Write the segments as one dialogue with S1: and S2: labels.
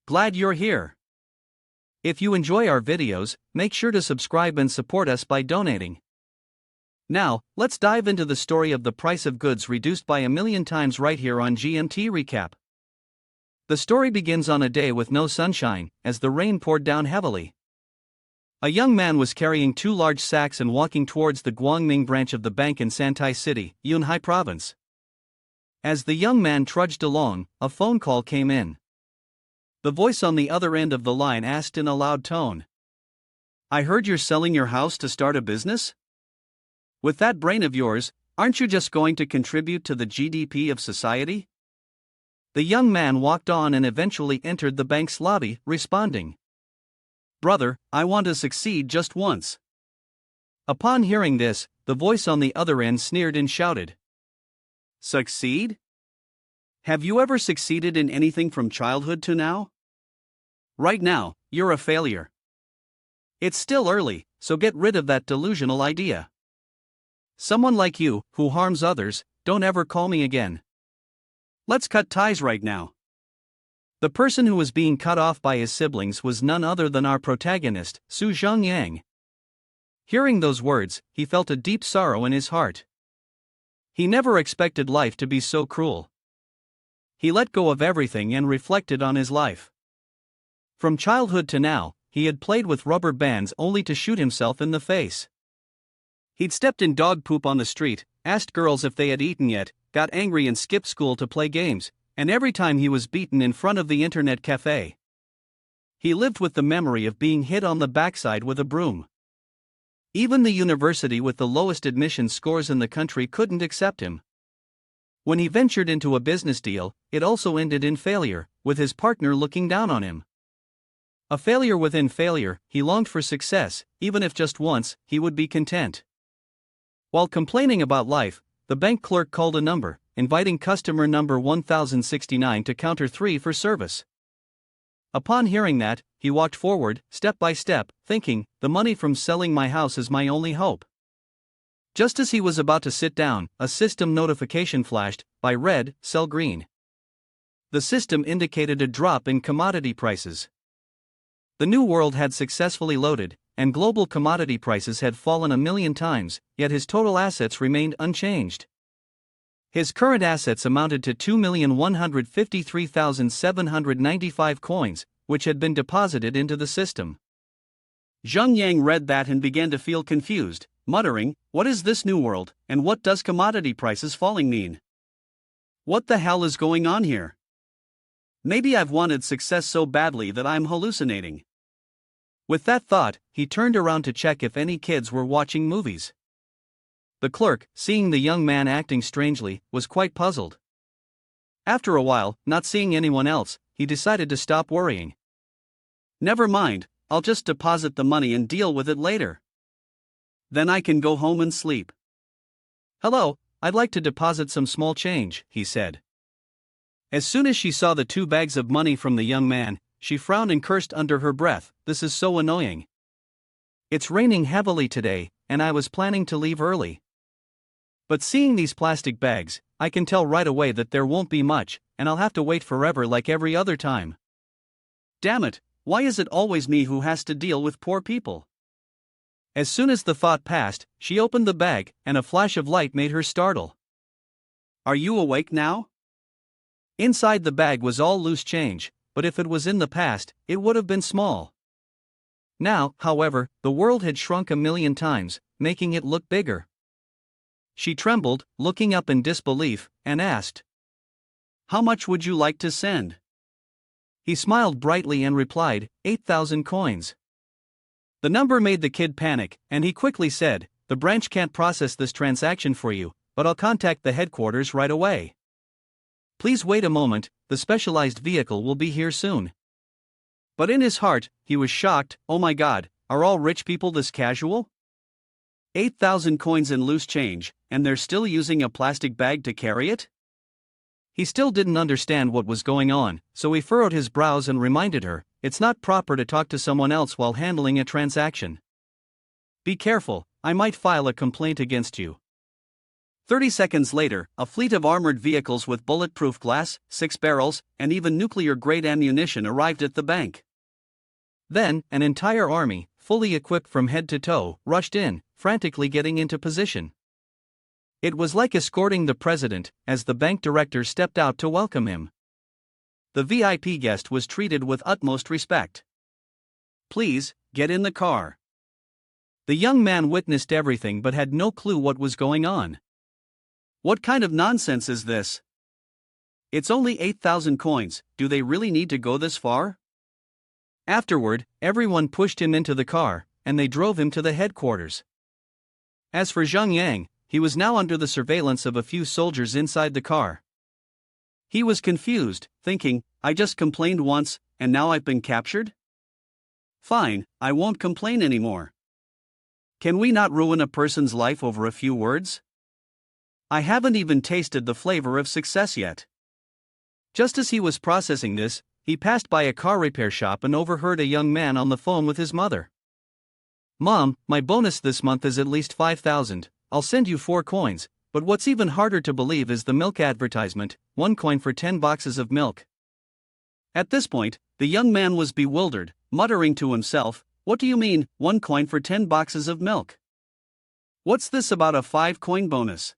S1: Glad you're here. If you enjoy our videos, make sure to subscribe and support us by donating. Now, let's dive into the story of the price of goods reduced by a million times right here on GMT Recap. The story begins on a day with no sunshine, as the rain poured down heavily. A young man was carrying 2 large sacks and walking towards the Guangming branch of the bank in Santai City, Yunhai Province. As the young man trudged along, a phone call came in. The voice on the other end of the line asked in a loud tone, "I heard you're selling your house to start a business? With that brain of yours, aren't you just going to contribute to the GDP of society?" The young man walked on and eventually entered the bank's lobby, responding, "Brother, I want to succeed just once." Upon hearing this, the voice on the other end sneered and shouted, "Succeed? Have you ever succeeded in anything from childhood to now? Right now, you're a failure. It's still early, so get rid of that delusional idea. Someone like you, who harms others, don't ever call me again. Let's cut ties right now." The person who was being cut off by his siblings was none other than our protagonist, Su Zhongyang. Hearing those words, he felt a deep sorrow in his heart. He never expected life to be so cruel. He let go of everything and reflected on his life. From childhood to now, he had played with rubber bands only to shoot himself in the face. He'd stepped in dog poop on the street, asked girls if they had eaten yet, got angry and skipped school to play games, and every time he was beaten in front of the internet cafe. He lived with the memory of being hit on the backside with a broom. Even the university with the lowest admission scores in the country couldn't accept him. When he ventured into a business deal, it also ended in failure, with his partner looking down on him. A failure within failure, he longed for success, even if just once, he would be content. While complaining about life, the bank clerk called a number, inviting customer number 1069 to counter 3 for service. Upon hearing that, he walked forward, step by step, thinking, "The money from selling my house is my only hope." Just as he was about to sit down, a system notification flashed, "Buy red, sell green." The system indicated a drop in commodity prices. The new world had successfully loaded, and global commodity prices had fallen a million times, yet his total assets remained unchanged. His current assets amounted to 2,153,795 coins, which had been deposited into the system. Zheng Yang read that and began to feel confused, muttering, "What is this new world, and what does commodity prices falling mean? What the hell is going on here? Maybe I've wanted success so badly that I'm hallucinating." With that thought, he turned around to check if any kids were watching movies. The clerk, seeing the young man acting strangely, was quite puzzled. After a while, not seeing anyone else, he decided to stop worrying. "Never mind, I'll just deposit the money and deal with it later. Then I can go home and sleep." "Hello, I'd like to deposit some small change," he said. As soon as she saw the 2 bags of money from the young man, she frowned and cursed under her breath, "This is so annoying. It's raining heavily today, and I was planning to leave early. But seeing these plastic bags, I can tell right away that there won't be much, and I'll have to wait forever like every other time. Damn it, why is it always me who has to deal with poor people?" As soon as the thought passed, she opened the bag, and a flash of light made her startle. "Are you awake now?" Inside the bag was all loose change, but if it was in the past, it would have been small. Now, however, the world had shrunk a million times, making it look bigger. She trembled, looking up in disbelief, and asked, "How much would you like to send?" He smiled brightly and replied, 8,000 coins. The number made the kid panic, and he quickly said, "The branch can't process this transaction for you, but I'll contact the headquarters right away. Please wait a moment, the specialized vehicle will be here soon." But in his heart, he was shocked. Oh my God, are all rich people this casual? 8,000 coins in loose change, and they're still using a plastic bag to carry it? He still didn't understand what was going on, so he furrowed his brows and reminded her, "It's not proper to talk to someone else while handling a transaction. Be careful, I might file a complaint against you." 30 seconds later, a fleet of armored vehicles with bulletproof glass, 6 barrels, and even nuclear-grade ammunition arrived at the bank. Then, an entire army, fully equipped from head to toe, rushed in, frantically getting into position. It was like escorting the president, as the bank director stepped out to welcome him. The VIP guest was treated with utmost respect. "Please, get in the car." The young man witnessed everything but had no clue what was going on. "What kind of nonsense is this? It's only 8,000 coins, do they really need to go this far?" Afterward, everyone pushed him into the car, and they drove him to the headquarters. As for Zhang Yang, he was now under the surveillance of a few soldiers inside the car. He was confused, thinking, "I just complained once, and now I've been captured? Fine, I won't complain anymore. Can we not ruin a person's life over a few words? I haven't even tasted the flavor of success yet." Just as he was processing this, he passed by a car repair shop and overheard a young man on the phone with his mother. "Mom, my bonus this month is at least 5,000, I'll send you 4 coins, but what's even harder to believe is the milk advertisement, 1 coin for 10 boxes of milk." At this point, the young man was bewildered, muttering to himself, "What do you mean, 1 coin for 10 boxes of milk? What's this about a 5-coin bonus?"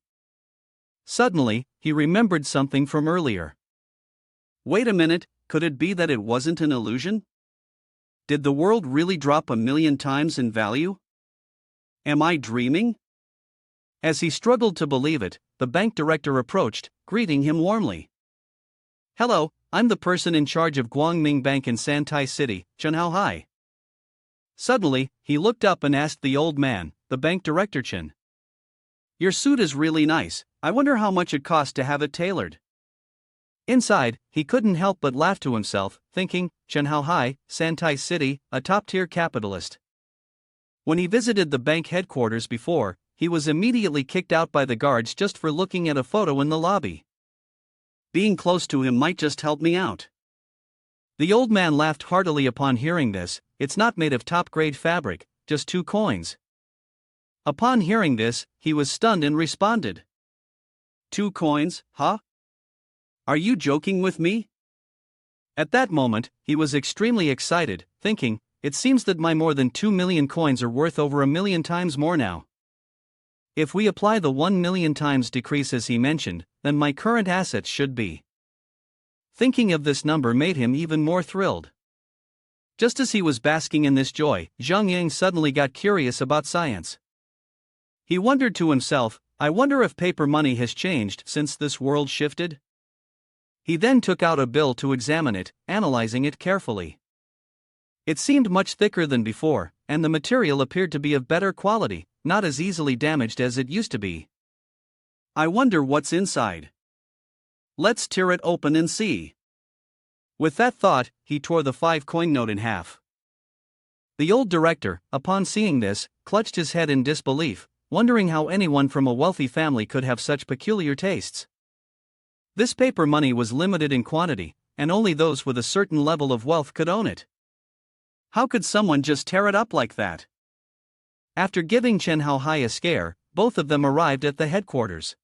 S1: Suddenly, he remembered something from earlier. Wait a minute, could it be that it wasn't an illusion? Did the world really drop 1,000,000 times in value? Am I dreaming? As he struggled to believe it, the bank director approached, greeting him warmly. "Hello, I'm the person in charge of Guangming Bank in Santai City, Chenhao Hai." Suddenly, he looked up and asked the old man, the bank director Chen. "Your suit is really nice, I wonder how much it cost to have it tailored." Inside, he couldn't help but laugh to himself, thinking, Chenhao Hai, Santai City, a top-tier capitalist. When he visited the bank headquarters before, he was immediately kicked out by the guards just for looking at a photo in the lobby. Being close to him might just help me out. The old man laughed heartily upon hearing this. "It's not made of top-grade fabric, just 2 coins. Upon hearing this, he was stunned and responded, 2 coins, huh? Are you joking with me?" At that moment, he was extremely excited, thinking, "It seems that my more than 2 million coins are worth over 1,000,000 times more now. If we apply the 1,000,000 times decrease as he mentioned, then my current assets should be." Thinking of this number made him even more thrilled. Just as he was basking in this joy, Zhang Yang suddenly got curious about science. He wondered to himself, "I wonder if paper money has changed since this world shifted?" He then took out a bill to examine it, analyzing it carefully. It seemed much thicker than before, and the material appeared to be of better quality, not as easily damaged as it used to be. "I wonder what's inside. Let's tear it open and see." With that thought, he tore the 5-coin note in half. The old director, upon seeing this, clutched his head in disbelief, wondering how anyone from a wealthy family could have such peculiar tastes. This paper money was limited in quantity, and only those with a certain level of wealth could own it. How could someone just tear it up like that? After giving Chenhao Hai a scare, both of them arrived at the headquarters.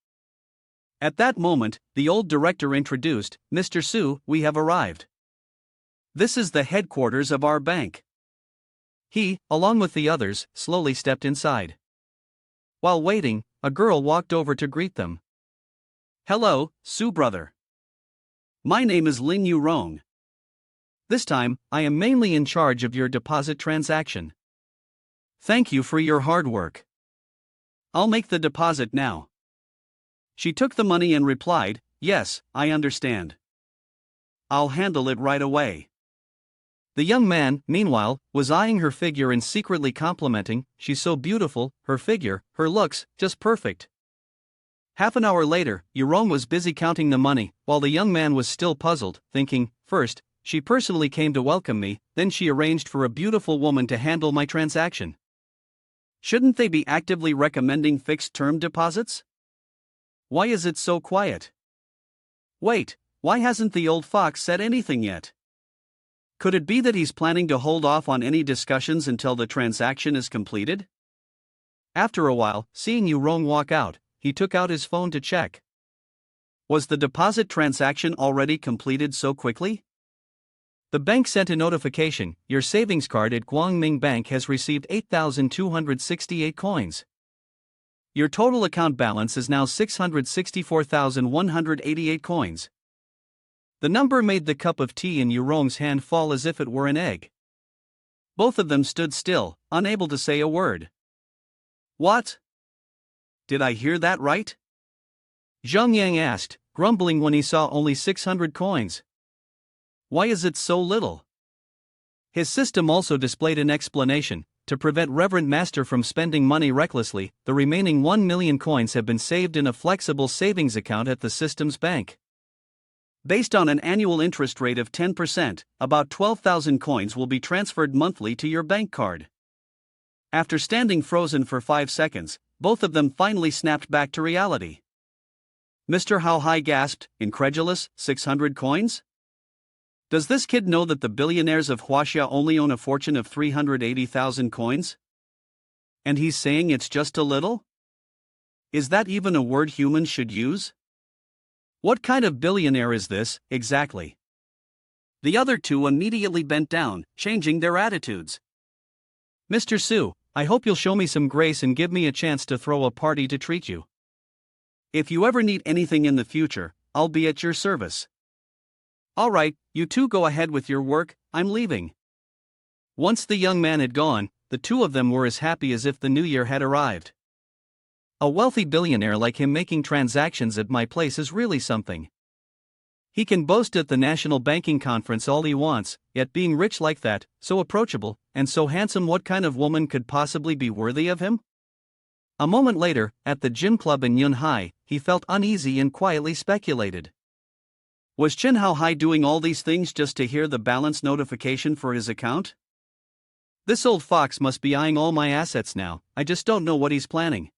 S1: At that moment, the old director introduced, "Mr. Su, we have arrived. This is the headquarters of our bank." He, along with the others, slowly stepped inside. While waiting, a girl walked over to greet them. "Hello, Su brother. My name is Lin Yurong. This time, I am mainly in charge of your deposit transaction. Thank you for your hard work. I'll make the deposit now." She took the money and replied, "Yes, I understand. I'll handle it right away." The young man, meanwhile, was eyeing her figure and secretly complimenting, "She's so beautiful, her figure, her looks, just perfect." Half an hour later, Yurong was busy counting the money, while the young man was still puzzled, thinking, "First, she personally came to welcome me, then she arranged for a beautiful woman to handle my transaction. Shouldn't they be actively recommending fixed-term deposits? Why is it so quiet? Wait, why hasn't the old fox said anything yet? Could it be that he's planning to hold off on any discussions until the transaction is completed?" After a while, seeing Yurong walk out, he took out his phone to check. Was the deposit transaction already completed so quickly? The bank sent a notification, your savings card at Guangming Bank has received 8,268 coins. Your total account balance is now 664,188 coins. The number made the cup of tea in Yurong's hand fall as if it were an egg. Both of them stood still, unable to say a word. What? Did I hear that right? Zhang Yang asked, grumbling when he saw only 600 coins. Why is it so little? His system also displayed an explanation. To prevent Reverend Master from spending money recklessly, the remaining 1 million coins have been saved in a flexible savings account at the system's bank. Based on an annual interest rate of 10%, about 12,000 coins will be transferred monthly to your bank card. After standing frozen for 5 seconds, both of them finally snapped back to reality. Mr. Hao Hai gasped, incredulous, 600 coins? Does this kid know that the billionaires of Huaxia only own a fortune of 380,000 coins? And he's saying it's just a little? Is that even a word humans should use? What kind of billionaire is this, exactly? The other two immediately bent down, changing their attitudes. Mr. Su, I hope you'll show me some grace and give me a chance to throw a party to treat you. If you ever need anything in the future, I'll be at your service. Alright, you two go ahead with your work, I'm leaving. Once the young man had gone, the two of them were as happy as if the new year had arrived. A wealthy billionaire like him making transactions at my place is really something. He can boast at the National Banking Conference all he wants, yet being rich like that, so approachable, and so handsome, what kind of woman could possibly be worthy of him? A moment later, at the gym club in Yunhai, he felt uneasy and quietly speculated. Was Chen Hao Hai doing all these things just to hear the balance notification for his account? This old fox must be eyeing all my assets now, I just don't know what he's planning.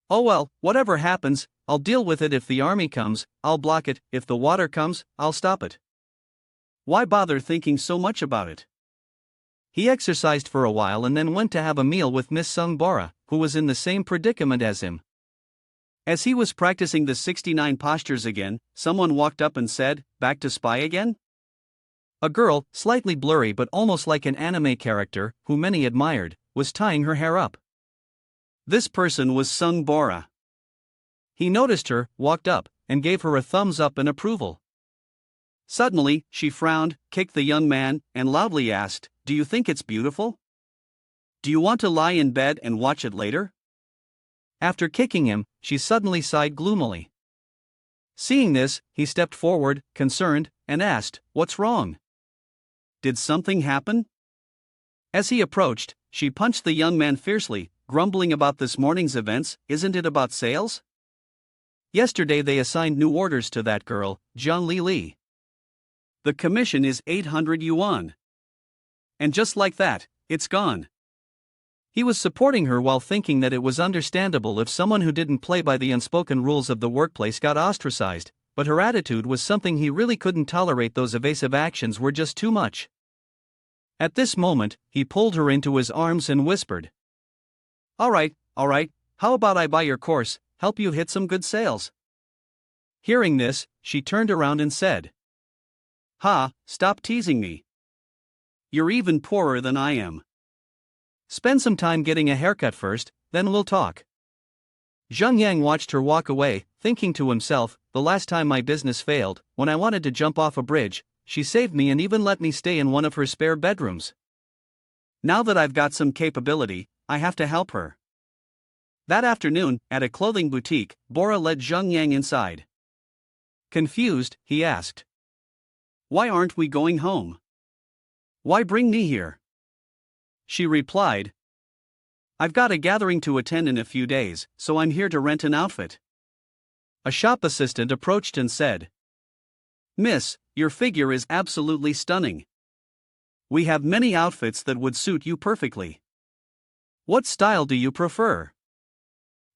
S1: Oh well, whatever happens, I'll deal with it. If the army comes, I'll block it, if the water comes, I'll stop it. Why bother thinking so much about it? He exercised for a while and then went to have a meal with Miss Sung Bora, who was in the same predicament as him. As he was practicing the 69 postures again, someone walked up and said, "Back to spy again?" A girl, slightly blurry but almost like an anime character, who many admired, was tying her hair up. This person was Sung Bora. He noticed her, walked up, and gave her a thumbs up in approval. Suddenly, she frowned, kicked the young man, and loudly asked, "Do you think it's beautiful? Do you want to lie in bed and watch it later?" After kicking him, she suddenly sighed gloomily. Seeing this, he stepped forward, concerned, and asked, "What's wrong? Did something happen?" As he approached, she punched the young man fiercely, grumbling about this morning's events. Isn't it about sales? Yesterday they assigned new orders to that girl, Jiang Li. The commission is 800 yuan. And just like that, it's gone. He was supporting her while thinking that it was understandable if someone who didn't play by the unspoken rules of the workplace got ostracized, but her attitude was something he really couldn't tolerate. Those evasive actions were just too much. At this moment, he pulled her into his arms and whispered, Alright, how about I buy your course, help you hit some good sales?" Hearing this, she turned around and said, "Ha, stop teasing me. You're even poorer than I am. Spend some time getting a haircut first, then we'll talk." Zhang Yang watched her walk away, thinking to himself, the last time my business failed, when I wanted to jump off a bridge, she saved me and even let me stay in one of her spare bedrooms. Now that I've got some capability, I have to help her. That afternoon, at a clothing boutique, Bora led Zhang Yang inside. Confused, he asked, "Why aren't we going home? Why bring me here?" She replied, "I've got a gathering to attend in a few days, so I'm here to rent an outfit." A shop assistant approached and said, "Miss, your figure is absolutely stunning. We have many outfits that would suit you perfectly. What style do you prefer?"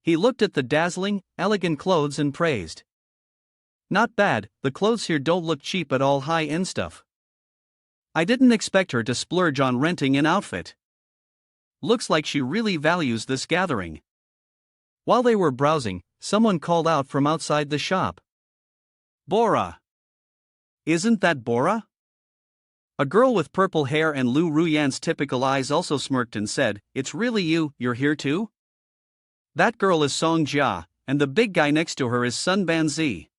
S1: He looked at the dazzling, elegant clothes and praised, "Not bad, the clothes here don't look cheap at all, high-end stuff. I didn't expect her to splurge on renting an outfit. Looks like she really values this gathering." While they were browsing, someone called out from outside the shop. Bora! Isn't that Bora? A girl with purple hair and Lu Ruyan's typical eyes also smirked and said, "It's really you, you're here too?" That girl is Song Jia, and the big guy next to her is Sun Banzi.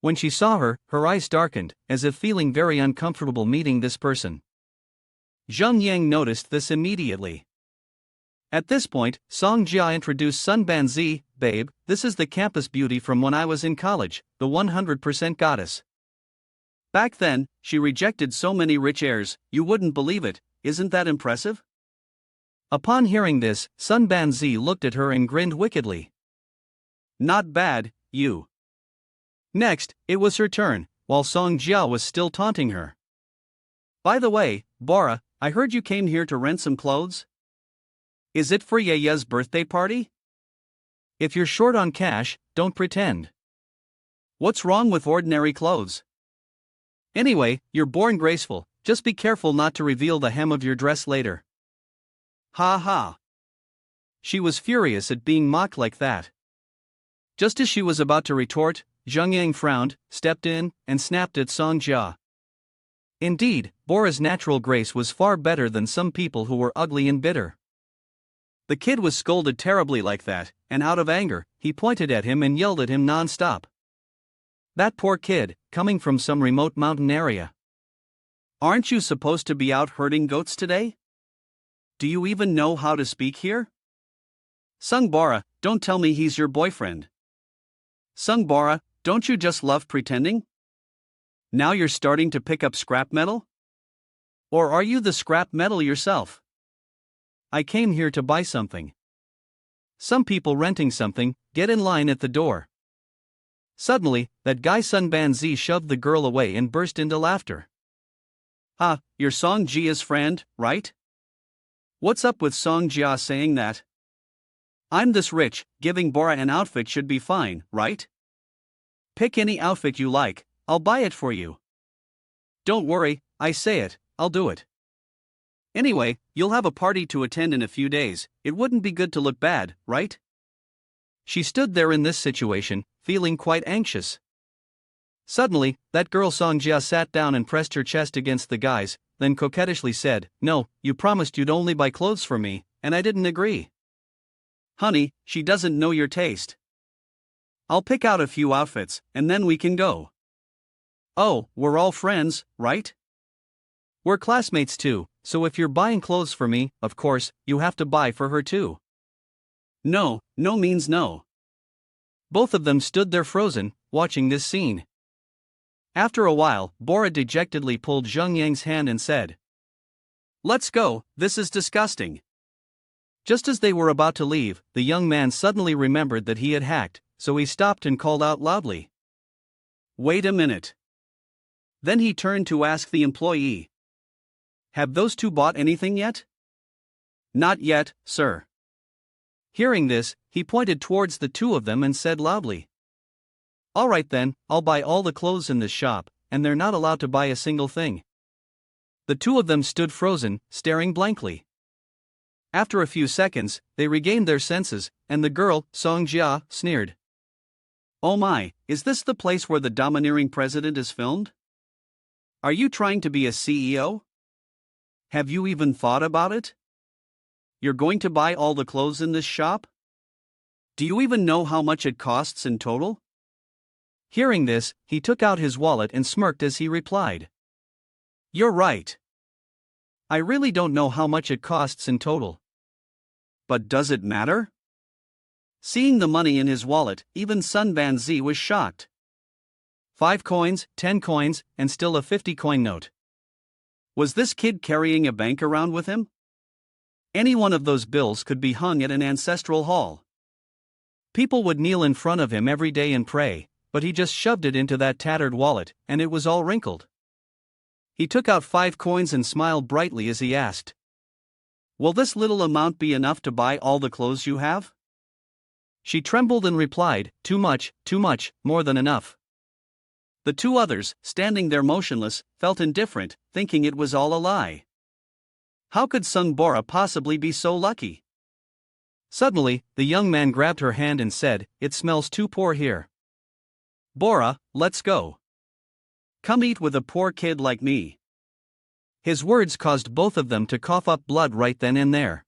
S1: When she saw her, her eyes darkened, as if feeling very uncomfortable meeting this person. Zheng Yang noticed this immediately. At this point, Song Jia introduced Sun Banzi. "Babe, this is the campus beauty from when I was in college, the 100% goddess. Back then, she rejected so many rich heirs, you wouldn't believe it, isn't that impressive?" Upon hearing this, Sun Banzi looked at her and grinned wickedly. "Not bad, you." Next, it was her turn, while Song Jia was still taunting her. "By the way, Bora, I heard you came here to rent some clothes? Is it for Yaya's birthday party? If you're short on cash, don't pretend. What's wrong with ordinary clothes? Anyway, you're born graceful, just be careful not to reveal the hem of your dress later." Ha ha. She was furious at being mocked like that. Just as she was about to retort, Zheng Yang frowned, stepped in, and snapped at Song Jia. Indeed, Bora's natural grace was far better than some people who were ugly and bitter. The kid was scolded terribly like that, and out of anger, he pointed at him and yelled at him non-stop. That poor kid, coming from some remote mountain area. "Aren't you supposed to be out herding goats today? Do you even know how to speak here? Sung Bora, don't tell me he's your boyfriend. Sung Bora, don't you just love pretending? Now you're starting to pick up scrap metal? Or are you the scrap metal yourself? I came here to buy something. Some people renting something, get in line at the door." Suddenly, that guy Sun Banzi shoved the girl away and burst into laughter. "Ah, you're Song Jia's friend, right? What's up with Song Jia saying that? I'm this rich, giving Bora an outfit should be fine, right? Pick any outfit you like, I'll buy it for you. Don't worry, I say it, I'll do it. Anyway, you'll have a party to attend in a few days, it wouldn't be good to look bad, right?" She stood there in this situation, feeling quite anxious. Suddenly, that girl Song Jia sat down and pressed her chest against the guy's, then coquettishly said, "No, you promised you'd only buy clothes for me, and I didn't agree." "Honey, she doesn't know your taste. I'll pick out a few outfits, and then we can go." "Oh, we're all friends, right? We're classmates too, so if you're buying clothes for me, of course, you have to buy for her too." No, no means no. Both of them stood there frozen, watching this scene. After a while, Bora dejectedly pulled Zheng Yang's hand and said, "Let's go, this is disgusting." Just as they were about to leave, the young man suddenly remembered that he had hacked, so he stopped and called out loudly, "Wait a minute." Then he turned to ask the employee, "Have those two bought anything yet?" "Not yet, sir." Hearing this, he pointed towards the two of them and said loudly, "All right then, I'll buy all the clothes in this shop, and they're not allowed to buy a single thing." The two of them stood frozen, staring blankly. After a few seconds, they regained their senses, and the girl, Song Jia, sneered, "Oh my, is this the place where the domineering president is filmed? Are you trying to be a CEO? Have you even thought about it? You're going to buy all the clothes in this shop? Do you even know how much it costs in total?" Hearing this, he took out his wallet and smirked as he replied, "You're right. I really don't know how much it costs in total. But does it matter?" Seeing the money in his wallet, even Sun Banzi was shocked. 5 coins, 10 coins, and still a 50-coin note. Was this kid carrying a bank around with him? Any one of those bills could be hung at an ancestral hall. People would kneel in front of him every day and pray, but he just shoved it into that tattered wallet, and it was all wrinkled. He took out 5 coins and smiled brightly as he asked, "Will this little amount be enough to buy all the clothes you have?" She trembled and replied, too much, more than enough." The two others, standing there motionless, felt indifferent, thinking it was all a lie. How could Sung Bora possibly be so lucky? Suddenly, the young man grabbed her hand and said, "It smells too poor here. Bora, let's go. Come eat with a poor kid like me." His words caused both of them to cough up blood right then and there.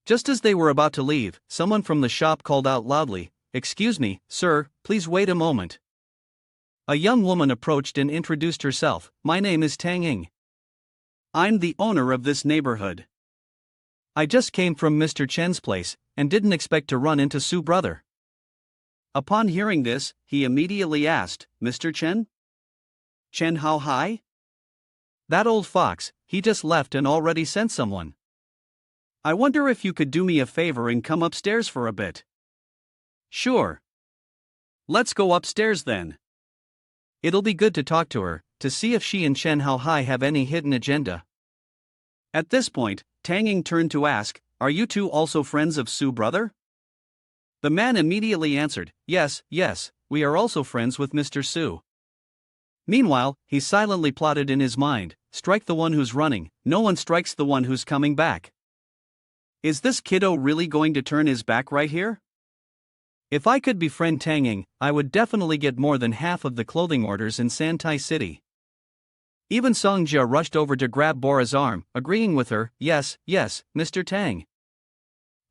S1: Just as they were about to leave, someone from the shop called out loudly, "Excuse me, sir, please wait a moment." A young woman approached and introduced herself. "My name is Tanging. I'm the owner of this neighborhood. I just came from Mr. Chen's place, and didn't expect to run into Su brother." Upon hearing this, he immediately asked, "Mr. Chen? Chen how high? That old fox, he just left and already sent someone. I wonder if you could do me a favor and come upstairs for a bit." "Sure. Let's go upstairs then. It'll be good to talk to her, to see if she and Chen Hao Hai have any hidden agenda." At this point, Tanging turned to ask, "Are you two also friends of Su brother?" The man immediately answered, "Yes, we are also friends with Mr. Su." Meanwhile, he silently plotted in his mind, "Strike the one who's running, no one strikes the one who's coming back. Is this kiddo really going to turn his back right here? If I could befriend Tanging, I would definitely get more than half of the clothing orders in Santai City." Even Songjia rushed over to grab Bora's arm, agreeing with her, Yes, Mr. Tang.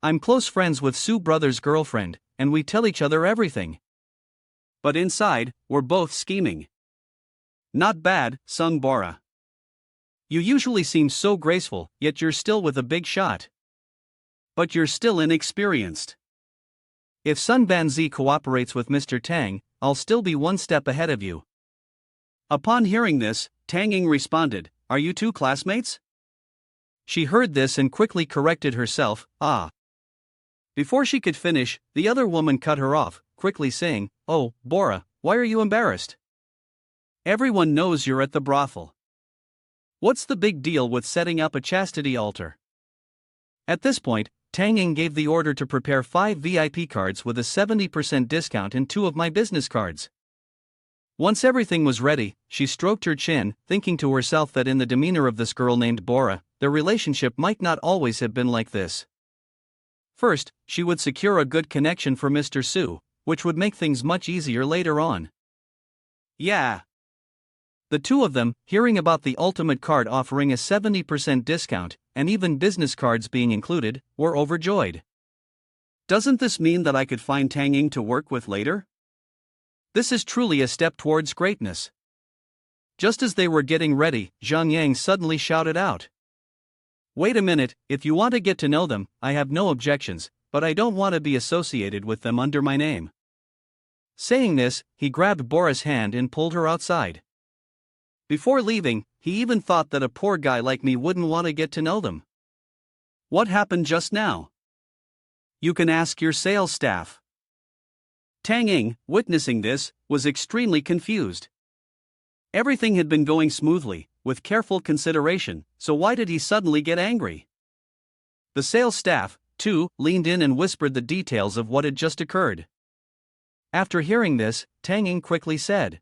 S1: I'm close friends with Su brother's girlfriend, and we tell each other everything. But inside, we're both scheming." "Not bad," sung Bora. "You usually seem so graceful, yet you're still with a big shot. But you're still inexperienced. If Sun Banzi cooperates with Mr. Tang, I'll still be one step ahead of you." Upon hearing this, Tanging responded, "Are you two classmates?" She heard this and quickly corrected herself, "Ah." Before she could finish, the other woman cut her off, quickly saying, "Oh, Bora, why are you embarrassed? Everyone knows you're at the brothel. What's the big deal with setting up a chastity altar?" At this point, Tanging gave the order to prepare 5 VIP cards with a 70% discount and 2 of my business cards. Once everything was ready, she stroked her chin, thinking to herself that in the demeanor of this girl named Bora, their relationship might not always have been like this. First, she would secure a good connection for Mr. Su, which would make things much easier later on. Yeah. The two of them, hearing about the ultimate card offering a 70% discount, and even business cards being included, were overjoyed. Doesn't this mean that I could find Tanging to work with later? This is truly a step towards greatness. Just as they were getting ready, Zhang Yang suddenly shouted out, "Wait a minute, if you want to get to know them, I have no objections, but I don't want to be associated with them under my name." Saying this, he grabbed Bora's hand and pulled her outside. Before leaving, he even thought that a poor guy like me wouldn't want to get to know them. What happened just now? You can ask your sales staff. Tanging, witnessing this, was extremely confused. Everything had been going smoothly, with careful consideration, so why did he suddenly get angry? The sales staff, too, leaned in and whispered the details of what had just occurred. After hearing this, Tanging quickly said,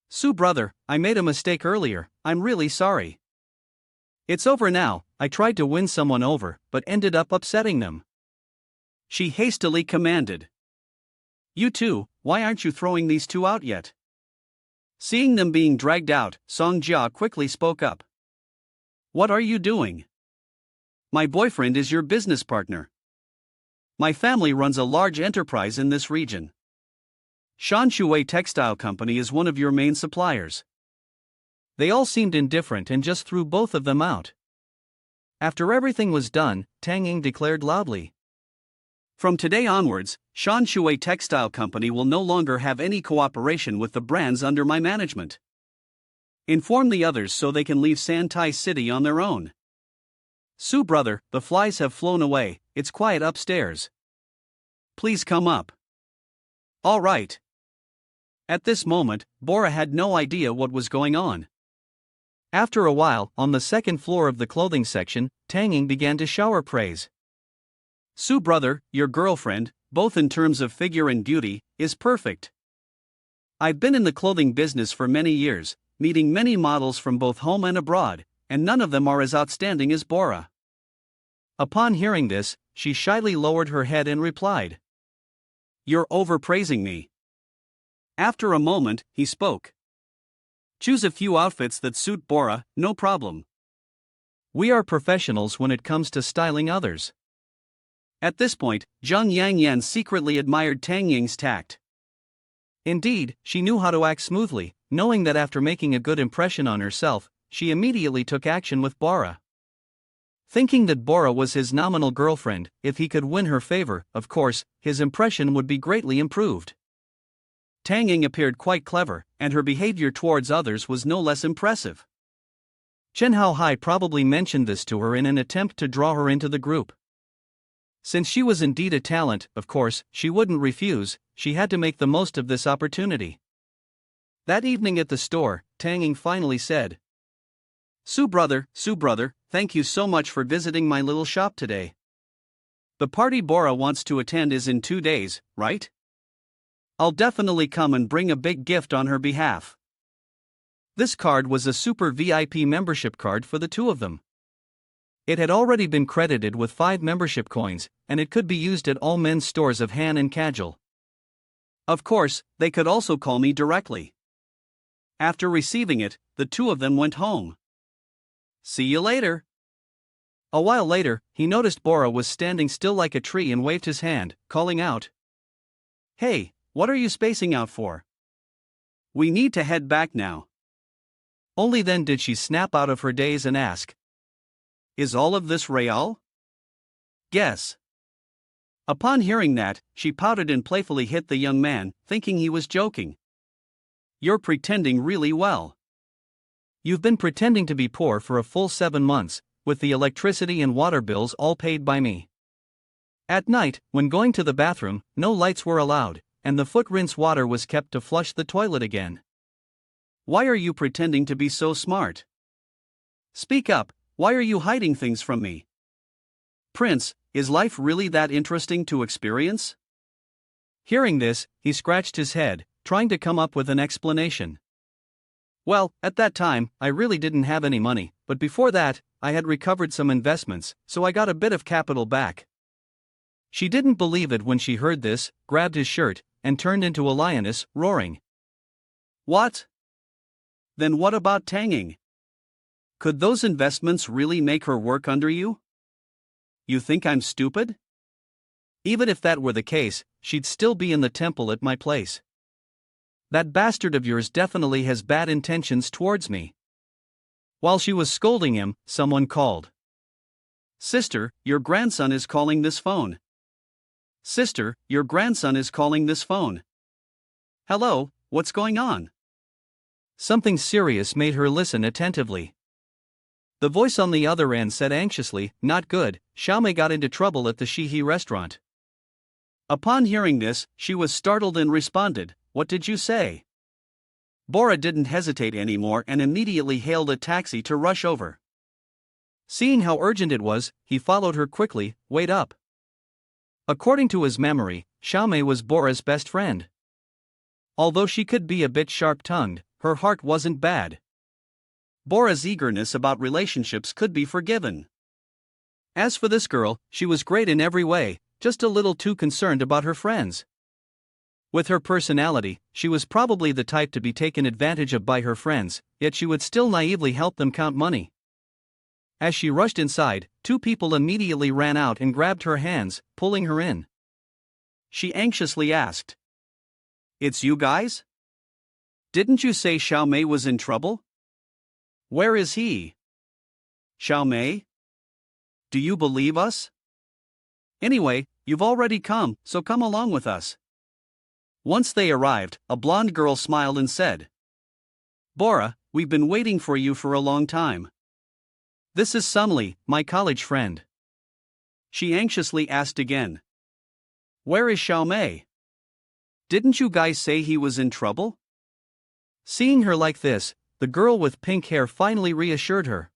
S1: "Su brother, I made a mistake earlier, I'm really sorry. It's over now, I tried to win someone over, but ended up upsetting them." She hastily commanded, "You two, why aren't you throwing these two out yet?" Seeing them being dragged out, Song Jia quickly spoke up. "What are you doing? My boyfriend is your business partner. My family runs a large enterprise in this region. Shanshui Textile Company is one of your main suppliers." They all seemed indifferent and just threw both of them out. After everything was done, Tanging declared loudly, "From today onwards, Shanshui Textile Company will no longer have any cooperation with the brands under my management. Inform the others so they can leave Santai City on their own. Su brother, the flies have flown away, it's quiet upstairs. Please come up." "All right." At this moment, Bora had no idea what was going on. After a while, on the second floor of the clothing section, Tanging began to shower praise. "Su brother, your girlfriend, both in terms of figure and beauty, is perfect. I've been in the clothing business for many years, meeting many models from both home and abroad, and none of them are as outstanding as Bora." Upon hearing this, she shyly lowered her head and replied. "You're overpraising me." After a moment, he spoke. "Choose a few outfits that suit Bora, no problem. We are professionals when it comes to styling others." At this point, Zhang Yangyan secretly admired Tanging's tact. Indeed, she knew how to act smoothly, knowing that after making a good impression on herself, she immediately took action with Bora. Thinking that Bora was his nominal girlfriend, if he could win her favor, of course, his impression would be greatly improved. Tanging appeared quite clever, and her behavior towards others was no less impressive. Chen Haohai probably mentioned this to her in an attempt to draw her into the group. Since she was indeed a talent, of course, she wouldn't refuse, she had to make the most of this opportunity. That evening at the store, Tanging finally said, Su brother, thank you so much for visiting my little shop today. The party Bora wants to attend is in 2 days, right? I'll definitely come and bring a big gift on her behalf." This card was a super VIP membership card for the two of them. It had already been credited with 5 membership coins, and it could be used at all men's stores of Han and Kajal. Of course, they could also call me directly. After receiving it, the two of them went home. "See you later." A while later, he noticed Bora was standing still like a tree and waved his hand, calling out, "Hey, what are you spacing out for? We need to head back now." Only then did she snap out of her daze and ask, "Is all of this real?" "Guess." Upon hearing that, she pouted and playfully hit the young man, thinking he was joking. "You're pretending really well. You've been pretending to be poor for a full 7 months, with the electricity and water bills all paid by me. At night, when going to the bathroom, no lights were allowed, and the foot rinse water was kept to flush the toilet again. Why are you pretending to be so smart? Speak up, why are you hiding things from me? Prince, is life really that interesting to experience?" Hearing this, he scratched his head, trying to come up with an explanation. "Well, at that time, I really didn't have any money, but before that, I had recovered some investments, so I got a bit of capital back." She didn't believe it when she heard this, grabbed his shirt, and turned into a lioness, roaring. "What? Then what about Tanging? Could those investments really make her work under you? You think I'm stupid? Even if that were the case, she'd still be in the temple at my place. That bastard of yours definitely has bad intentions towards me." While she was scolding him, someone called. "Sister, your grandson is calling this phone. Sister, your grandson is calling this phone. Hello, what's going on?" Something serious made her listen attentively. The voice on the other end said anxiously, "Not good, Xiaomei got into trouble at the Shihi restaurant." Upon hearing this, she was startled and responded, "What did you say?" Bora didn't hesitate anymore and immediately hailed a taxi to rush over. Seeing how urgent it was, he followed her quickly. "Wait up." According to his memory, Xiaomei was Bora's best friend. Although she could be a bit sharp-tongued, her heart wasn't bad. Bora's eagerness about relationships could be forgiven. As for this girl, she was great in every way, just a little too concerned about her friends. With her personality, she was probably the type to be taken advantage of by her friends, yet she would still naively help them count money. As she rushed inside, 2 people immediately ran out and grabbed her hands, pulling her in. She anxiously asked, "It's you guys? Didn't you say Xiaomei was in trouble? Where is he? Xiaomei? Do you believe us? Anyway, you've already come, so come along with us." Once they arrived, a blonde girl smiled and said, "Bora, we've been waiting for you for a long time. This is Sumli, my college friend." She anxiously asked again, "Where is Xiaomei? Didn't you guys say he was in trouble?" Seeing her like this, the girl with pink hair finally reassured her.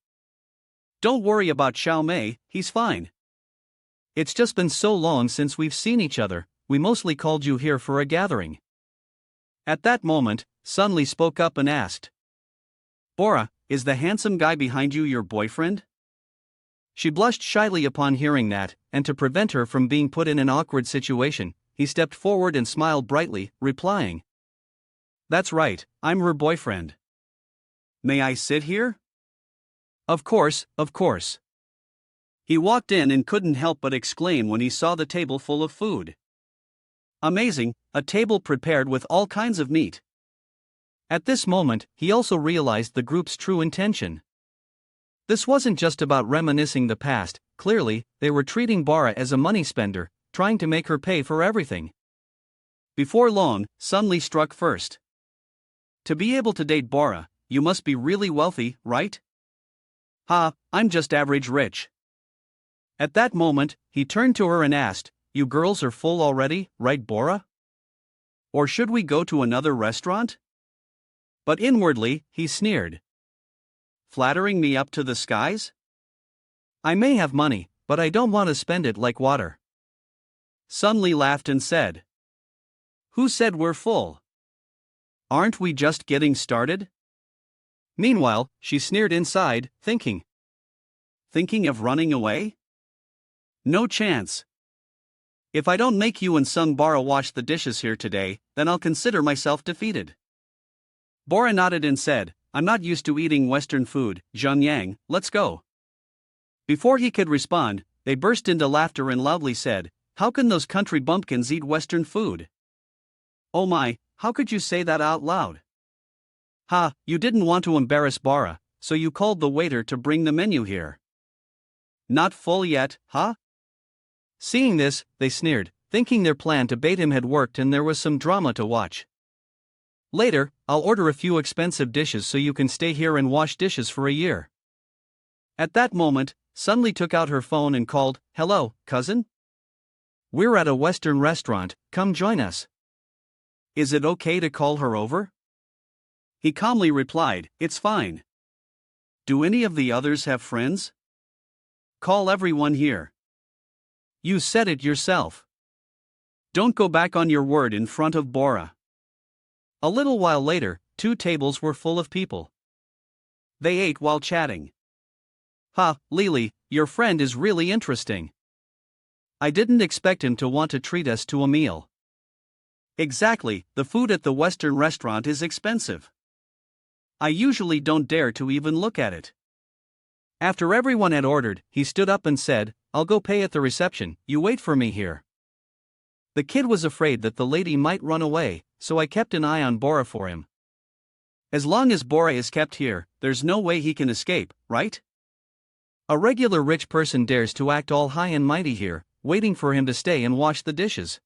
S1: "Don't worry about Xiaomei, he's fine. It's just been so long since we've seen each other, we mostly called you here for a gathering." At that moment, Sunli spoke up and asked, "Bora, is the handsome guy behind you your boyfriend?" She blushed shyly upon hearing that, and to prevent her from being put in an awkward situation, he stepped forward and smiled brightly, replying, "That's right, I'm her boyfriend. May I sit here?" Of course, of course." He walked in and couldn't help but exclaim when he saw the table full of food. Amazing, a table prepared with all kinds of meat. At this moment, he also realized the group's true intention. This wasn't just about reminiscing the past, clearly, they were treating Bora as a money spender, trying to make her pay for everything. Before long, Sun Li struck first. "To be able to date Bora, you must be really wealthy, right?" "Ha, I'm just average rich." At that moment, he turned to her and asked, "You girls are full already, right Bora? Or should we go to another restaurant?" But inwardly, he sneered. "Flattering me up to the skies? I may have money, but I don't want to spend it like water." Sun Li laughed and said, "Who said we're full? Aren't we just getting started?" Meanwhile, she sneered inside, thinking of running away? No chance. If I don't make you and Sung Bora wash the dishes here today, then I'll consider myself defeated. Bora nodded and said, "I'm not used to eating Western food, Zhang Yang, let's go." Before he could respond, they burst into laughter and loudly said, "How can those country bumpkins eat Western food? Oh my, how could you say that out loud? Ha, you didn't want to embarrass Bora, so you called the waiter to bring the menu here. Not full yet, huh?" Seeing this, they sneered, thinking their plan to bait him had worked and there was some drama to watch. "Later, I'll order a few expensive dishes so you can stay here and wash dishes for a year." At that moment, Sun Li took out her phone and called, "Hello, cousin? We're at a Western restaurant, come join us. Is it okay to call her over?" He calmly replied, "It's fine. Do any of the others have friends? Call everyone here. You said it yourself. Don't go back on your word in front of Bora." A little while later, 2 tables were full of people. They ate while chatting. "Ha, Lily, your friend is really interesting. I didn't expect him to want to treat us to a meal." "Exactly, the food at the Western restaurant is expensive. I usually don't dare to even look at it." After everyone had ordered, he stood up and said, "I'll go pay at the reception, you wait for me here." The kid was afraid that the lady might run away, so I kept an eye on Bora for him. As long as Bora is kept here, there's no way he can escape, right? A regular rich person dares to act all high and mighty here, waiting for him to stay and wash the dishes.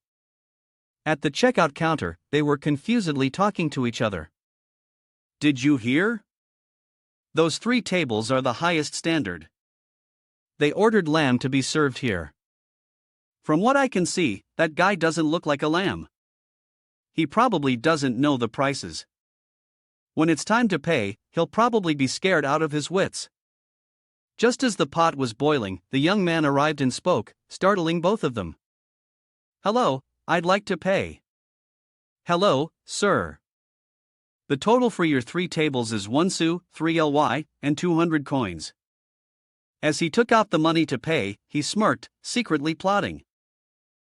S1: At the checkout counter, they were confusedly talking to each other. "Did you hear? Those 3 tables are the highest standard. They ordered lamb to be served here. From what I can see, that guy doesn't look like a lamb. He probably doesn't know the prices. When it's time to pay, he'll probably be scared out of his wits." Just as the pot was boiling, the young man arrived and spoke, startling both of them. "Hello, I'd like to pay." "Hello, sir. The total for your 3 tables is 1 su, 3 ly, and 200 coins. As he took out the money to pay, he smirked, secretly plotting.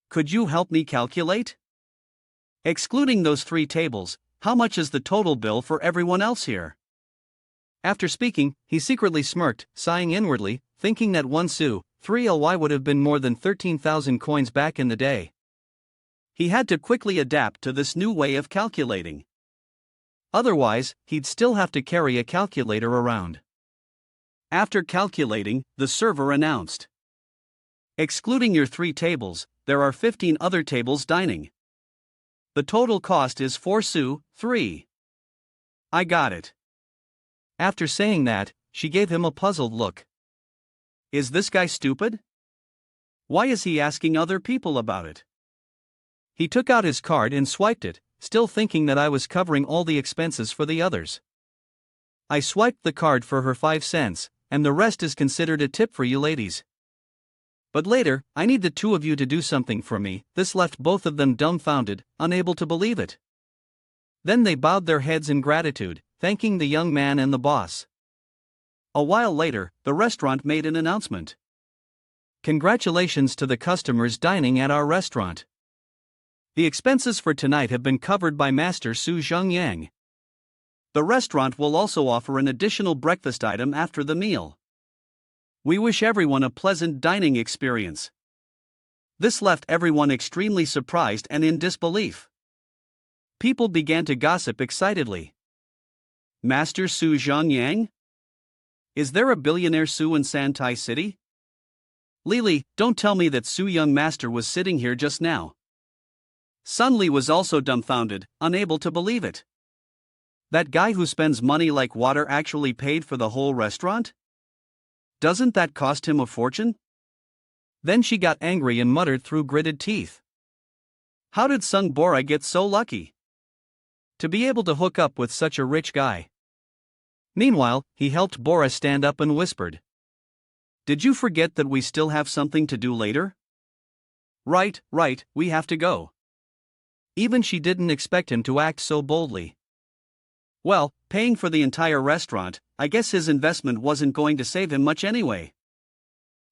S1: "Could you help me calculate? Excluding those 3 tables, how much is the total bill for everyone else here?" After speaking, he secretly smirked, sighing inwardly, thinking that 1 su, 3 ly would have been more than 13,000 coins back in the day. He had to quickly adapt to this new way of calculating. Otherwise, he'd still have to carry a calculator around. After calculating, the server announced, "Excluding your 3 tables, there are 15 other tables dining. The total cost is 4 su, 3. I got it." After saying that, she gave him a puzzled look. Is this guy stupid? Why is he asking other people about it? He took out his card and swiped it, still thinking that I was covering all the expenses for the others. I swiped the card for her 5 cents, and the rest is considered a tip for you ladies. But later, I need the 2 of you to do something for me. This left both of them dumbfounded, unable to believe it. Then they bowed their heads in gratitude, thanking the young man and the boss. A while later, the restaurant made an announcement. Congratulations to the customers dining at our restaurant. The expenses for tonight have been covered by Master Su Zhongyang. The restaurant will also offer an additional breakfast item after the meal. We wish everyone a pleasant dining experience. This left everyone extremely surprised and in disbelief. People began to gossip excitedly. Master Su Zhongyang? Is there a billionaire Su in Santai City? Lili, don't tell me that Su Young Master was sitting here just now. Sun Li was also dumbfounded, unable to believe it. That guy who spends money like water actually paid for the whole restaurant? Doesn't that cost him a fortune? Then she got angry and muttered through gritted teeth. How did Sung Bora get so lucky to be able to hook up with such a rich guy? Meanwhile, he helped Bora stand up and whispered. Did you forget that we still have something to do later? Right, we have to go. Even she didn't expect him to act so boldly. Well, paying for the entire restaurant, I guess his investment wasn't going to save him much anyway.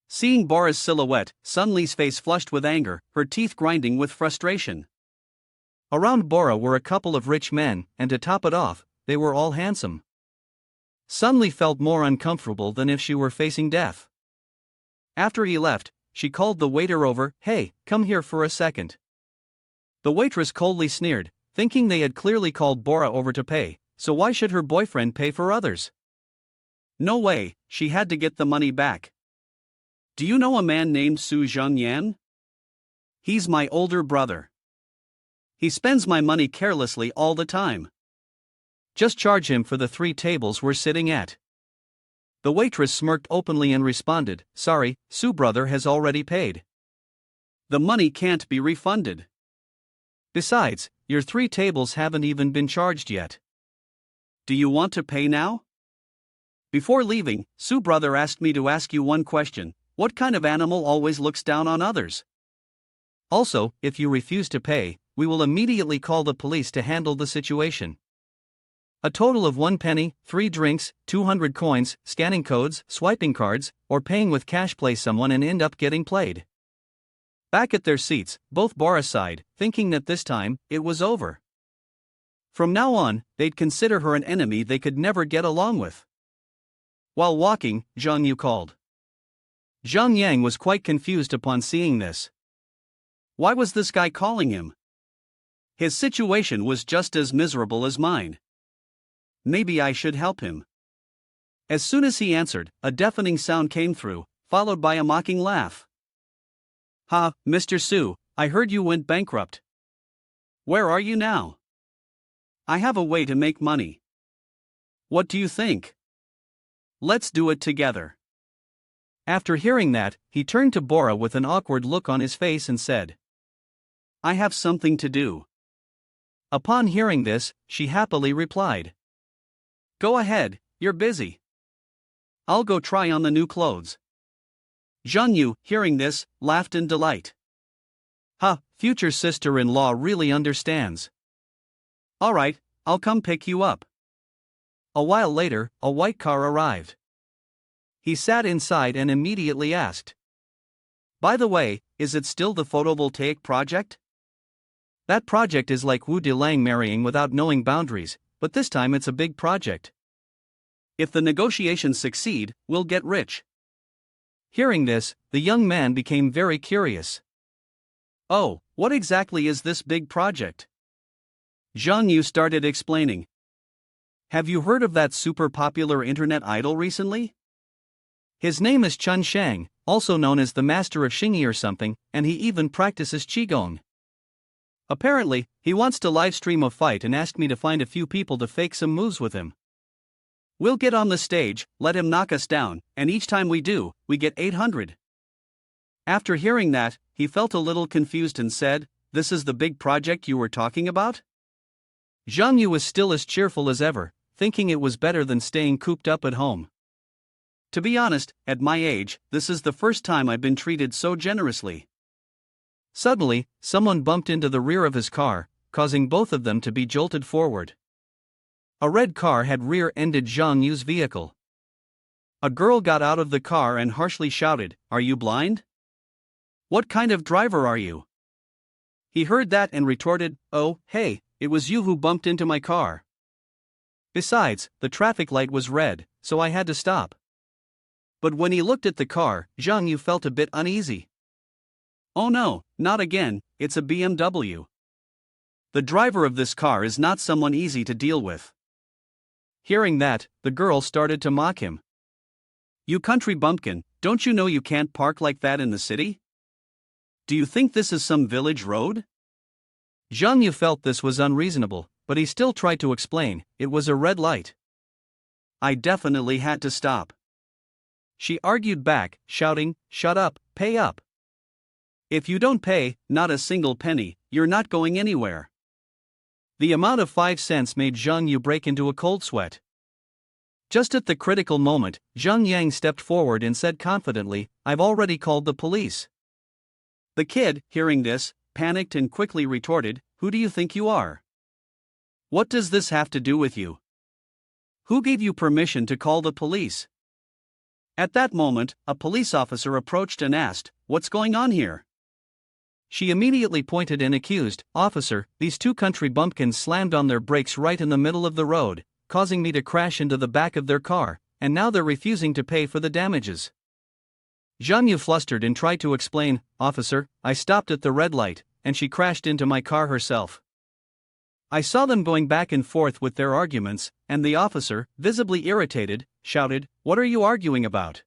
S1: Seeing Bora's silhouette, Sun Li's face flushed with anger, her teeth grinding with frustration. Around Bora were a couple of rich men, and to top it off, they were all handsome. Sun Li felt more uncomfortable than if she were facing death. After he left, she called the waiter over. Hey, come here for a second. The waitress coldly sneered, thinking they had clearly called Bora over to pay, so why should her boyfriend pay for others? No way, she had to get the money back. Do you know a man named Su Zhongyan? He's my older brother. He spends my money carelessly all the time. Just charge him for the 3 tables we're sitting at. The waitress smirked openly and responded, Sorry, Su brother has already paid. The money can't be refunded. Besides, your 3 tables haven't even been charged yet. Do you want to pay now? Before leaving, Su brother asked me to ask you one question. What kind of animal always looks down on others? Also, if you refuse to pay, we will immediately call the police to handle the situation. A total of 1 penny, 3 drinks, 200 coins, scanning codes, swiping cards, or paying with cash play someone and end up getting played. Back at their seats, both Bora sighed, thinking that this time, it was over. From now on, they'd consider her an enemy they could never get along with. While walking, Zhang Yu called. Zhang Yang was quite confused upon seeing this. Why was this guy calling him? His situation was just as miserable as mine. Maybe I should help him. As soon as he answered, a deafening sound came through, followed by a mocking laugh. Ha, Mr. Su, I heard you went bankrupt. Where are you now? I have a way to make money. What do you think? Let's do it together. After hearing that, he turned to Bora with an awkward look on his face and said, I have something to do. Upon hearing this, she happily replied, Go ahead, you're busy. I'll go try on the new clothes. Zhang Yu, hearing this, laughed in delight. Ha, future sister-in-law really understands. Alright, I'll come pick you up. A while later, a white car arrived. He sat inside and immediately asked, By the way, is it still the photovoltaic project? That project is like Wu Dilang marrying without knowing boundaries, but this time it's a big project. If the negotiations succeed, we'll get rich. Hearing this, the young man became very curious. Oh, what exactly is this big project? Zhang Yu started explaining. Have you heard of that super popular internet idol recently? His name is Chun Shang, also known as the Master of Xingyi or something, and he even practices Qigong. Apparently, he wants to livestream a fight and asked me to find a few people to fake some moves with him. We'll get on the stage, let him knock us down, and each time we do, we get 800. After hearing that, he felt a little confused and said, This is the big project you were talking about? Zhang Yu was still as cheerful as ever, thinking it was better than staying cooped up at home. To be honest, at my age, this is the first time I've been treated so generously. Suddenly, someone bumped into the rear of his car, causing both of them to be jolted forward. A red car had rear-ended Zhang Yu's vehicle. A girl got out of the car and harshly shouted, Are you blind? What kind of driver are you? He heard that and retorted, oh, hey, it was you who bumped into my car. Besides, the traffic light was red, so I had to stop. But when he looked at the car, Zhang Yu felt a bit uneasy. Oh no, not again, it's a BMW. The driver of this car is not someone easy to deal with. Hearing that, the girl started to mock him. You country bumpkin, don't you know you can't park like that in the city? Do you think this is some village road? Zhang Yu felt this was unreasonable, but he still tried to explain, it was a red light. I definitely had to stop. She argued back, shouting, shut up, pay up. If you don't pay, not a single penny, you're not going anywhere. The amount of 5 cents made Zhang Yu break into a cold sweat. Just at the critical moment, Zhang Yang stepped forward and said confidently, I've already called the police. The kid, hearing this, panicked and quickly retorted, who do you think you are? What does this have to do with you? Who gave you permission to call the police? At that moment, a police officer approached and asked, what's going on here? She immediately pointed and accused, Officer, these two country bumpkins slammed on their brakes right in the middle of the road, causing me to crash into the back of their car, and now they're refusing to pay for the damages. Zhang Yu flustered and tried to explain, Officer, I stopped at the red light, and she crashed into my car herself. I saw them going back and forth with their arguments, and the officer, visibly irritated, shouted, what are you arguing about?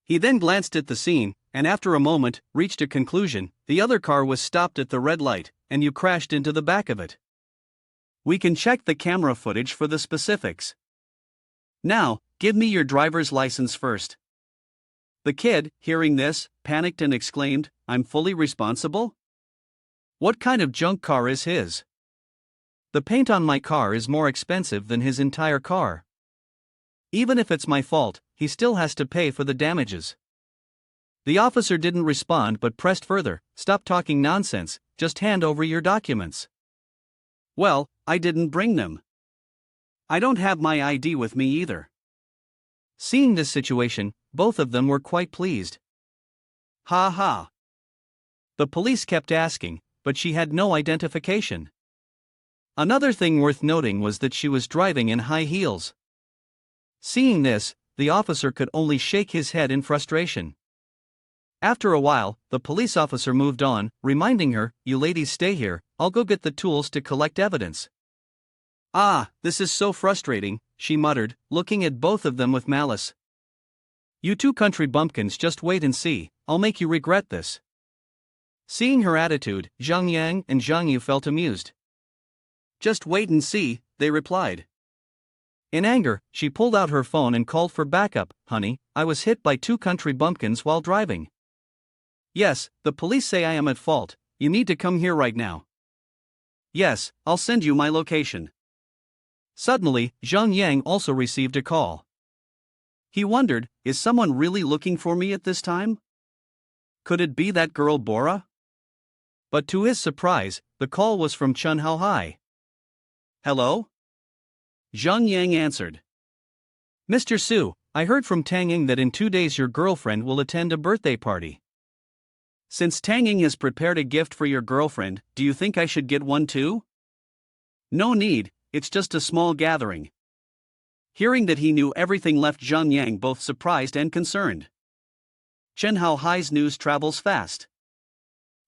S1: He then glanced at the scene, and after a moment, reached a conclusion, the other car was stopped at the red light, and you crashed into the back of it. We can check the camera footage for the specifics. Now, give me your driver's license first. The kid, hearing this, panicked and exclaimed, I'm fully responsible? What kind of junk car is his? The paint on my car is more expensive than his entire car. Even if it's my fault, he still has to pay for the damages. The officer didn't respond but pressed further, stop talking nonsense, just hand over your documents. Well, I didn't bring them. I don't have my ID with me either. Seeing this situation, both of them were quite pleased. Ha ha. The police kept asking, but she had no identification. Another thing worth noting was that she was driving in high heels. Seeing this, the officer could only shake his head in frustration. After a while, the police officer moved on, reminding her, you ladies stay here, I'll go get the tools to collect evidence. Ah, this is so frustrating, she muttered, looking at both of them with malice. You two country bumpkins just wait and see, I'll make you regret this. Seeing her attitude, Zhang Yang and Zhang Yu felt amused. Just wait and see, they replied. In anger, she pulled out her phone and called for backup, honey, I was hit by two country bumpkins while driving. Yes, the police say I am at fault, you need to come here right now. Yes, I'll send you my location. Suddenly, Zhang Yang also received a call. He wondered, is someone really looking for me at this time? Could it be that girl Bora? But to his surprise, the call was from Chun Hao Hai. Hello? Zhang Yang answered. Mr. Su, I heard from Tanging that in 2 days your girlfriend will attend a birthday party. Since Tanging has prepared a gift for your girlfriend, do you think I should get one too? No need, it's just a small gathering. Hearing that he knew everything left Zhang Yang both surprised and concerned. Chen Hao Hai's news travels fast.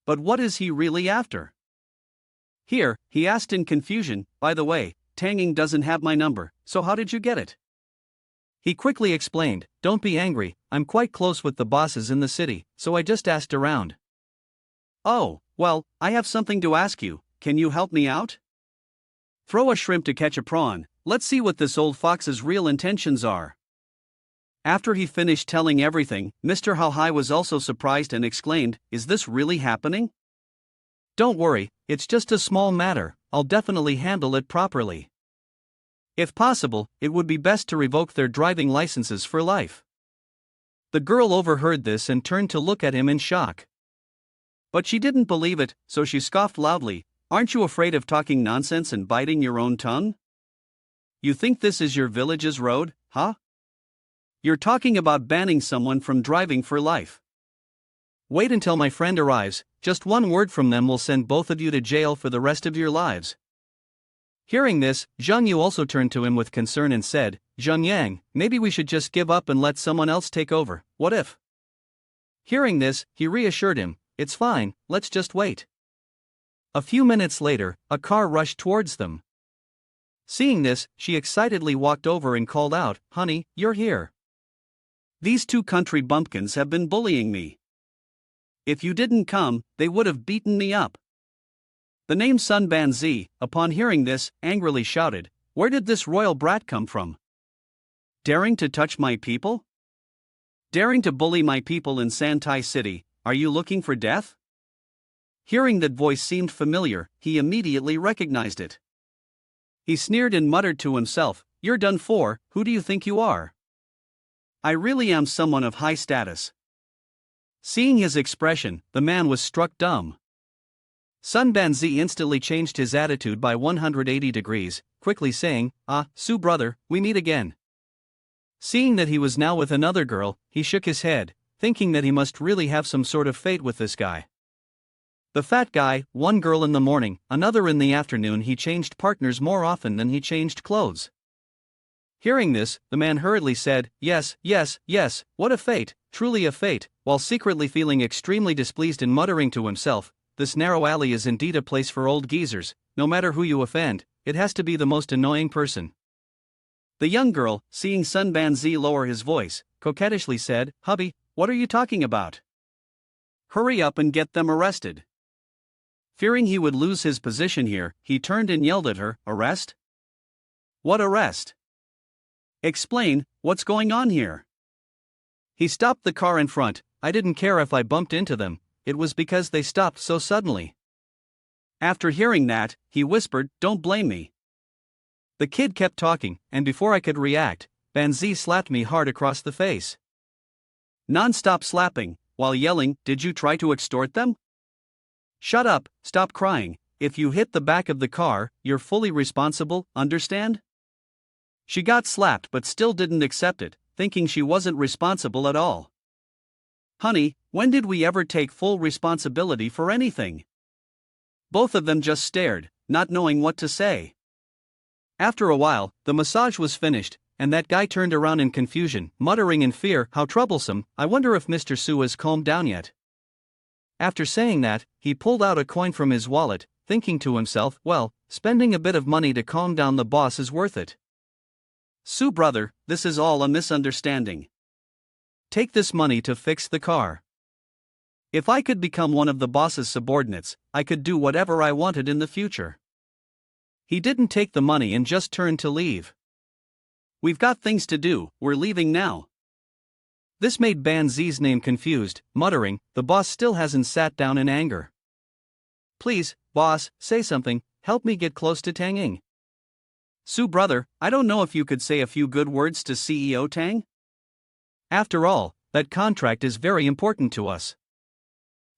S1: But what is he really after? Here, he asked in confusion, by the way, Tanging doesn't have my number, so how did you get it? He quickly explained, don't be angry, I'm quite close with the bosses in the city, so I just asked around. Oh, well, I have something to ask you, can you help me out? Throw a shrimp to catch a prawn, let's see what this old fox's real intentions are. After he finished telling everything, Mr. Hao Hai was also surprised and exclaimed, is this really happening? Don't worry, it's just a small matter, I'll definitely handle it properly. If possible, it would be best to revoke their driving licenses for life. The girl overheard this and turned to look at him in shock. But she didn't believe it, so she scoffed loudly, aren't you afraid of talking nonsense and biting your own tongue? You think this is your village's road, huh? You're talking about banning someone from driving for life. Wait until my friend arrives, just one word from them will send both of you to jail for the rest of your lives. Hearing this, Zhang Yu also turned to him with concern and said, Zhang Yang, maybe we should just give up and let someone else take over, what if? Hearing this, he reassured him, it's fine, let's just wait. A few minutes later, a car rushed towards them. Seeing this, she excitedly walked over and called out, honey, you're here. These two country bumpkins have been bullying me. If you didn't come, they would have beaten me up. The name Sun Banzi, upon hearing this, angrily shouted, where did this royal brat come from? Daring to touch my people? Daring to bully my people in Santai City, are you looking for death? Hearing that voice seemed familiar, he immediately recognized it. He sneered and muttered to himself, you're done for, who do you think you are? I really am someone of high status. Seeing his expression, the man was struck dumb. Sun Banzi instantly changed his attitude by 180 degrees, quickly saying, Su brother, we meet again. Seeing that he was now with another girl, he shook his head, thinking that he must really have some sort of fate with this guy. The fat guy, one girl in the morning, another in the afternoon. He changed partners more often than he changed clothes. Hearing this, the man hurriedly said, yes, what a fate, truly a fate, while secretly feeling extremely displeased and muttering to himself, this narrow alley is indeed a place for old geezers, no matter who you offend, it has to be the most annoying person. The young girl, seeing Sun Banzi lower his voice, coquettishly said, hubby, what are you talking about? Hurry up and get them arrested. Fearing he would lose his position here, he turned and yelled at her, arrest? What arrest? Explain, what's going on here? He stopped the car in front. I didn't care if I bumped into them, it was because they stopped so suddenly. After hearing that, he whispered, don't blame me. The kid kept talking, and before I could react, Banzi slapped me hard across the face. Non-stop slapping, while yelling, did you try to extort them? Shut up, stop crying, if you hit the back of the car, you're fully responsible, understand? She got slapped but still didn't accept it, thinking she wasn't responsible at all. Honey, when did we ever take full responsibility for anything? Both of them just stared, not knowing what to say. After a while, the massage was finished, and that guy turned around in confusion, muttering in fear, how troublesome, I wonder if Mr. Su has calmed down yet. After saying that, he pulled out a coin from his wallet, thinking to himself, well, spending a bit of money to calm down the boss is worth it. Su brother, this is all a misunderstanding. Take this money to fix the car. If I could become one of the boss's subordinates, I could do whatever I wanted in the future. He didn't take the money and just turned to leave. We've got things to do, we're leaving now. This made Banzi's name confused, muttering, the boss still hasn't sat down in anger. Please, boss, say something, help me get close to Tanging. Su brother, I don't know if you could say a few good words to CEO Tang? After all, that contract is very important to us.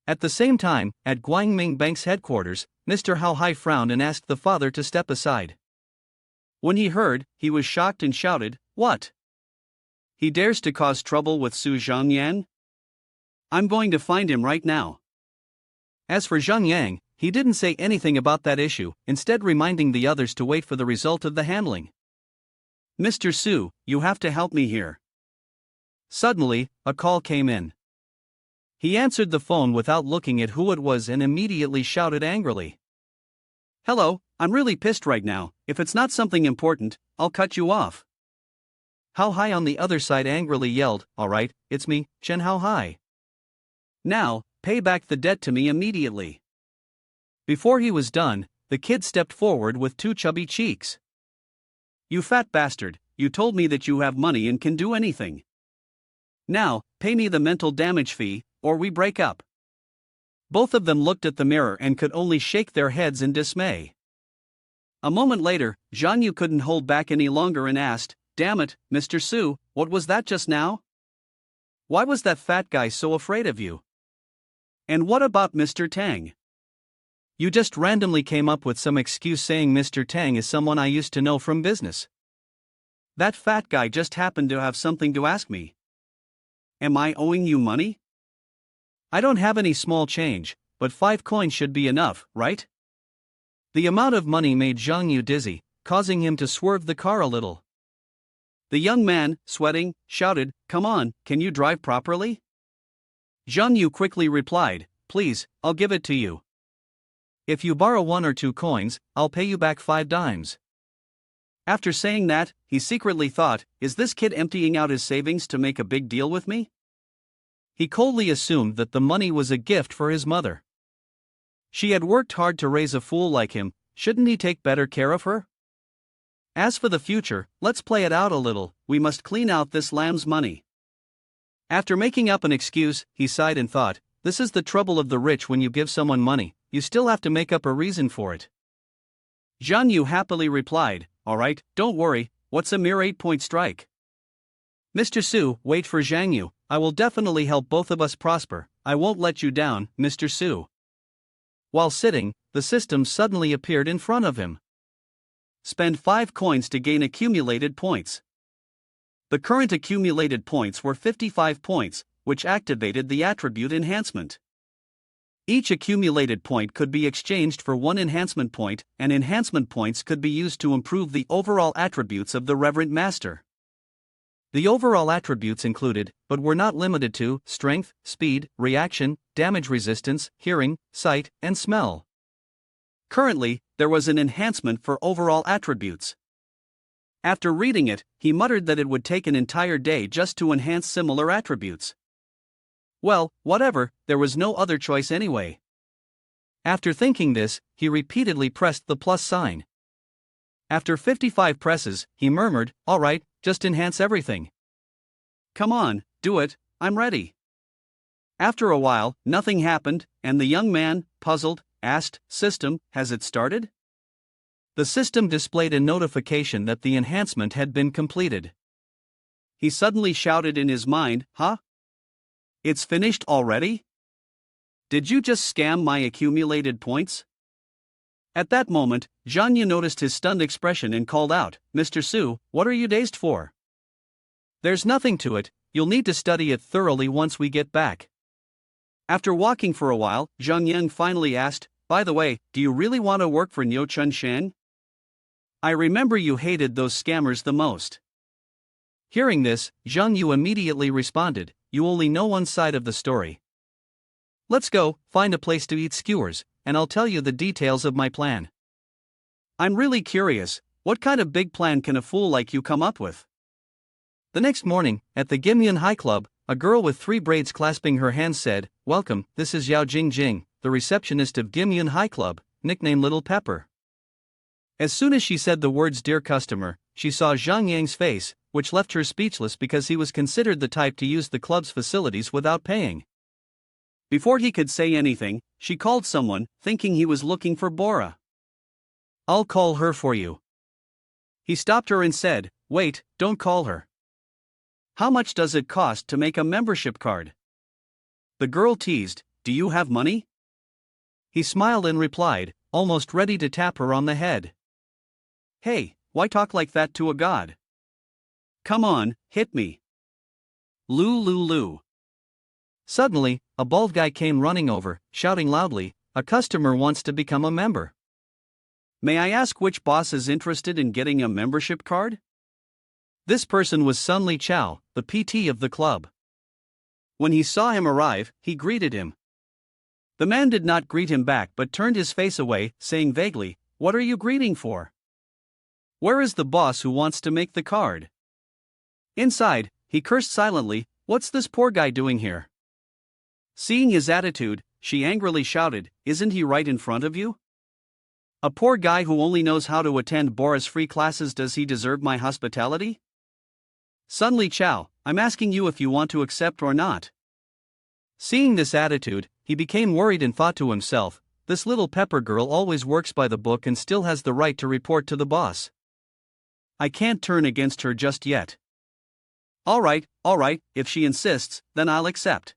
S1: At the same time, at Guangming Bank's headquarters, Mr. Hao Hai frowned and asked the father to step aside. When he heard, he was shocked and shouted, what? He dares to cause trouble with Su Zhangyan? I'm going to find him right now. As for Zhang Yang, he didn't say anything about that issue, instead reminding the others to wait for the result of the handling. Mr. Su, you have to help me here. Suddenly, a call came in. He answered the phone without looking at who it was and immediately shouted angrily. Hello, I'm really pissed right now, if it's not something important, I'll cut you off. Hao Hai on the other side angrily yelled, alright, it's me, Chen Hao Hai. Now, pay back the debt to me immediately. Before he was done, the kid stepped forward with two chubby cheeks. You fat bastard, you told me that you have money and can do anything. Now, pay me the mental damage fee, or we break up. Both of them looked at the mirror and could only shake their heads in dismay. A moment later, Zhang Yu couldn't hold back any longer and asked, damn it, Mr. Su, what was that just now? Why was that fat guy so afraid of you? And what about Mr. Tang? You just randomly came up with some excuse saying Mr. Tang is someone I used to know from business. That fat guy just happened to have something to ask me. Am I owing you money? I don't have any small change, but 5 coins should be enough, right? The amount of money made Zhang Yu dizzy, causing him to swerve the car a little. The young man, sweating, shouted, "Come on, can you drive properly?" Zhang Yu quickly replied, "Please, I'll give it to you. If you borrow 1 or 2 coins, I'll pay you back 5 dimes. After saying that, he secretly thought, is this kid emptying out his savings to make a big deal with me? He coldly assumed that the money was a gift for his mother. She had worked hard to raise a fool like him, shouldn't he take better care of her? As for the future, let's play it out a little, we must clean out this lamb's money. After making up an excuse, he sighed and thought, this is the trouble of the rich when you give someone money, you still have to make up a reason for it. Zhang Yu happily replied, alright, don't worry, what's a mere 8-point strike? Mr. Su, wait for Zhang Yu, I will definitely help both of us prosper, I won't let you down, Mr. Su. While sitting, the system suddenly appeared in front of him. Spend 5 coins to gain accumulated points. The current accumulated points were 55 points, which activated the attribute enhancement. Each accumulated point could be exchanged for 1 enhancement point, and enhancement points could be used to improve the overall attributes of the Reverend Master. The overall attributes included, but were not limited to, strength, speed, reaction, damage resistance, hearing, sight, and smell. Currently, there was an enhancement for overall attributes. After reading it, he muttered that it would take an entire day just to enhance similar attributes. Well, whatever, there was no other choice anyway. After thinking this, he repeatedly pressed the plus sign. After 55 presses, he murmured, alright, just enhance everything. Come on, do it, I'm ready. After a while, nothing happened, and the young man, puzzled, asked, System, has it started? The system displayed a notification that the enhancement had been completed. He suddenly shouted in his mind, huh? It's finished already? Did you just scam my accumulated points? At that moment, Zhang Yu noticed his stunned expression and called out, Mr. Su, what are you dazed for? There's nothing to it, you'll need to study it thoroughly once we get back. After walking for a while, Zhang Yang finally asked, by the way, do you really want to work for Niu Chun Sheng? I remember you hated those scammers the most. Hearing this, Zhang Yu immediately responded, you only know one side of the story. Let's go, find a place to eat skewers, and I'll tell you the details of my plan. I'm really curious, what kind of big plan can a fool like you come up with? The next morning, at the Gimyun High Club, a girl with 3 braids clasping her hands said, welcome, this is Yao Jingjing, the receptionist of Gimyun High Club, nicknamed Little Pepper. As soon as she said the words dear customer, she saw Zhang Yang's face, which left her speechless because he was considered the type to use the club's facilities without paying. Before he could say anything, she called someone, thinking he was looking for Bora. I'll call her for you. He stopped her and said, wait, don't call her. How much does it cost to make a membership card? The girl teased, do you have money? He smiled and replied, almost ready to tap her on the head. Hey, why talk like that to a god? Come on, hit me. Loo. Suddenly, a bald guy came running over, shouting loudly, a customer wants to become a member. May I ask which boss is interested in getting a membership card? This person was Sun Li Chao, the PT of the club. When he saw him arrive, he greeted him. The man did not greet him back but turned his face away, saying vaguely, what are you greeting for? Where is the boss who wants to make the card? Inside, he cursed silently, what's this poor guy doing here? Seeing his attitude, she angrily shouted, isn't he right in front of you? A poor guy who only knows how to attend Bora's free classes, does he deserve my hospitality? Sun Li Chao, I'm asking you if you want to accept or not. Seeing this attitude, he became worried and thought to himself, this little pepper girl always works by the book and still has the right to report to the boss. I can't turn against her just yet. Alright, if she insists, then I'll accept.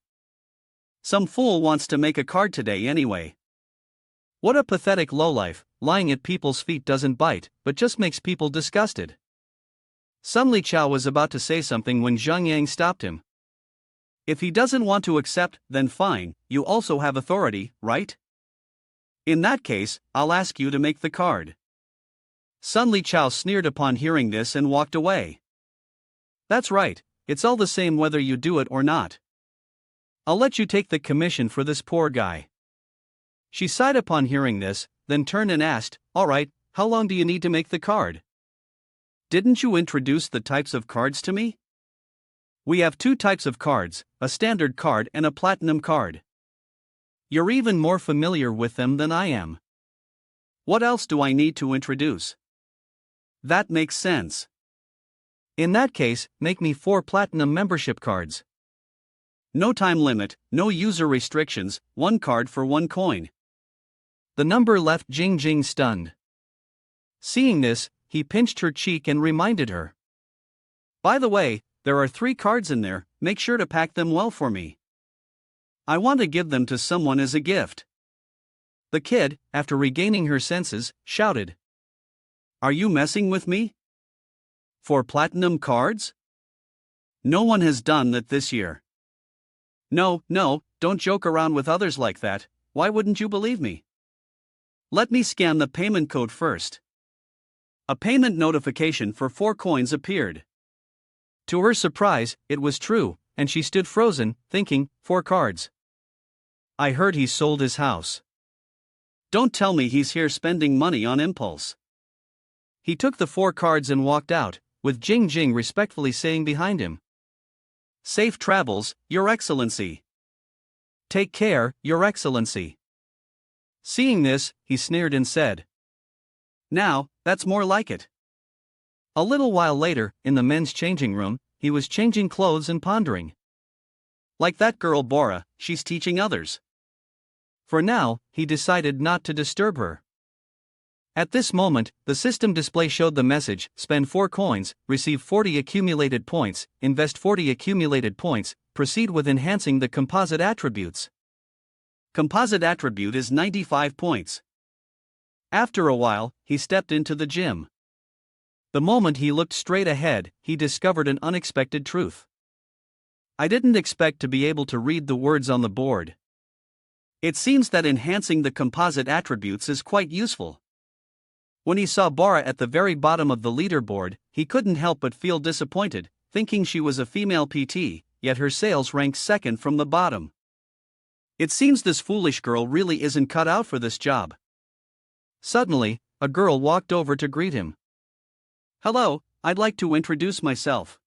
S1: Some fool wants to make a card today anyway. What a pathetic lowlife, lying at people's feet doesn't bite, but just makes people disgusted. Sun Li Chao was about to say something when Zhang Yang stopped him. If he doesn't want to accept, then fine, you also have authority, right? In that case, I'll ask you to make the card. Sun Liqiao sneered upon hearing this and walked away. That's right, it's all the same whether you do it or not. I'll let you take the commission for this poor guy. She sighed upon hearing this, then turned and asked, all right, how long do you need to make the card? Didn't you introduce the types of cards to me? We have two types of cards, a standard card and a platinum card. You're even more familiar with them than I am. What else do I need to introduce? That makes sense. In that case, make me 4 platinum membership cards. No time limit, no user restrictions, 1 card for 1 coin. The number left Jing Jing stunned. Seeing this, he pinched her cheek and reminded her. By the way, there are 3 cards in there, make sure to pack them well for me. I want to give them to someone as a gift. The kid, after regaining her senses, shouted. Are you messing with me? 4 platinum cards? No one has done that this year. No, don't joke around with others like that, why wouldn't you believe me? Let me scan the payment code first. A payment notification for 4 coins appeared. To her surprise, it was true, and she stood frozen, thinking, 4 cards. I heard he sold his house. Don't tell me he's here spending money on impulse. He took the 4 cards and walked out, with Jing Jing respectfully saying behind him. Safe travels, Your Excellency. Take care, Your Excellency. Seeing this, he sneered and said. Now, that's more like it. A little while later, in the men's changing room, he was changing clothes and pondering. Like that girl Bora, she's teaching others. For now, he decided not to disturb her. At this moment, the system display showed the message, spend 4 coins, receive 40 accumulated points, invest 40 accumulated points, proceed with enhancing the composite attributes. Composite attribute is 95 points. After a while, he stepped into the gym. The moment he looked straight ahead, he discovered an unexpected truth. I didn't expect to be able to read the words on the board. It seems that enhancing the composite attributes is quite useful. When he saw Bora at the very bottom of the leaderboard, he couldn't help but feel disappointed, thinking she was a female PT, yet her sales ranked second from the bottom. It seems this foolish girl really isn't cut out for this job. Suddenly, a girl walked over to greet him. Hello, I'd like to introduce myself.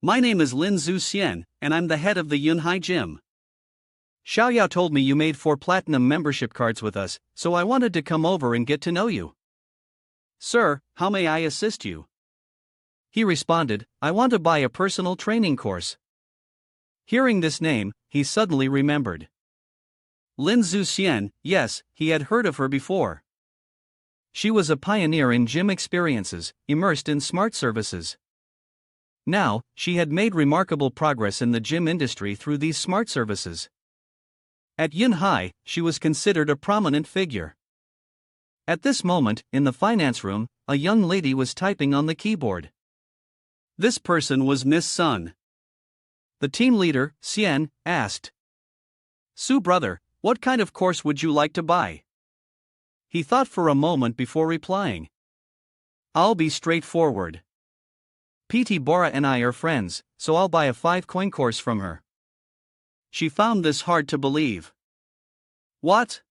S1: My name is Lin Zhu Xian, and I'm the head of the Yunhai Gym. Xiaoyao told me you made 4 platinum membership cards with us, so I wanted to come over and get to know you. Sir, how may I assist you? He responded, I want to buy a personal training course. Hearing this name, he suddenly remembered. Lin Zhu Xian, yes, he had heard of her before. She was a pioneer in gym experiences, immersed in smart services. Now, she had made remarkable progress in the gym industry through these smart services. At Yunhai, she was considered a prominent figure. At this moment, in the finance room, a young lady was typing on the keyboard. This person was Miss Sun. The team leader, Xian, asked. Su brother, what kind of course would you like to buy? He thought for a moment before replying. I'll be straightforward. PT Bora and I are friends, so I'll buy a 5-coin course from her. She found this hard to believe. What?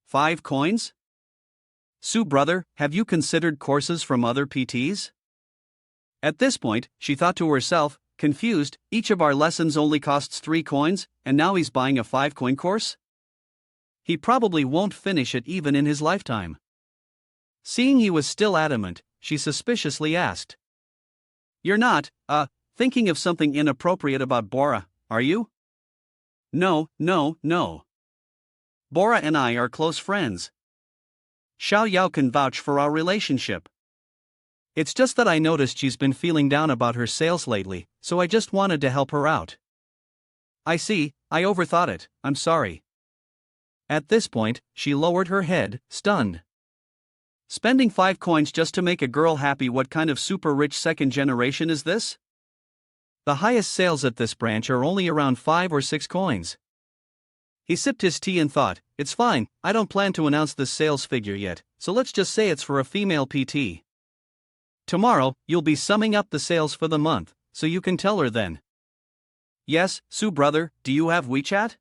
S1: 5 coins? Su brother, have you considered courses from other PTs? At this point, she thought to herself, confused, each of our lessons only costs 3 coins, and now he's buying a 5-coin course? He probably won't finish it even in his lifetime. Seeing he was still adamant, she suspiciously asked. You're not, thinking of something inappropriate about Bora, are you? No. Bora and I are close friends. Xiao Yao can vouch for our relationship. It's just that I noticed she's been feeling down about her sales lately, so I just wanted to help her out. I see, I overthought it, I'm sorry. At this point, she lowered her head, stunned. Spending 5 coins just to make a girl happy, what kind of super rich second generation is this? The highest sales at this branch are only around 5 or 6 coins. He sipped his tea and thought, it's fine, I don't plan to announce this sales figure yet, so let's just say it's for a female PT. Tomorrow, you'll be summing up the sales for the month, so you can tell her then. Yes, Sue brother, do you have WeChat?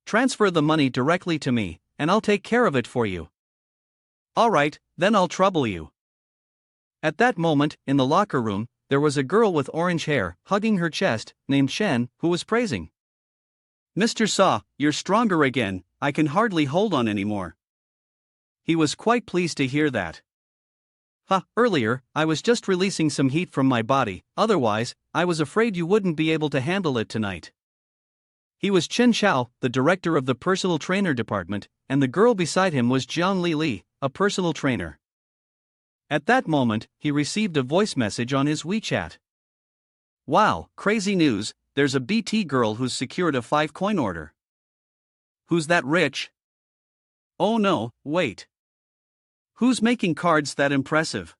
S1: Transfer the money directly to me, and I'll take care of it for you. Alright, then I'll trouble you. At that moment, in the locker room, there was a girl with orange hair, hugging her chest, named Shen, who was praising. Mr. Saw, you're stronger again, I can hardly hold on anymore. He was quite pleased to hear that. Earlier, I was just releasing some heat from my body, otherwise, I was afraid you wouldn't be able to handle it tonight. He was Chen Xiao, the director of the personal trainer department, and the girl beside him was Jiang Li, a personal trainer. At that moment, he received a voice message on his WeChat. Wow, crazy news, there's a BT girl who's secured a 5-coin order. Who's that rich? Oh no, wait. Who's making cards that impressive?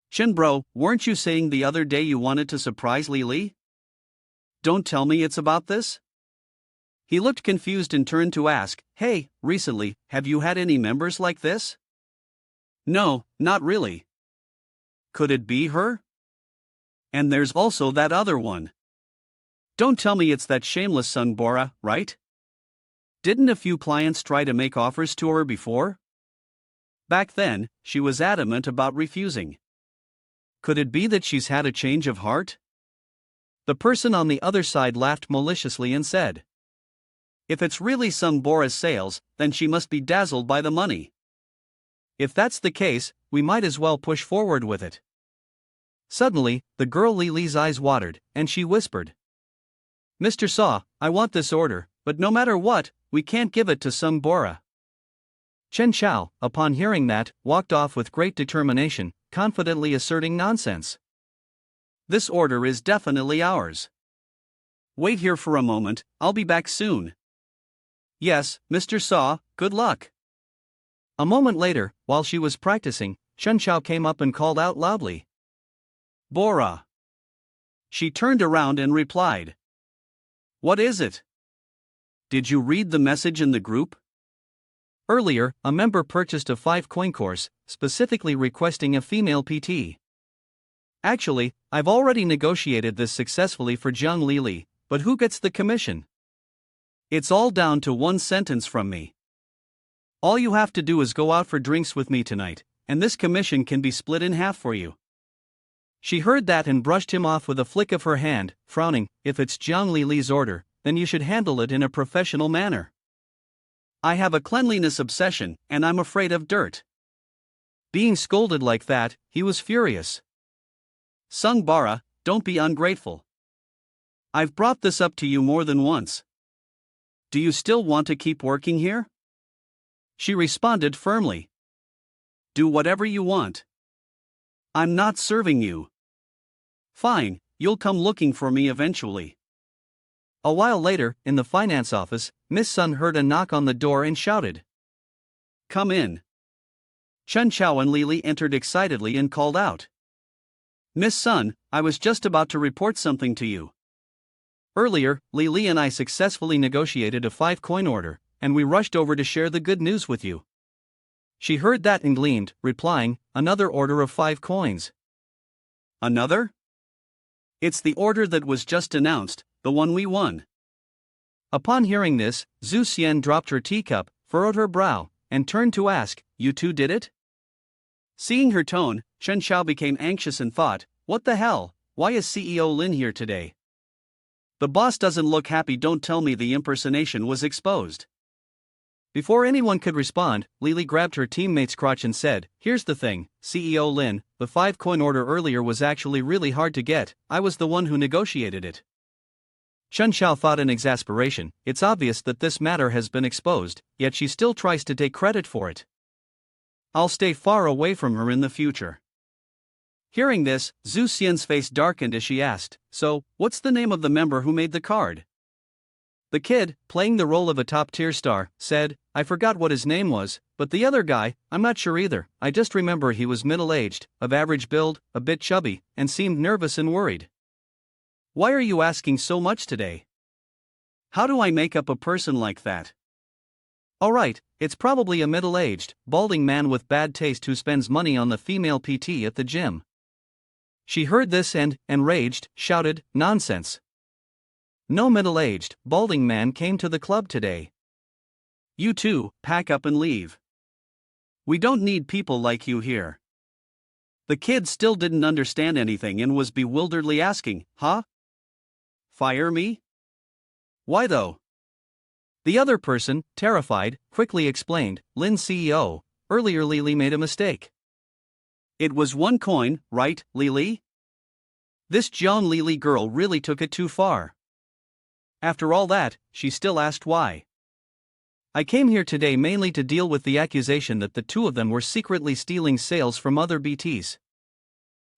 S1: Chen bro, weren't you saying the other day you wanted to surprise Li? Don't tell me it's about this? He looked confused and turned to ask, hey, recently, have you had any members like this? No, not really. Could it be her? And there's also that other one. Don't tell me it's that shameless son Bora, right? Didn't a few clients try to make offers to her before? Back then, she was adamant about refusing. Could it be that she's had a change of heart? The person on the other side laughed maliciously and said, if it's really son Bora's sales, then she must be dazzled by the money. If that's the case, we might as well push forward with it. Suddenly, the girl Li's eyes watered, and she whispered, Mr. Saw, I want this order, but no matter what, we can't give it to son Bora. Chen Xiao, upon hearing that, walked off with great determination, confidently asserting nonsense. This order is definitely ours. Wait here for a moment, I'll be back soon. Yes, Mr. Saw, good luck. A moment later, while she was practicing, Chen Xiao came up and called out loudly, Bora. She turned around and replied, what is it? Did you read the message in the group? Earlier, a member purchased a 5-coin course, specifically requesting a female PT. Actually, I've already negotiated this successfully for Jiang Li, but who gets the commission? It's all down to one sentence from me. All you have to do is go out for drinks with me tonight, and this commission can be split in half for you. She heard that and brushed him off with a flick of her hand, frowning, if it's Jiang Li's order, then you should handle it in a professional manner. I have a cleanliness obsession, and I'm afraid of dirt. Being scolded like that, he was furious. Sung Bara, don't be ungrateful. I've brought this up to you more than once. Do you still want to keep working here? She responded firmly. Do whatever you want. I'm not serving you. Fine, you'll come looking for me eventually. A while later, in the finance office, Miss Sun heard a knock on the door and shouted, come in. Chen Xiao and Li entered excitedly and called out, Miss Sun, I was just about to report something to you. Earlier, Li and I successfully negotiated a 5-coin order, and we rushed over to share the good news with you. She heard that and gleamed, replying, another order of 5 coins. Another? It's the order that was just announced, the one we won. Upon hearing this, Zhu Xian dropped her teacup, furrowed her brow, and turned to ask, you two did it? Seeing her tone, Chen Xiao became anxious and thought, what the hell, why is CEO Lin here today? The boss doesn't look happy. Don't tell me the impersonation was exposed. Before anyone could respond, Li grabbed her teammate's crotch and said, here's the thing, CEO Lin, the 5-coin order earlier was actually really hard to get, I was the one who negotiated it. Chen Xiao thought in exasperation, it's obvious that this matter has been exposed, yet she still tries to take credit for it. I'll stay far away from her in the future. Hearing this, Zhu Xian's face darkened as she asked, so, what's the name of the member who made the card? The kid, playing the role of a top-tier star, said, I forgot what his name was, but the other guy, I'm not sure either, I just remember he was middle-aged, of average build, a bit chubby, and seemed nervous and worried. Why are you asking so much today? How do I make up a person like that? Alright, it's probably a middle-aged, balding man with bad taste who spends money on the female PT at the gym. She heard this and, enraged, shouted, "Nonsense! No middle-aged, balding man came to the club today. You two, pack up and leave. We don't need people like you here." The kid still didn't understand anything and was bewilderedly asking, "Huh? Fire me? Why though?" The other person, terrified, quickly explained, "Lin CEO, earlier Lily made a mistake. It was 1 coin, right, Lily? This John Lily girl really took it too far. After all that, she still asked why. I came here today mainly to deal with the accusation that the two of them were secretly stealing sales from other BTs.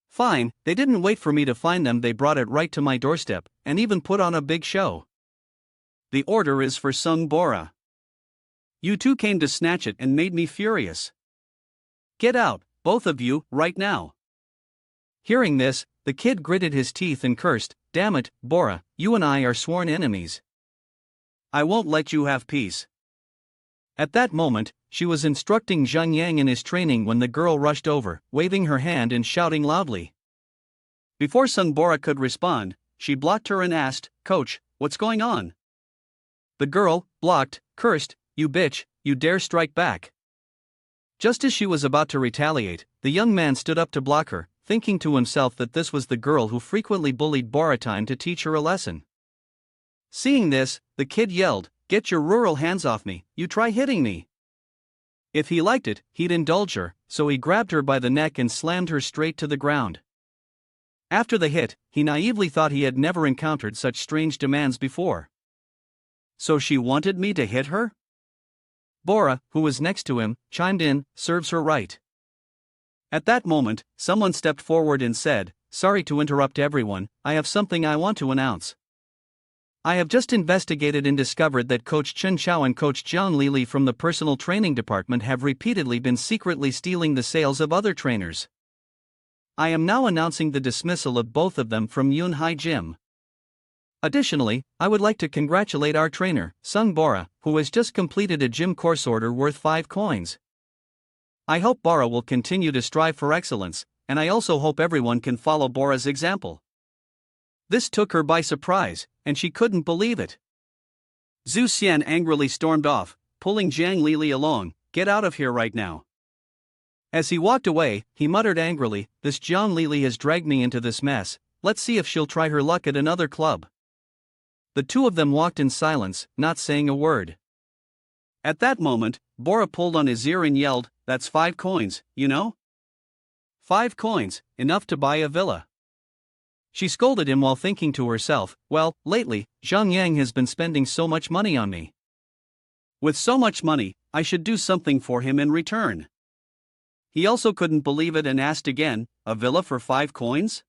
S1: Fine, they didn't wait for me to find them, they brought it right to my doorstep, and even put on a big show. The order is for Sung Bora. You two came to snatch it and made me furious. Get out, both of you, right now." Hearing this, the kid gritted his teeth and cursed, "Damn it, Bora, you and I are sworn enemies. I won't let you have peace." At that moment, she was instructing Zhang Yang in his training when the girl rushed over, waving her hand and shouting loudly. Before Sung Bora could respond, she blocked her and asked, "Coach, what's going on?" The girl, blocked, cursed, "You bitch, you dare strike back." Just as she was about to retaliate, the young man stood up to block her, thinking to himself that this was the girl who frequently bullied Bora time to teach her a lesson. Seeing this, the kid yelled, "Get your rural hands off me, you try hitting me." If he liked it, he'd indulge her, so he grabbed her by the neck and slammed her straight to the ground. After the hit, he naively thought he had never encountered such strange demands before. "So she wanted me to hit her?" Bora, who was next to him, chimed in, "Serves her right." At that moment, someone stepped forward and said, "Sorry to interrupt everyone, I have something I want to announce. I have just investigated and discovered that Coach Chen Chao and Coach Jiang Lili from the personal training department have repeatedly been secretly stealing the sales of other trainers. I am now announcing the dismissal of both of them from Yunhai Gym. Additionally, I would like to congratulate our trainer, Sung Bora, who has just completed a gym course order worth 5 coins. I hope Bora will continue to strive for excellence, and I also hope everyone can follow Bora's example." This took her by surprise, and she couldn't believe it. Zhu Xian angrily stormed off, pulling Jiang Lili along, "Get out of here right now." As he walked away, he muttered angrily, "This Jiang Lili has dragged me into this mess, let's see if she'll try her luck at another club." The two of them walked in silence, not saying a word. At that moment, Bora pulled on his ear and yelled, "That's 5 coins, you know? 5 coins, enough to buy a villa." She scolded him while thinking to herself, "Well, lately, Zhang Yang has been spending so much money on me. With so much money, I should do something for him in return." He also couldn't believe it and asked again, "A villa for 5 coins?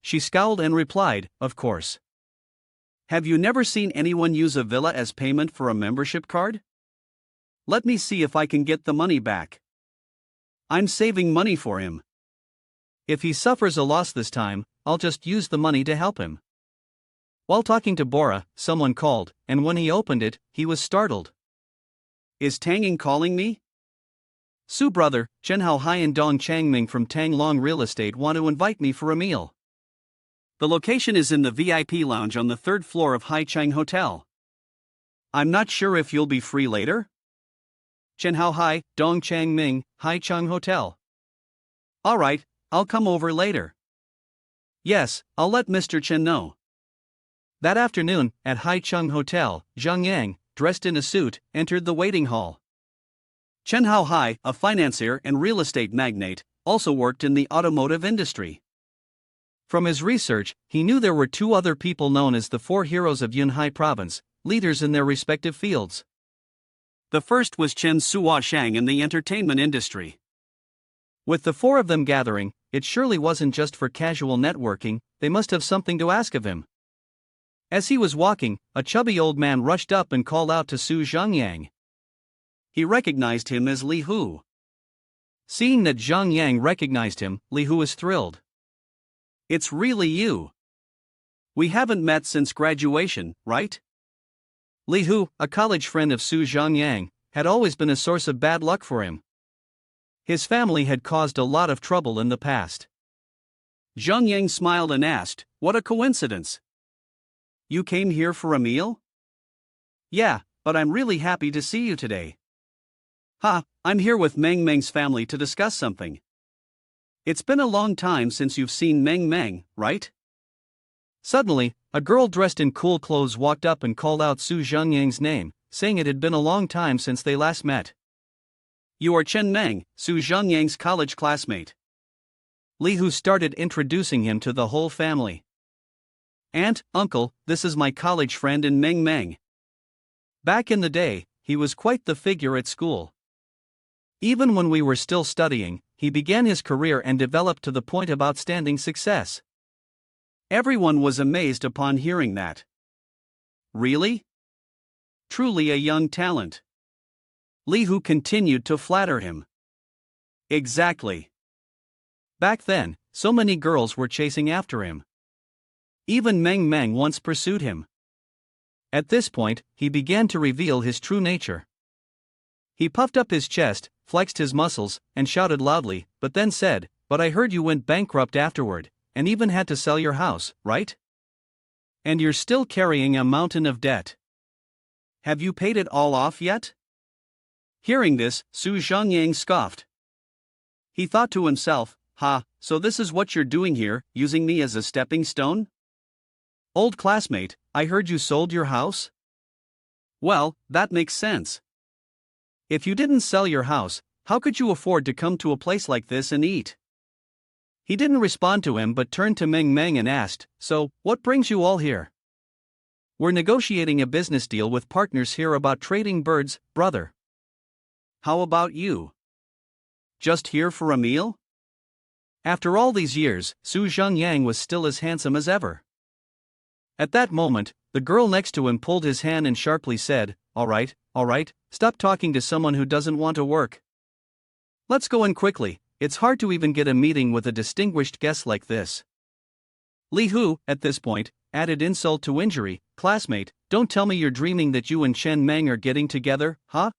S1: She scowled and replied, "Of course. Have you never seen anyone use a villa as payment for a membership card? Let me see if I can get the money back. I'm saving money for him. If he suffers a loss this time, I'll just use the money to help him." While talking to Bora, someone called, and when he opened it, he was startled. "Is Tanging calling me? Su brother, Chen Hao Hai and Dong Changming from Tang Long Real Estate want to invite me for a meal. The location is in the VIP lounge on the 3rd floor of Haicheng Hotel. I'm not sure if you'll be free later? Chen Hao Hai, Dong Changming, Haicheng Hotel. Alright, I'll come over later. Yes, I'll let Mr. Chen know." That afternoon, at Haicheng Hotel, Zhang Yang, dressed in a suit, entered the waiting hall. Chen Hao Hai, a financier and real estate magnate, also worked in the automotive industry. From his research, he knew there were 2 other people known as the 4 heroes of Yunhai province, leaders in their respective fields. The first was Chen Suo Shang in the entertainment industry. With the 4 of them gathering, it surely wasn't just for casual networking, they must have something to ask of him. As he was walking, a chubby old man rushed up and called out to Su Zhangyang. He recognized him as Li Hu. Seeing that Zhang Yang recognized him, Li Hu was thrilled. "It's really you. We haven't met since graduation, right? Li Hu, a college friend of Su Zhongyang, had always been a source of bad luck for him. His family had caused a lot of trouble in the past. Zhongyang smiled and asked, "What a coincidence. You came here for a meal?" "Yeah, but I'm really happy to see you today." "Ha, I'm here with Meng Meng's family to discuss something." "It's been a long time since you've seen Meng Meng, right?" Suddenly, a girl dressed in cool clothes walked up and called out Su Zhongyang's name, saying it had been a long time since they last met. "You are Chen Meng, Su Zhongyang's college classmate." Li Hu started introducing him to the whole family. "Aunt, uncle, this is my college friend in Meng Meng." Back in the day, he was quite the figure at school. Even when we were still studying, he began his career and developed to the point of outstanding success. Everyone was amazed upon hearing that. Really? Truly a young talent. Li Hu continued to flatter him. Exactly. Back then, so many girls were chasing after him. Even Meng Meng once pursued him. At this point, he began to reveal his true nature. He puffed up his chest, flexed his muscles, and shouted loudly, but then said, "But I heard you went bankrupt afterward, and even had to sell your house, right? And you're still carrying a mountain of debt. Have you paid it all off yet?" Hearing this, Su Zhongyang scoffed. He thought to himself, "Ha, so this is what you're doing here, using me as a stepping stone? Old classmate, I heard you sold your house?" "Well, that makes sense. If you didn't sell your house, how could you afford to come to a place like this and eat?" He didn't respond to him but turned to Meng Meng and asked, "So, what brings you all here?" "We're negotiating a business deal with partners here about trading birds, brother." "How about you? Just here for a meal?" After all these years, Su Zhongyang was still as handsome as ever. At that moment, the girl next to him pulled his hand and sharply said, all right, stop talking to someone who doesn't want to work. Let's go in quickly, it's hard to even get a meeting with a distinguished guest like this." Li Hu, at this point, added insult to injury, "Classmate, don't tell me you're dreaming that you and Chen Meng are getting together, huh?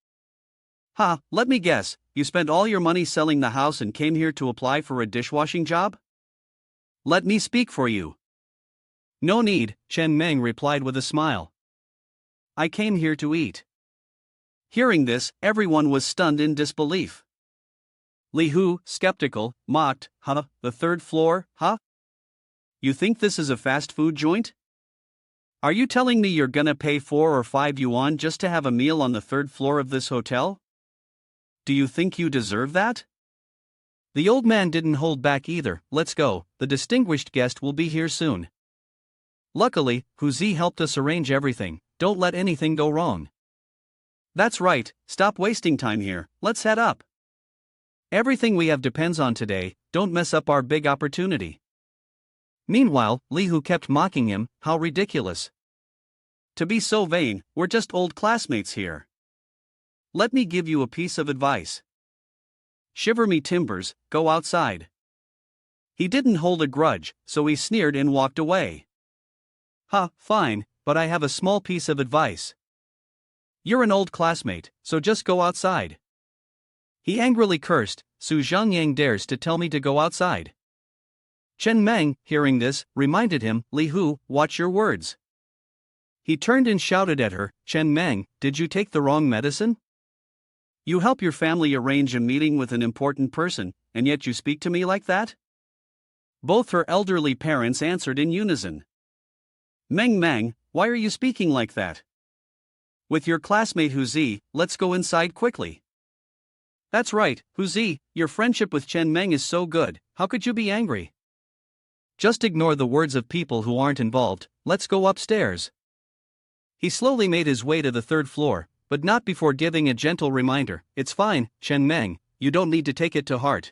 S1: Ha, let me guess, you spent all your money selling the house and came here to apply for a dishwashing job? Let me speak for you." "No need," Chen Meng replied with a smile. "I came here to eat." Hearing this, everyone was stunned in disbelief. Li Hu, skeptical, mocked, "Huh, the third floor, huh? You think this is a fast food joint? Are you telling me you're gonna pay 4 or 5 yuan just to have a meal on the third floor of this hotel? Do you think you deserve that?" The old man didn't hold back either. "Let's go, the distinguished guest will be here soon. Luckily, Huzi helped us arrange everything, don't let anything go wrong." "That's right, stop wasting time here, let's head up. Everything we have depends on today, don't mess up our big opportunity." Meanwhile, Li Hu kept mocking him, "How ridiculous. To be so vain, we're just old classmates here. Let me give you a piece of advice. Shiver me timbers, go outside." He didn't hold a grudge, so he sneered and walked away. "Ha, fine, but I have a small piece of advice. You're an old classmate, so just go outside." He angrily cursed, "Su Zhongyang dares to tell me to go outside." Chen Meng, hearing this, reminded him, "Li Hu, watch your words." He turned and shouted at her, "Chen Meng, did you take the wrong medicine? You help your family arrange a meeting with an important person, and yet you speak to me like that?" Both her elderly parents answered in unison. "Meng Meng, why are you speaking like that? With your classmate Huzi, let's go inside quickly." "That's right, Huzi, your friendship with Chen Meng is so good, how could you be angry? Just ignore the words of people who aren't involved, let's go upstairs." He slowly made his way to the third floor, but not before giving a gentle reminder, "It's fine, Chen Meng, you don't need to take it to heart.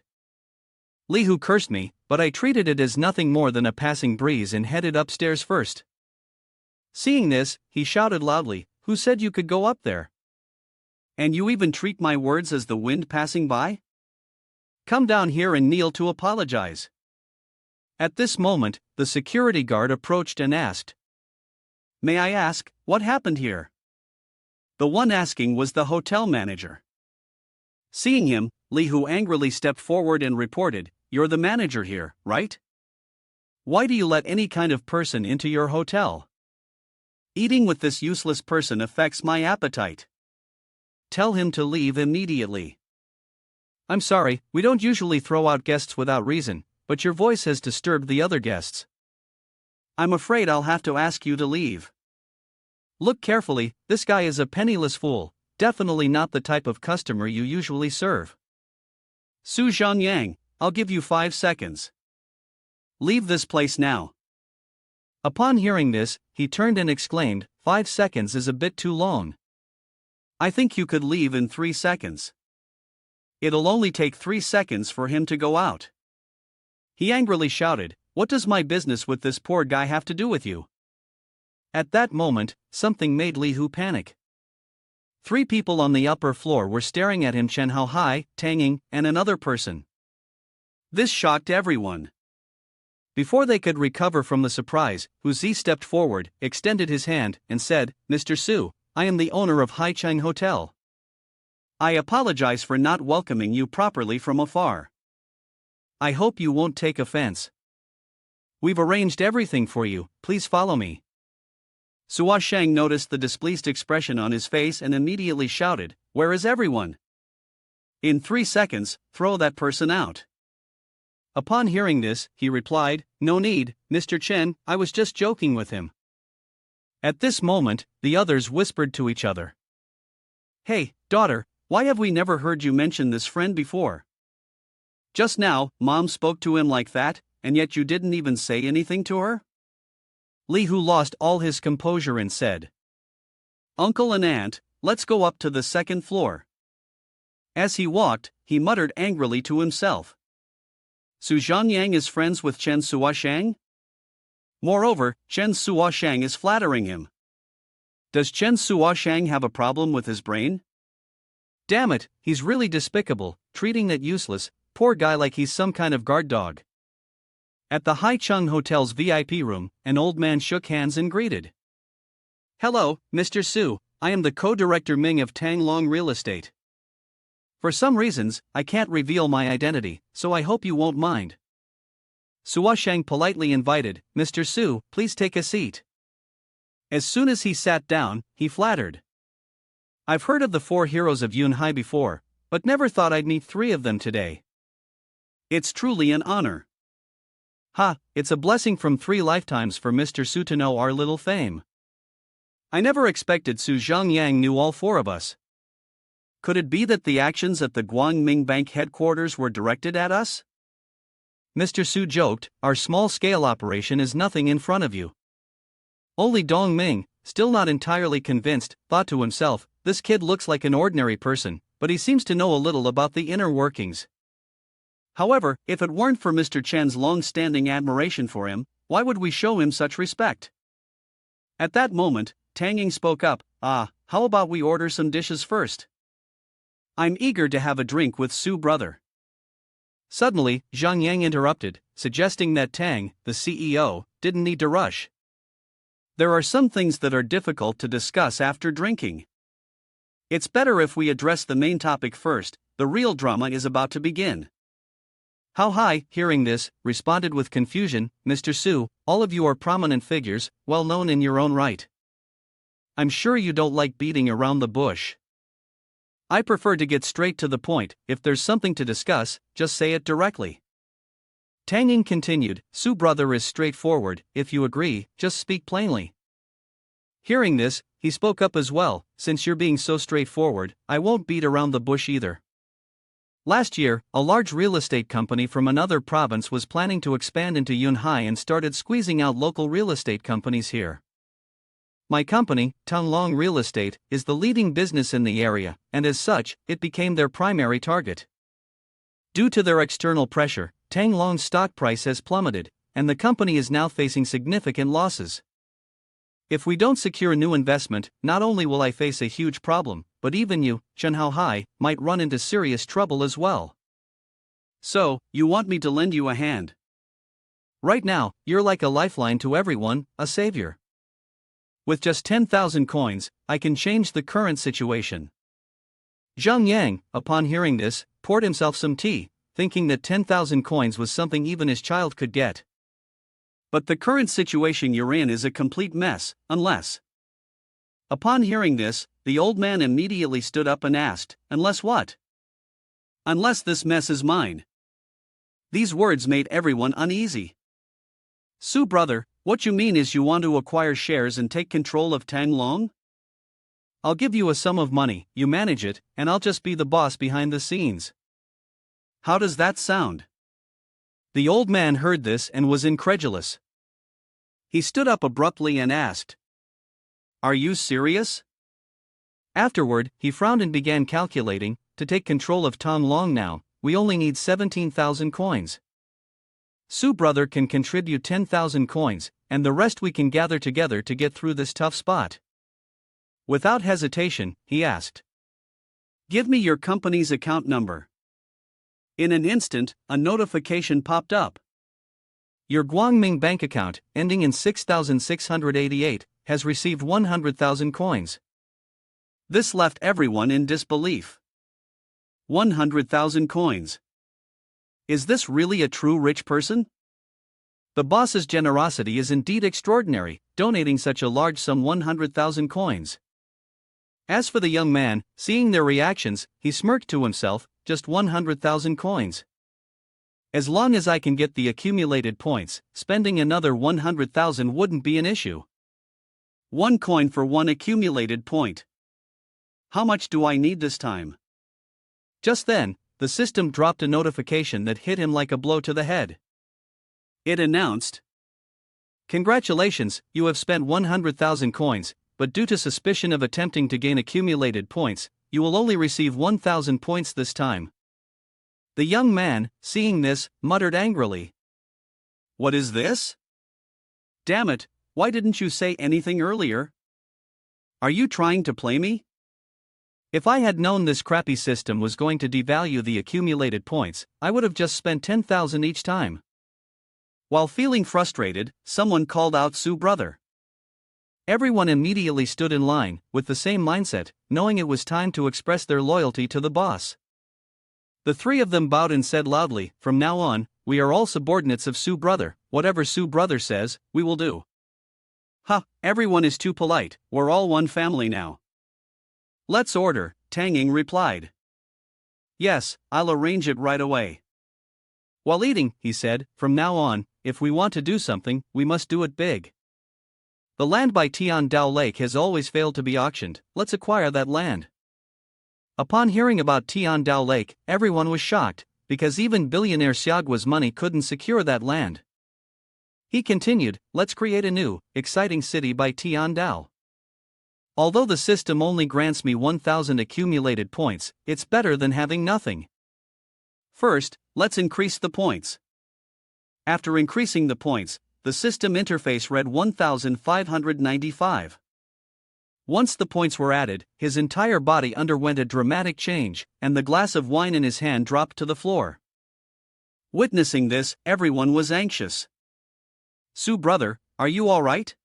S1: Li Hu cursed me, but I treated it as nothing more than a passing breeze and headed upstairs first." Seeing this, he shouted loudly, "Who said you could go up there? And you even treat my words as the wind passing by? Come down here and kneel to apologize." At this moment, the security guard approached and asked, "May I ask, what happened here?" The one asking was the hotel manager. Seeing him, Li Hu angrily stepped forward and reported, "You're the manager here, right? Why do you let any kind of person into your hotel? Eating with this useless person affects my appetite. Tell him to leave immediately." "I'm sorry, we don't usually throw out guests without reason, but your voice has disturbed the other guests. I'm afraid I'll have to ask you to leave. Look carefully, this guy is a penniless fool, definitely not the type of customer you usually serve. Su Zhanyang, I'll give you 5 seconds. Leave this place now." Upon hearing this, he turned and exclaimed, "5 seconds is a bit too long. I think you could leave in 3 seconds. It'll only take 3 seconds for him to go out." He angrily shouted, "What does my business with this poor guy have to do with you?" At that moment, something made Li Hu panic. 3 people on the upper floor were staring at him: Chen Haohai, Tanging, and another person. This shocked everyone. Before they could recover from the surprise, Hu Zi stepped forward, extended his hand, and said, "Mr. Su, I am the owner of Haicheng Hotel. I apologize for not welcoming you properly from afar. I hope you won't take offense. We've arranged everything for you, please follow me." Sua Sheng noticed the displeased expression on his face and immediately shouted, "Where is everyone? In 3 seconds, throw that person out." Upon hearing this, he replied, "No need, Mr. Chen, I was just joking with him." At this moment, the others whispered to each other, "Hey, daughter, why have we never heard you mention this friend before? Just now, Mom spoke to him like that, and yet you didn't even say anything to her?" Li Hu lost all his composure and said, "Uncle and Aunt, let's go up to the 2nd floor." As he walked, he muttered angrily to himself, "Su Zhanyang is friends with Chen Suoshang? Moreover, Chen Suoshang is flattering him. Does Chen Suoshang have a problem with his brain? Damn it, he's really despicable, treating that useless, poor guy like he's some kind of guard dog." At the Haicheng Hotel's VIP room, an old man shook hands and greeted. "Hello, Mr. Su, I am the co-director Ming of Tanglong Real Estate. For some reasons, I can't reveal my identity, so I hope you won't mind." Suoshang politely invited, "Mr. Su, please take a seat." As soon as he sat down, he flattered, "I've heard of the 4 heroes of Yunhai before, but never thought I'd meet 3 of them today. It's truly an honor. Ha, it's a blessing from 3 lifetimes for Mr. Su to know our little fame. I never expected Su Zhongyang knew all 4 of us. Could it be that the actions at the Guangming Bank headquarters were directed at us?" Mr. Su joked, "Our small-scale operation is nothing in front of you." Only Dong Ming, still not entirely convinced, thought to himself, "This kid looks like an ordinary person, but he seems to know a little about the inner workings." However, if it weren't for Mr. Chen's long-standing admiration for him, why would we show him such respect? At that moment, Tanging spoke up, "How about we order some dishes first? I'm eager to have a drink with Su brother." Suddenly, Zhang Yang interrupted, suggesting that Tang, the CEO, didn't need to rush. "There are some things that are difficult to discuss after drinking. It's better if we address the main topic first. The real drama is about to begin." Hao Hai, hearing this, responded with confusion, "Mr. Su, all of you are prominent figures, well known in your own right. I'm sure you don't like beating around the bush. I prefer to get straight to the point. If there's something to discuss, just say it directly." Tanging continued, "Su brother is straightforward, if you agree, just speak plainly." Hearing this, he spoke up as well, "Since you're being so straightforward, I won't beat around the bush either. Last year, a large real estate company from another province was planning to expand into Yunhai and started squeezing out local real estate companies here. My company, Tanglong Real Estate, is the leading business in the area, and as such, it became their primary target. Due to their external pressure, Tanglong's stock price has plummeted, and the company is now facing significant losses. If we don't secure new investment, not only will I face a huge problem, but even you, Chen Haohai, might run into serious trouble as well. So, you want me to lend you a hand?" Right now, you're like a lifeline to everyone, a savior. With just 10,000 coins, I can change the current situation. Zhang Yang, upon hearing this, poured himself some tea, thinking that 10,000 coins was something even his child could get. But the current situation you're in is a complete mess, unless. Upon hearing this, the old man immediately stood up and asked, "Unless what?" "Unless this mess is mine." These words made everyone uneasy. "Su brother, what you mean is you want to acquire shares and take control of Tang Long? I'll give you a sum of money, you manage it, and I'll just be the boss behind the scenes. How does that sound?" The old man heard this and was incredulous. He stood up abruptly and asked, "Are you serious?" Afterward, he frowned and began calculating. To take control of Tang Long now, we only need 17,000 coins. Su brother can contribute 10,000 coins, and the rest we can gather together to get through this tough spot. Without hesitation, he asked, "Give me your company's account number." In an instant, a notification popped up. Your Guangming bank account, ending in 6,688, has received 100,000 coins. This left everyone in disbelief. 100,000 coins. Is this really a true rich person? The boss's generosity is indeed extraordinary, donating such a large sum, 100,000 coins. As for the young man, seeing their reactions, he smirked to himself, just 100,000 coins. As long as I can get the accumulated points, spending another 100,000 wouldn't be an issue. 1 coin for 1 accumulated point. How much do I need this time? Just then, the system dropped a notification that hit him like a blow to the head. It announced, "Congratulations, you have spent 100,000 coins, but due to suspicion of attempting to gain accumulated points, you will only receive 1,000 points this time." The young man, seeing this, muttered angrily, "What is this? Damn it, why didn't you say anything earlier? Are you trying to play me?" If I had known this crappy system was going to devalue the accumulated points, I would have just spent 10,000 each time. While feeling frustrated, someone called out Su brother. Everyone immediately stood in line, with the same mindset, knowing it was time to express their loyalty to the boss. The three of them bowed and said loudly, "From now on, we are all subordinates of Su brother. Whatever Su brother says, we will do." "Ha, everyone is too polite, we're all one family now." "Let's order," Tanging replied. "Yes, I'll arrange it right away." While eating, he said, "From now on, if we want to do something, we must do it big. The land by Tiandao Lake has always failed to be auctioned, let's acquire that land." Upon hearing about Tiandao Lake, everyone was shocked, because even billionaire Xiaoguo's money couldn't secure that land. He continued, "Let's create a new, exciting city by Tiandao. Although the system only grants me 1,000 accumulated points, it's better than having nothing. First, let's increase the points." After increasing the points, the system interface read 1,595. Once the points were added, his entire body underwent a dramatic change, and the glass of wine in his hand dropped to the floor. Witnessing this, everyone was anxious. "Su brother, are you all right?"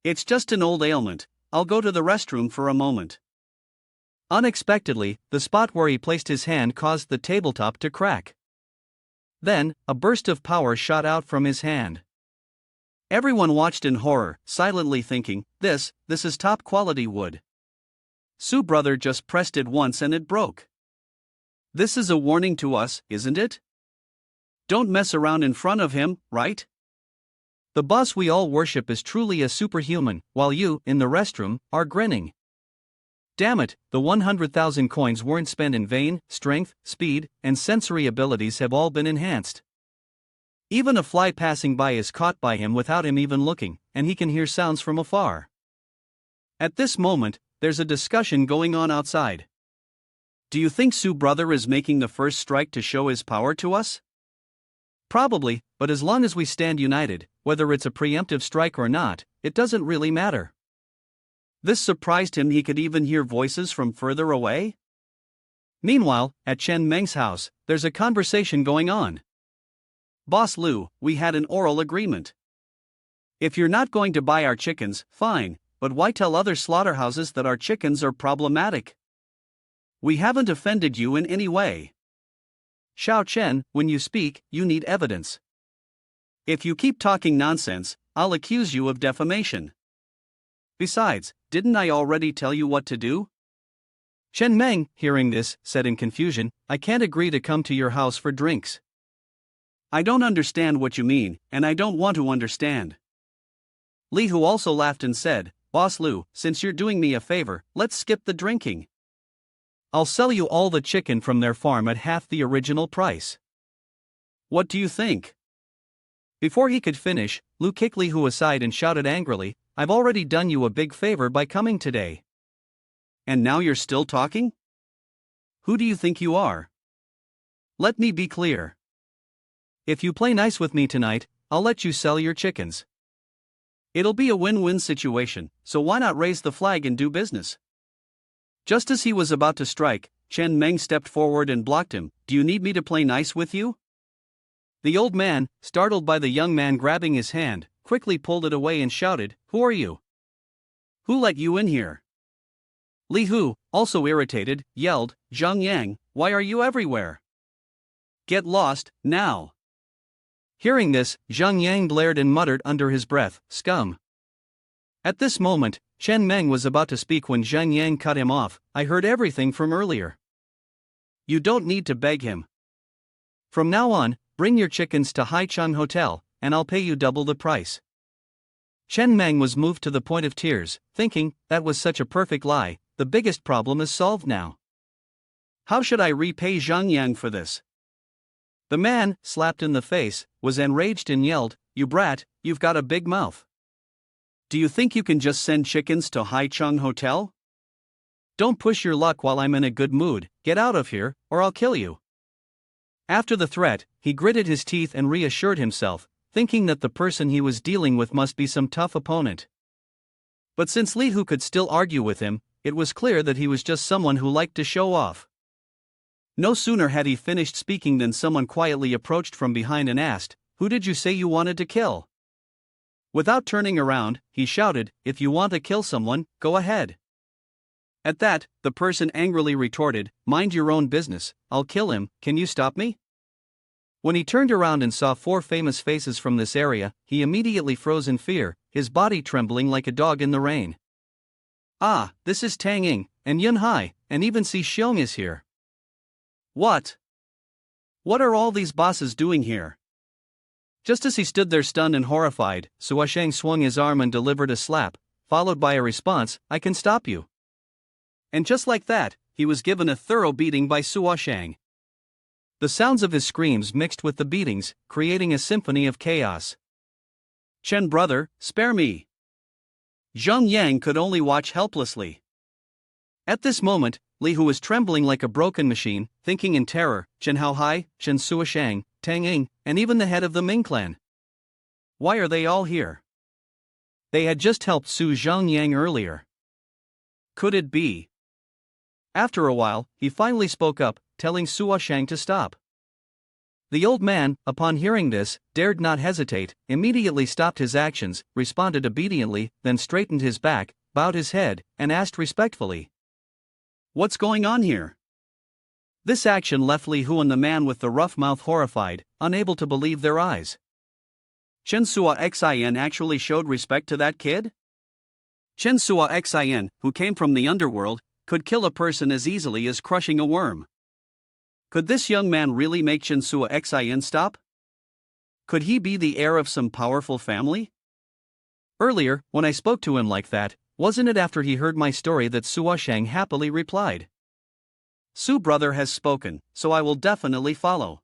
S1: "It's just an old ailment. I'll go to the restroom for a moment." Unexpectedly, the spot where he placed his hand caused the tabletop to crack. Then, a burst of power shot out from his hand. Everyone watched in horror, silently thinking, this is top quality wood. Su brother just pressed it once and it broke. This is a warning to us, isn't it? Don't mess around in front of him, right? The boss we all worship is truly a superhuman, while you, in the restroom, are grinning. Damn it, the 100,000 coins weren't spent in vain. Strength, speed, and sensory abilities have all been enhanced. Even a fly passing by is caught by him without him even looking, and he can hear sounds from afar. At this moment, there's a discussion going on outside. Do you think Su brother is making the first strike to show his power to us? Probably, but as long as we stand united, whether it's a preemptive strike or not, it doesn't really matter. This surprised him. He could even hear voices from further away. Meanwhile, at Chen Meng's house, there's a conversation going on. Boss Lu, we had an oral agreement. If you're not going to buy our chickens, fine, but why tell other slaughterhouses that our chickens are problematic? We haven't offended you in any way. Xiao Chen, when you speak, you need evidence. If you keep talking nonsense, I'll accuse you of defamation. Besides, didn't I already tell you what to do? Chen Meng, hearing this, said in confusion, I can't agree to come to your house for drinks. I don't understand what you mean, and I don't want to understand. Li Hu also laughed and said, Boss Lu, since you're doing me a favor, let's skip the drinking. I'll sell you all the chicken from their farm at half the original price. What do you think? Before he could finish, Lu kicked Li Hu aside and shouted angrily, I've already done you a big favor by coming today. And now you're still talking? Who do you think you are? Let me be clear. If you play nice with me tonight, I'll let you sell your chickens. It'll be a win-win situation, so why not raise the flag and do business? Just as he was about to strike, Chen Meng stepped forward and blocked him. Do you need me to play nice with you? The old man, startled by the young man grabbing his hand, quickly pulled it away and shouted, Who are you? Who let you in here? Li Hu, also irritated, yelled, Zhang Yang, why are you everywhere? Get lost, now. Hearing this, Zhang Yang glared and muttered under his breath, Scum. At this moment, Chen Meng was about to speak when Zhang Yang cut him off. I heard everything from earlier. You don't need to beg him. From now on, bring your chickens to Haicheng Hotel, and I'll pay you double the price. Chen Meng was moved to the point of tears, thinking, that was such a perfect lie, the biggest problem is solved now. How should I repay Zhang Yang for this? The man, slapped in the face, was enraged and yelled, You brat, you've got a big mouth. Do you think you can just send chickens to Haicheng Hotel? Don't push your luck while I'm in a good mood, get out of here, or I'll kill you. After the threat, he gritted his teeth and reassured himself, thinking that the person he was dealing with must be some tough opponent. But since Li Hu could still argue with him, it was clear that he was just someone who liked to show off. No sooner had he finished speaking than someone quietly approached from behind and asked, Who did you say you wanted to kill? Without turning around, he shouted, If you want to kill someone, go ahead. At that, the person angrily retorted, Mind your own business, I'll kill him, can you stop me? When he turned around and saw 4 famous faces from this area, he immediately froze in fear, his body trembling like a dog in the rain. Ah, this is Tanging, and Yun Hai, and even Si Xiong is here. What? What are all these bosses doing here? Just as he stood there stunned and horrified, Sua Shang swung his arm and delivered a slap, followed by a response, I can stop you. And just like that, he was given a thorough beating by Sua Shang. The sounds of his screams mixed with the beatings, creating a symphony of chaos. Chen brother, spare me. Zhang Yang could only watch helplessly. At this moment, Li Hu was trembling like a broken machine, thinking in terror, Chen Haohai, Chen Suoshang, Tanging, and even the head of the Ming clan. Why are they all here? They had just helped Su Zhang Yang earlier. Could it be? After a while, he finally spoke up, telling Sua Shang to stop. The old man, upon hearing this, dared not hesitate, immediately stopped his actions, responded obediently, then straightened his back, bowed his head, and asked respectfully, What's going on here? This action left Li Hu and the man with the rough mouth horrified, unable to believe their eyes. Chen Sua Xin actually showed respect to that kid? Chen Sua Xin, who came from the underworld, could kill a person as easily as crushing a worm. Could this young man really make Chen Sua Xin stop? Could he be the heir of some powerful family? Earlier, when I spoke to him like that, wasn't it after he heard my story that Sua Shang happily replied? Su brother has spoken, so I will definitely follow.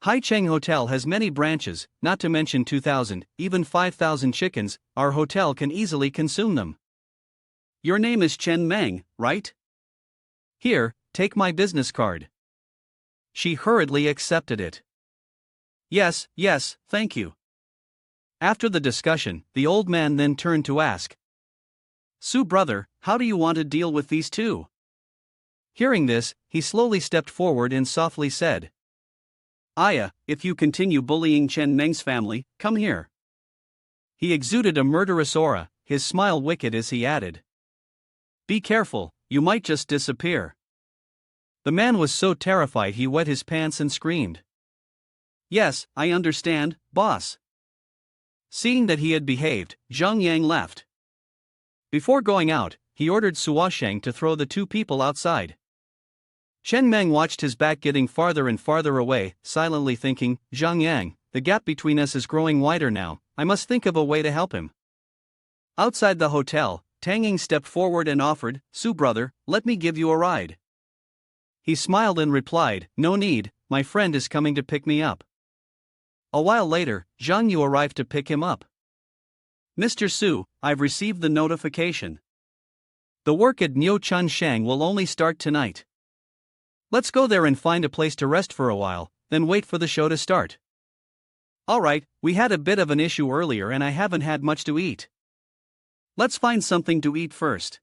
S1: Haicheng Hotel has many branches, not to mention 2,000, even 5,000 chickens, our hotel can easily consume them. Your name is Chen Meng, right? Here, take my business card. She hurriedly accepted it. Yes, thank you. After the discussion, the old man then turned to ask, Su brother, how do you want to deal with these two? Hearing this, he slowly stepped forward and softly said,
S2: Aya, if you continue bullying Chen Meng's family, come here. He exuded a murderous aura, his smile wicked as he added. Be careful, you might just disappear. The man was so terrified he wet his pants and screamed. Yes, I understand, boss. Seeing that he had behaved, Zhang Yang left. Before going out, he ordered Suosheng to throw the two people outside. Chen Meng watched his back getting farther and farther away, silently thinking, Zhang Yang, the gap between us is growing wider now, I must think of a way to help him. Outside the hotel, Tanging stepped forward and offered, Su brother, let me give you a ride. He smiled and replied, no need, my friend is coming to pick me up. A while later, Zhang Yu arrived to pick him up. Mr. Su, I've received the notification. The work at Niu Chun Shang will only start tonight. Let's go there and find a place to rest for a while, then wait for the show to start. Alright, we had a bit of an issue earlier and I haven't had much to eat. Let's find something to eat first.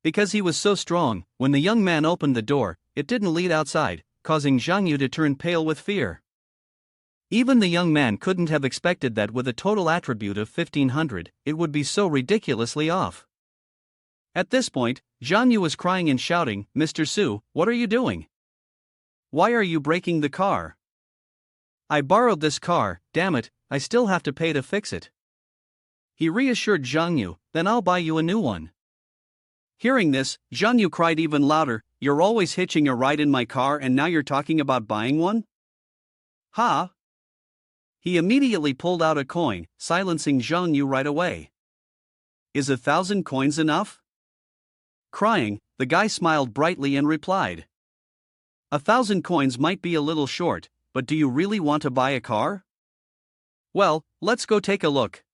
S2: Because he was so strong, when the young man opened the door, it didn't lead outside, causing Zhang Yu to turn pale with fear. Even the young man couldn't have expected that with a total attribute of 1500, it would be so ridiculously off. At this point, Zhang Yu was crying and shouting, Mr. Su, what are you doing? Why are you breaking the car? I borrowed this car, damn it, I still have to pay to fix it. He reassured Zhang Yu, then I'll buy you a new one. Hearing this, Zhang Yu cried even louder, you're always hitching a ride in my car and now you're talking about buying one? Ha! He immediately pulled out a coin, silencing Zhang Yu right away. Is 1,000 coins enough? Crying, the guy smiled brightly and replied. 1,000 coins might be a little short, but do you really want to buy a car? Well, let's go take a look.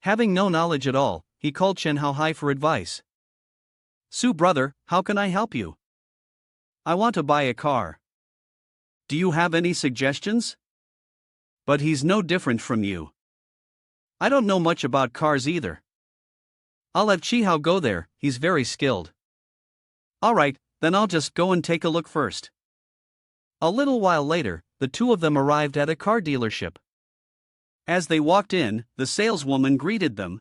S2: Having no knowledge at all, he called Chen Haohai for advice. Su brother, how can I help you? I want to buy a car. Do you have any suggestions? But he's no different from you. I don't know much about cars either. I'll have Chi Hao go there, he's very skilled. Alright, then I'll just go and take a look first. A little while later, the two of them arrived at a car dealership. As they walked in, the saleswoman greeted them.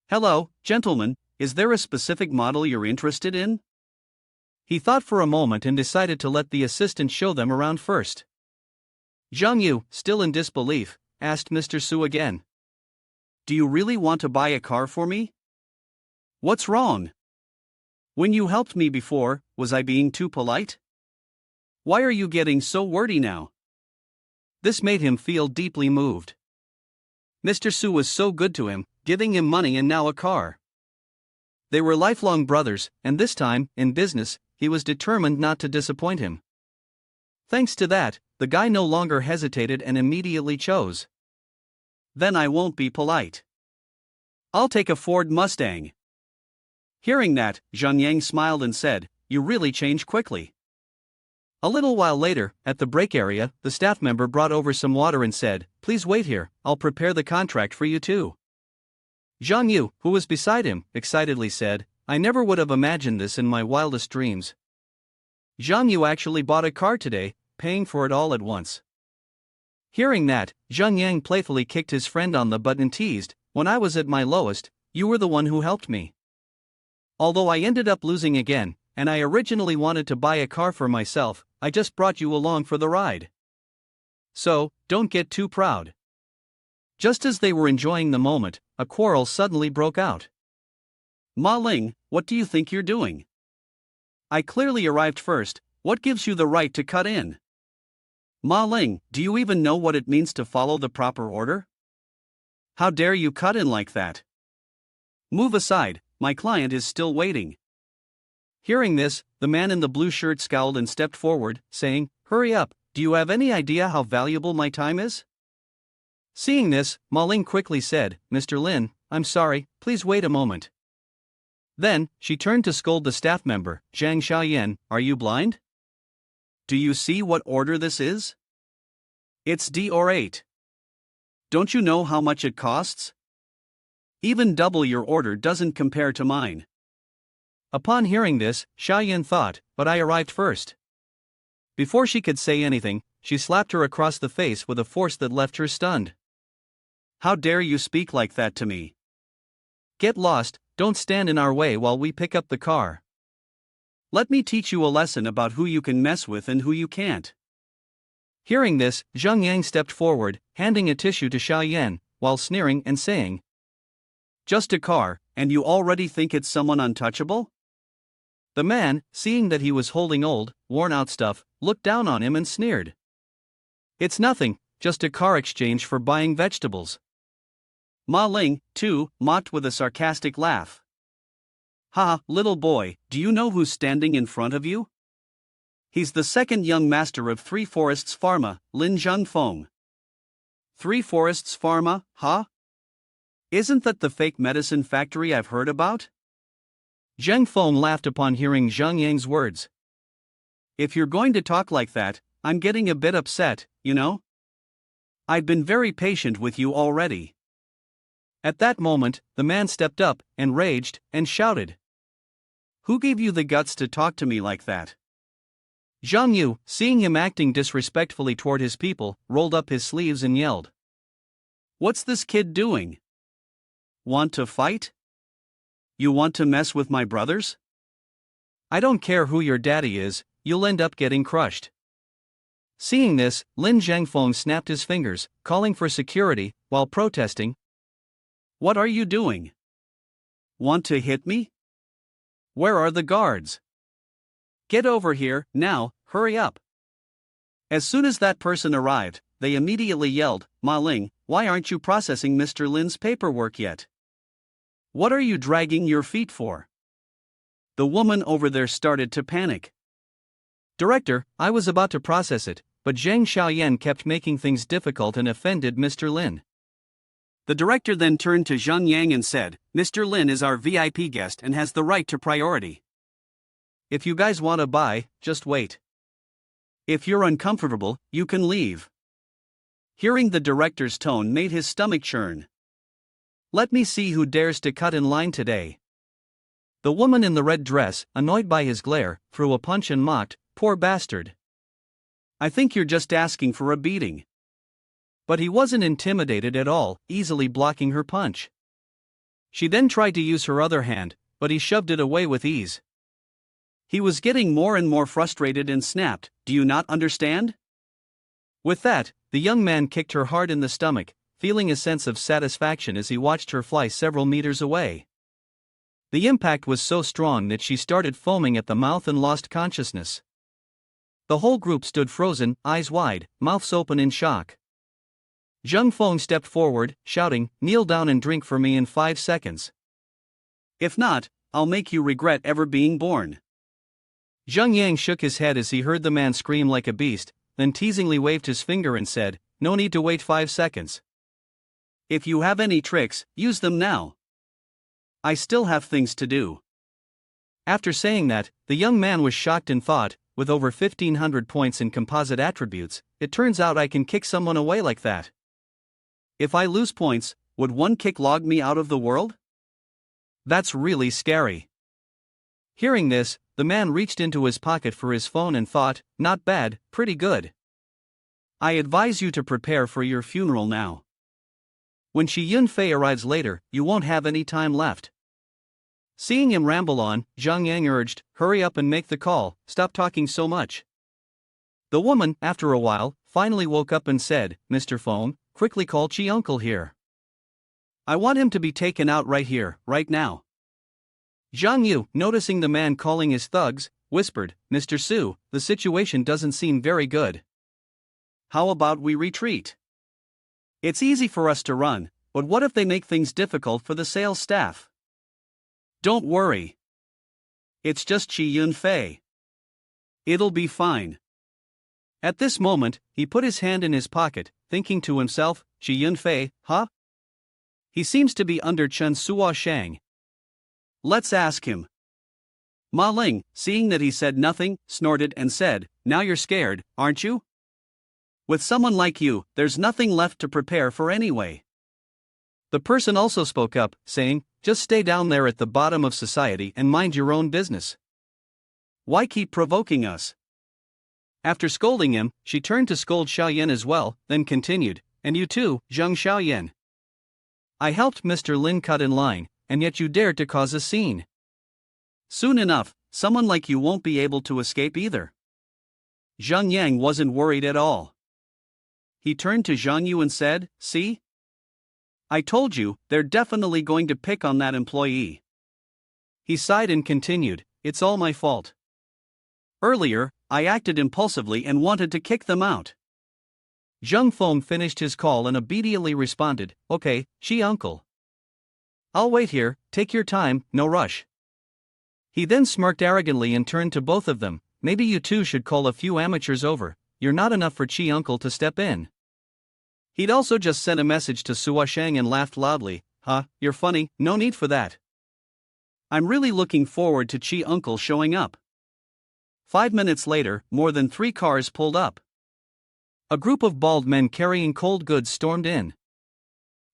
S2: Hello, gentlemen, is there a specific model you're interested in? He thought for a moment and decided to let the assistant show them around first. Zhang Yu, still in disbelief, asked Mr. Su again. Do you really want to buy a car for me? What's wrong? When you helped me before, was I being too polite? Why are you getting so wordy now? This made him feel deeply moved. Mr. Su was so good to him, giving him money and now a car. They were lifelong brothers, and this time, in business, he was determined not to disappoint him. Thanks to that, the guy no longer hesitated and immediately chose. Then I won't be polite. I'll take a Ford Mustang. Hearing that, Zhang Yang smiled and said, you really change quickly. A little while later, at the break area, the staff member brought over some water and said, please wait here, I'll prepare the contract for you too. Zhang Yu, who was beside him, excitedly said, I never would have imagined this in my wildest dreams. Zhang Yu actually bought a car today, paying for it all at once. Hearing that, Zhang Yang playfully kicked his friend on the butt and teased, when I was at my lowest, you were the one who helped me. Although I ended up losing again, and I originally wanted to buy a car for myself, I just brought you along for the ride. So, don't get too proud. Just as they were enjoying the moment, a quarrel suddenly broke out. Ma Ling, what do you think you're doing? I clearly arrived first, what gives you the right to cut in? Ma Ling, do you even know what it means to follow the proper order? How dare you cut in like that? Move aside, my client is still waiting. Hearing this, the man in the blue shirt scowled and stepped forward, saying, hurry up, do you have any idea how valuable my time is? Seeing this, Ma Ling quickly said, Mr. Lin, I'm sorry, please wait a moment. Then, she turned to scold the staff member, Zhang Xiaoyan, are you blind? Do you see what order this is? It's D or 8. Don't you know how much it costs? Even double your order doesn't compare to mine. Upon hearing this, Xiaoyan thought, but I arrived first. Before she could say anything,
S1: she slapped her across the face with a force that left her stunned.
S2: How dare you speak like that to me?
S1: Get lost, don't stand in our way while we pick up the car.
S2: Let me teach you a lesson about who you can mess with and who you can't.
S1: Hearing this, Zheng Yang stepped forward, handing a tissue to Xiaoyan, while sneering and saying,
S2: Just a car, and you already think it's someone untouchable?
S1: The man, seeing that he was holding old, worn-out stuff, looked down on him and sneered. It's nothing, just a car exchange for buying vegetables.
S2: Ma Ling, too, mocked with a sarcastic laugh. Ha, little boy, do you know who's standing in front of you? He's the second young master of Three Forests Pharma, Lin Zhengfeng. Three Forests Pharma, huh? Isn't that the fake medicine factory I've heard about?
S1: Zheng Feng laughed upon hearing Zheng Yang's words.
S2: If you're going to talk like that, I'm getting a bit upset, you know? I've been very patient with you already.
S1: At that moment, the man stepped up, enraged, and shouted.
S2: Who gave you the guts to talk to me like that?
S1: Zhang Yu, seeing him acting disrespectfully toward his people, rolled up his sleeves and yelled.
S2: What's this kid doing? Want to fight? You want to mess with my brothers?
S1: I don't care who your daddy is, you'll end up getting crushed. Seeing this, Lin Zhengfeng snapped his fingers, calling for security, while protesting.
S2: What are you doing? Want to hit me? Where are the guards? Get over here, now, hurry up. As soon as that person arrived, they immediately yelled, Ma Ling, why aren't you processing Mr. Lin's paperwork yet? What are you dragging your feet for? The woman over there started to panic.
S1: Director, I was about to process it, but Zhang Xiaoyan kept making things difficult and offended Mr. Lin.
S2: The director then turned to Zheng Yang and said, Mr. Lin is our VIP guest and has the right to priority.
S1: If you guys want to buy, just wait.
S2: If you're uncomfortable, you can leave. Hearing the director's tone made his stomach churn.
S1: Let me see who dares to cut in line today. The woman in the red dress, annoyed by his glare, threw a punch and mocked, Poor bastard.
S2: I think you're just asking for a beating.
S1: But he wasn't intimidated at all, easily blocking her punch. She then tried to use her other hand, but he shoved it away with ease.
S2: He was getting more and more frustrated and snapped, Do you not understand?
S1: With that, the young man kicked her hard in the stomach, feeling a sense of satisfaction as he watched her fly several meters away. The impact was so strong that she started foaming at the mouth and lost consciousness. The whole group stood frozen, eyes wide, mouths open in shock. Zheng Feng stepped forward, shouting, Kneel down and drink for me in 5 seconds.
S2: If not, I'll make you regret ever being born.
S1: Zheng Yang shook his head as he heard the man scream like a beast, then teasingly waved his finger and said, No need to wait 5 seconds.
S2: If you have any tricks, use them now. I still have things to do.
S1: After saying that, the young man was shocked and thought, with over 1,500 points in composite attributes, it turns out I can kick someone away like that.
S2: If I lose points, would one kick log me out of the world?
S1: That's really scary. Hearing this, the man reached into his pocket for his phone and thought, Not bad, pretty good.
S2: I advise you to prepare for your funeral now.
S1: When Shi Yunfei arrives later, you won't have any time left. Seeing him ramble on, Zhang Yang urged, Hurry up and make the call, stop talking so much. The woman, after a while, finally woke up and said, Mr. Feng, quickly call Chi uncle here.
S2: I want him to be taken out right here, right now.
S1: Zhang Yu, noticing the man calling his thugs, whispered, Mr. Su, the situation doesn't seem very good.
S2: How about we retreat? It's easy for us to run, but what if they make things difficult for the sales staff? Don't worry. It's just Chi Yunfei. It'll be fine.
S1: At this moment, he put his hand in his pocket, thinking to himself, Chi Yunfei, huh? He seems to be under Chen Suo Shang.
S2: Let's ask him. Ma Ling, seeing that he said nothing, snorted and said, Now you're scared, aren't you? With someone like you, there's nothing left to prepare for anyway.
S1: The person also spoke up, saying, Just stay down there at the bottom of society and mind your own business.
S2: Why keep provoking us? After scolding him, she turned to scold Xiaoyan as well, then continued, "And you too, Zheng Xiaoyan. I helped Mr. Lin cut in line, and yet you dared to cause a scene. Soon enough, someone like you won't be able to escape either." Zhang Yang wasn't worried at all. He turned to Zhang Yu and said, "See? I told you, they're definitely going to pick on that employee." He sighed and continued, "It's all my fault. Earlier, I acted impulsively and wanted to kick them out."
S1: Zhang Feng finished his call and immediately responded, "Okay, uncle. I'll wait here, take your time, no rush." He then smirked arrogantly and turned to both of them, "Maybe you two should call a few amateurs over, you're not enough for uncle to step in." He'd also just sent a message to Sua Shang and laughed loudly, "Huh, you're funny, no need for that. I'm really looking forward to uncle showing up." 5 minutes later, more than 3 cars pulled up. A group of bald men carrying cold goods stormed in.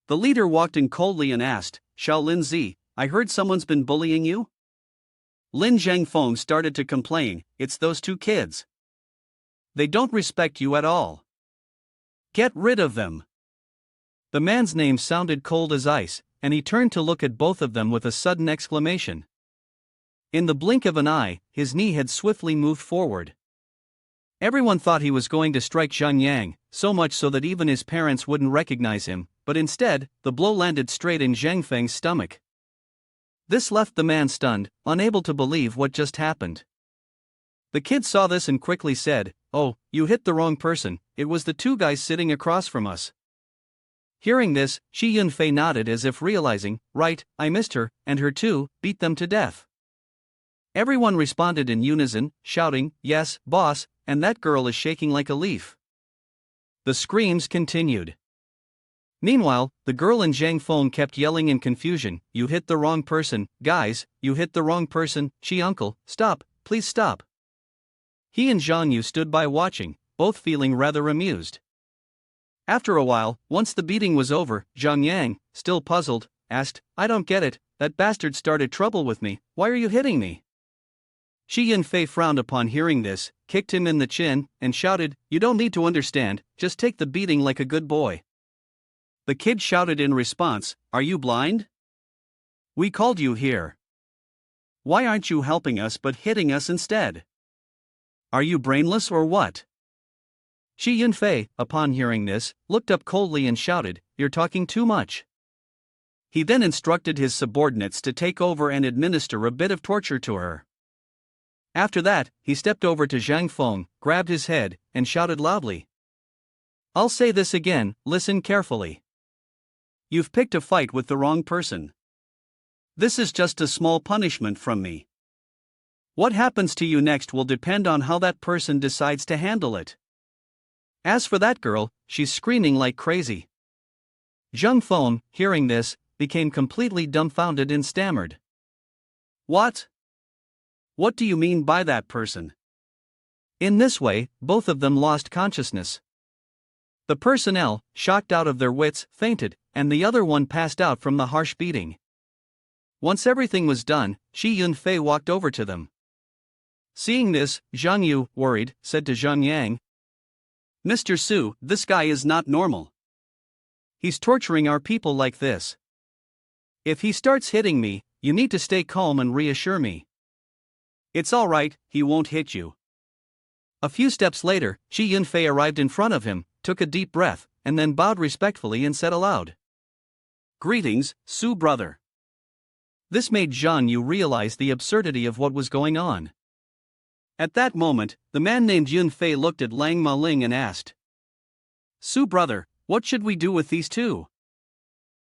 S1: The leader walked in coldly and asked, "Xiao Linzi, I heard someone's been bullying you?" Lin Zhangfeng started to complain, "It's those 2 kids. They don't respect you at all. Get rid of them." The man's name sounded cold as ice, and he turned to look at both of them with a sudden exclamation. In the blink of an eye, his knee had swiftly moved forward. Everyone thought he was going to strike Zhang Yang, so much so that even his parents wouldn't recognize him, but instead, the blow landed straight in Zhang Feng's stomach. This left the man stunned, unable to believe what just happened. The kid saw this and quickly said, "Oh, you hit the wrong person, it was the 2 guys sitting across from us." Hearing this, Shi Yunfei nodded as if realizing, "Right, I missed her, and her too, beat them to death." Everyone responded in unison, shouting, "Yes, boss, and that girl is shaking like a leaf." The screams continued. Meanwhile, the girl and Zhang Feng kept yelling in confusion, "You hit the wrong person, guys, you hit the wrong person, uncle, stop, please stop." He and Zhang Yu stood by watching, both feeling rather amused. After a while, once the beating was over, Zhang Yang, still puzzled, asked, "I don't get it, that bastard started trouble with me, why are you hitting me?" Shi Yunfei frowned upon hearing this, kicked him in the chin, and shouted, "You don't need to understand, just take the beating like a good boy." The kid shouted in response, "Are you blind? We called you here. Why aren't you helping us but hitting us instead? Are you brainless or what?" Shi Yunfei, upon hearing this, looked up coldly and shouted, "You're talking too much." He then instructed his subordinates to take over and administer a bit of torture to her. After that, he stepped over to Zhang Feng, grabbed his head, and shouted loudly, "I'll say this again, listen carefully. You've picked a fight with the wrong person. This is just a small punishment from me. What happens to you next will depend on how that person decides to handle it. As for that girl, she's screaming like crazy." Zhang Feng, hearing this, became completely dumbfounded and stammered, "What? What do you mean by that person?" In this way, both of them lost consciousness. The personnel, shocked out of their wits, fainted, and the other one passed out from the harsh beating. Once everything was done, Shi Yunfei walked over to them. Seeing this, Zhang Yu, worried, said to Zhang Yang, "Mr. Su, this guy is not normal. He's torturing our people like this. If he starts hitting me, you need to stay calm and reassure me." "It's all right, he won't hit you." A few steps later, Shi Yunfei arrived in front of him, took a deep breath, and then bowed respectfully and said aloud, "Greetings, Su brother." This made Zhang Yu realize the absurdity of what was going on. At that moment, the man named Yunfei looked at Lang Maling and asked, "Su brother, what should we do with these 2?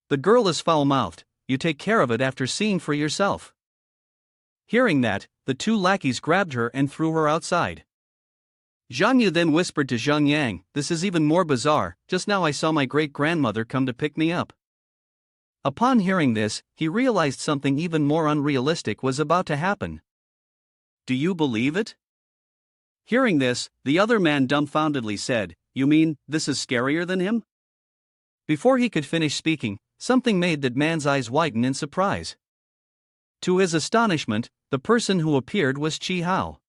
S1: The girl is foul-mouthed, you take care of it after seeing for yourself." Hearing that, the 2 lackeys grabbed her and threw her outside. Zhang Yu then whispered to Zhang Yang, "This is even more bizarre, just now I saw my great-grandmother come to pick me up." Upon hearing this, he realized something even more unrealistic was about to happen. "Do you believe it?" Hearing this, the other man dumbfoundedly said, "You mean, this is scarier than him?" Before he could finish speaking, something made that man's eyes widen in surprise. To his astonishment, the person who appeared was Chi Hao.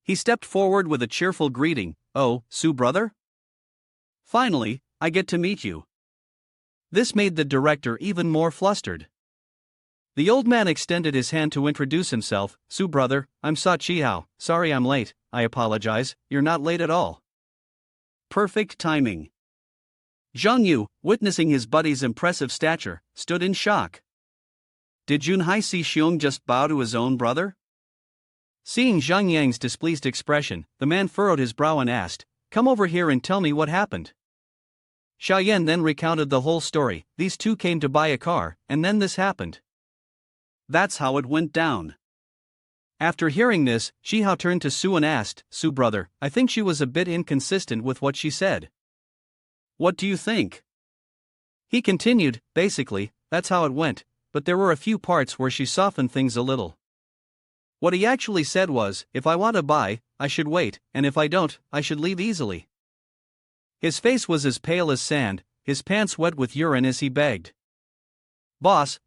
S2: He stepped forward with a cheerful greeting. "Oh, Su brother? Finally, I get to meet you." This made the director even more flustered. The old man extended his hand to introduce himself. "Su brother, I'm Sa Qiao. Sorry I'm late, I apologize." "You're not late at all." Perfect timing. Zhang Yu, witnessing his buddy's impressive stature, stood in shock. Did Junhai Si Xiong just bow to his own brother? Seeing Zhang Yang's displeased expression, the man furrowed his brow and asked, "Come over here and tell me what happened." Xiaoyan then recounted the whole story. These two came to buy a car, and then this happened. That's how it went down. After hearing this, Shihao turned to Su and asked, "Su brother, I think she was a bit inconsistent with what she said. What do you think?" He continued, "Basically, that's how it went, but there were a few parts where she softened things a little. What he actually said was, if I want to buy, I should wait, and if I don't, I should leave easily." His face was as pale as sand, his pants wet with urine as he begged. Boss,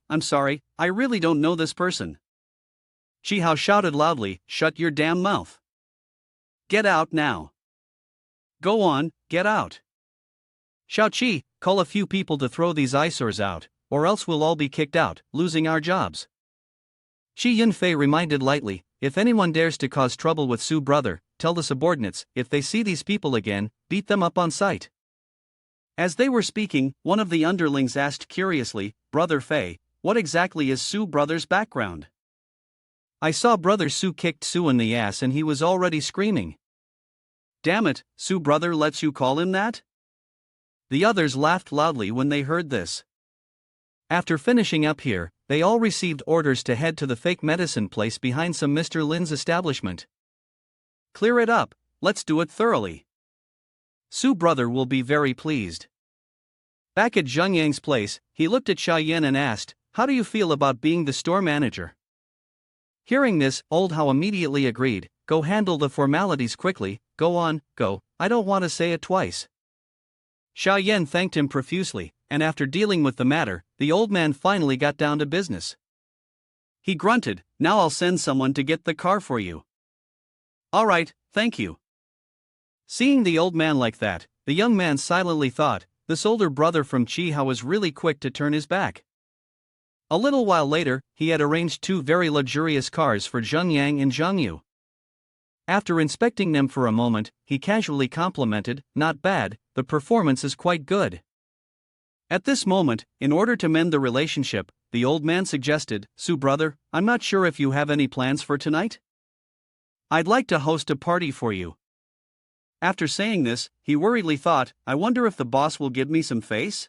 S2: I'm sorry, I really don't know this person." Shihao shouted loudly, "Shut your damn mouth. Get out now. Go on, get out. Xiaoqi, call a few people to throw these eyesores out, or else we'll all be kicked out, losing our jobs." Shi Yunfei reminded lightly, "If anyone dares to cause trouble with Su brother, tell the subordinates, if they see these people again, beat them up on sight." As they were speaking, one of the underlings asked curiously, "Brother Fei, what exactly is Su brother's background?" "I saw brother Su kicked Su in the ass and he was already screaming." "Damn it, Su brother lets you call him that?" The others laughed loudly when they heard this. After finishing up here, they all received orders to head to the fake medicine place behind some Mr. Lin's establishment. "Clear it up, let's do it thoroughly. Su brother will be very pleased." Back at Zhang Yang's place, he looked at Xia Yan and asked, "How do you feel about being the store manager?" Hearing this, Old Hao immediately agreed, "Go handle the formalities quickly, go on, go, I don't want to say it twice." Xia Yan thanked him profusely, and after dealing with the matter, the old man finally got down to business. He grunted, "Now I'll send someone to get the car for you." "All right, thank you." Seeing the old man like that, the young man silently thought, this older brother from Qihao was really quick to turn his back. A little while later, he had arranged two very luxurious cars for Zhang Yang and Zhang Yu. After inspecting them for a moment, he casually complimented, "Not bad, the performance is quite good." At this moment, in order to mend the relationship, the old man suggested, "Su brother, I'm not sure if you have any plans for tonight? I'd like to host a party for you." After saying this, he worriedly thought, "I wonder if the boss will give me some face?"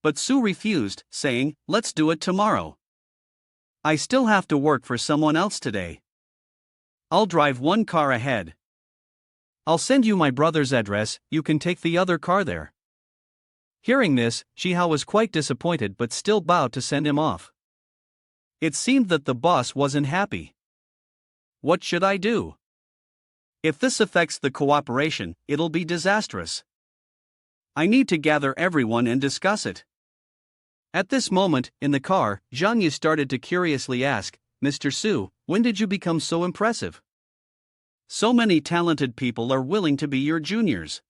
S2: But Su refused, saying, "Let's do it tomorrow. I still have to work for someone else today. I'll drive one car ahead. I'll send you my brother's address, you can take the other car there." Hearing this, Shihao was quite disappointed but still bowed to send him off. It seemed that the boss wasn't happy. What should I do? If this affects the cooperation, it'll be disastrous. I need to gather everyone and discuss it. At this moment, in the car, Zhang Yu started to curiously ask, "Mr. Su, when did you become so impressive? So many talented people are willing to be your juniors."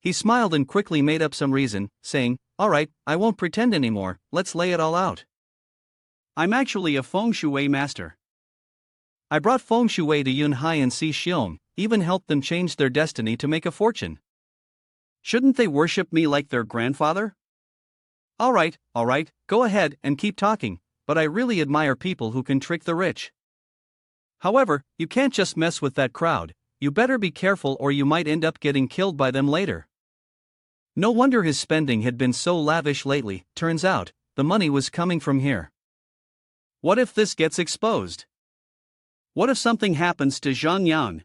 S2: He smiled and quickly made up some reason, saying, "All right, I won't pretend anymore, let's lay it all out. I'm actually a feng shui master. I brought feng shui to Yunhai and Si Xiong, even helped them change their destiny to make a fortune. Shouldn't they worship me like their grandfather? All right, go ahead and keep talking, but I really admire people who can trick the rich. However, you can't just mess with that crowd, you better be careful or you might end up getting killed by them later." No wonder his spending had been so lavish lately, turns out, the money was coming from here. What if this gets exposed? What if something happens to Zhang Yang?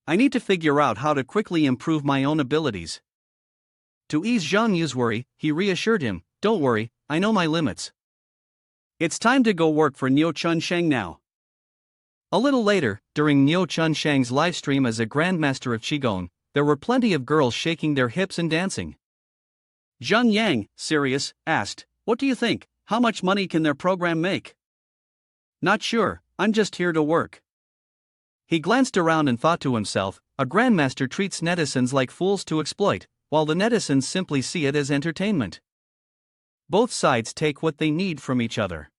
S2: I need to figure out how to quickly improve my own abilities. To ease Zhang Yu's worry, he reassured him, "Don't worry, I know my limits. It's time to go work for Niu Chunsheng now." A little later, during Niu Chunsheng's livestream as a grandmaster of Qigong, there were plenty of girls shaking their hips and dancing. Zhang Yang, serious, asked, "What do you think, how much money can their program make?" "Not sure, I'm just here to work."
S1: He glanced around and thought to himself, a grandmaster treats netizens like fools to exploit, while the netizens simply see it as entertainment. Both sides take what they need from each other.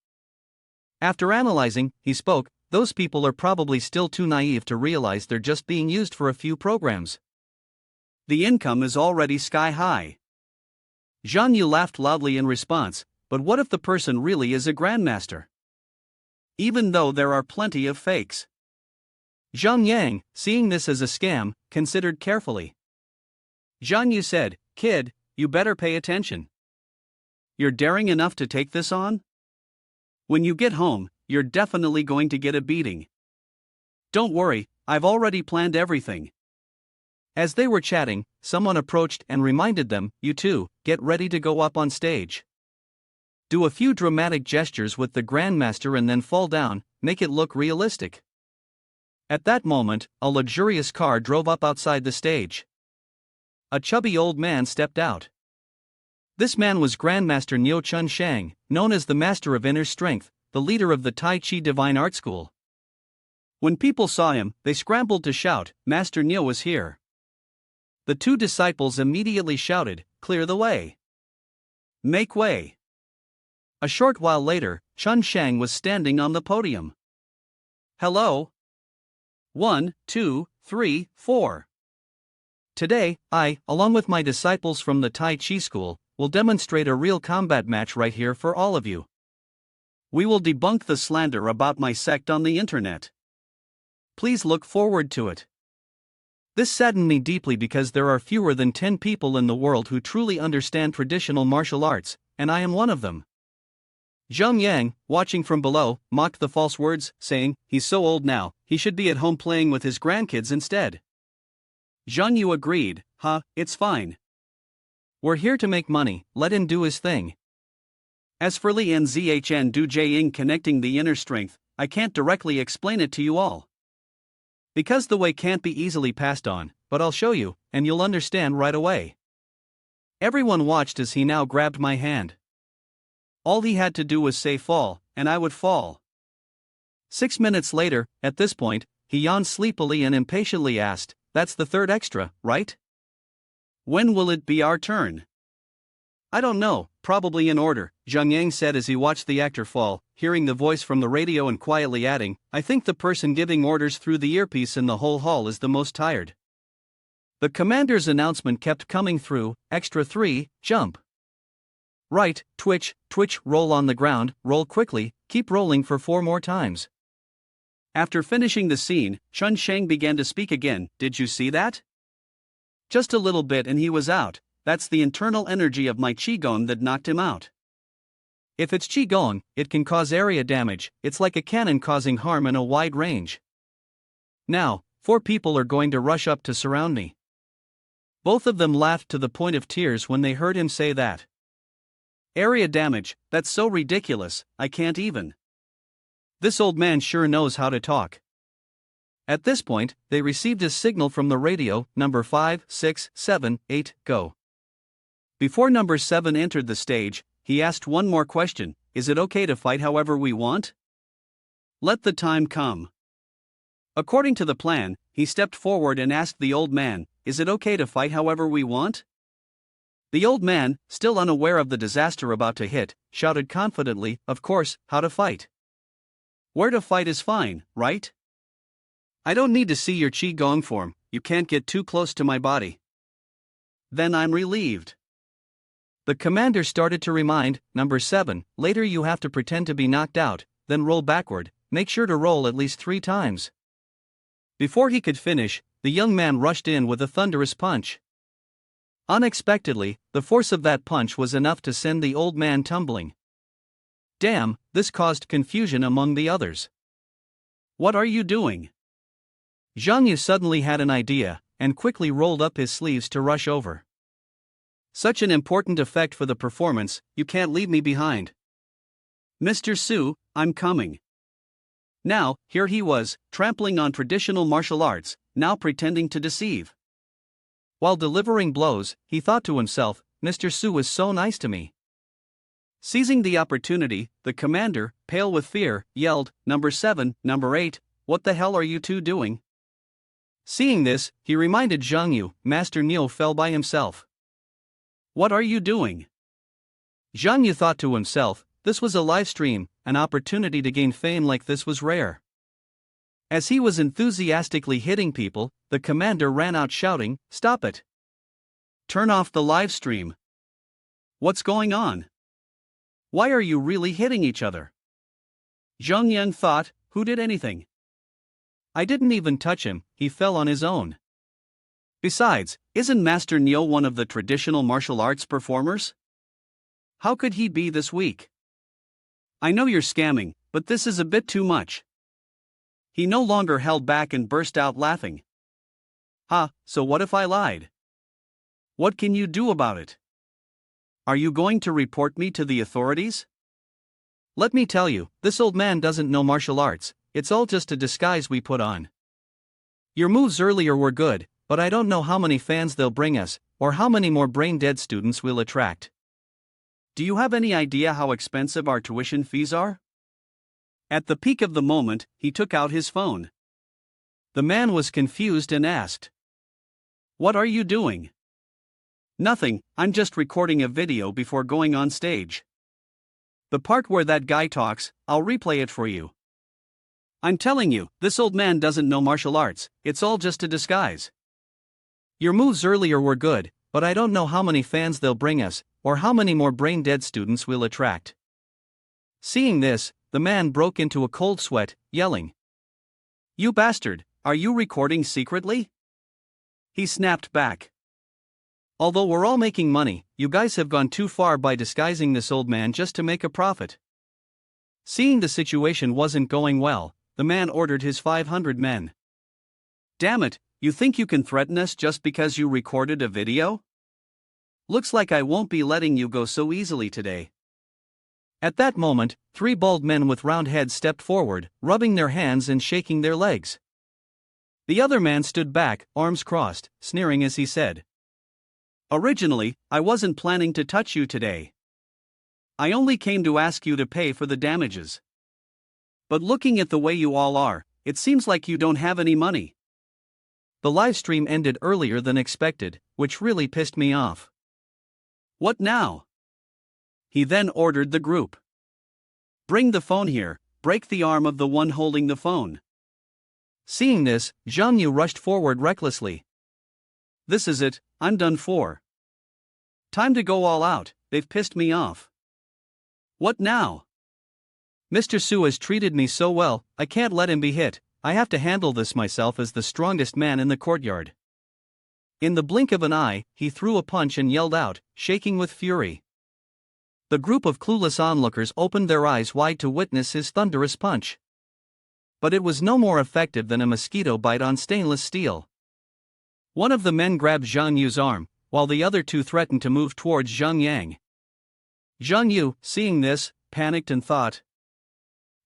S1: After analyzing, he spoke, those people are probably still too naive to realize they're just being used for a few programs.
S2: The income is already sky high.
S1: Zhang Yu laughed loudly in response, but what if the person really is a grandmaster?
S2: Even though there are plenty of fakes.
S1: Zhang Yang, seeing this as a scam, considered carefully.
S2: Zhang Yu said, "Kid, you better pay attention. You're daring enough to take this on? When you get home, you're definitely going to get a beating. Don't worry, I've already planned everything."
S1: As they were chatting, someone approached and reminded them, "You two, get ready to go up on stage. Do a few dramatic gestures with the grandmaster and then fall down, make it look realistic." At that moment, a luxurious car drove up outside the stage. A chubby old man stepped out. This man was Grandmaster Niu Chun Shang, known as the Master of Inner Strength, the leader of the Tai Chi Divine Art School. When people saw him, they scrambled to shout, "Master Niu is here." The two disciples immediately shouted, "Clear the way. Make way." A short while later, Chun Shang was standing on the podium. "Hello. 1, 2, 3, 4. Today, I, along with my disciples from the Tai Chi school, will demonstrate a real combat match right here for all of you. We will debunk the slander about my sect on the internet. Please look forward to it." This saddened me deeply because there are fewer than 10 people in the world who truly understand traditional martial arts, and I am one of them. Zhang Yang, watching from below, mocked the false words, saying, "He's so old now, he should be at home playing with his grandkids instead." Zhang Yu agreed, "It's fine. We're here to make money, let him do his thing." As for Li and Zhn Du Jiaying connecting the inner strength, I can't directly explain it to you all. Because the way can't be easily passed on, but I'll show you, and you'll understand right away. Everyone watched as he now grabbed my hand. All he had to do was say fall, and I would fall. 6 minutes later, at this point, he yawned sleepily and impatiently asked, "That's the third extra, right? When will it be our turn?" "I don't know, probably in order," Zhang Yang said as he watched the actor fall, hearing the voice from the radio and quietly adding, "I think the person giving orders through the earpiece in the whole hall is the most tired." The commander's announcement kept coming through, "Extra 3, jump. Right, twitch, twitch, roll on the ground, roll quickly, keep rolling for 4 more times." After finishing the scene, Chun Shang began to speak again, "Did you see that? Just a little bit and he was out. That's the internal energy of my Qigong that knocked him out. If it's Qigong, it can cause area damage, it's like a cannon causing harm in a wide range. Now, 4 people are going to rush up to surround me." Both of them laughed to the point of tears when they heard him say that. Area damage, that's so ridiculous, I can't even. This old man sure knows how to talk. At this point, they received a signal from the radio, number 5, 6, 7, 8, go. Before number 7 entered the stage, he asked one more question, "Is it okay to fight however we want? Let the time come." According to the plan, he stepped forward and asked the old man, "Is it okay to fight however we want?" The old man, still unaware of the disaster about to hit, shouted confidently, "Of course, how to fight. Where to fight is fine, right? I don't need to see your Qigong form, you can't get too close to my body." Then I'm relieved. The commander started to remind, number 7, "Later you have to pretend to be knocked out, then roll backward, make sure to roll at least 3 times. Before he could finish, the young man rushed in with a thunderous punch. Unexpectedly, the force of that punch was enough to send the old man tumbling. Damn, this caused confusion among the others. "What are you doing?" Zhang Yu suddenly had an idea, and quickly rolled up his sleeves to rush over. "Such an important effect for the performance, you can't leave me behind. Mr. Su, I'm coming." Now, here he was, trampling on traditional martial arts, now pretending to deceive. While delivering blows, he thought to himself, "Mr. Su is so nice to me." Seizing the opportunity, the commander, pale with fear, yelled, "Number 7, number 8,
S2: what the hell are you two doing? Seeing this, he reminded Zhang Yu, Master Neo fell by himself. What are you doing? Zhang Yu thought to himself, this was a live stream, an opportunity to gain fame like this was rare. As he was enthusiastically hitting people, the commander ran out shouting, "Stop it! Turn off the live stream! What's going on? Why are you really hitting each other?" Zhang Yan thought, who did anything? I didn't even touch him, he fell on his own. Besides, isn't Master Neo one of the traditional martial arts performers? How could he be this weak? I know you're scamming, but this is a bit too much. He no longer held back and burst out laughing. So what if I lied? What can you do about it? Are you going to report me to the authorities? Let me tell you, this old man doesn't know martial arts, it's all just a disguise we put on. Your moves earlier were good, but I don't know how many fans they'll bring us, or how many more brain-dead students we'll attract. Do you have any idea how expensive our tuition fees are? At the peak of the moment, he took out his phone. The man was confused and asked, "What are you doing?" "Nothing, I'm just recording a video before going on stage. The part where that guy talks, I'll replay it for you. I'm telling you, this old man doesn't know martial arts, it's all just a disguise. Your moves earlier were good, but I don't know how many fans they'll bring us, or how many more brain-dead students we'll attract." Seeing this, the man broke into a cold sweat, yelling, "You bastard, are you recording secretly?" He snapped back. "Although we're all making money, you guys have gone too far by disguising this old man just to make a profit." Seeing the situation wasn't going well, the man ordered his 500 men. "Damn it, you think you can threaten us just because you recorded a video? Looks like I won't be letting you go so easily today." At that moment, 3 bald men with round heads stepped forward, rubbing their hands and shaking their legs. The other man stood back, arms crossed, sneering as he said, "Originally, I wasn't planning to touch you today. I only came to ask you to pay for the damages. But looking at the way you all are, it seems like you don't have any money." The live stream ended earlier than expected, which really pissed me off. "What now?" He then ordered the group, "Bring the phone here, break the arm of the one holding the phone." Seeing this, Zhang Yu rushed forward recklessly. "This is it, I'm done for. Time to go all out, they've pissed me off. What now? Mr. Su has treated me so well, I can't let him be hit, I have to handle this myself as the strongest man in the courtyard." In the blink of an eye, he threw a punch and yelled out, shaking with fury. The group of clueless onlookers opened their eyes wide to witness his thunderous punch. But it was no more effective than a mosquito bite on stainless steel. One of the men grabbed Zhang Yu's arm, while the other 2 threatened to move towards Zhang Yang. Zhang Yu, seeing this, panicked and thought,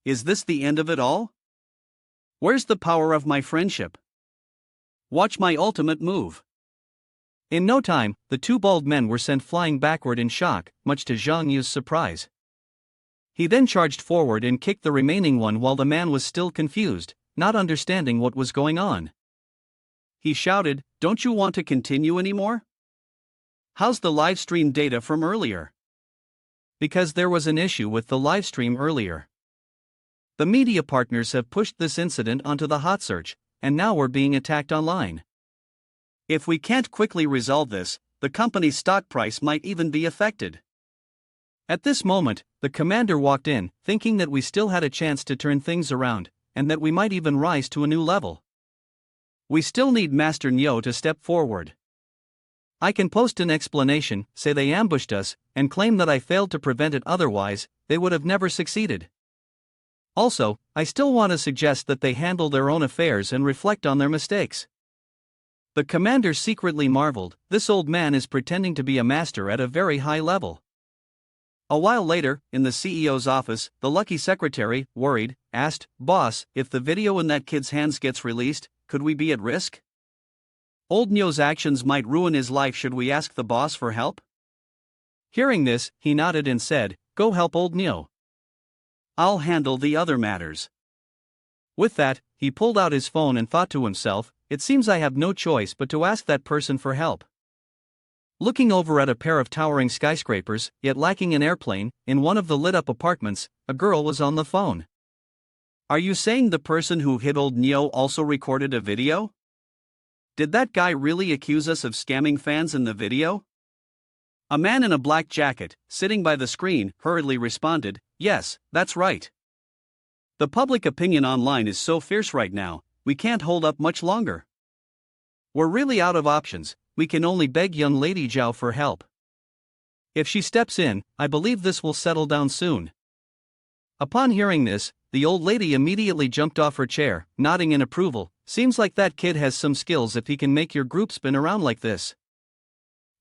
S2: "Is this the end of it all? Where's the power of my friendship? Watch my ultimate move." In no time, the 2 bald men were sent flying backward in shock, much to Zhang Yu's surprise. He then charged forward and kicked the remaining one while the man was still confused, not understanding what was going on. He shouted, "Don't you want to continue anymore? How's the livestream data from earlier?" Because there was an issue with the livestream earlier. The media partners have pushed this incident onto the hot search, and now we're being attacked online. If we can't quickly resolve this, the company's stock price might even be affected. At this moment, the commander walked in, thinking that we still had a chance to turn things around, and that we might even rise to a new level. We still need Master Neo to step forward. I can post an explanation, say they ambushed us, and claim that I failed to prevent it, otherwise, they would have never succeeded. Also, I still want to suggest that they handle their own affairs and reflect on their mistakes. The commander secretly marveled, this old man is pretending to be a master at a very high level. A while later, in the CEO's office, the lucky secretary, worried, asked, "Boss, if the video in that kid's hands gets released, could we be at risk? Old Neo's actions might ruin his life. Should we ask the boss for help?" Hearing this, he nodded and said, "Go help old Neo. I'll handle the other matters."
S1: With that, he pulled out his phone and thought to himself, it seems I have no choice but to ask that person for help. Looking over at a pair of towering skyscrapers, yet lacking an airplane, in one of the lit-up apartments, a girl was on the phone.
S2: Are you saying the person who hit old Neo also recorded a video? Did that guy really accuse us of scamming fans in the video? A man in a black jacket, sitting by the screen, hurriedly responded, yes, that's right. The public opinion online is so fierce right now, we can't hold up much longer. We're really out of options, we can only beg young Lady Zhao for help. If she steps in, I believe this will settle down soon. Upon hearing this, the old lady immediately jumped off her chair, nodding in approval. Seems like that kid has some skills if he can make your group spin around like this.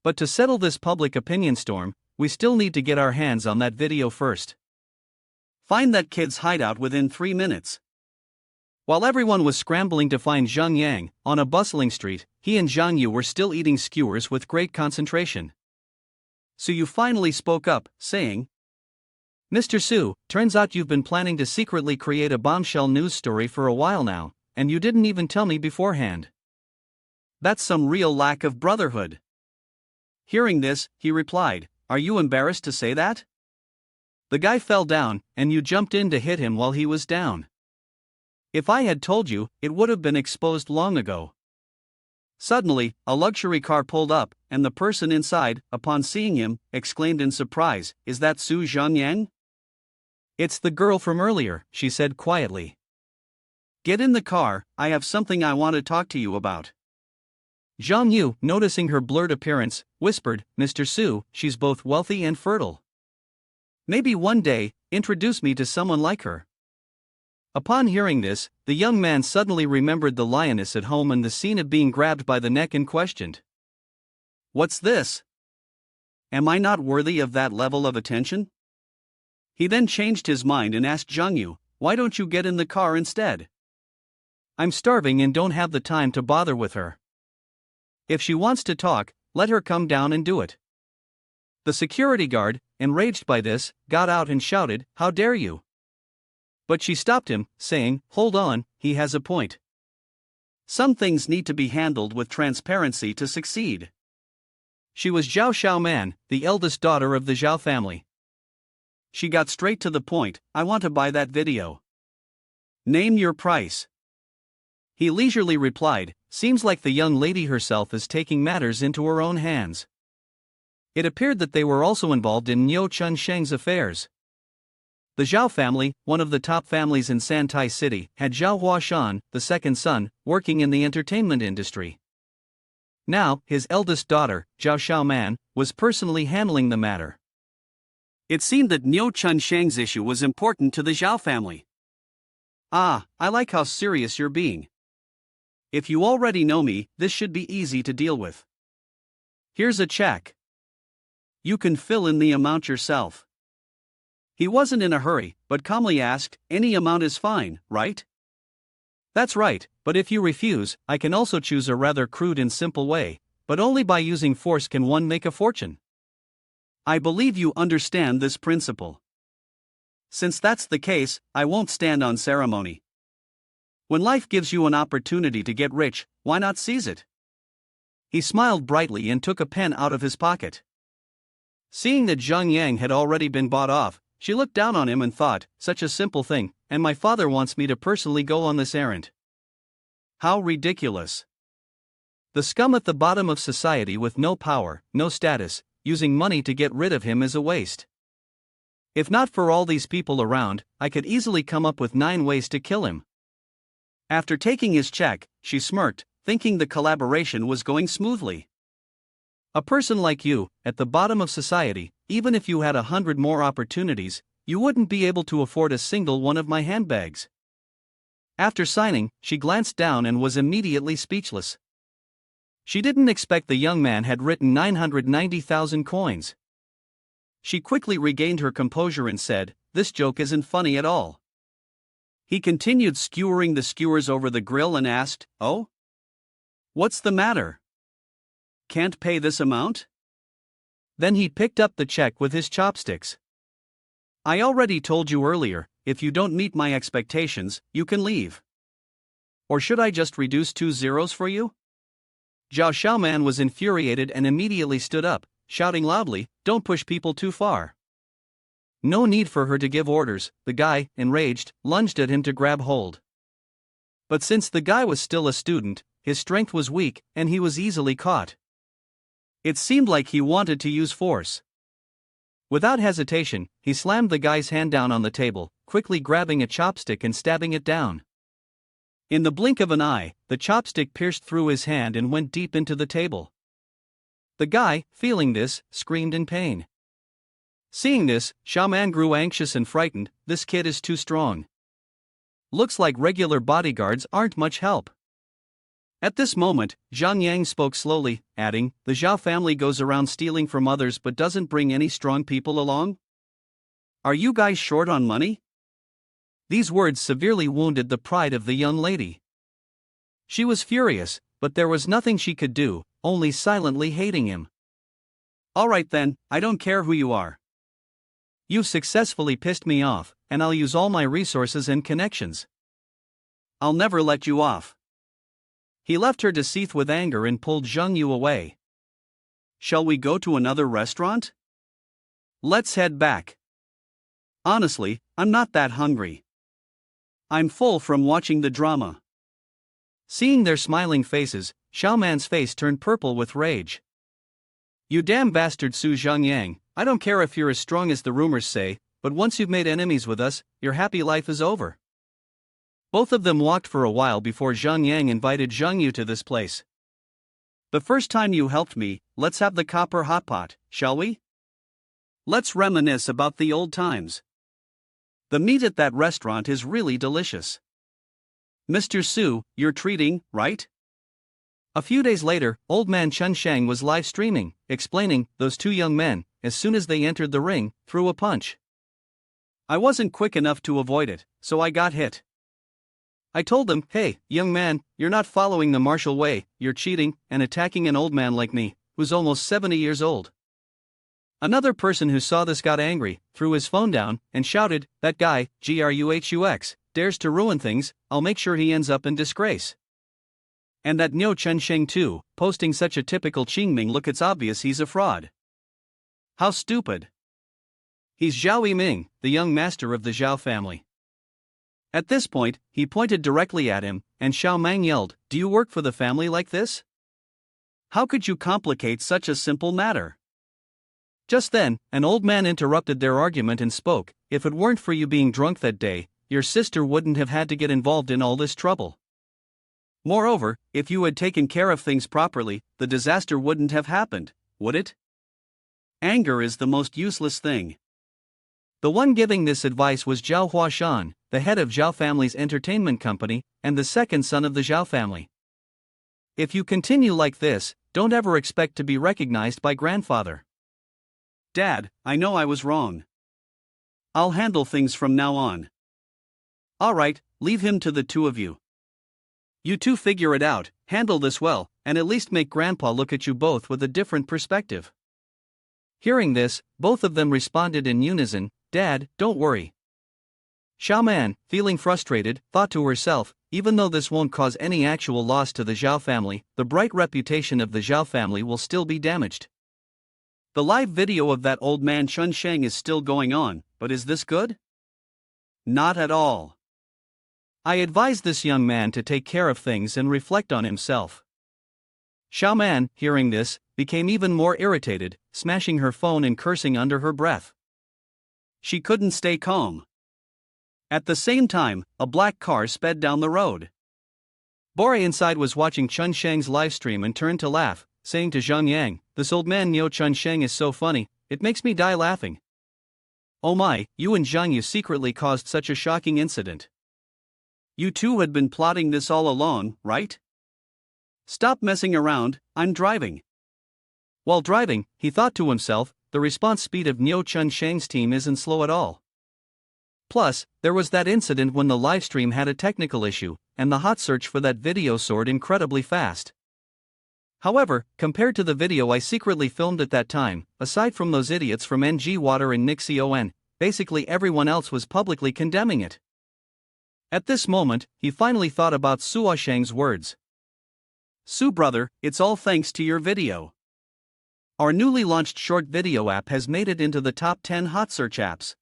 S2: But to settle this public opinion storm, we still need to get our hands on that video first. Find that kid's hideout within 3 minutes. While everyone was scrambling to find Zhang Yang, on a bustling street, he and Zhang Yu were still eating skewers with great concentration. So you finally spoke up, saying, Mr. Su, turns out you've been planning to secretly create a bombshell news story for a while now, and you didn't even tell me beforehand. That's some real lack of brotherhood. Hearing this, he replied, are you embarrassed to say that? The guy fell down, and you jumped in to hit him while he was down. If I had told you, it would have been exposed long ago. Suddenly, a luxury car pulled up, and the person inside, upon seeing him, exclaimed in surprise, is that Su Zhanyang? It's the girl from earlier, she said quietly. Get in the car, I have something I want to talk to you about. Zhang Yu, noticing her blurred appearance, whispered, Mr. Su, she's both wealthy and fertile. Maybe one day, introduce me to someone like her. Upon hearing this, the young man suddenly remembered the lioness at home and the scene of being grabbed by the neck and questioned. What's this? Am I not worthy of that level of attention? He then changed his mind and asked Zhang Yu, why don't you get in the car instead? I'm starving and don't have the time to bother with her. If she wants to talk, let her come down and do it. The security guard, enraged by this, got out and shouted, how dare you? But she stopped him, saying, hold on, he has a point. Some things need to be handled with transparency to succeed. She was Zhao Xiaoman, the eldest daughter of the Zhao family. She got straight to the point, I want to buy that video. Name your price. He leisurely replied, seems like the young lady herself is taking matters into her own hands. It appeared that they were also involved in Niu Chunsheng's affairs. The Zhao family, one of the top families in Santai City, had Zhao Huashan, the second son, working in the entertainment industry. Now, his eldest daughter, Zhao Xiaoman, was personally handling the matter. It seemed that Niu Chunsheng's issue was important to the Zhao family. Ah, I like how serious you're being. If you already know me, this should be easy to deal with. Here's a check. You can fill in the amount yourself. He wasn't in a hurry, but calmly asked, any amount is fine, right? That's right, but if you refuse, I can also choose a rather crude and simple way, but only by using force can one make a fortune. I believe you understand this principle. Since that's the case, I won't stand on ceremony. When life gives you an opportunity to get rich, why not seize it? He smiled brightly and took a pen out of his pocket. Seeing that Zhang Yang had already been bought off, she looked down on him and thought, such a simple thing, and my father wants me to personally go on this errand. How ridiculous. The scum at the bottom of society with no power, no status, using money to get rid of him is a waste. If not for all these people around, I could easily come up with 9 ways to kill him. After taking his check, she smirked, thinking the collaboration was going smoothly. A person like you, at the bottom of society, even if you had 100 more opportunities, you wouldn't be able to afford a single one of my handbags. After signing, she glanced down and was immediately speechless. She didn't expect the young man had written 990,000 coins. She quickly regained her composure and said, this joke isn't funny at all. He continued skewering the skewers over the grill and asked, oh? What's the matter? Can't pay this amount? Then he picked up the check with his chopsticks. I already told you earlier, if you don't meet my expectations, you can leave. Or should I just reduce 2 zeros for you? Zhao Xiaoman was infuriated and immediately stood up, shouting loudly, "Don't push people too far." No need for her to give orders, the guy, enraged, lunged at him to grab hold. But since the guy was still a student, his strength was weak, and he was easily caught. It seemed like he wanted to use force. Without hesitation, he slammed the guy's hand down on the table, quickly grabbing a chopstick and stabbing it down. In the blink of an eye, the chopstick pierced through his hand and went deep into the table. The guy, feeling this, screamed in pain. Seeing this, Xiaoman grew anxious and frightened. This kid is too strong. Looks like regular bodyguards aren't much help. At this moment, Zhang Yang spoke slowly, adding, "The Xiao family goes around stealing from others but doesn't bring any strong people along? Are you guys short on money?" These words severely wounded the pride of the young lady. She was furious, but there was nothing she could do, only silently hating him. "All right then, I don't care who you are. You've successfully pissed me off, and I'll use all my resources and connections. I'll never let you off." He left her to seethe with anger and pulled Zheng Yu away. "Shall we go to another restaurant? Let's head back. Honestly, I'm not that hungry. I'm full from watching the drama." Seeing their smiling faces, Xiaoman's face turned purple with rage. "You damn bastard Su Zhengyang, I don't care if you're as strong as the rumors say, but once you've made enemies with us, your happy life is over." Both of them walked for a while before Zhang Yang invited Zheng Yu to this place. "The first time you helped me, let's have the copper hot pot, shall we? Let's reminisce about the old times. The meat at that restaurant is really delicious. Mr. Su, you're treating, right?" A few days later, old man Chen Shang was live streaming, explaining, "Those two young men, as soon as they entered the ring, threw a punch. I wasn't quick enough to avoid it, so I got hit. I told them, 'Hey, young man, you're not following the martial way, you're cheating and attacking an old man like me, who's almost 70 years old.' Another person who saw this got angry, threw his phone down, and shouted, 'That guy, Gruhux, dares to ruin things, I'll make sure he ends up in disgrace.' And that Niu Chensheng too, posting such a typical Qingming look, it's obvious he's a fraud. How stupid. He's Zhao Yiming, the young master of the Zhao family." At this point, he pointed directly at him, and Xiao Mang yelled, "Do you work for the family like this? How could you complicate such a simple matter?" Just then, an old man interrupted their argument and spoke, "If it weren't for you being drunk that day, your sister wouldn't have had to get involved in all this trouble. Moreover, if you had taken care of things properly, the disaster wouldn't have happened, would it? Anger is the most useless thing." The one giving this advice was Zhao Huashan, the head of Zhao family's entertainment company, and the second son of the Zhao family. "If you continue like this, don't ever expect to be recognized by grandfather." "Dad, I know I was wrong. I'll handle things from now on." "All right, leave him to the two of you. You two figure it out, handle this well, and at least make Grandpa look at you both with a different perspective." Hearing this, both of them responded in unison, "Dad, don't worry." Xiaoman, feeling frustrated, thought to herself, "Even though this won't cause any actual loss to the Zhao family, the bright reputation of the Zhao family will still be damaged." The live video of that old man Chen Sheng is still going on, but is this good? Not at all. I advise this young man to take care of things and reflect on himself. Xiaoman, hearing this, became even more irritated, smashing her phone and cursing under her breath. She couldn't stay calm. At the same time, a black car sped down the road. Bora inside was watching Chen Sheng's livestream and turned to laugh, saying to Zhang Yang, "This old man Niu Chen Sheng is so funny, it makes me die laughing. Oh my, you and Zhang Yu secretly caused such a shocking incident. You two had been plotting this all along, right? Stop messing around, I'm driving." While driving, he thought to himself, the response speed of Niu Chen Sheng's team isn't slow at all. Plus, there was that incident when the livestream had a technical issue, and the hot search for that video soared incredibly fast. However, compared to the video I secretly filmed at that time, aside from those idiots from NG Water and Nixon, basically everyone else was publicly condemning it.
S1: At this moment, he finally thought about Suoshang's words.
S2: Su brother, it's all thanks to your video. Our newly launched short video app has made it into the top 10 hot search apps.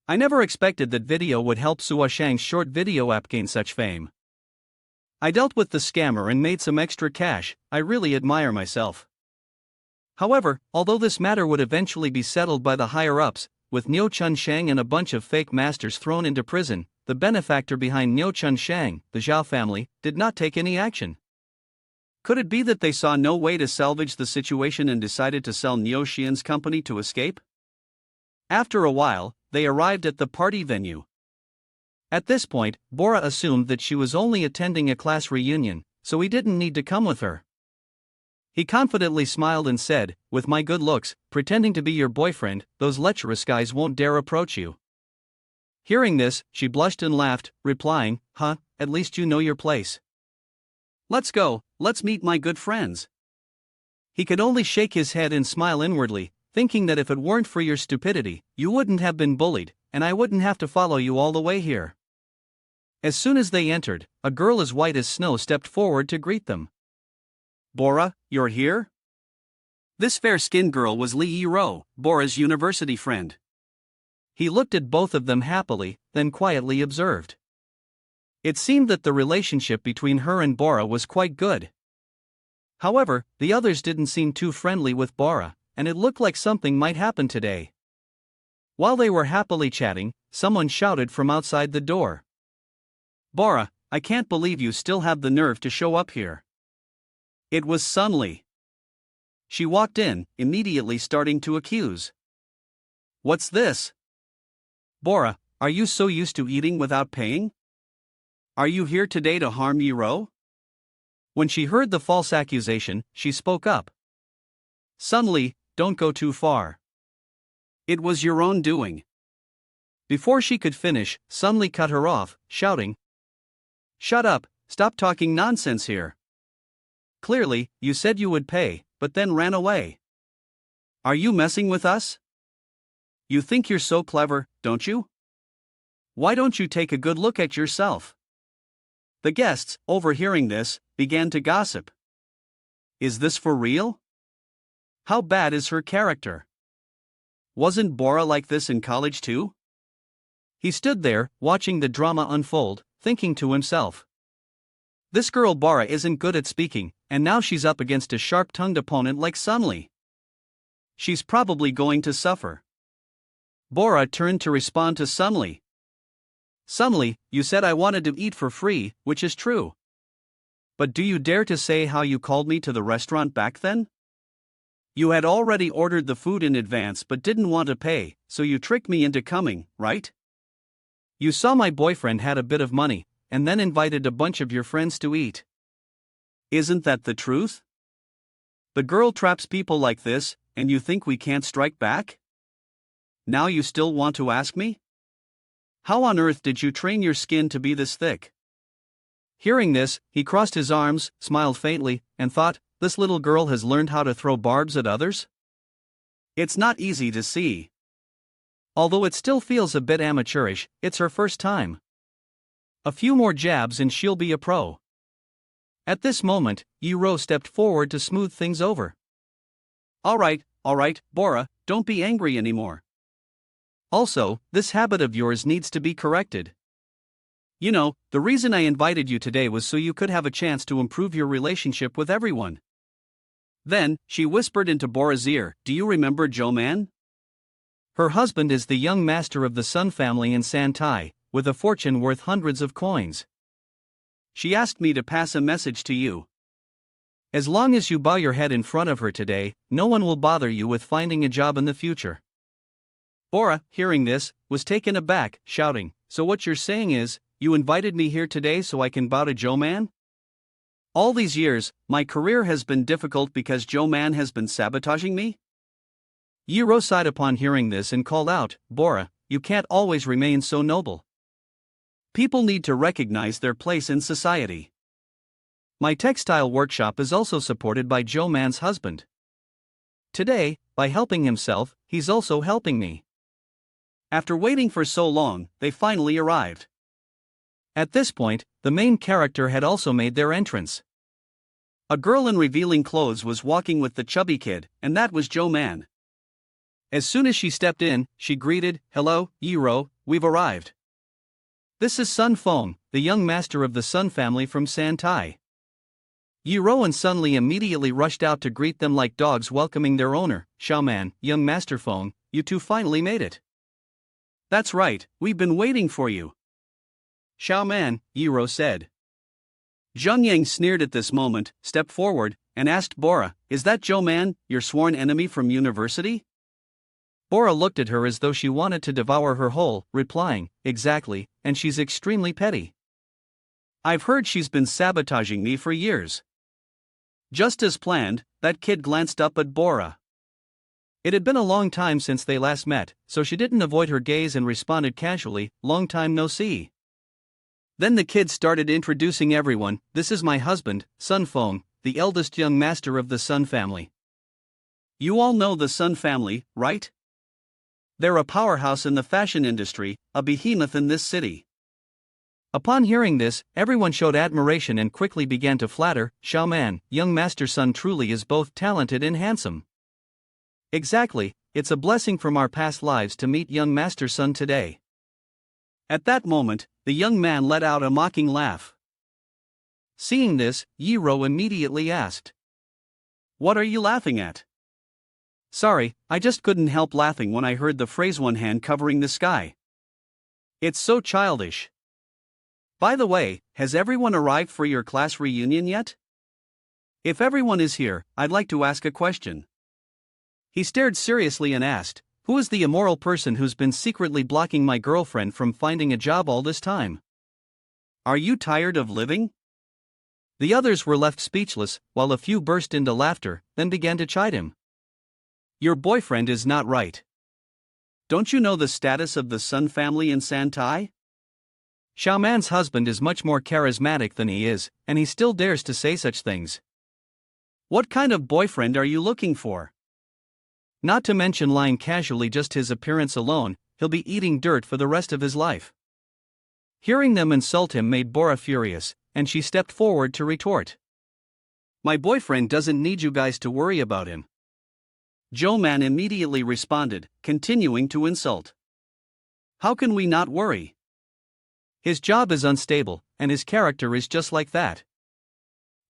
S1: I never expected that video would help Suoshang's short video app gain such fame. I dealt with the scammer and made some extra cash. I really admire myself. However, although this matter would eventually be settled by the higher-ups, with Niu Chunshang and a bunch of fake masters thrown into prison, the benefactor behind Niu Chunshang, the Xiao family, did not take any action.
S2: Could it be that they saw no way to salvage the situation and decided to sell Niu Xian's company to escape? After a while, they arrived at the party venue.
S1: At this point, Bora assumed that she was only attending a class reunion, so he didn't need to come with her. He confidently smiled and said, "With my good looks, pretending to be your boyfriend, those lecherous guys won't dare approach you." Hearing this, she blushed and laughed, replying, "At least you know your place.
S2: Let's go, let's meet my good friends."
S1: He could only shake his head and smile inwardly, thinking that if it weren't for your stupidity, you wouldn't have been bullied, and I wouldn't have to follow you all the way here. As soon as they entered, a girl as white as snow stepped forward to greet them.
S2: "Bora, you're here?" This fair-skinned girl was Li Yiro, Bora's university friend.
S1: He looked at both of them happily, then quietly observed. It seemed that the relationship between her and Bora was quite good. However, the others didn't seem too friendly with Bora, and it looked like something might happen today. While they were happily chatting, someone shouted from outside the door.
S2: "Bora, I can't believe you still have the nerve to show up here." It was Sun Li. She walked in, immediately starting to accuse. "What's this?
S1: Bora, are you so used to eating without paying?
S2: Are you here today to harm Yiro?"
S1: When she heard the false accusation, she spoke up.
S2: "Sun Li, don't go too far. It was your own doing."
S1: Before she could finish, Sun Li cut her off, shouting,
S2: "Shut up, stop talking nonsense here.
S1: Clearly, you said you would pay, but then ran away.
S2: Are you messing with us? You think you're so clever, don't you? Why don't you take a good look at yourself?" The guests, overhearing this, began to gossip. Is this for real? How bad is her character? Wasn't Bora like this in college too?
S1: He stood there, watching the drama unfold, thinking to himself. This girl Bora isn't good at speaking, and now she's up against a sharp-tongued opponent like Sun Li.
S2: She's probably going to suffer.
S1: Bora turned to respond to Sun Li.
S2: "Sun Li, you said I wanted to eat for free, which is true. But do you dare to say how you called me to the restaurant back then? You had already ordered the food in advance but didn't want to pay, so you tricked me into coming, right?
S1: You saw my boyfriend had a bit of money, and then invited a bunch of your friends to eat.
S2: Isn't that the truth? The girl traps people like this, and you think we can't strike back? Now you still want to ask me? How on earth did you train your skin to be this thick?"
S1: Hearing this, he crossed his arms, smiled faintly, and thought, this little girl has learned how to throw barbs at others?
S2: It's not easy to see.
S1: Although it still feels a bit amateurish, it's her first time. A few more jabs and she'll be a pro. At this moment, Yiro stepped forward to smooth things over.
S2: All right, Bora, don't be angry anymore.
S1: Also, this habit of yours needs to be corrected. You know, the reason I invited you today was so you could have a chance to improve your relationship with everyone."
S2: Then, she whispered into Bora's ear, "Do you remember Joe Man?
S1: Her husband is the young master of the Sun family in Santai, with a fortune worth hundreds of coins.
S2: She asked me to pass a message to you.
S1: As long as you bow your head in front of her today, no one will bother you with finding a job in the future."
S2: Bora, hearing this, was taken aback, shouting, "So what you're saying is, you invited me here today so I can bow to Joe Man? All these years, my career has been difficult because Joe Man has been sabotaging me?"
S1: Yiro sighed upon hearing this and called out, "Bora, you can't always remain so noble.
S2: People need to recognize their place in society.
S1: My textile workshop is also supported by Joe Man's husband. Today, by helping himself, he's also helping me."
S2: After waiting for so long, they finally arrived.
S1: At this point, the main character had also made their entrance.
S2: A girl in revealing clothes was walking with the chubby kid, and that was Joe Man. As soon as she stepped in, she greeted, "Hello, Yiro, we've arrived. This is Sun Feng, the young master of the Sun family from Santai."
S1: Yiro and Sun Li immediately rushed out to greet them like dogs welcoming their owner. "Xiao Man, young master Feng, you two finally made it."
S2: "That's right, we've been waiting for you."
S1: "Xiao Man," Yiro said.
S2: Zheng Yang sneered at this moment, stepped forward, and asked Bora, "Is that Joe Man, your sworn enemy from university?"
S1: Bora looked at her as though she wanted to devour her whole, replying, "Exactly, and she's extremely petty.
S2: I've heard she's been sabotaging me for years." Just as planned, that kid glanced up at Bora.
S1: It had been a long time since they last met, so she didn't avoid her gaze and responded casually, "Long time no see." Then the kid started introducing everyone. "This is my husband, Sun Feng, the eldest young master of the Sun family."
S2: "You all know the Sun family, right? They're a powerhouse in the fashion industry, a behemoth in this city."
S1: Upon hearing this, everyone showed admiration and quickly began to flatter. "Xiao Man, young master Sun truly is both talented and handsome." "Exactly, it's a blessing from our past lives to meet young master Sun today."
S2: At that moment, the young man let out a mocking laugh.
S1: Seeing this, Yiro immediately asked,
S2: "What are you laughing at?"
S1: "Sorry, I just couldn't help laughing when I heard the phrase 'one hand covering the sky.'
S2: It's so childish. By the way, has everyone arrived for your class reunion yet? If everyone is here, I'd like to ask a question."
S1: He stared seriously and asked, "Who is the immoral person who's been secretly blocking my girlfriend from finding a job all this time?
S2: Are you tired of living?"
S1: The others were left speechless, while a few burst into laughter, then began to chide him.
S2: "Your boyfriend is not right. Don't you know the status of the Sun family in Santai?
S1: Xiao Man's husband is much more charismatic than he is, and he still dares to say such things."
S2: "What kind of boyfriend are you looking for?
S1: Not to mention lying casually, just his appearance alone, he'll be eating dirt for the rest of his life." Hearing them insult him made Bora furious, and she stepped forward to retort.
S2: "My boyfriend doesn't need you guys to worry about him." Joe Man immediately responded, continuing to insult. "How can we not worry?
S1: His job is unstable, and his character is just like that.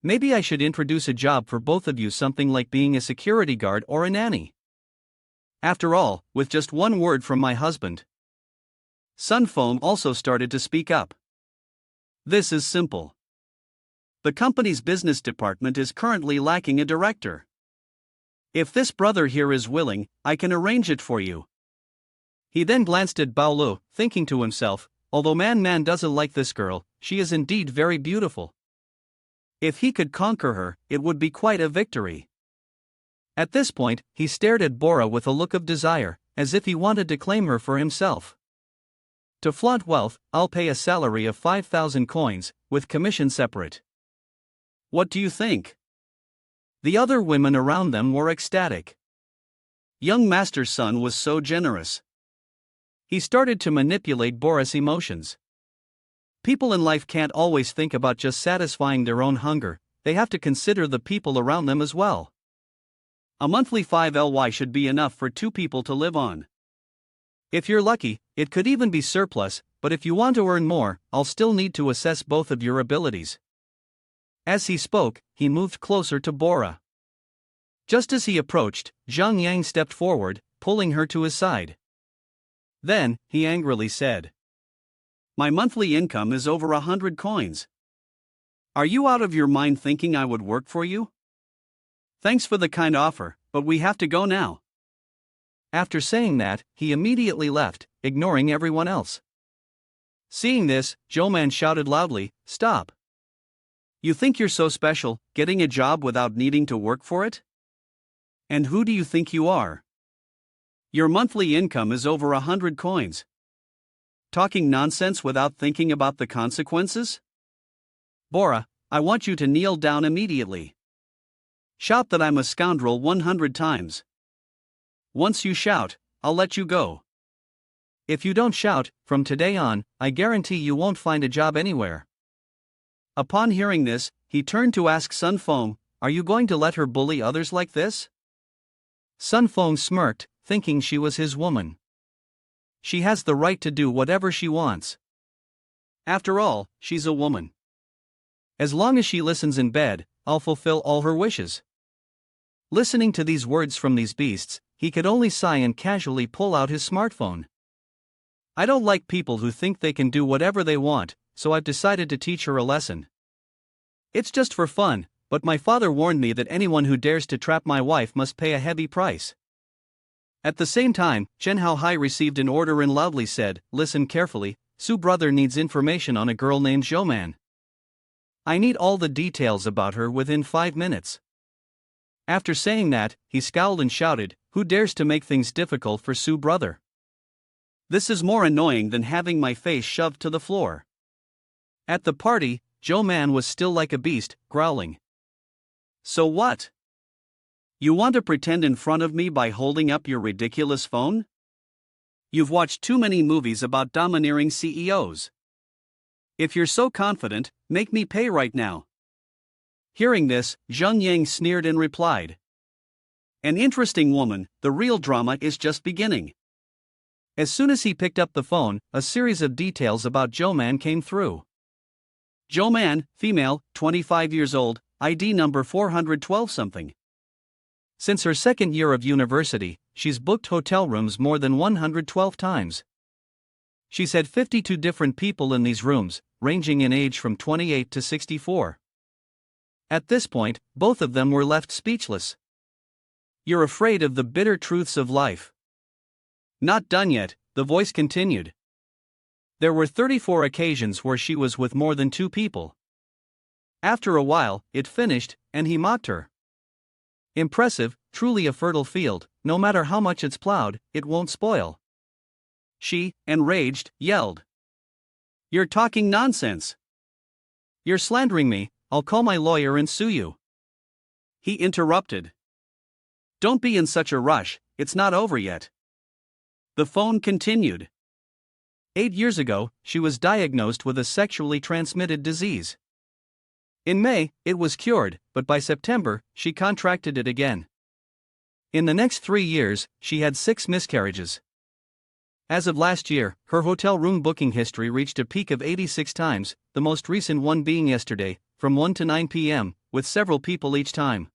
S1: Maybe I should introduce a job for both of you, something like being a security guard or a nanny. After all, with just one word from my husband."
S2: Sun Feng also started to speak up. "This is simple. The company's business department is currently lacking a director. If this brother here is willing, I can arrange it for you."
S1: He then glanced at Bao Lu, thinking to himself, "Although Man doesn't like this girl, she is indeed very beautiful. If he could conquer her, it would be quite a victory." At this point, he stared at Bora with a look of desire, as if he wanted to claim her for himself. "To flaunt wealth, I'll pay a salary of 5,000 coins, with commission separate."
S2: "What do you think?"
S1: The other women around them were ecstatic.
S2: Young Master Sun was so generous.
S1: He started to manipulate Bora's emotions. People in life can't always think about just satisfying their own hunger, they have to consider the people around them as well.
S2: A monthly 5 LY should be enough for 2 people to live on.
S1: If you're lucky, it could even be surplus, but if you want to earn more, I'll still need to assess both of your abilities." As he spoke, he moved closer to Bora. Just as he approached, Zhang Yang stepped forward, pulling her to his side. Then, he angrily said,
S2: "My monthly income is over 100 coins. Are you out of your mind thinking I would work for you? Thanks for the kind offer, but we have to go now."
S1: After saying that, he immediately left, ignoring everyone else. Seeing this, Joe Man shouted loudly, "Stop!
S2: You think you're so special, getting a job without needing to work for it? And who do you think you are? Your monthly income is over 100 coins. Talking nonsense without thinking about the consequences? Bora, I want you to kneel down immediately. Shout that I'm a scoundrel 100 times. Once you shout, I'll let you go."
S1: If you don't shout, from today on, I guarantee you won't find a job anywhere.
S2: Upon hearing this, he turned to ask Sun Feng, are you going to let her bully others like this?
S1: Sun Feng smirked, thinking she was his woman. She has the right to do whatever she wants.
S2: After all, she's a woman.
S1: As long as she listens in bed, I'll fulfill all her wishes. Listening to these words from these beasts, he could only sigh and casually pull out his smartphone. I don't like people who think they can do whatever they want, so I've decided to teach her a lesson. It's just for fun, but my father warned me that anyone who dares to trap my wife must pay a heavy price. At the same time, Chen Haohai received an order and loudly said, listen carefully, Su brother needs information on a girl named Zhouman. I need all the details about her within 5 minutes. After saying that, he scowled and shouted, who dares to make things difficult for Su brother?
S2: This is more annoying than having my face shoved to the floor.
S1: At the party, Zhouman was still like a beast, growling.
S2: So what? You want to pretend in front of me by holding up your ridiculous phone? You've watched too many movies about domineering CEOs. If you're so confident, make me pay right now.
S1: Hearing this, Zheng Yang sneered and replied.
S2: An interesting woman, the real drama is just beginning.
S1: As soon as he picked up the phone, a series of details about Zhouman came through.
S2: Zhouman, female, 25 years old, ID number 412 something.
S1: Since her second year of university, she's booked hotel rooms more than 112 times. She's had 52 different people in these rooms, ranging in age from 28 to 64. At this point, both of them were left speechless. You're afraid of the bitter truths of life.
S2: Not done yet, the voice continued.
S1: There were 34 occasions where she was with more than 2 people. After a while, it finished, and he mocked her. Impressive, truly a fertile field, no matter how much it's plowed, it won't spoil.
S2: She, enraged, yelled. You're talking nonsense.
S1: You're slandering me, I'll call my lawyer and sue you.
S2: He interrupted. Don't be in such a rush, it's not over yet. The phone continued.
S1: 8 years ago, she was diagnosed with a sexually transmitted disease. In May, it was cured, but by September, she contracted it again. In the next 3 years, she had 6 miscarriages. As of last year, her hotel room booking history reached a peak of 86 times, the most recent one being yesterday, from 1 to 9 p.m., with several people each time.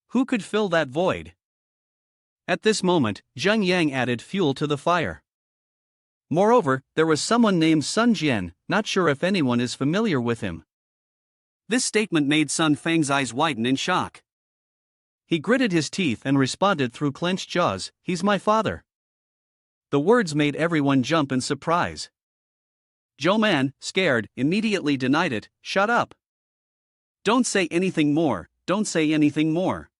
S2: Who could fill that void?
S1: At this moment, Zheng Yang added fuel to the fire. Moreover, there was someone named Sun Jian, not sure if anyone is familiar with him.
S2: This statement made Sun Feng's eyes widen in shock.
S1: He gritted his teeth and responded through clenched jaws, he's my father. The words made everyone jump in surprise.
S2: Zhouman, scared, immediately denied it, shut up. Don't say anything more, don't say anything more.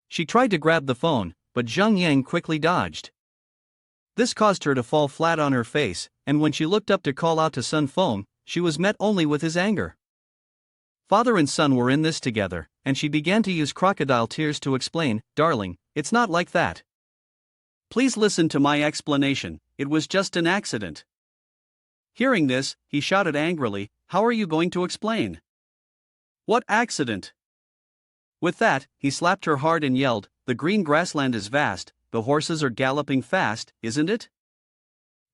S1: She tried to grab the phone, but Zheng Yang quickly dodged. This caused her to fall flat on her face, and when she looked up to call out to Sun Feng, she was met only with his anger. Father and son were in this together, and she began to use crocodile tears to explain, darling, it's not like that.
S2: Please listen to my explanation, it was just an accident. Hearing this, he shouted angrily, how are you going to explain? What accident? With that, he slapped her hard and yelled, the green grassland is vast, the horses are galloping fast, isn't it?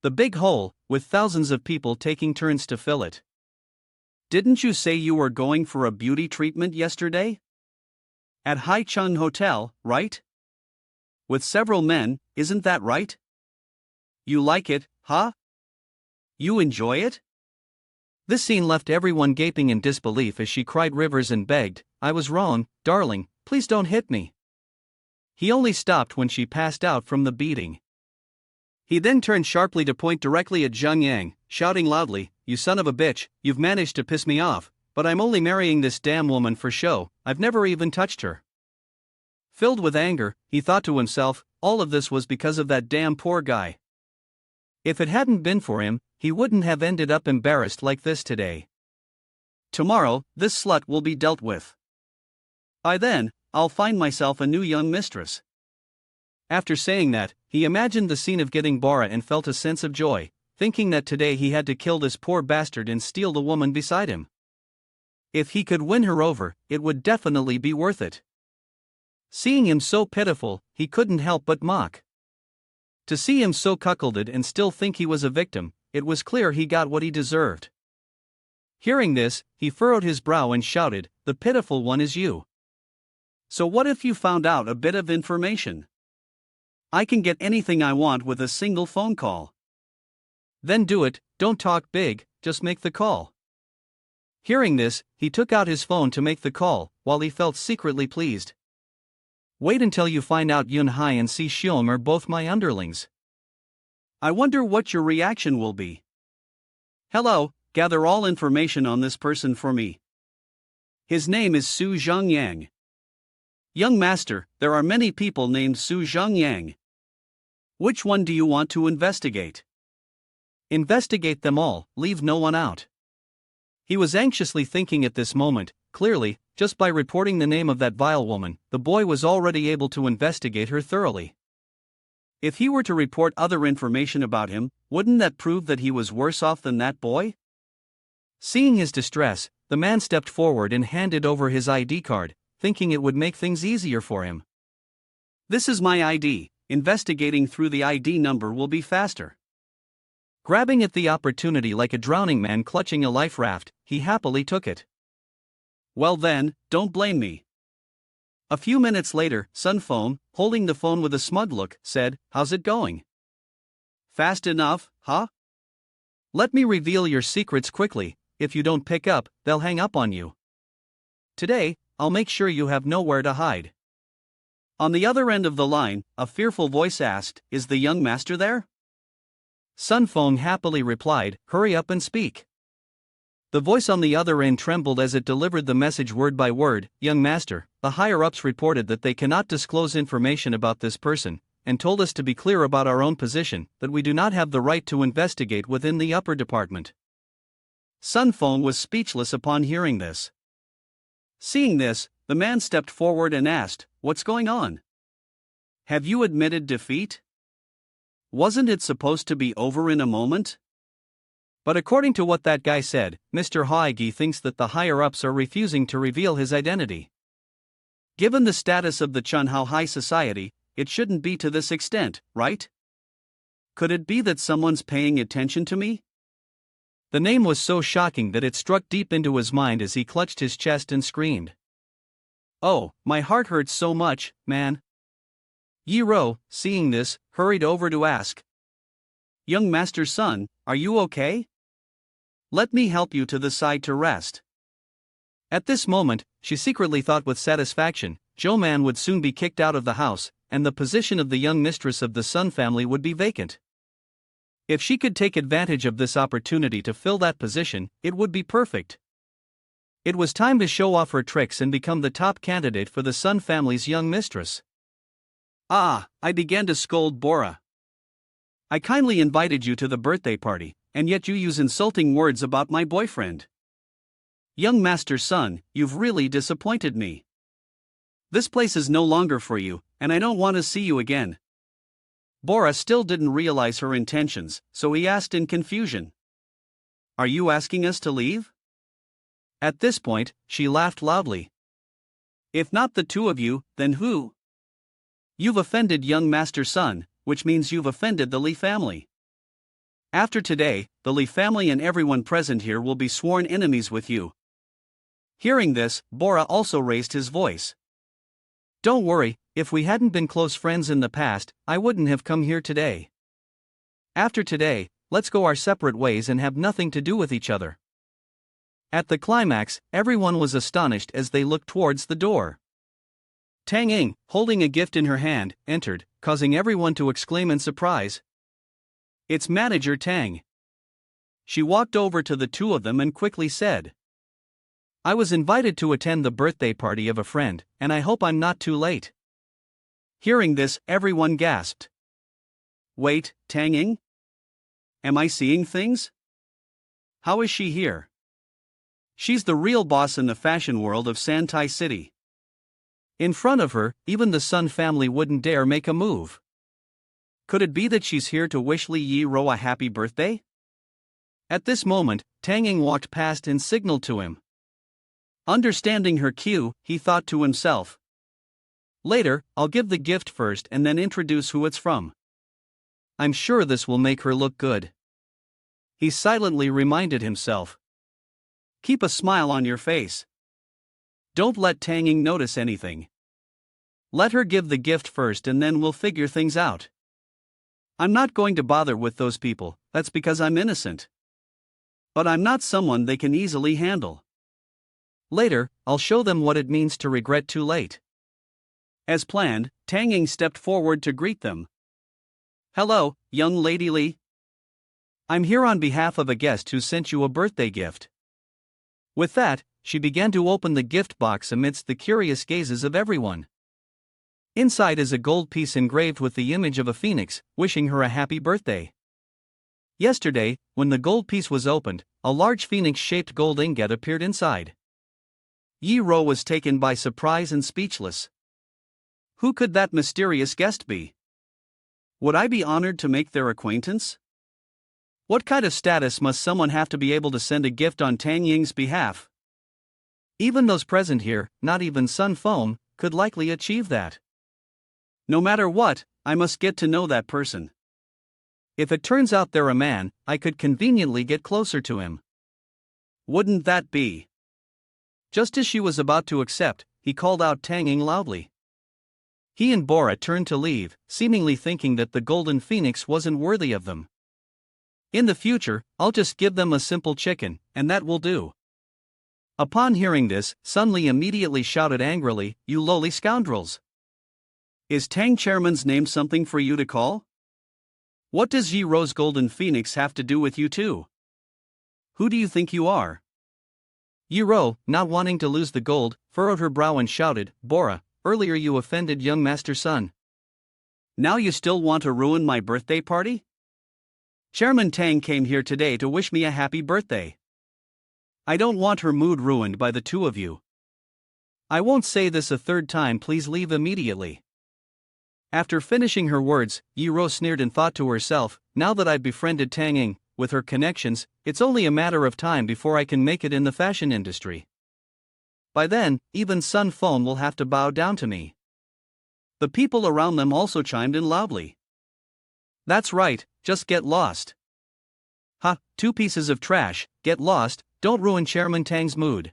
S2: The big hole, with thousands of people taking turns to fill it. Didn't you say you were going for a beauty treatment yesterday? At Haicheng Hotel, right? With several men, isn't that right? You like it, huh? You enjoy it?
S1: This scene left everyone gaping in disbelief as she cried rivers and begged, I was wrong, darling, please don't hit me. He only stopped when she passed out from the beating. He then turned sharply to point directly at Zheng Yang, shouting loudly, you son of a bitch, you've managed to piss me off, but I'm only marrying this damn woman for show, I've never even touched her. Filled with anger, he thought to himself, all of this was because of that damn poor guy. If it hadn't been for him, he wouldn't have ended up embarrassed like this today.
S2: Tomorrow, this slut will be dealt with. By then, I'll find myself a new young mistress.
S1: After saying that, he imagined the scene of getting Bora and felt a sense of joy, thinking that today he had to kill this poor bastard and steal the woman beside him. If he could win her over, it would definitely be worth it. Seeing him so pitiful, he couldn't help but mock. To see him so cuckolded and still think he was a victim, it was clear he got what he deserved. Hearing this, he furrowed his brow and shouted, "The pitiful one is you. So what if you found out a bit of information? I can get anything I want with a single phone call." "Then do it, don't talk big, just make the call." Hearing this, he took out his phone to make the call, while he felt secretly pleased. "Wait until you find out Yun Hai and Si Xiong are both my underlings. I wonder what your reaction will be. Hello, gather all information on this person for me. His name is Su Zhongyang. Young master, there are many people named Su Zhongyang. Which one do you want to investigate?" "Investigate them all, leave no one out." He was anxiously thinking at this moment. Clearly, just by reporting the name of that vile woman, the boy was already able to investigate her thoroughly. If he were to report other information about him, wouldn't that prove that he was worse off than that boy? Seeing his distress, the man stepped forward and handed over his ID card, thinking it would make things easier for him. "This is my ID, investigating through the ID number will be faster." Grabbing at the opportunity like a drowning man clutching a life raft, he happily took it. "Well then, don't blame me." A few minutes later, Sun Phone, holding the phone with a smug look, said, "How's it going? Fast enough, huh? Let me reveal your secrets quickly. If you don't pick up, they'll hang up on you. Today, I'll make sure you have nowhere to hide." On the other end of the line, a fearful voice asked, "Is the young master there?" Sun Phone happily replied, "Hurry up and speak." The voice on the other end trembled as it delivered the message word by word. "Young master, the higher-ups reported that they cannot disclose information about this person, and told us to be clear about our own position, that we do not have the right to investigate within the upper department." Sun Phone was speechless upon hearing this. Seeing this, the man stepped forward and asked, "What's going on? Have you admitted defeat? Wasn't it supposed to be over in a moment?" But according to what that guy said, Mr. Haigi thinks that the higher-ups are refusing to reveal his identity. Given the status of the Chunhao High Society, it shouldn't be to this extent, right? Could it be that someone's paying attention to me? The name was so shocking that it struck deep into his mind as he clutched his chest and screamed. "Oh, my heart hurts so much, man." Yi Ro, seeing this, hurried over to ask, "Young master's son, are you okay? Let me help you to the side to rest." At this moment, she secretly thought with satisfaction, Zhou Man would soon be kicked out of the house, and the position of the young mistress of the Sun family would be vacant. If she could take advantage of this opportunity to fill that position, it would be perfect. It was time to show off her tricks and become the top candidate for the Sun family's young mistress. "Ah, I began to scold Bora. I kindly invited you to the birthday party, and yet you use insulting words about my boyfriend. Young master's son, you've really disappointed me. This place is no longer for you, and I don't want to see you again." Bora still didn't realize her intentions, so he asked in confusion, "Are you asking us to leave?" At this point, she laughed loudly. "If not the two of you, then who? You've offended young master's son, which means you've offended the Li family. After today, the Li family and everyone present here will be sworn enemies with you." Hearing this, Bora also raised his voice. "Don't worry, if we hadn't been close friends in the past, I wouldn't have come here today. After today, let's go our separate ways and have nothing to do with each other." At the climax, everyone was astonished as they looked towards the door. Tanging, holding a gift in her hand, entered, causing everyone to exclaim in surprise. "It's Manager Tang." She walked over to the two of them and quickly said, "I was invited to attend the birthday party of a friend, and I hope I'm not too late." Hearing this, everyone gasped. "Wait, Tanging? Am I seeing things? How is she here? She's the real boss in the fashion world of Santai City. In front of her, even the Sun family wouldn't dare make a move."
S2: Could it be that she's here to wish Li Yi-ro a happy birthday? At this moment, Tanging walked past and signaled to him. Understanding her cue, he thought to himself. Later, I'll give the gift first and then introduce who it's from. I'm sure this will make her look good. He silently reminded himself. Keep a smile on your face. Don't let Tanging notice anything. Let her give the gift first and then we'll figure things out. I'm not going to bother with those people, that's because I'm innocent. But I'm not someone they can easily handle. Later, I'll show them what it means to regret too late. As planned, Tanging stepped forward to greet them. Hello, young lady Li. I'm here on behalf of a guest who sent you a birthday gift. With that, she began to open the gift box amidst the curious gazes of everyone. Inside is a gold piece engraved with the image of a phoenix, wishing her a happy birthday. Yesterday, when the gold piece was opened, a large phoenix-shaped gold ingot appeared inside. Yi-ro was taken by surprise and speechless. Who could that mysterious guest be? Would I be honored to make their acquaintance? What kind of status must someone have to be able to send a gift on Tanging's behalf? Even those present here, not even Sun Foam, could likely achieve that. No matter what, I must get to know that person. If it turns out they're a man, I could conveniently get closer to him. Wouldn't that be? Just as she was about to accept, he called out Tanging loudly. He and Bora turned to leave, seemingly thinking that the golden phoenix wasn't worthy of them. In the future, I'll just give them a simple chicken, and that will do. Upon hearing this, Sun Li immediately shouted angrily, You lowly scoundrels! Is Tang Chairman's name something for you to call? What does Yi-ro's golden phoenix have to do with you two? Who do you think you are? Yi-ro, not wanting to lose the gold, furrowed her brow and shouted, Bora, earlier you offended young Master Sun. Now you still want to ruin my birthday party? Chairman Tang came here today to wish me a happy birthday. I don't want her mood ruined by the two of you. I won't say this a third time, please leave immediately. After finishing her words, Yi-ro sneered and thought to herself, now that I've befriended Tanging, with her connections, it's only a matter of time before I can make it in the fashion industry. By then, even Sun Foam will have to bow down to me. The people around them also chimed in loudly. That's right, just get lost. Ha, two pieces of trash, get lost, don't ruin Chairman Tang's mood.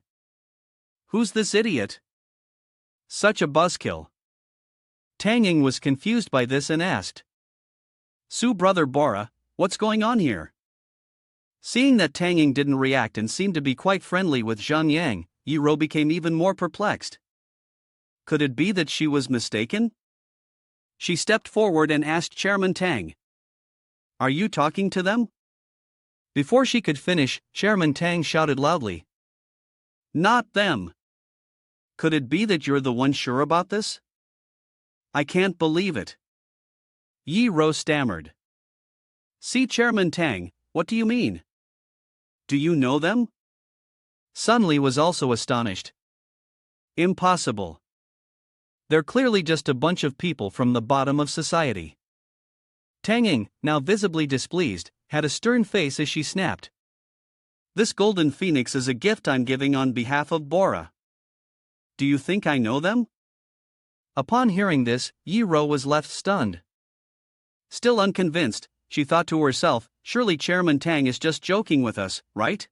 S2: Who's this idiot? Such a buzzkill. Tanging was confused by this and asked. Su brother Bora, what's going on here? Seeing that Tanging didn't react and seemed to be quite friendly with Zhang Yang, Yi-ro became even more perplexed. Could it be that she was mistaken? She stepped forward and asked Chairman Tang. Are you talking to them? Before she could finish, Chairman Tang shouted loudly. Not them. Could it be that you're the one sure about this? I can't believe it. Yi-ro stammered. See Chairman Tang, what do you mean? Do you know them? Sun Li was also astonished. Impossible. They're clearly just a bunch of people from the bottom of society. Tanging, now visibly displeased, had a stern face as she snapped. This golden phoenix is a gift I'm giving on behalf of Bora. Do you think I know them? Upon hearing this, Yi-ro was left stunned. Still unconvinced, she thought to herself, surely Chairman Tang is just joking with us, right?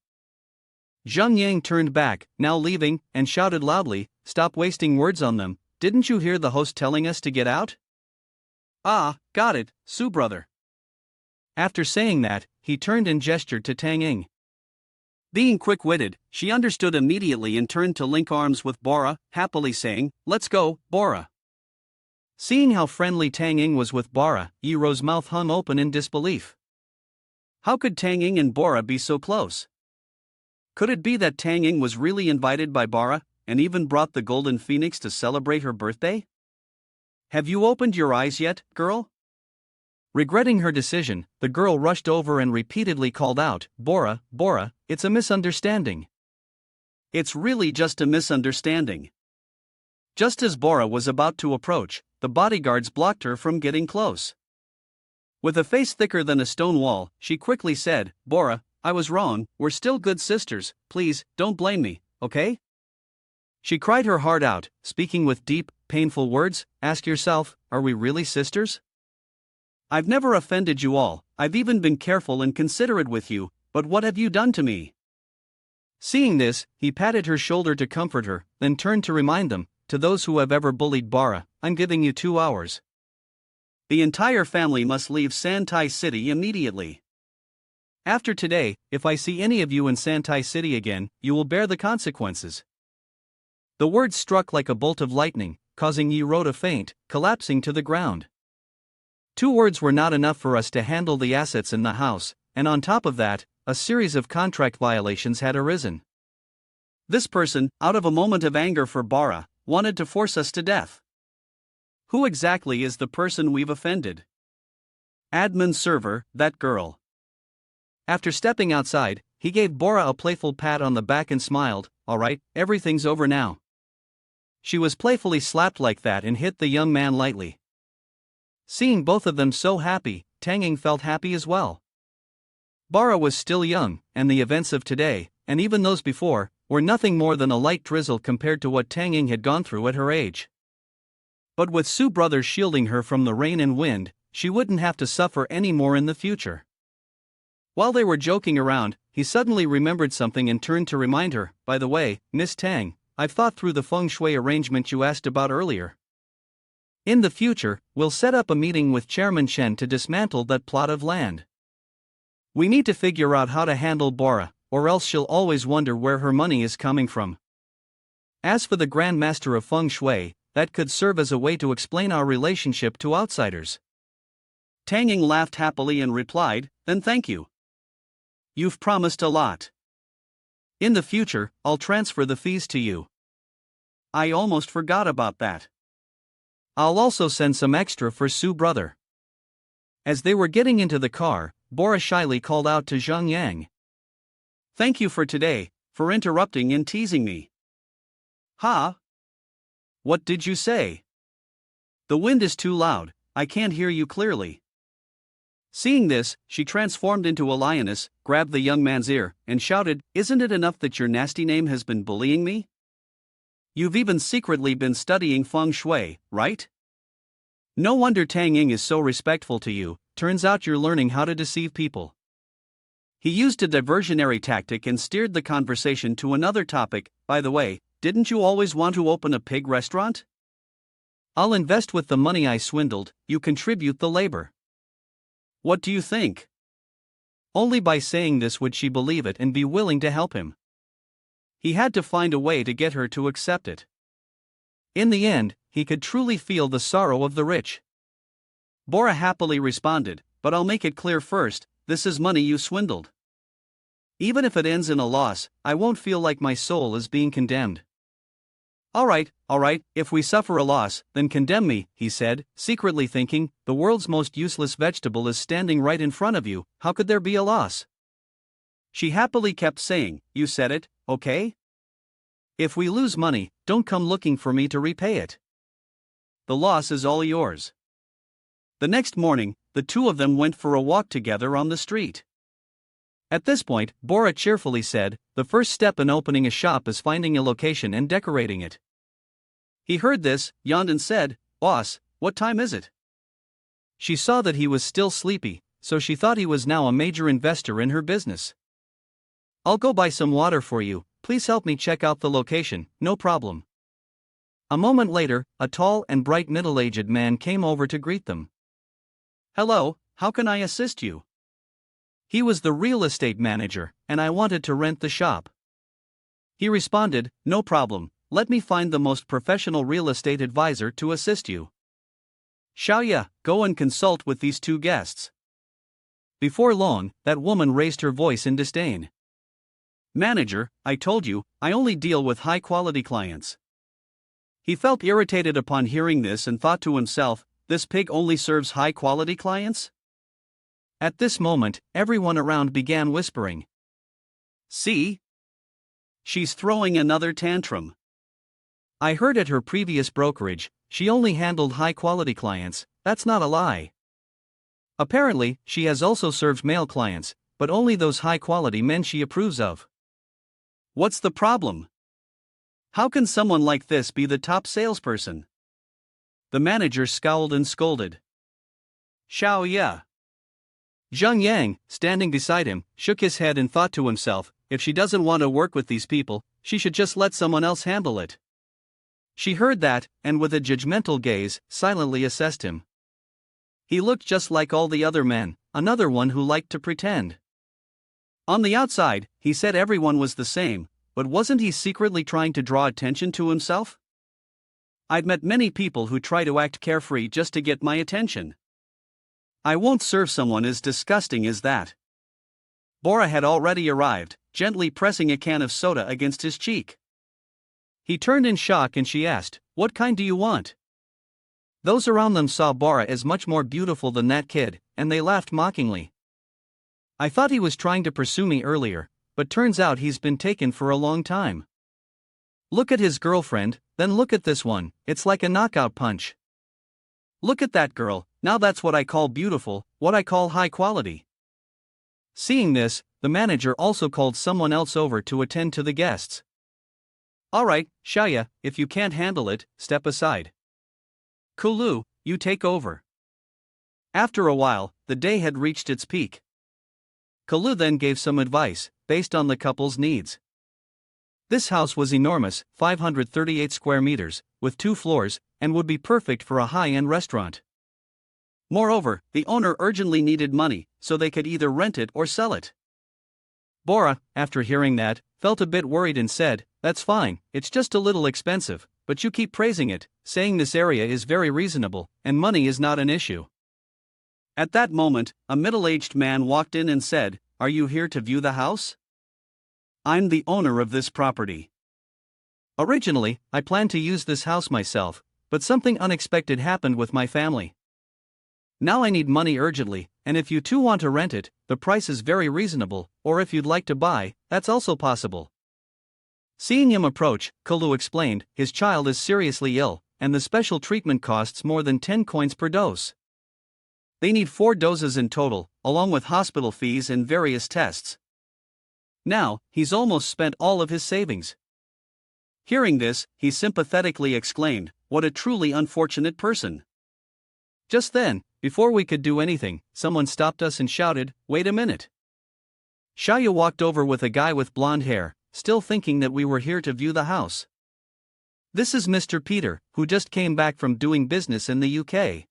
S2: Zhang Yang turned back, now leaving, and shouted loudly, Stop wasting words on them, didn't you hear the host telling us to get out? Ah, got it, Su brother. After saying that, he turned and gestured to Tanging. Being quick-witted, she understood immediately and turned to link arms with Bora, happily saying, Let's go, Bora. Seeing how friendly Tanging was with Bora, Yi-ro's mouth hung open in disbelief. How could Tanging and Bora be so close? Could it be that Tanging was really invited by Bora, and even brought the golden phoenix to celebrate her birthday? Have you opened your eyes yet, girl? Regretting her decision, the girl rushed over and repeatedly called out, Bora, Bora, it's a misunderstanding. It's really just a misunderstanding. Just as Bora was about to approach, the bodyguards blocked her from getting close. With a face thicker than a stone wall, she quickly said, Bora, I was wrong, we're still good sisters, please, don't blame me, okay? She cried her heart out, speaking with deep, painful words. Ask yourself, are we really sisters? I've never offended you all, I've even been careful and considerate with you, but what have you done to me? Seeing this, he patted her shoulder to comfort her, then turned to remind them, to those who have ever bullied Bora, I'm giving you 2 hours. The entire family must leave Santai City immediately. After today, if I see any of you in Santai City again, you will bear the consequences. The words struck like a bolt of lightning, causing Yiro to faint, collapsing to the ground. 2 words were not enough for us to handle the assets in the house, and on top of that, a series of contract violations had arisen. This person, out of a moment of anger for Bora, wanted to force us to death. Who exactly is the person we've offended? Admin server, that girl. After stepping outside, he gave Bora a playful pat on the back and smiled, alright, everything's over now. She was playfully slapped like that and hit the young man lightly. Seeing both of them so happy, Tanging felt happy as well. Bora was still young, and the events of today, and even those before, were nothing more than a light drizzle compared to what Tanging had gone through at her age. But with Sue brothers shielding her from the rain and wind, she wouldn't have to suffer any more in the future. While they were joking around, he suddenly remembered something and turned to remind her, by the way, Miss Tang, I've thought through the feng shui arrangement you asked about earlier. In the future, we'll set up a meeting with Chairman Chen to dismantle that plot of land. We need to figure out how to handle Bora, or else she'll always wonder where her money is coming from. As for the Grand Master of Feng Shui, that could serve as a way to explain our relationship to outsiders. Tanging laughed happily and replied, then thank you. You've promised a lot. In the future, I'll transfer the fees to you. I almost forgot about that. I'll also send some extra for Sue brother. As they were getting into the car, Bora shyly called out to Zhang Yang. Thank you for today, for interrupting and teasing me. Huh? What did you say? The wind is too loud, I can't hear you clearly. Seeing this, she transformed into a lioness, grabbed the young man's ear, and shouted, Isn't it enough that your nasty name has been bullying me? You've even secretly been studying feng shui, right? No wonder Tanging is so respectful to you, turns out you're learning how to deceive people. He used a diversionary tactic and steered the conversation to another topic. By the way, didn't you always want to open a pig restaurant? I'll invest with the money I swindled, you contribute the labor. What do you think? Only by saying this would she believe it and be willing to help him. He had to find a way to get her to accept it. In the end, he could truly feel the sorrow of the rich. Bora happily responded, but I'll make it clear first, this is money you swindled. Even if it ends in a loss, I won't feel like my soul is being condemned. Alright, if we suffer a loss, then condemn me, he said, secretly thinking, the world's most useless vegetable is standing right in front of you, how could there be a loss? She happily kept saying, you said it, okay? If we lose money, don't come looking for me to repay it. The loss is all yours. The next morning, the two of them went for a walk together on the street. At this point, Bora cheerfully said, the first step in opening a shop is finding a location and decorating it. He heard this, yawned and said, Boss, what time is it? She saw that he was still sleepy, so she thought he was now a major investor in her business. I'll go buy some water for you, please help me check out the location, no problem. A moment later, a tall and bright middle-aged man came over to greet them. Hello, how can I assist you? He was the real estate manager, and I wanted to rent the shop. He responded, no problem, let me find the most professional real estate advisor to assist you. Xiaoya, go and consult with these two guests. Before long, that woman raised her voice in disdain. Manager, I told you, I only deal with high-quality clients. He felt irritated upon hearing this and thought to himself, this pig only serves high-quality clients? At this moment, everyone around began whispering. See? She's throwing another tantrum. I heard at her previous brokerage, she only handled high-quality clients, that's not a lie.
S1: Apparently, she has also served male clients, but only those high-quality men she approves of.
S2: What's the problem? How can someone like this be the top salesperson? The manager scowled and scolded. Xiao ya.
S1: Zhang Yang, standing beside him, shook his head and thought to himself, if she doesn't want to work with these people, she should just let someone else handle it. She heard that, and with a judgmental gaze, silently assessed him. He looked just like all the other men, another one who liked to pretend. On the outside, he said everyone was the same, but wasn't he secretly trying to draw attention to himself? I'd met many people who try to act carefree just to get my attention. I won't serve someone as disgusting as that. Bora had already arrived, gently pressing a can of soda against his cheek. He turned in shock and she asked, "What kind do you want?" Those around them saw Bora as much more beautiful than that kid, and they laughed mockingly. I thought he was trying to pursue me earlier, but turns out he's been taken for a long time. Look at his girlfriend, then look at this one, it's like a knockout punch. Look at that girl, now that's what I call beautiful, what I call high quality. Seeing this, the manager also called someone else over to attend to the guests. Alright, Xiaoya, if you can't handle it, step aside. Kulu, you take over. After a while, the day had reached its peak. Kulu then gave some advice, based on the couple's needs. This house was enormous, 538 square meters, with 2 floors, and would be perfect for a high-end restaurant. Moreover, the owner urgently needed money, so they could either rent it or sell it. Bora, after hearing that, felt a bit worried and said, "That's fine, it's just a little expensive, but you keep praising it, saying this area is very reasonable, and money is not an issue." At that moment, a middle-aged man walked in and said, "Are you here to view the house?" "I'm the owner of this property. Originally, I planned to use this house myself, but something unexpected happened with my family. Now I need money urgently, and if you two want to rent it, the price is very reasonable, or if you'd like to buy, that's also possible." Seeing him approach, Kulu explained, his child is seriously ill, and the special treatment costs more than 10 coins per dose. They need 4 doses in total, along with hospital fees and various tests. Now, he's almost spent all of his savings. Hearing this, he sympathetically exclaimed, "What a truly unfortunate person." Just then, before we could do anything, someone stopped us and shouted, "Wait a minute." Xiaoya walked over with a guy with blonde hair, still thinking that we were here to view the house. "This is Mr. Peter, who just came back from doing business in the UK.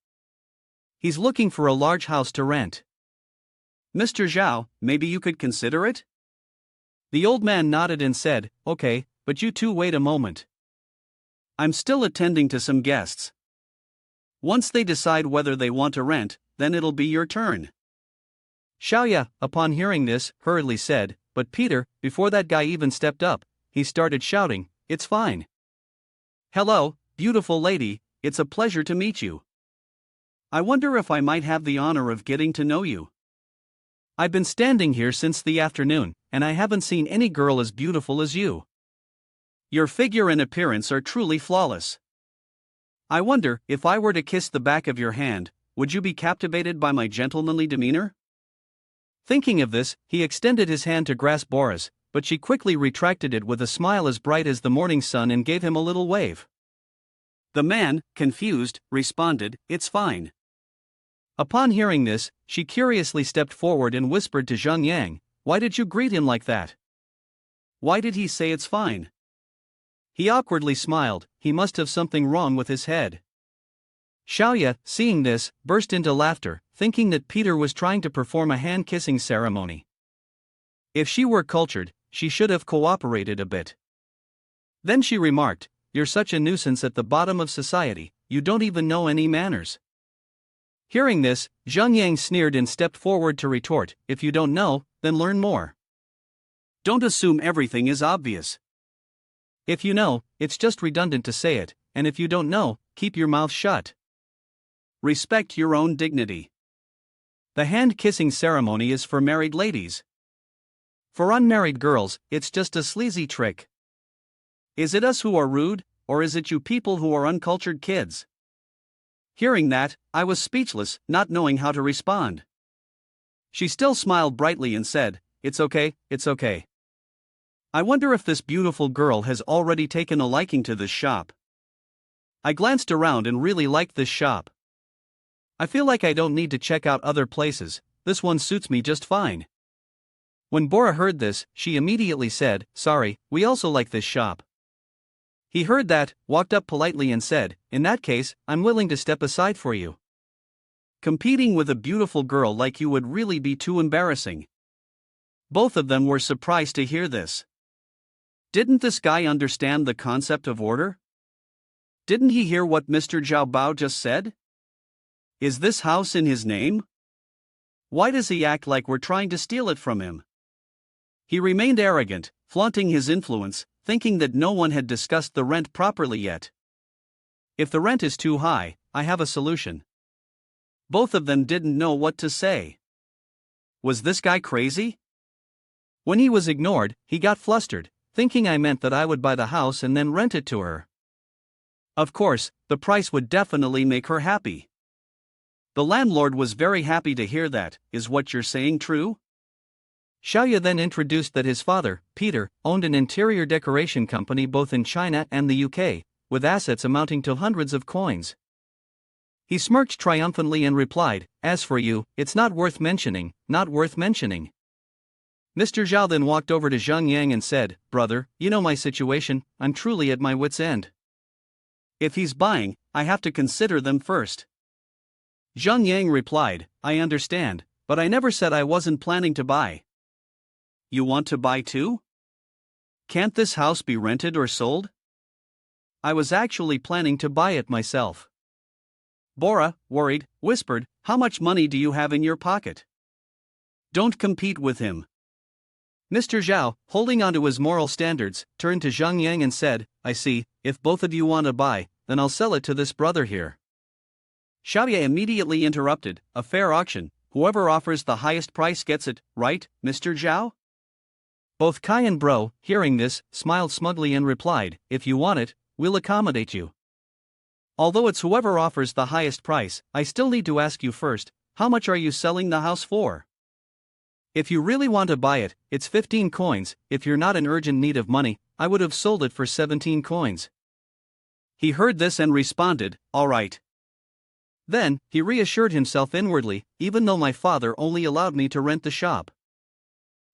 S1: He's looking for a large house to rent. Mr. Zhao, maybe you could consider it?" The old man nodded and said, "Okay, but you two wait a moment. I'm still attending to some guests. Once they decide whether they want to rent, then it'll be your turn." Xiaoya, upon hearing this, hurriedly said, "But Peter," before that guy even stepped up, he started shouting, "It's fine. Hello, beautiful lady, it's a pleasure to meet you. I wonder if I might have the honor of getting to know you. I've been standing here since the afternoon, and I haven't seen any girl as beautiful as you. Your figure and appearance are truly flawless. I wonder, if I were to kiss the back of your hand, would you be captivated by my gentlemanly demeanor?" Thinking of this, he extended his hand to grasp Bora's, but she quickly retracted it with a smile as bright as the morning sun and gave him a little wave. The man, confused, responded, "It's fine." Upon hearing this, she curiously stepped forward and whispered to Zhang Yang, "Why did you greet him like that? Why did he say it's fine?" He awkwardly smiled, he must have something wrong with his head. Xiaoya, seeing this, burst into laughter, thinking that Peter was trying to perform a hand-kissing ceremony. If she were cultured, she should have cooperated a bit. Then she remarked, "You're such a nuisance at the bottom of society, you don't even know any manners." Hearing this, Zhang Yang sneered and stepped forward to retort, "If you don't know, then learn more. Don't assume everything is obvious. If you know, it's just redundant to say it, and if you don't know, keep your mouth shut. Respect your own dignity. The hand-kissing ceremony is for married ladies. For unmarried girls, it's just a sleazy trick. Is it us who are rude, or is it you people who are uncultured kids?"
S2: Hearing that, I was speechless, not knowing how to respond. She still smiled brightly and said, "It's okay, it's okay. I wonder if this beautiful girl has already taken a liking to this shop." I glanced around and really liked this shop. I feel like I don't need to check out other places, this one suits me just fine. When Bora heard this, she immediately said, "Sorry, we also like this shop." He heard that, walked up politely and said, "In that case, I'm willing to step aside for you. Competing with a beautiful girl like you would really be too embarrassing." Both of them were surprised to hear this. Didn't this guy understand the concept of order? Didn't he hear what Mr. Zhao Bao just said? Is this house in his name? Why does he act like we're trying to steal it from him? He remained arrogant, flaunting his influence, thinking that no one had discussed the rent properly yet. If the rent is too high, I have a solution. Both of them didn't know what to say. Was this guy crazy? When he was ignored, he got flustered, thinking I meant that I would buy the house and then rent it to her. Of course, the price would definitely make her happy. The landlord was very happy to hear that. "Is what you're saying true?" Xiaoya then introduced that his father, Peter, owned an interior decoration company both in China and the UK, with assets amounting to hundreds of coins. He smirked triumphantly and replied, "As for you, it's not worth mentioning, not worth mentioning." Mr. Zhao then walked over to Zhang Yang and said, "Brother, you know my situation, I'm truly at my wit's end. If he's buying, I have to consider them first." Zhang Yang replied, "I understand, but I never said I wasn't planning to buy." "You want to buy too? Can't this house be rented or sold?" "I was actually planning to buy it myself." Bora, worried, whispered, "How much money do you have in your pocket? Don't compete with him." Mr. Zhao, holding on to his moral standards, turned to Zhang Yang and said, "I see, if both of you want to buy, then I'll sell it to this brother here." Xiaoya immediately interrupted, "A fair auction, whoever offers the highest price gets it, right, Mr. Zhao?" Both Kai and Bro, hearing this, smiled smugly and replied, "If you want it, we'll accommodate you. Although it's whoever offers the highest price, I still need to ask you first, how much are you selling the house for? If you really want to buy it, it's 15 coins, if you're not in urgent need of money, I would have sold it for 17 coins. He heard this and responded, "All right." Then, he reassured himself inwardly, even though my father only allowed me to rent the shop.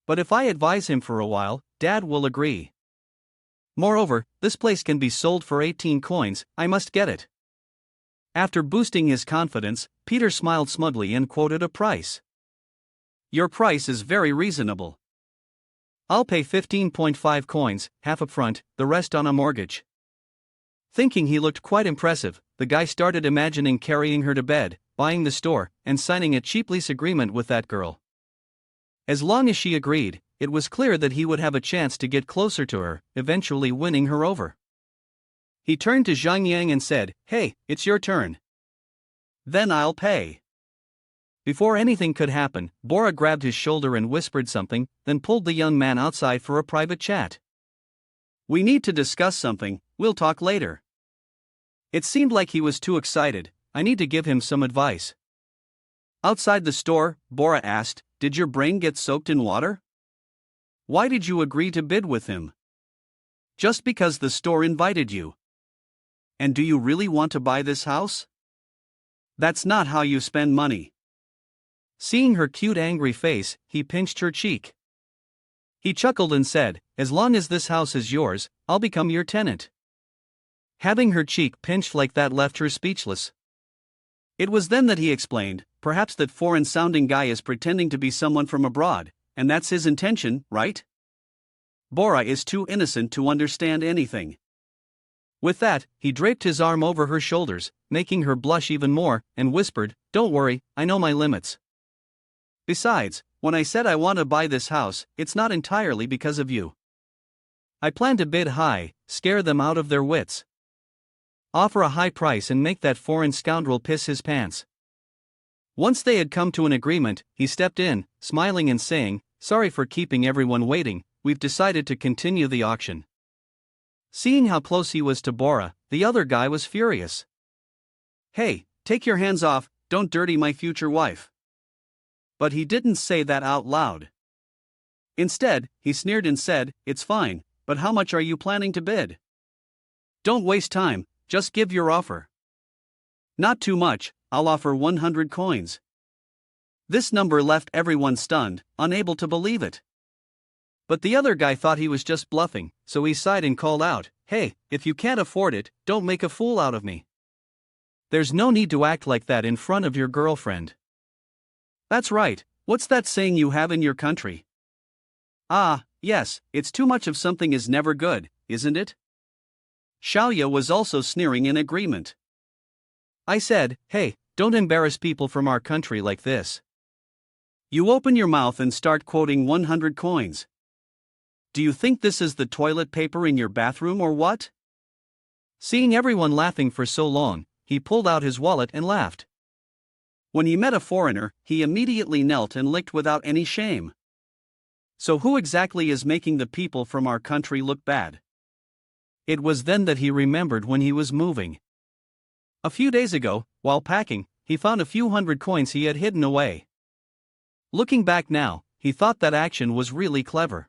S2: But if I advise him for a while, Dad will agree. Moreover, this place can be sold for 18 coins, I must get it. After boosting his confidence, Peter smiled smugly and quoted a price. "Your price is very reasonable. I'll pay 15.5 coins, half upfront, the rest on a mortgage." Thinking he looked quite impressive, the guy started imagining carrying her to bed, buying the store, and signing a cheap lease agreement with that girl. As long as she agreed, it was clear that he would have a chance to get closer to her, eventually winning her over. He turned to Zhang Yang and said, "Hey, it's your turn." "Then I'll pay." Before anything could happen, Bora grabbed his shoulder and whispered something, then pulled the young man outside for a private chat. "We need to discuss something, we'll talk later." It seemed like he was too excited, I need to give him some advice. Outside the store, Bora asked, "Did your brain get soaked in water? Why did you agree to bid with him? Just because the store invited you? And do you really want to buy this house? That's not how you spend money." Seeing her cute angry face, he pinched her cheek. He chuckled and said, "As long as this house is yours, I'll become your tenant." Having her cheek pinched like that left her speechless. It was then that he explained, "Perhaps that foreign-sounding guy is pretending to be someone from abroad, and that's his intention, right?" Bora is too innocent to understand anything. With that, he draped his arm over her shoulders, making her blush even more, and whispered, "Don't worry, I know my limits. Besides, when I said I want to buy this house, it's not entirely because of you. I plan to bid high, scare them out of their wits. Offer a high price and make that foreign scoundrel piss his pants." Once they had come to an agreement, he stepped in, smiling and saying, "Sorry for keeping everyone waiting, we've decided to continue the auction." Seeing how close he was to Bora, the other guy was furious. "Hey, take your hands off, don't dirty my future wife. But he didn't say that out loud. Instead, he sneered and said, it's fine, but how much are you planning to bid? Don't waste time, just give your offer. Not too much, I'll offer 100 coins. This number left everyone stunned, unable to believe it. But the other guy thought he was just bluffing, so he sighed and called out, hey, if you can't afford it, don't make a fool out of me. There's no need to act like that in front of your girlfriend. That's right, what's that saying you have in your country? Ah, yes, it's too much of something is never good, isn't it? Xiao was also sneering in agreement. I said, hey, don't embarrass people from our country like this. You open your mouth and start quoting 100 coins. Do you think this is the toilet paper in your bathroom or what? Seeing everyone laughing for so long, he pulled out his wallet and laughed. When he met a foreigner, he immediately knelt and licked without any shame. So who exactly is making the people from our country look bad? It was then that he remembered when he was moving. A few days ago, while packing, he found a few hundred coins he had hidden away. Looking back now, he thought that action was really clever.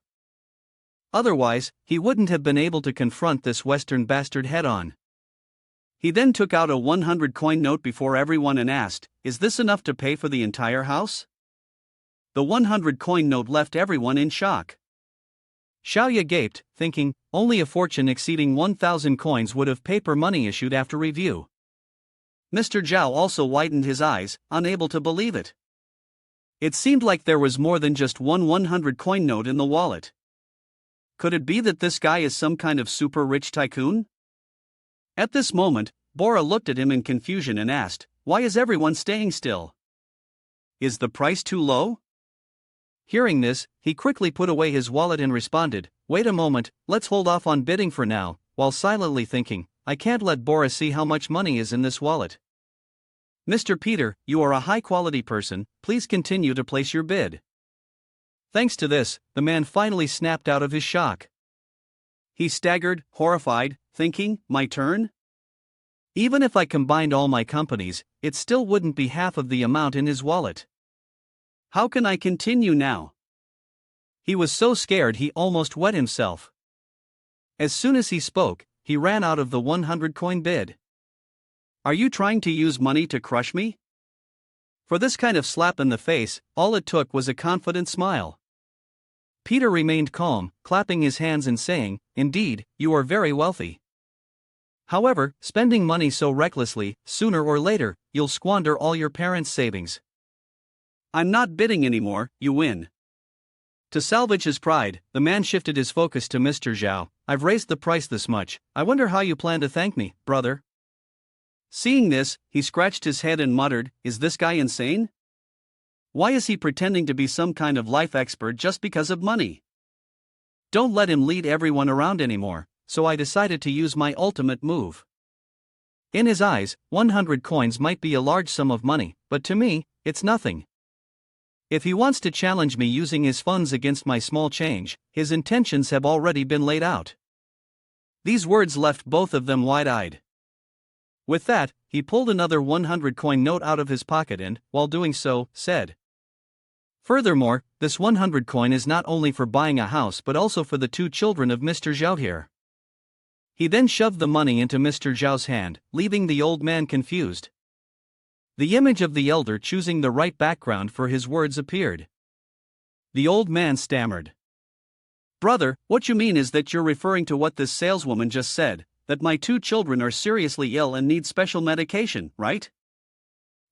S2: Otherwise, he wouldn't have been able to confront this Western bastard head-on. He then took out a 100-coin note before everyone and asked, is this enough to pay for the entire house? The 100-coin note left everyone in shock. Xiao gaped, thinking, only a fortune exceeding 1,000 coins would have paper money issued after review. Mr. Zhao also widened his eyes, unable to believe it. It seemed like there was more than just one 100-coin note in the wallet. Could it be that this guy is some kind of super rich tycoon? At this moment, Bora looked at him in confusion and asked, why is everyone staying still? Is the price too low? Hearing this, he quickly put away his wallet and responded, wait a moment, let's hold off on bidding for now, while silently thinking, I can't let Bora see how much money is in this wallet. Mr. Peter, you are a high-quality person, please continue to place your bid. Thanks to this, the man finally snapped out of his shock. He staggered, horrified, thinking, my turn? Even if I combined all my companies, it still wouldn't be half of the amount in his wallet. How can I continue now? He was so scared he almost wet himself. As soon as he spoke, he ran out of the 100-coin bid. Are you trying to use money to crush me? For this kind of slap in the face, all it took was a confident smile. Peter remained calm, clapping his hands and saying, indeed, you are very wealthy. However, spending money so recklessly, sooner or later, you'll squander all your parents' savings. I'm not bidding anymore, you win. To salvage his pride, the man shifted his focus to Mr. Zhao. I've raised the price this much, I wonder how you plan to thank me, brother. Seeing this, he scratched his head and muttered, is this guy insane? Why is he pretending to be some kind of life expert just because of money? Don't let him lead everyone around anymore, so I decided to use my ultimate move. In his eyes, 100 coins might be a large sum of money, but to me, it's nothing. If he wants to challenge me using his funds against my small change, his intentions have already been laid out. These words left both of them wide-eyed. With that, he pulled another 100-coin note out of his pocket and, while doing so, said, furthermore, this 100 coin is not only for buying a house but also for the 2 children of Mr. Zhao here. He then shoved the money into Mr. Zhao's hand, leaving the old man confused. The image of the elder choosing the right background for his words appeared. The old man stammered. Brother, what you mean is that you're referring to what this saleswoman just said, that my 2 children are seriously ill and need special medication, right?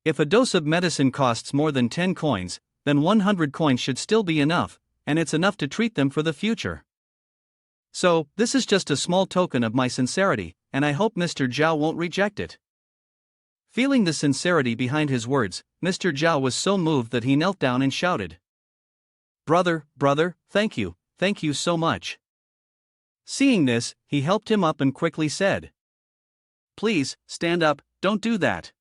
S2: If a dose of medicine costs more than 10 coins, then 100 coins should still be enough, and it's enough to treat them for the future. So, this is just a small token of my sincerity, and I hope Mr. Zhao won't reject it. Feeling the sincerity behind his words, Mr. Zhao was so moved that he knelt down and shouted, brother, thank you so much. Seeing this, he helped him up and quickly said, please, stand up, don't do that.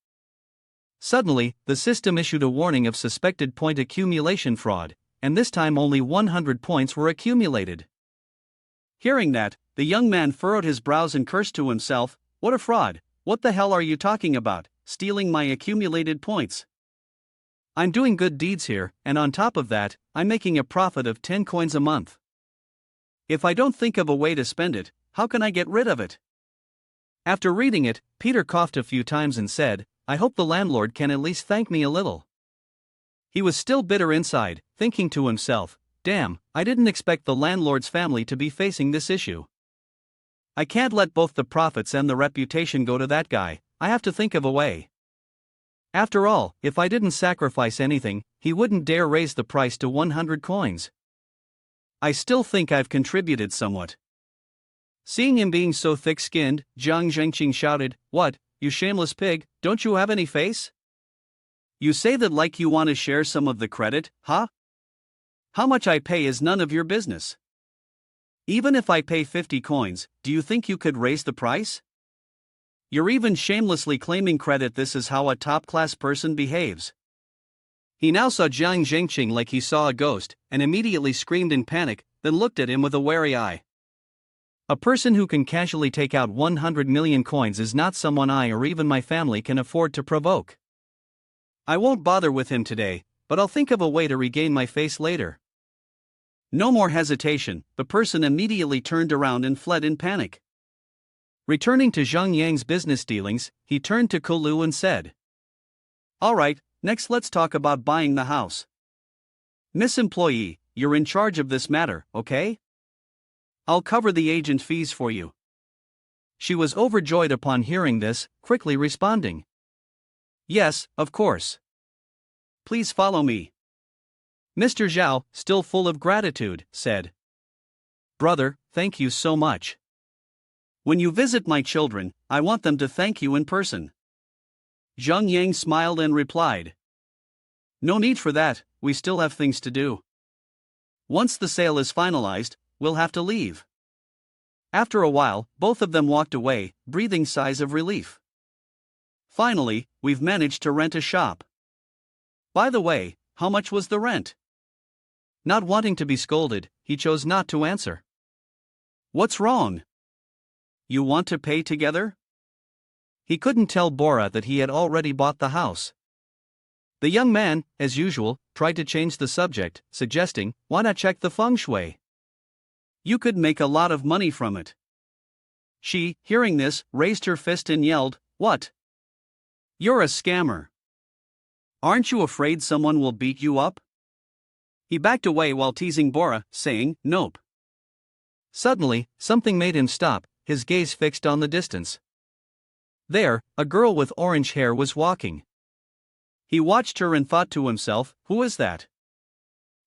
S2: Suddenly, the system issued a warning of suspected point accumulation fraud, and this time only 100 points were accumulated. Hearing that, the young man furrowed his brows and cursed to himself, what a fraud, what the hell are you talking about, stealing my accumulated points.
S1: I'm doing good deeds here, and on top of that, I'm making a profit of 10 coins a month.
S2: If I don't think of a way to spend it, how can I get rid of it?
S1: After reading it, Peter coughed a few times and said, I hope the landlord can at least thank me a little. He was still bitter inside, thinking to himself, damn, I didn't expect the landlord's family to be facing this issue. I can't let both the profits and the reputation go to that guy, I have to think of a way. After all, if I didn't sacrifice anything, he wouldn't dare raise the price to 100 coins. I still think I've contributed somewhat. Seeing him being so thick-skinned, Jiang Zhengqing shouted, What, you shameless pig, don't you have any face?
S2: You say that like you want to share some of the credit, huh? How much I pay is none of your business. Even if I pay 50 coins, do you think you could raise the price? You're even shamelessly claiming credit. This is how a top-class person behaves.
S1: He now saw Jiang Zhengqing like he saw a ghost, and immediately screamed in panic, then looked at him with a wary eye. A person who can casually take out 100 million coins is not someone I or even my family can afford to provoke. I won't bother with him today, but I'll think of a way to regain my face later.
S2: No more hesitation, the person immediately turned around and fled in panic.
S1: Returning to Zhang Yang's business dealings, he turned to Kulu and said,
S2: Alright, next let's talk about buying the house. Miss Employee, you're in charge of this matter, okay? I'll cover the agent fees for you.
S1: She was overjoyed upon hearing this, quickly responding, Yes, of course.
S2: Please follow me.
S1: Mr. Xiao, still full of gratitude, said, Brother, thank you so much.
S2: When you visit my children, I want them to thank you in person. Zhang Yang smiled and replied, No need for that, we still have things to do. Once the sale is finalized, we'll have to leave. After a while, both of them walked away, breathing sighs of relief. Finally, we've managed to rent a shop. By the way, how much was the rent?
S1: Not wanting to be scolded, he chose not to answer.
S2: What's wrong? You want to pay together?
S1: He couldn't tell Bora that he had already bought the house. The young man, as usual, tried to change the subject, suggesting, Why not check the feng shui?
S2: You could make a lot of money from it. She, hearing this, raised her fist and yelled, What? You're a scammer. Aren't you afraid someone will beat you up? He backed away while teasing Bora, saying, Nope.
S1: Suddenly, something made him stop, his gaze fixed on the distance. There, a girl with orange hair was walking. He watched her and thought to himself, Who is that?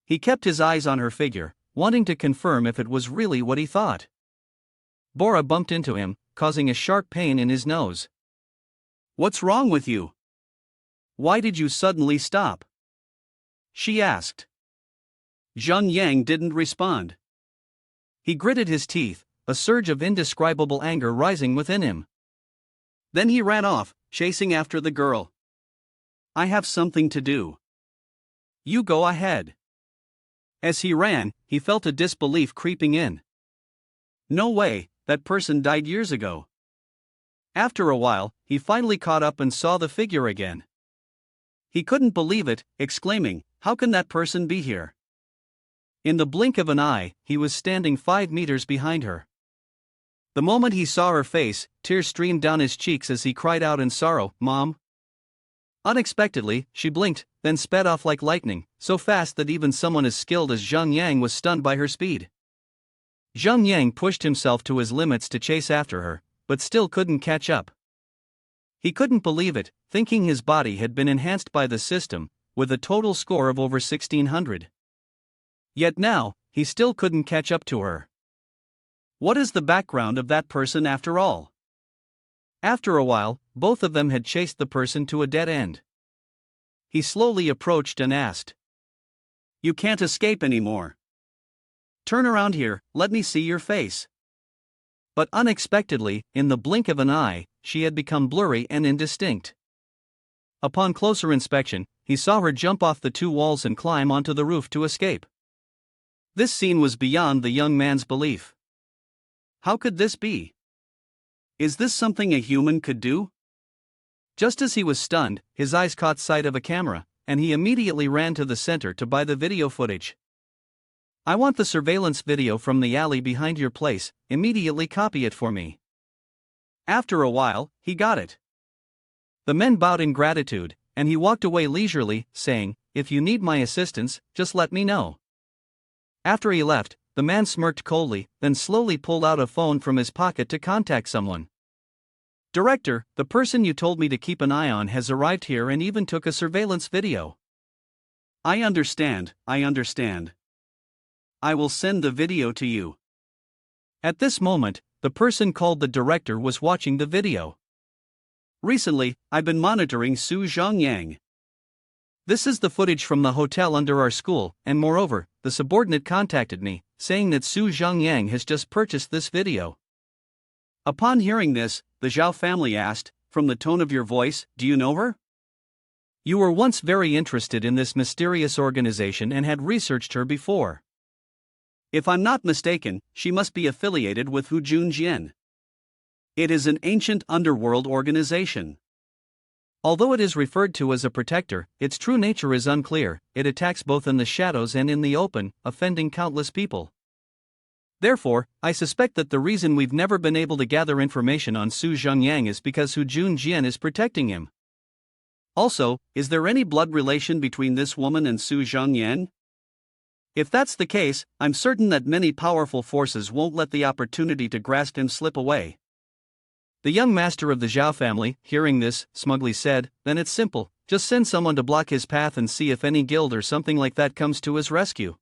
S1: He kept his eyes on her figure, wanting to confirm if it was really what he thought. Bora bumped into him, causing a sharp pain in his nose.
S2: What's wrong with you? Why did you suddenly stop? She asked. Zhang Yang didn't respond.
S1: He gritted his teeth, a surge of indescribable anger rising within him.
S2: Then he ran off, chasing after the girl. I have something to do. You go ahead. As he ran, he felt a disbelief creeping in. No way, that person died years ago. After a while, he finally caught up and saw the figure again. He couldn't believe it, exclaiming, How can that person be here? In the blink of an eye, he was standing 5 meters behind her. The moment he saw her face, tears streamed down his cheeks as he cried out in sorrow, Mom. Unexpectedly, she blinked, then sped off like lightning, so fast that even someone as skilled as Zhang Yang was stunned by her speed. Zhang Yang pushed himself to his limits to chase after her, but still couldn't catch up. He couldn't believe it, thinking his body had been enhanced by the system, with a total score of over 1600. Yet now, he still couldn't catch up to her. What is the background of that person after all? After a while, both of them had chased the person to a dead end. He slowly approached and asked, You can't escape anymore. Turn around here, let me see your face. But unexpectedly, in the blink of an eye, she had become blurry and indistinct. Upon closer inspection, he saw her jump off the 2 walls and climb onto the roof to escape. This scene was beyond the young man's belief. How could this be? Is this something a human could do?
S1: Just as he was stunned, his eyes caught sight of a camera, and he immediately ran to the center to buy the video footage. "I want the surveillance video from the alley behind your place, immediately copy it for me." After a while, he got it. The men bowed in gratitude, and he walked away leisurely, saying, "If you need my assistance, just let me know." After he left, the man smirked coldly, then slowly pulled out a phone from his pocket to contact someone. "Director, the person you told me to keep an eye on has arrived here and even took a surveillance video."
S2: I understand. I will send the video to you."
S1: At this moment, the person called the director was watching the video.
S2: "Recently, I've been monitoring Su Zhongyang.
S1: This is the footage from the hotel under our school, and moreover, the subordinate contacted me, saying that Su Zhongyang has just purchased this video."
S2: Upon hearing this, the Xiao family asked, "From the tone of your voice, do you know her?"
S1: "You were once very interested in this mysterious organization and had researched her before."
S2: "If I'm not mistaken, she must be affiliated with Hu Junjian. It is an ancient underworld organization.
S1: Although it is referred to as a protector, its true nature is unclear. It attacks both in the shadows and in the open, offending countless people. Therefore, I suspect that the reason we've never been able to gather information on Su Zhongyang is because Hu Junjian is protecting him."
S2: Also, is there any blood relation between this woman and Su Zhongyang? If that's the case, I'm certain that many powerful forces won't let the opportunity to grasp him slip away.
S1: The young master of the Xiao family, hearing this, smugly said, "Then it's simple, just send someone to block his path and see if any guild or something like that comes to his rescue."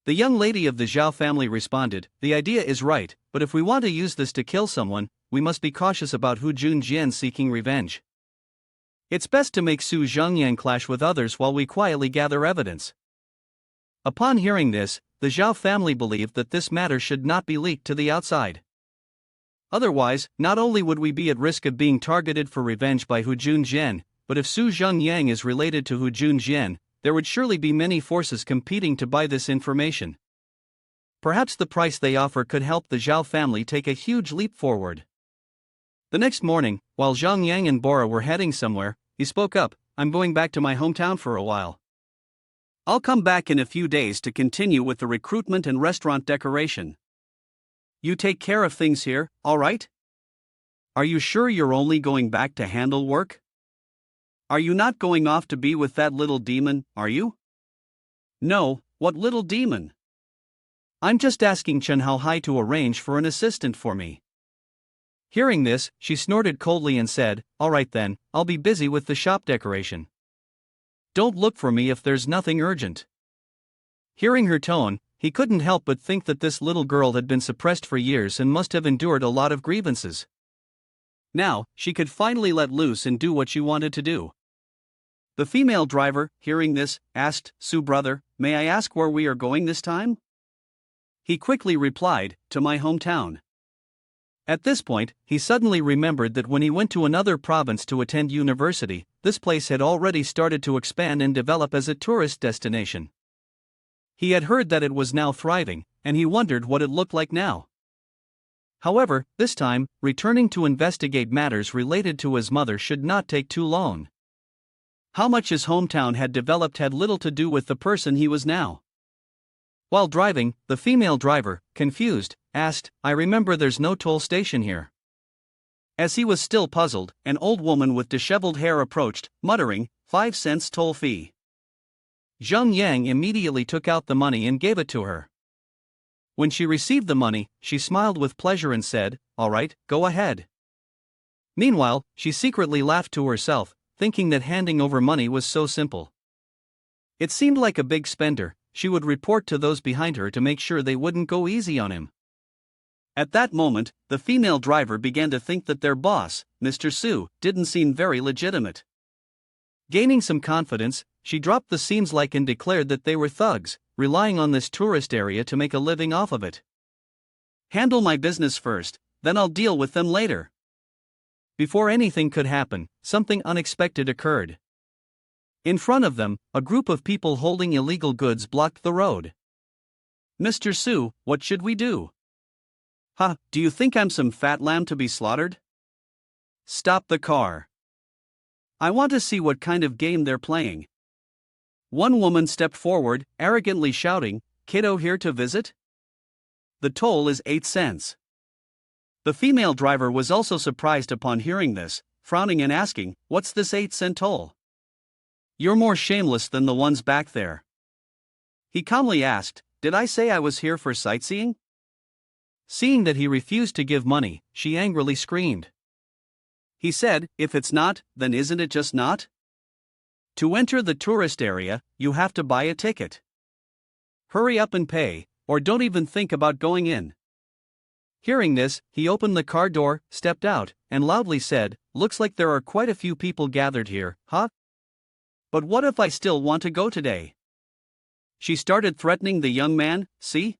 S1: The young lady of the Xiao family responded, "The idea is right, but if we want to use this to kill someone, we must be cautious about Hu Junjian seeking revenge. It's best to make Su Zhongyang clash with others while we quietly gather evidence." Upon hearing this, the Xiao family believed that this matter should not be leaked to the outside. Otherwise, not only would we be at risk of being targeted for revenge by Hu Junjian, but if Su Zhongyang is related to Hu Junjian, there would surely be many forces competing to buy this information. Perhaps the price they offer could help the Xiao family take a huge leap forward. The next morning, while Zhongyang and Bora were heading somewhere, he spoke up, "I'm going back to my hometown for a while.
S2: I'll come back in a few days to continue with the recruitment and restaurant decoration. You take care of things here, alright? Are you sure you're only going back to handle work? Are you not going off to be with that little demon, are you?"
S1: "No, what little demon? I'm just asking Chen how high to arrange for an assistant for me." Hearing this, she snorted coldly and said, "Alright then, I'll be busy with the shop decoration. Don't look for me if there's nothing urgent." Hearing her tone, he couldn't help but think that this little girl had been suppressed for years and must have endured a lot of grievances. Now, she could finally let loose and do what she wanted to do.
S2: The female driver, hearing this, asked, "Su brother, may I ask where we are going this time?" He quickly replied, "To my hometown."
S1: At this point, he suddenly remembered that when he went to another province to attend university, this place had already started to expand and develop as a tourist destination. He had heard that it was now thriving, and he wondered what it looked like now. However, this time, returning to investigate matters related to his mother should not take too long. How much his hometown had developed had little to do with the person he was now. While driving, the female driver, confused, asked, "I remember there's no toll station here." As he was still puzzled, an old woman with disheveled hair approached, muttering, 5 cents toll fee." Zhang Yang immediately took out the money and gave it to her. When she received the money, she smiled with pleasure and said, "Alright, go ahead." Meanwhile, she secretly laughed to herself, thinking that handing over money was so simple. It seemed like a big spender. She would report to those behind her to make sure they wouldn't go easy on him. At that moment, the female driver began to think that their boss, Mr. Su, didn't seem very legitimate. Gaining some confidence, she dropped the seems like and declared that they were thugs, relying on this tourist area to make a living off of it. "Handle my business first, then I'll deal with them later." Before anything could happen, something unexpected occurred. In front of them, a group of people holding illegal goods blocked the road. "Mr. Su, what should we do?"
S2: "Ha, do you think I'm some fat lamb to be slaughtered?"
S1: "Stop the car."
S2: I want to see what kind of game they're playing. One woman stepped forward, arrogantly shouting, "Kiddo here to visit? The toll is 8 cents. The female driver was also surprised upon hearing this, frowning and asking, "What's this 8-cent toll? You're more shameless than the ones back there." He calmly asked, "Did I say I was here for sightseeing?" Seeing that he refused to give money, she angrily screamed. He said, "If it's not, then isn't it just not? To enter the tourist area, you have to buy a ticket. Hurry up and pay, or don't even think about going in." Hearing this, he opened the car door, stepped out, and loudly said, "Looks like there are quite a few people gathered here, huh? But what if I still want to go today?" She started threatening the young man. "See?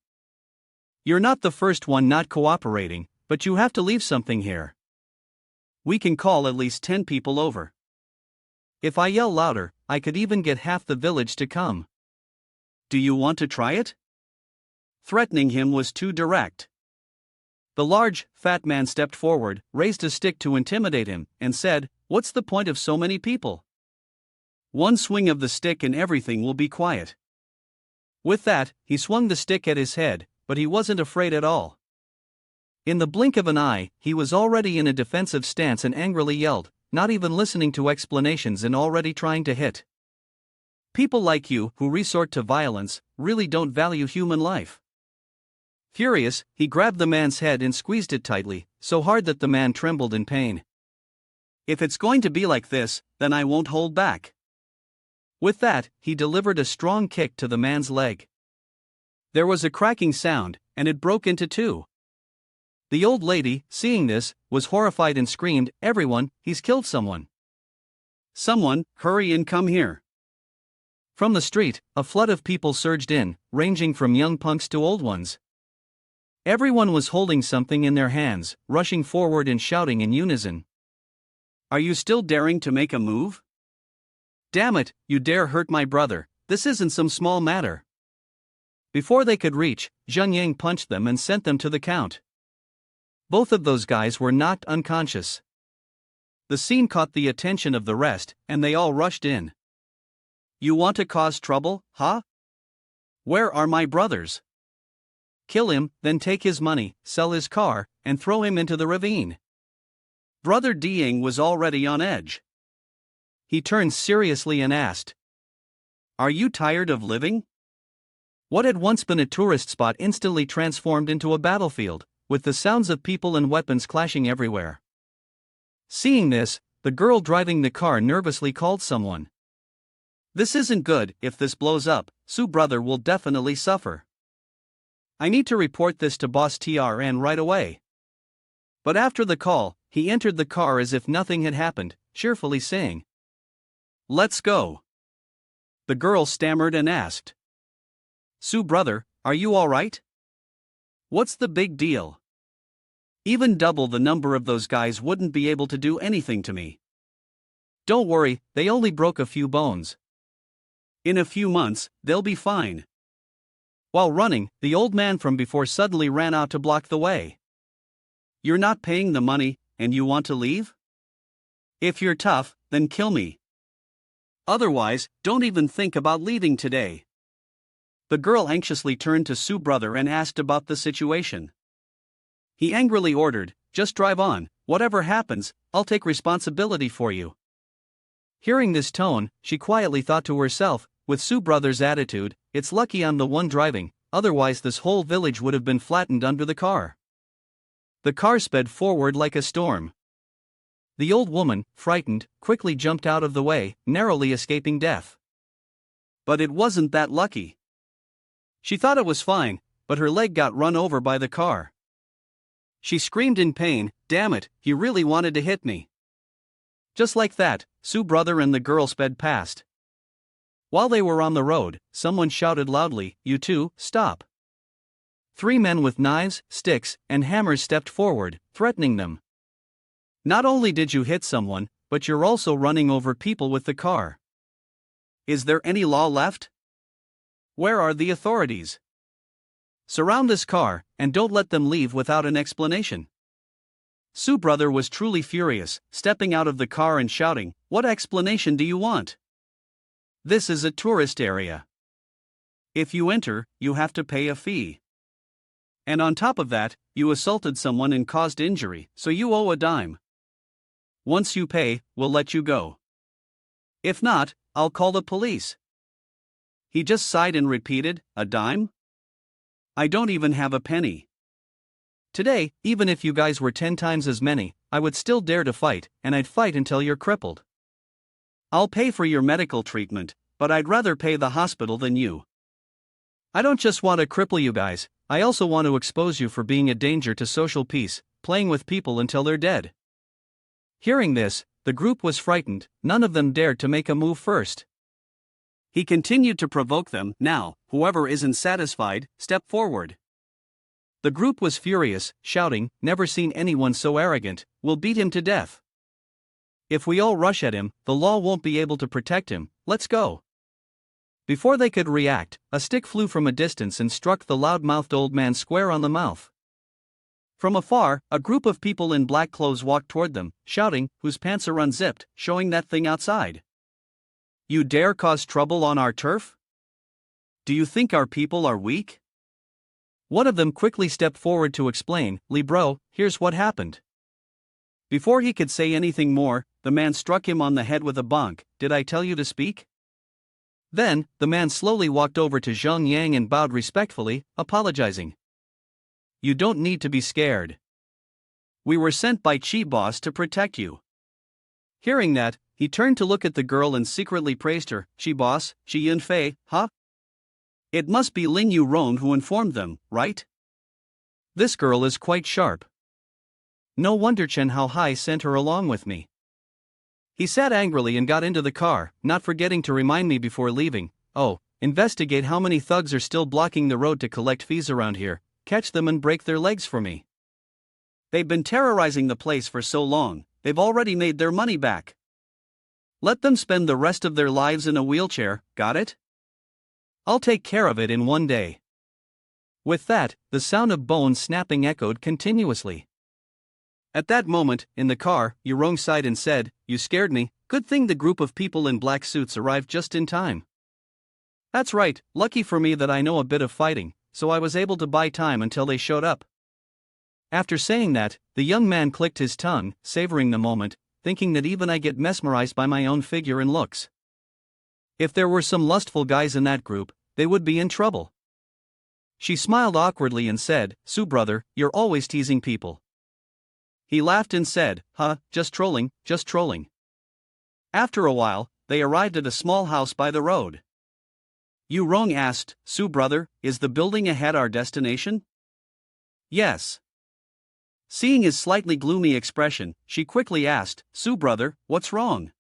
S2: You're not the first one not cooperating, but you have to leave something here. We can call at least 10 people over. If I yell louder, I could even get half the village to come. Do you want to try it?" Threatening him was too direct. The large, fat man stepped forward, raised a stick to intimidate him, and said, "What's the point of so many people? One swing of the stick and everything will be quiet." With that, he swung the stick at his head, but he wasn't afraid at all. In the blink of an eye, he was already in a defensive stance and angrily yelled, not even listening to explanations and already trying to hit. People like you, who resort to violence, really don't value human life. Furious, he grabbed the man's head and squeezed it tightly, so hard that the man trembled in pain. "If it's going to be like this, then I won't hold back." With that, he delivered a strong kick to the man's leg. There was a cracking sound, and it broke into two. The old lady, seeing this, was horrified and screamed, "Everyone, he's killed someone! Someone, hurry and come here!" From the street, a flood of people surged in, ranging from young punks to old ones. Everyone was holding something in their hands, rushing forward and shouting in unison. "Are you still daring to make a move? Damn it, you dare hurt my brother, this isn't some small matter." Before they could reach, Zheng Yang punched them and sent them to the count. Both of those guys were knocked unconscious. The scene caught the attention of the rest, and they all rushed in. "You want to cause trouble, huh? Where are my brothers? Kill him, then take his money, sell his car, and throw him into the ravine." Brother Dieng was already on edge. He turned seriously and asked, "Are you tired of living?" What had once been a tourist spot instantly transformed into a battlefield, with the sounds of people and weapons clashing everywhere. Seeing this, the girl driving the car nervously called someone. "This isn't good. If this blows up, Su brother will definitely suffer. I need to report this to Boss TRN right away." But after the call, he entered the car as if nothing had happened, cheerfully saying, "Let's go." The girl stammered and asked, "Su brother, are you alright? What's the big deal? Even double the number of those guys wouldn't be able to do anything to me." "Don't worry, they only broke a few bones. In a few months, they'll be fine." While running, the old man from before suddenly ran out to block the way. "You're not paying the money, and you want to leave? If you're tough, then kill me. Otherwise, don't even think about leaving today." The girl anxiously turned to Su brother and asked about the situation. He angrily ordered, "Just drive on, whatever happens, I'll take responsibility for you." Hearing this tone, she quietly thought to herself, with Su brother's attitude, "It's lucky I'm the one driving, otherwise this whole village would have been flattened under the car." The car sped forward like a storm. The old woman, frightened, quickly jumped out of the way, narrowly escaping death. But it wasn't that lucky. She thought it was fine, but her leg got run over by the car. She screamed in pain, "Damn it, he really wanted to hit me." Just like that, Su brother and the girl sped past. While they were on the road, someone shouted loudly, "You two, stop." 3 men with knives, sticks, and hammers stepped forward, threatening them. "Not only did you hit someone, but you're also running over people with the car. Is there any law left? Where are the authorities? Surround this car, and don't let them leave without an explanation." Su brother was truly furious, stepping out of the car and shouting, "What explanation do you want? This is a tourist area. If you enter, you have to pay a fee. And on top of that, you assaulted someone and caused injury, so you owe a dime. Once you pay, we'll let you go. If not, I'll call the police." He just sighed and repeated, "A dime? I don't even have a penny.
S1: Today, even if you guys were 10 times as many, I would still dare to fight, and I'd fight until you're crippled.
S2: I'll pay for your medical treatment, but I'd rather pay the hospital than you.
S1: I don't just want to cripple you guys, I also want to expose you for being a danger to social peace, playing with people until they're dead." Hearing this, the group was frightened, none of them dared to make a move first.
S2: He continued to provoke them. "Now, whoever isn't satisfied, step forward."
S1: The group was furious, shouting, "Never seen anyone so arrogant, we'll beat him to death. If we all rush at him, the law won't be able to protect him, let's go." Before they could react, a stick flew from a distance and struck the loud-mouthed old man square on the mouth. From afar, a group of people in black clothes walked toward them, shouting, "Whose pants are unzipped, showing that thing outside? You dare cause trouble on our turf? Do you think our people are weak?" One of them quickly stepped forward to explain, "Bro, here's what happened."
S2: Before he could say anything more, the man struck him on the head with a bonk. "Did I tell you to speak?"
S1: Then, the man slowly walked over to Zhang Yang and bowed respectfully, apologizing. "You don't need to be scared.
S2: We were sent by Chi Boss to protect you."
S1: Hearing that, he turned to look at the girl and secretly praised her. "Chi Boss, Chi Yun Fei, huh?
S2: It must be Lin Yu Ron who informed them, right?
S1: This girl is quite sharp. No wonder Chen Haohai sent her along with me." He sat angrily and got into the car, not forgetting to remind me before leaving, "Oh, investigate how many thugs are still blocking the road to collect fees around here, catch them and break their legs for me.
S2: They've been terrorizing the place for so long, they've already made their money back. Let them spend the rest of their lives in a wheelchair, got it?
S1: I'll take care of it in one day." With that, the sound of bones snapping echoed continuously. At that moment, in the car, Yurong sighed and said, "You scared me, good thing the group of people in black suits arrived just in time." "That's right, lucky for me that I know a bit of fighting, so I was able to buy time until they showed up." After saying that, the young man clicked his tongue, savoring the moment, thinking that even I get mesmerized by my own figure and looks. If there were some lustful guys in that group, they would be in trouble. She smiled awkwardly and said, "Su brother, you're always teasing people." He laughed and said, "Huh, just trolling, just trolling." After a while, they arrived at a small house by the road. Yu Rong asked, "Su brother, is the building ahead our destination?" "Yes." Seeing his slightly gloomy expression, she quickly asked, "Su brother, what's wrong?"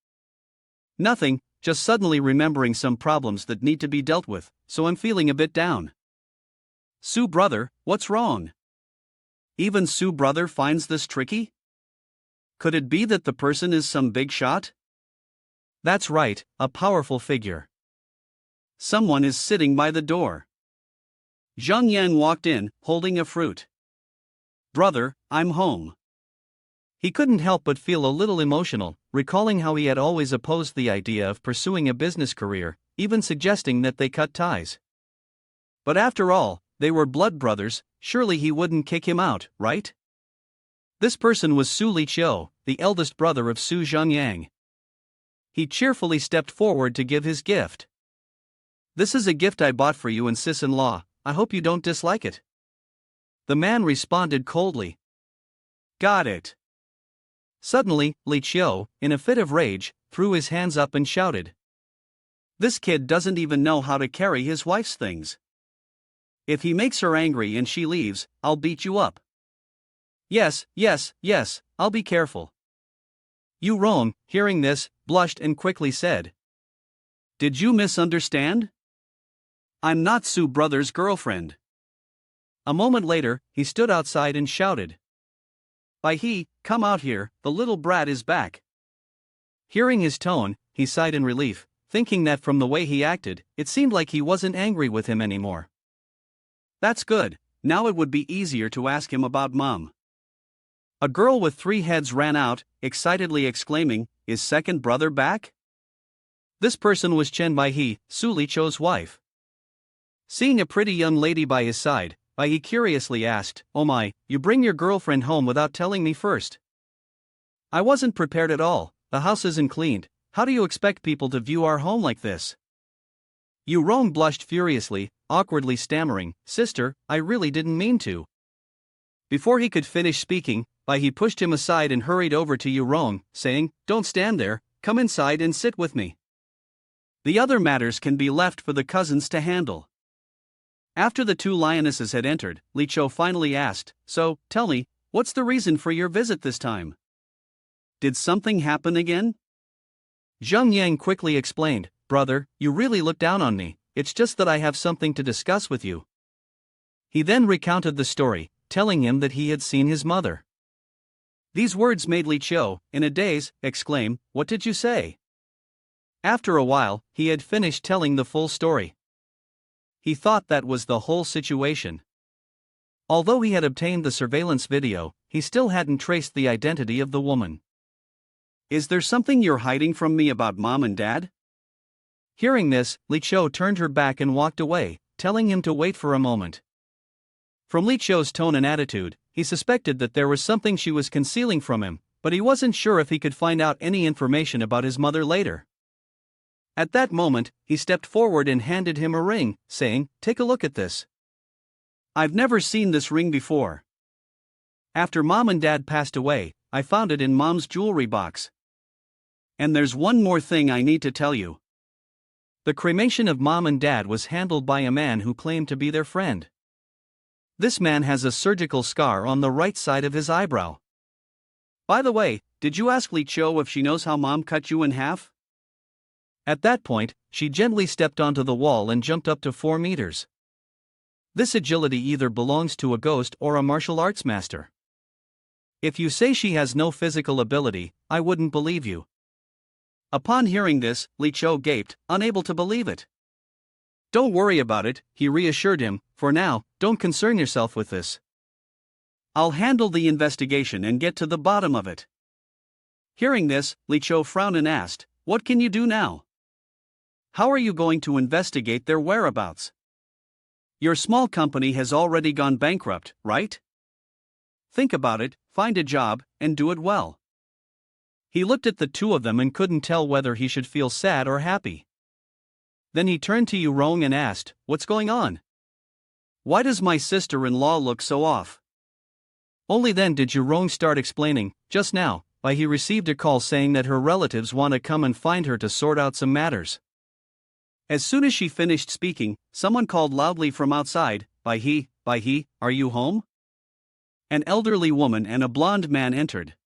S1: "Nothing, just suddenly remembering some problems that need to be dealt with, so I'm feeling a bit down." "Su brother, what's wrong? Even Su brother finds this tricky? Could it be that the person is some big shot?" "That's right, a powerful figure. Someone is sitting by the door." Zhang Yang walked in, holding a fruit. "Brother, I'm home." He couldn't help but feel a little emotional, recalling how he had always opposed the idea of pursuing a business career, even suggesting that they cut ties. But after all, they were blood brothers, surely he wouldn't kick him out, right? This person was Su Liqiu, the eldest brother of Su Zhangyang. He cheerfully stepped forward to give his gift. "This is a gift I bought for you and sis-in-law, I hope you don't dislike it." The man responded coldly. "Got it." Suddenly, Liqiu, in a fit of rage, threw his hands up and shouted, "This kid doesn't even know how to carry his wife's things. If he makes her angry and she leaves, I'll beat you up." Yes, I'll be careful." Yu Rong, hearing this, blushed and quickly said, "Did you misunderstand? I'm not Su brother's girlfriend." A moment later, he stood outside and shouted, "By he, come out here, the little brat is back." Hearing his tone, he sighed in relief, thinking that from the way he acted, it seemed like he wasn't angry with him anymore. "That's good, now it would be easier to ask him about Mom."
S2: A girl with 3 heads ran out, excitedly exclaiming, "Is second brother back?" This person was Chen Baihe, Su Liqiu's wife. Seeing a pretty young lady by his side, Baihe curiously asked, "Oh my, you bring your girlfriend home without telling me first?" "I wasn't prepared at all, the house isn't cleaned, how do you expect people to view our home like this?" Yurong blushed furiously, awkwardly stammering, "Sister, I really didn't mean to." Before he could finish speaking, Baihe pushed him aside and hurried over to Yurong, saying, "Don't stand there, come inside and sit with me. The other matters can be left for the cousins to handle." After the 2 lionesses had entered, Liqiu finally asked, "So, tell me, what's the reason for your visit this time? Did something happen again?"
S1: Zheng Yang quickly explained, "Brother, you really look down on me, it's just that I have something to discuss with you." He then recounted the story, telling him that he had seen his mother. These words made Liqiu, in a daze, exclaim, "What did you say?" After a while, he had finished telling the full story. He thought that was the whole situation. Although he had obtained the surveillance video, he still hadn't traced the identity of the woman.
S2: "Is there something you're hiding from me about Mom and Dad?"
S1: Hearing this, Liqiu turned her back and walked away, telling him to wait for a moment. From Liqiu's tone and attitude, he suspected that there was something she was concealing from him, but he wasn't sure if he could find out any information about his mother later. At that moment, he stepped forward and handed him a ring, saying, "Take a look at this. I've never seen this ring before. After Mom and Dad passed away, I found it in Mom's jewelry box. And there's one more thing I need to tell you. The cremation of Mom and Dad was handled by a man who claimed to be their friend. This man has a surgical scar on the right side of his eyebrow. By the way, did you ask Liqiu if she knows how Mom cut you in half?" At that point, she gently stepped onto the wall and jumped up to 4 meters. This agility either belongs to a ghost or a martial arts master. If you say she has no physical ability, I wouldn't believe you. Upon hearing this, Liqiu gaped, unable to believe it. "Don't worry about it," he reassured him, "for now, don't concern yourself with this. I'll handle the investigation and get to the bottom of it." Hearing this, Liqiu frowned and asked, "What can you do now? How are you going to investigate their whereabouts? Your small company has already gone bankrupt, right? Think about it, find a job, and do it well." He looked at the 2 of them and couldn't tell whether he should feel sad or happy. Then he turned to Yurong and asked, "What's going on? Why does my sister-in-law look so off?" Only then did Yurong start explaining, "Just now, he received a call saying that her relatives want to come and find her to sort out some matters." As soon as she finished speaking, someone called loudly from outside, Baihe, are you home?" An elderly woman and a blonde man entered.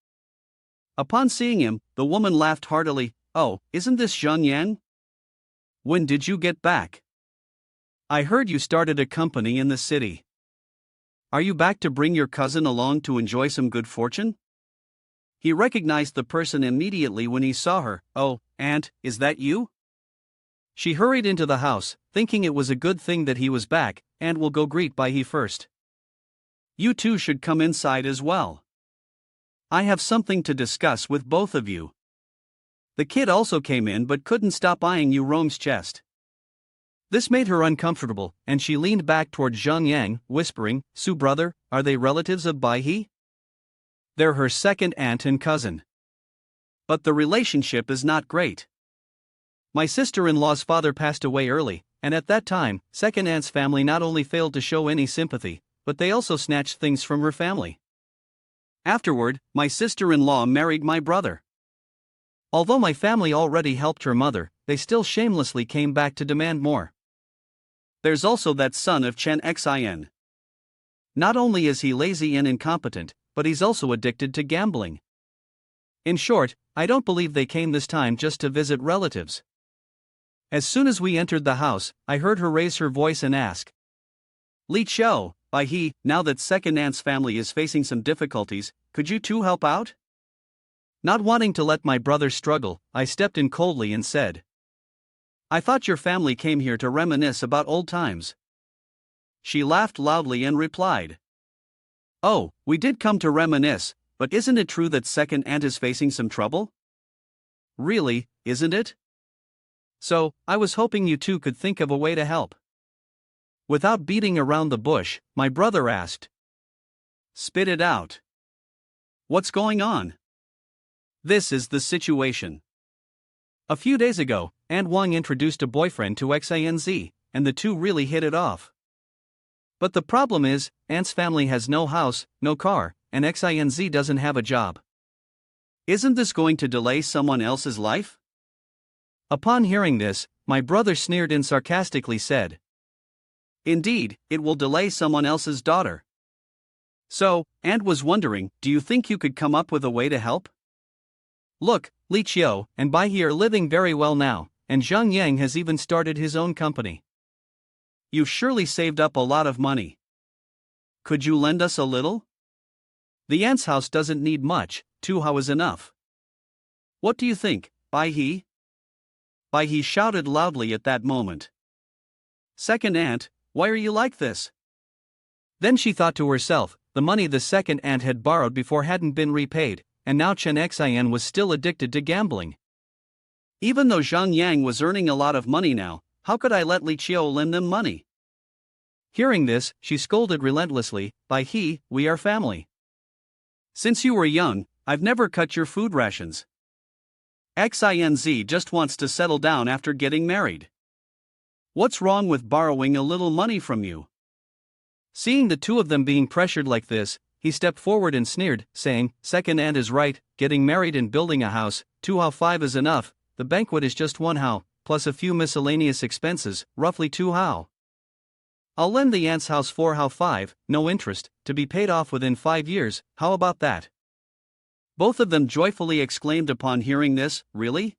S1: Upon seeing him, the woman laughed heartily, "Oh, isn't this Zheng Yang? When did you get back? I heard you started a company in the city. Are you back to bring your cousin along to enjoy some good fortune?" He recognized the person immediately when he saw her. "Oh, Aunt, is that you?" She hurried into the house, thinking it was a good thing that he was back, and will go greet Baihe first. "You two should come inside as well. I have something to discuss with both of you." The kid also came in but couldn't stop eyeing Yurong's chest. This made her uncomfortable, and she leaned back toward Zheng Yang, whispering, "Su brother, are they relatives of Baihe?" "They're her second aunt and cousin. But the relationship is not great. My sister-in-law's father passed away early, and at that time, second aunt's family not only failed to show any sympathy, but they also snatched things from her family. Afterward, my sister-in-law married my brother. Although my family already helped her mother, they still shamelessly came back to demand more. There's also that son of Chen Xin. Not only is he lazy and incompetent, but he's also addicted to gambling. In short, I don't believe they came this time just to visit relatives." As soon as we entered the house, I heard her raise her voice and ask, "Liqiu, Baihe, now that second aunt's family is facing some difficulties, could you two help out?" Not wanting to let my brother struggle, I stepped in coldly and said, "I thought your family came here to reminisce about old times." She laughed loudly and replied, "Oh, we did come to reminisce,
S2: but isn't it true that second aunt is facing some trouble? Really, isn't it? So, I was hoping you two could think of a way to help. Without beating around the bush, my brother asked. Spit it out. What's going on? This is the situation. A few days ago, Aunt Wang introduced a boyfriend to XINZ, and the two really hit it off. But the problem is, Aunt's family has no house, no car, and XINZ doesn't have a job. Isn't this going to delay someone else's life? Upon hearing this, my brother sneered and sarcastically said, Indeed, it will delay someone else's daughter. So, Aunt was wondering, do you think you could come up with a way to help? Look, Li Qiu and Bai He are living very well now, and Zhang Yang has even started his own company. You've surely saved up a lot of money. Could you lend us a little? The aunt's house doesn't need much, 2 hao is enough. What do you think, Bai He? Bai He shouted loudly at that moment. Second aunt, why are you like this? Then she thought to herself, the money the second aunt had borrowed before hadn't been repaid, and now Chen Xian was still addicted to gambling. Even though Zhang Yang was earning a lot of money now, how could I let Li Qiu lend them money? Hearing this, she scolded relentlessly, Bai He, we are family. Since you were young, I've never cut your food rations. XINZ just wants to settle down after getting married. What's wrong with borrowing a little money from you? Seeing the two of them being pressured like this, he stepped forward and sneered, saying, Second aunt is right, getting married and building a house, 2 hao 5 is enough, the banquet is just 1 hao, plus a few miscellaneous expenses, roughly 2 hao. I'll lend the aunt's house 4 hao 5, no interest, to be paid off within 5 years, how about that? Both of them joyfully exclaimed upon hearing this, really?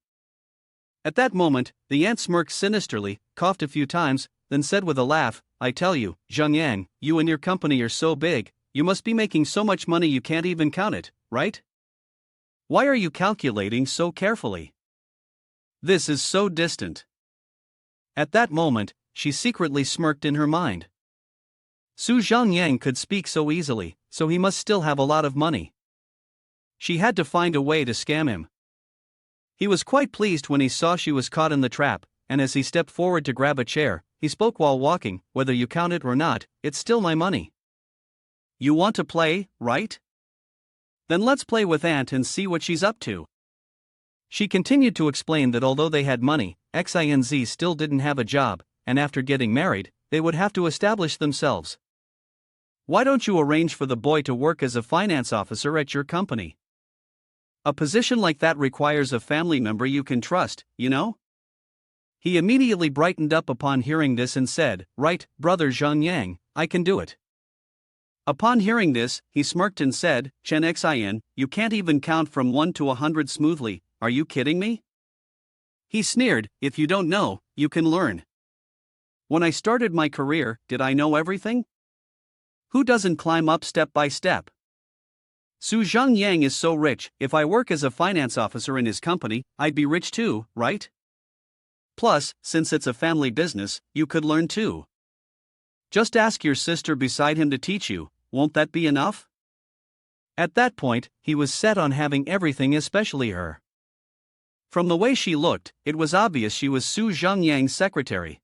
S2: At that moment, the aunt smirked sinisterly, coughed a few times, then said with a laugh, I tell you, Zhang Yang, you and your company are so big, you must be making so much money you can't even count it, right? Why are you calculating so carefully? This is so distant. At that moment, she secretly smirked in her mind. Su Zhangyang could speak so easily, so he must still have a lot of money. She had to find a way to scam him. He was quite pleased when he saw she was caught in the trap, and as he stepped forward to grab a chair, he spoke while walking, whether you count it or not, it's still my money. You want to play, right? Then let's play with Aunt and see what she's up to. She continued to explain that although they had money, XINZ still didn't have a job, and after getting married, they would have to establish themselves. Why don't you arrange for the boy to work as a finance officer at your company? A position like that requires a family member you can trust, you know? He immediately brightened up upon hearing this and said, Right, brother Zhang Yang, I can do it. Upon hearing this, he smirked and said, Chen Xian, you can't even count from 1 to 100 smoothly, are you kidding me? He sneered, if you don't know, you can learn. When I started my career, did I know everything? Who doesn't climb up step by step? Su Zhangyang is so rich, if I work as a finance officer in his company, I'd be rich too, right? Plus, since it's a family business, you could learn too. Just ask your sister beside him to teach you, won't that be enough? At that point, he was set on having everything, especially her. From the way she looked, it was obvious she was Su Zhangyang's secretary.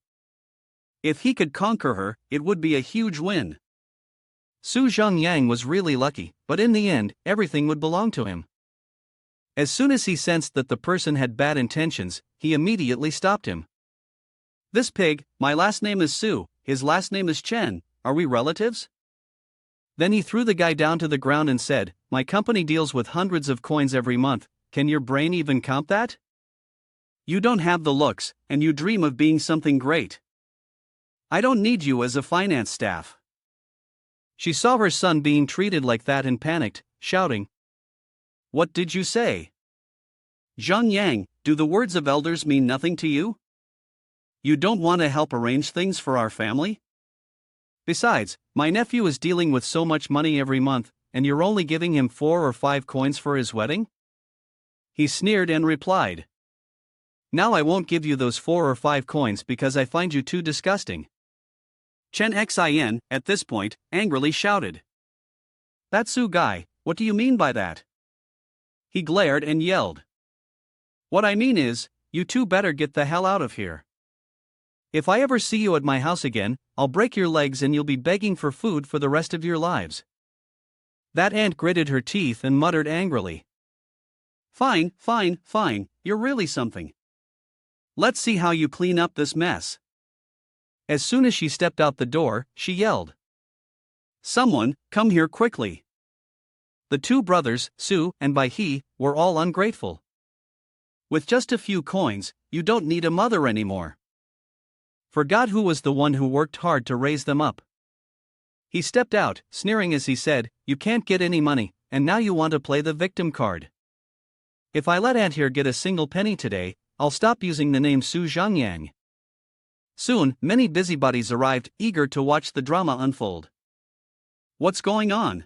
S2: If he could conquer her, it would be a huge win. Su Zhangyang was really lucky, but in the end, everything would belong to him. As soon as he sensed that the person had bad intentions, he immediately stopped him. This pig, my last name is Su, his last name is Chen, are we relatives? Then he threw the guy down to the ground and said, My company deals with hundreds of coins every month, can your brain even count that? You don't have the looks, and you dream of being something great. I don't need you as a finance staff. She saw her son being treated like that and panicked, shouting, What did you say? Zhang Yang, do the words of elders mean nothing to you? You don't want to help arrange things for our family? Besides, my nephew is dealing with so much money every month, and you're only giving him 4 or 5 coins for his wedding? He sneered and replied, Now I won't give you those 4 or 5 coins because I find you too disgusting. Chen Xin, at this point, angrily shouted, That Su guy, What do you mean by that? He glared and yelled. What I mean is, you two better get the hell out of here. If I ever see you at my house again, I'll break your legs and you'll be begging for food for the rest of your lives. That aunt gritted her teeth and muttered angrily. Fine, fine, fine, you're really something. Let's see how you clean up this mess. As soon as she stepped out the door, she yelled. Someone, come here quickly. The two brothers, Su and Bai He, were all ungrateful. With just a few coins, you don't need a mother anymore. Forgot who was the one who worked hard to raise them up. He stepped out, sneering as he said, You can't get any money, and now you want to play the victim card. If I let Aunt here get a single penny today, I'll stop using the name Su Zhangyang. Soon, many busybodies arrived, eager to watch the drama unfold. What's going on?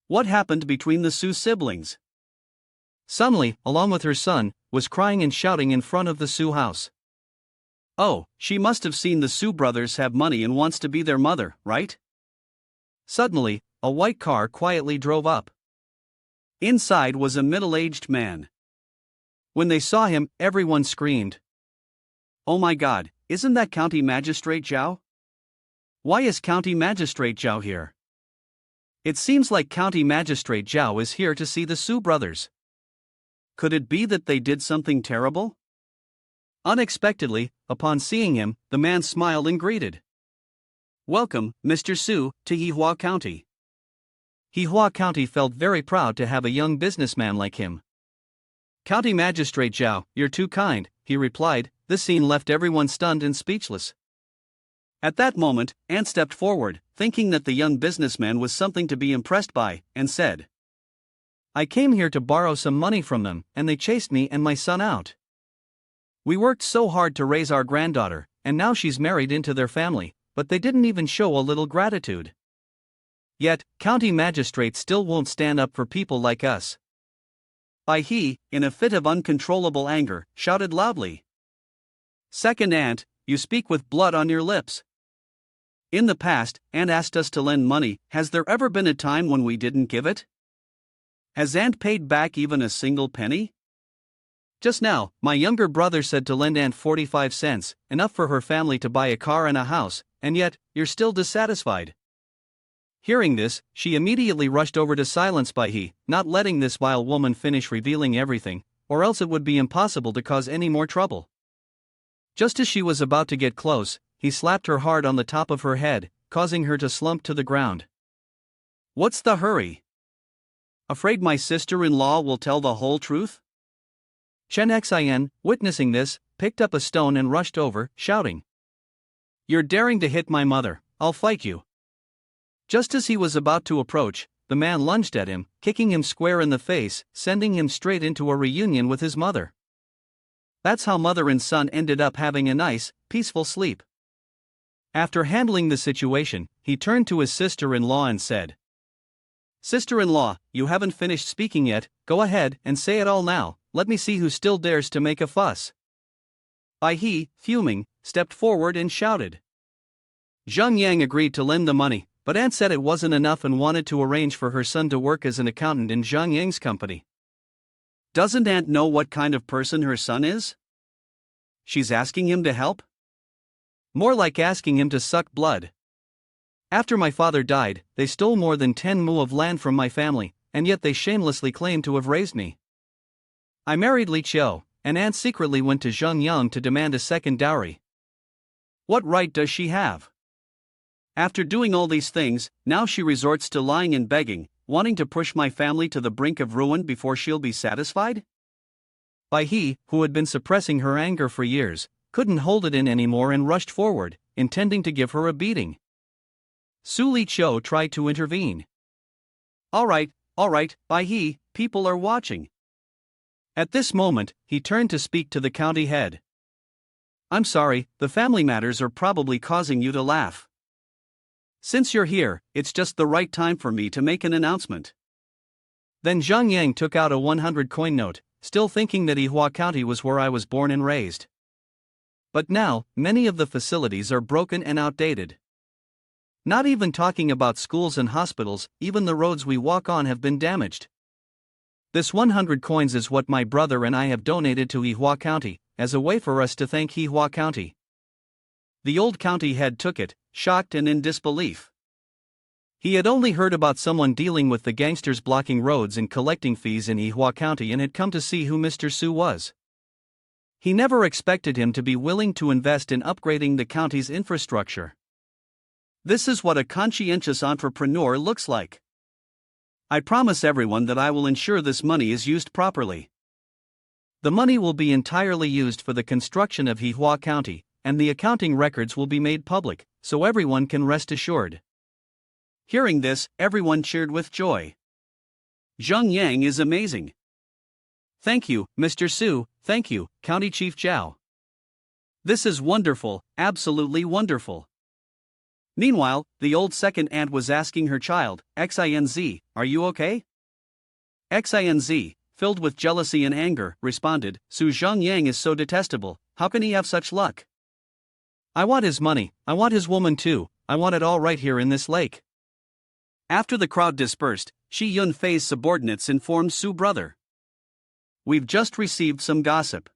S2: What happened between the Su siblings? Sunli, along with her son, was crying and shouting in front of the Su house. Oh, she must have seen the Su brothers have money and wants to be their mother, right? Suddenly, a white car quietly drove up. Inside was a middle-aged man. When they saw him, everyone screamed. Oh my God, isn't that County Magistrate Zhao? Why is County Magistrate Zhao here? It seems like County Magistrate Zhao is here to see the Su brothers. Could it be that they did something terrible? Unexpectedly, upon seeing him, the man smiled and greeted. Welcome, Mr. Su, to Yihua County. Yihua County felt very proud to have a young businessman like him. County Magistrate Zhao, you're too kind, he replied. This scene left everyone stunned and speechless. At that moment, Ant stepped forward, thinking that the young businessman was something to be impressed by, and said, I came here to borrow some money from them, and they chased me and my son out. We worked so hard to raise our granddaughter, and now she's married into their family, but they didn't even show a little gratitude. Yet, county magistrates still won't stand up for people like us. Bai He, in a fit of uncontrollable anger, shouted loudly. Second Aunt, you speak with blood on your lips. In the past, Aunt asked us to lend money. Has there ever been a time when we didn't give it? Has Aunt paid back even a single penny? Just now, my younger brother said to lend Aunt 45 cents, enough for her family to buy a car and a house, and yet, you're still dissatisfied. Hearing this, she immediately rushed over to silence Bai He, not letting this vile woman finish revealing everything, or else it would be impossible to cause any more trouble. Just as she was about to get close, he slapped her hard on the top of her head, causing her to slump to the ground. What's the hurry? Afraid my sister-in-law will tell the whole truth? Chen Xin, witnessing this, picked up a stone and rushed over, shouting. You're daring to hit my mother, I'll fight you. Just as he was about to approach, the man lunged at him, kicking him square in the face, sending him straight into a reunion with his mother. That's how mother and son ended up having a nice, peaceful sleep. After handling the situation, he turned to his sister-in-law and said, Sister-in-law, you haven't finished speaking yet, go ahead and say it all now, let me see who still dares to make a fuss. Bai He, fuming, stepped forward and shouted. Zhang Yang agreed to lend the money, but Aunt said it wasn't enough and wanted to arrange for her son to work as an accountant in Zhang Yang's company. Doesn't Aunt know what kind of person her son is? She's asking him to help? More like asking him to suck blood. After my father died, they stole more than 10 mu of land from my family, and yet they shamelessly claim to have raised me. I married Li Qiu, and Aunt secretly went to Zhang Yang to demand a second dowry. What right does she have? After doing all these things, now she resorts to lying and begging, wanting to push my family to the brink of ruin before she'll be satisfied? Bai He, who had been suppressing her anger for years, couldn't hold it in anymore and rushed forward, intending to give her a beating. Su Li Qiu tried to intervene. All right, Bai He, people are watching. At this moment, he turned to speak to the county head. I'm sorry, the family matters are probably causing you to laugh. Since you're here, it's just the right time for me to make an announcement. Then Zhang Yang took out a 100 coin note, still thinking that Yihua County was where I was born and raised. But now, many of the facilities are broken and outdated.
S1: Not even talking about schools and hospitals, even the roads we walk on have been damaged. This 100 coins is what my brother and I have donated to Ihua County, as a way for us to thank Ihua County. The old county head took it, shocked and in disbelief. He had only heard about someone dealing with the gangsters blocking roads and collecting fees in Ihua County and had come to see who Mr. Su was. He never expected him to be willing to invest in upgrading the county's infrastructure. This is what a conscientious entrepreneur looks like. I promise everyone that I will ensure this money is used properly. The money will be entirely used for the construction of Ihua County, and the accounting records will be made public, so everyone can rest assured. Hearing this, everyone cheered with joy. Zheng Yang is amazing. Thank you, Mr. Su, thank you, County Chief Zhao. This is wonderful, absolutely wonderful. Meanwhile, the old second aunt was asking her child, Xinz, are you okay? Xinz, filled with jealousy and anger, responded, Su Zhengyang is so detestable, how can he have such luck? I want his money, I want his woman too, I want it all right here in this lake. After the crowd dispersed, Shi Yunfei's subordinates informed Su brother. We've just received some gossip.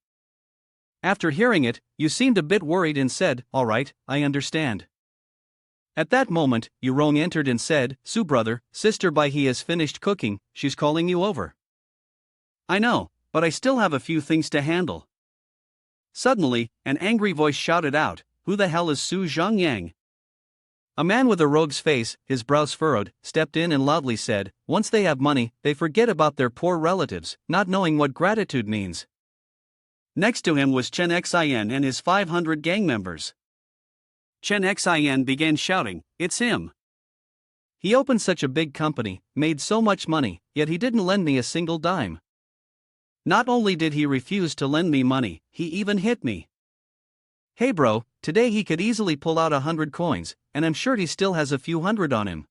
S1: After hearing it, you seemed a bit worried and said, all right, I understand. At that moment, Yurong entered and said, Su brother, Sister Bai He has finished cooking, she's calling you over. I know, but I still have a few things to handle. Suddenly, an angry voice shouted out, who the hell is Su Zhengyang? A man with a rogue's face, his brows furrowed, stepped in and loudly said, once they have money, they forget about their poor relatives, not knowing what gratitude means. Next to him was Chen Xin and his 500 gang members. Chen Xin began shouting, it's him. He opened such a big company, made so much money, yet he didn't lend me a single dime. Not only did he refuse to lend me money, he even hit me. Hey bro, today he could easily pull out 100 coins, and I'm sure he still has a few hundred on him.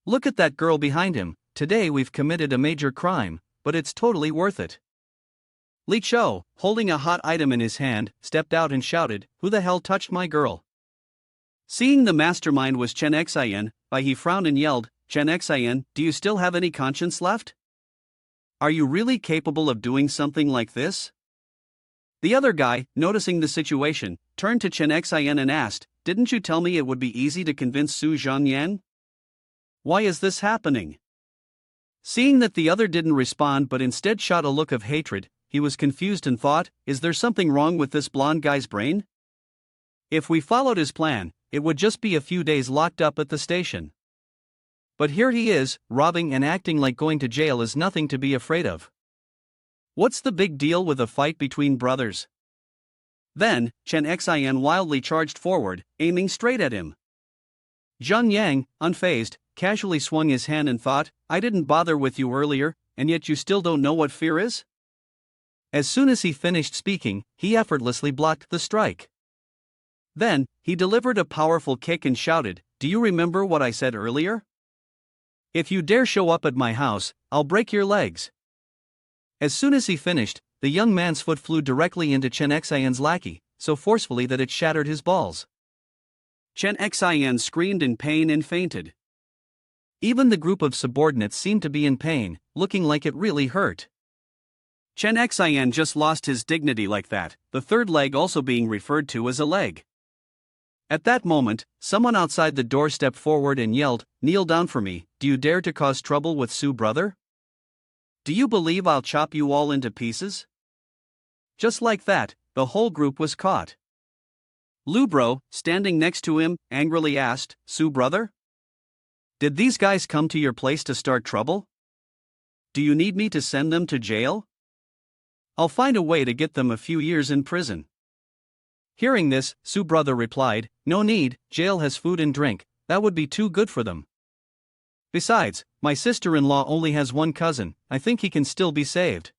S1: Look at that girl behind him, today we've committed a major crime, but it's totally worth it. Li Chou, holding a hot item in his hand, stepped out and shouted, who the hell touched my girl? Seeing the mastermind was Chen Xin, Bai He frowned and yelled, Chen Xin, do you still have any conscience left? Are you really capable of doing something like this? The other guy, noticing the situation, turned to Chen Xin and asked, didn't you tell me it would be easy to convince Su Zhengyang? Why is this happening? Seeing that the other didn't respond but instead shot a look of hatred, he was confused and thought, is there something wrong with this blonde guy's brain? If we followed his plan, it would just be a few days locked up at the station. But here he is, robbing and acting like going to jail is nothing to be afraid of. What's the big deal with a fight between brothers? Then, Chen Xin wildly charged forward, aiming straight at him. Zheng Yang, unfazed, casually swung his hand and thought, I didn't bother with you earlier, and yet you still don't know what fear is? As soon as he finished speaking, he effortlessly blocked the strike. Then, he delivered a powerful kick and shouted, do you remember what I said earlier? If you dare show up at my house, I'll break your legs. As soon as he finished, the young man's foot flew directly into Chen Xian's lackey, so forcefully that it shattered his balls. Chen Xian screamed in pain and fainted. Even the group of subordinates seemed to be in pain, looking like it really hurt. Chen Xian just lost his dignity like that, the third leg also being referred to as a leg. At that moment, someone outside the door stepped forward and yelled, kneel down for me, do you dare to cause trouble with Su brother? Do you believe I'll chop you all into pieces? Just like that, the whole group was caught. Lu Bro, standing next to him, angrily asked, Su brother? Did these guys come to your place to start trouble? Do you need me to send them to jail? I'll find a way to get them a few years in prison. Hearing this, Su brother replied, no need, jail has food and drink, that would be too good for them. Besides, my sister-in-law only has one cousin, I think he can still be saved.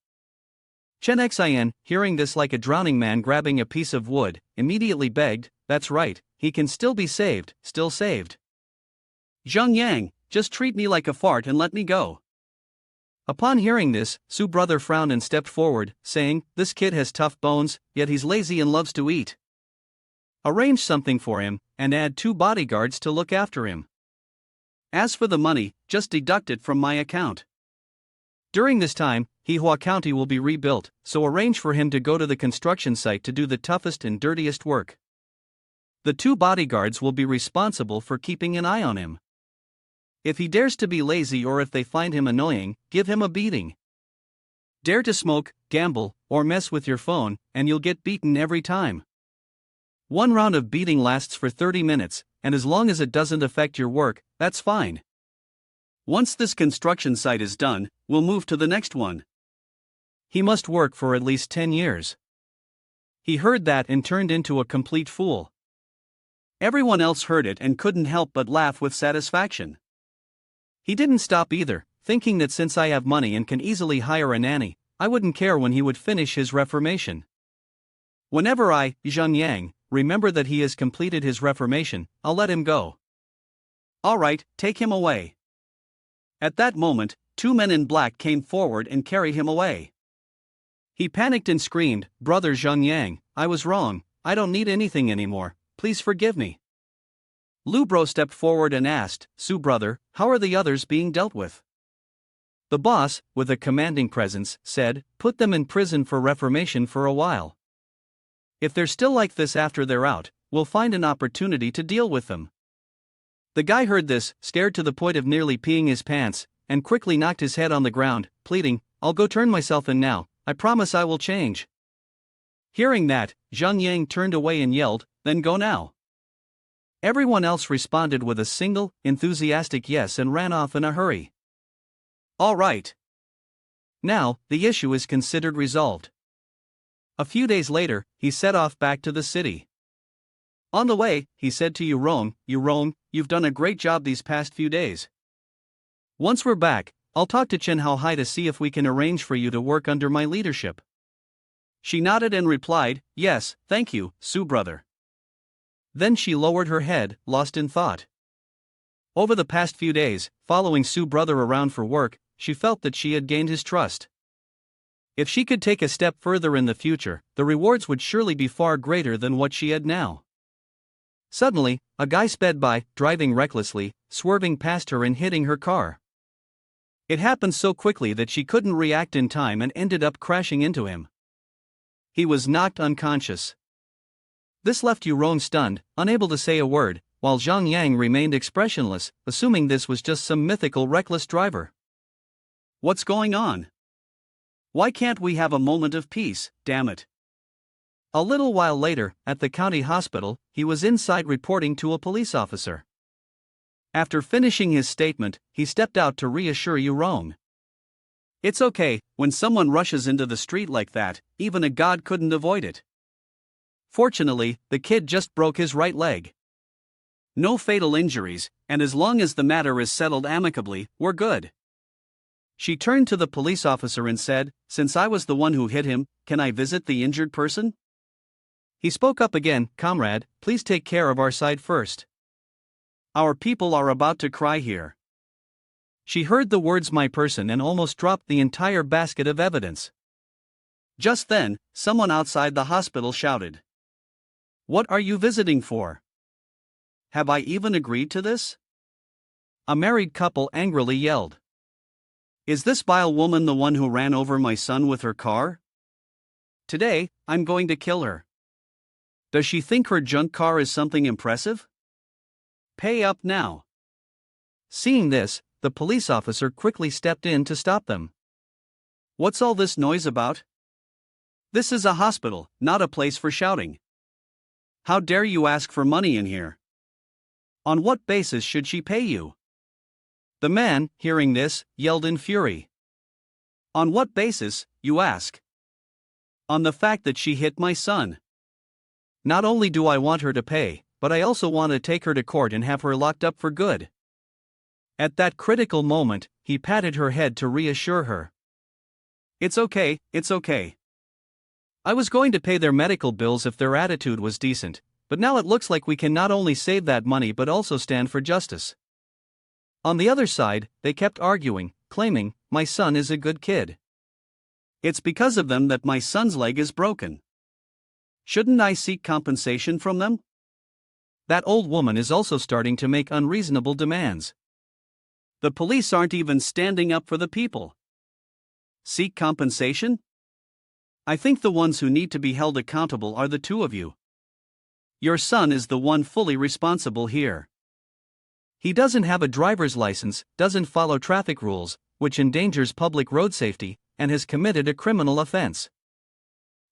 S1: Chen Xian, hearing this like a drowning man grabbing a piece of wood, immediately begged, that's right, he can still be saved, still saved. Zheng Yang, just treat me like a fart and let me go. Upon hearing this, Su brother frowned and stepped forward, saying, this kid has tough bones, yet he's lazy and loves to eat. Arrange something for him,
S2: and add 2 bodyguards to look after him. As for the money, just deduct it from my account. During this time, Hihua County will be rebuilt, so arrange for him to go to the construction site to do the toughest and dirtiest work. The 2 bodyguards will be responsible for keeping an eye on him. If he dares to be lazy or if they find him annoying, give him a beating. Dare to smoke, gamble, or mess with your phone, and you'll get beaten every time. 1 round of beating lasts for 30 minutes, and as long as it doesn't affect your work, that's fine. Once this construction site is done, we'll move to the next one. He must work for at least 10 years. He heard that and turned into a complete fool. Everyone else heard it and couldn't help but laugh with satisfaction. He didn't stop either, thinking that since I have money and can easily hire a nanny, I wouldn't care when he would finish his reformation. Whenever I, Zhang Yang, remember that he has completed his reformation, I'll let him go. Alright, take him away. At that moment, 2 men in black came forward and carried him away. He panicked and screamed, "Brother Zhang Yang, I was wrong, I don't need anything anymore, please forgive me." Lu Bro stepped forward and asked, "Su brother, how are the others being dealt with?" The boss, with a commanding presence, said, "Put them in prison for reformation for a while. If they're still like this after they're out, we'll find an opportunity to deal with them." The guy heard this, scared to the point of nearly peeing his pants, and quickly knocked his head on the ground, pleading, "I'll go turn myself in now, I promise I will change." Hearing that, Zhang Yang turned away and yelled, "Then go now." Everyone else responded with a single, enthusiastic yes and ran off in a hurry. All right. Now, the issue is considered resolved. A few days later, he set off back to the city. On the way, he said to Yurong, "You've done a great job these past few days. Once we're back, I'll talk to Chen Hao Hai to see if we can arrange for you to work under my leadership." She nodded and replied, "Yes, thank you, Su brother." Then she lowered her head, lost in thought. Over the past few days, following Su brother around for work, she felt that she had gained his trust. If she could take a step further in the future, the rewards would surely be far greater than what she had now. Suddenly, a guy sped by, driving recklessly, swerving past her and hitting her car. It happened so quickly that she couldn't react in time and ended up crashing into him. He was knocked unconscious. This left Yurong stunned, unable to say a word, while Zhang Yang remained expressionless, assuming this was just some mythical reckless driver. What's going on? Why can't we have a moment of peace, damn it? A little while later, at the county hospital, he was inside reporting to a police officer. After finishing his statement, he stepped out to reassure Yurong. It's okay, when someone rushes into the street like that, even a god couldn't avoid it. Fortunately, the kid just broke his right leg. No fatal injuries, and as long as the matter is settled amicably, we're good. She turned to the police officer and said, "Since I was the one who hit him, can I visit the injured person?" He spoke up again, "Comrade, please take care of our side first. Our people are about to cry here." She heard the words "my person" and almost dropped the entire basket of evidence. Just then, someone outside the hospital shouted, "What are you visiting for? Have I even agreed to this?" A married couple angrily yelled. "Is this vile woman the one who ran over my son with her car? Today, I'm going to kill her. Does she think her junk car is something impressive? Pay up now." Seeing this, the police officer quickly stepped in to stop them. "What's all this noise about? This is a hospital, not a place for shouting. How dare you ask for money in here? On what basis should she pay you?" The man, hearing this, yelled in fury. "On what basis, you ask?" "On the fact that she hit my son. Not only do I want her to pay, but I also want to take her to court and have her locked up for good." At that critical moment, he patted her head to reassure her. It's okay. I was going to pay their medical bills if their attitude was decent, but now it looks like we can not only save that money but also stand for justice." On the other side, they kept arguing, claiming, "My son is a good kid. It's because of them that my son's leg is broken. Shouldn't I seek compensation from them?"
S1: that old woman is also starting to make unreasonable demands.
S2: The police aren't even standing up for the people. Seek compensation? I think the ones who need to be held accountable are the two of you. Your son is the one fully responsible here.
S1: He doesn't have a driver's license, doesn't follow traffic rules, which endangers public road safety, and has committed a criminal offense.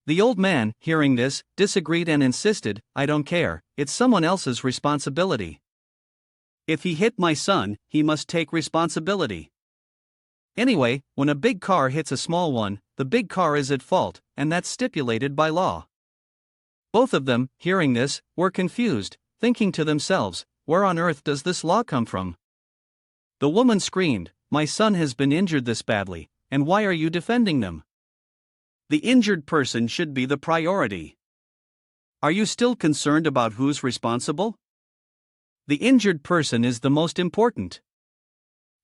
S1: The old man, hearing this, disagreed and insisted, I don't care, it's someone else's responsibility.
S2: If he hit my son, he must take responsibility.
S1: Anyway, when a big car hits a small one, the big car is at fault, and that's stipulated by law. Both of them, hearing this, were confused, thinking to themselves, where on earth does this law come from? The woman screamed, my son has been injured this badly, and why are you defending them?
S2: The injured person should be the priority. Are you still concerned about who's responsible?
S1: The injured person is the most important.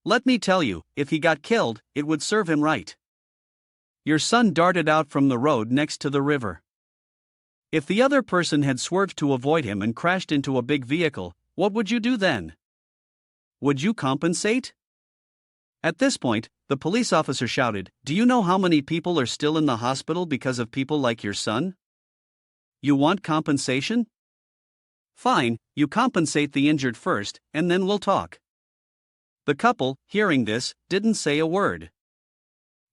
S2: Let me tell you, if he got killed, it would serve him right. Your son darted out from the road next to the river. If the other person had swerved to avoid him and crashed into a big vehicle, what would you do then? Would you compensate? At this point, the police officer shouted, do you know how many people are still in the hospital because of people like your son? You want compensation? Fine, you compensate the injured first, and then we'll talk. The couple, hearing this, didn't say a word.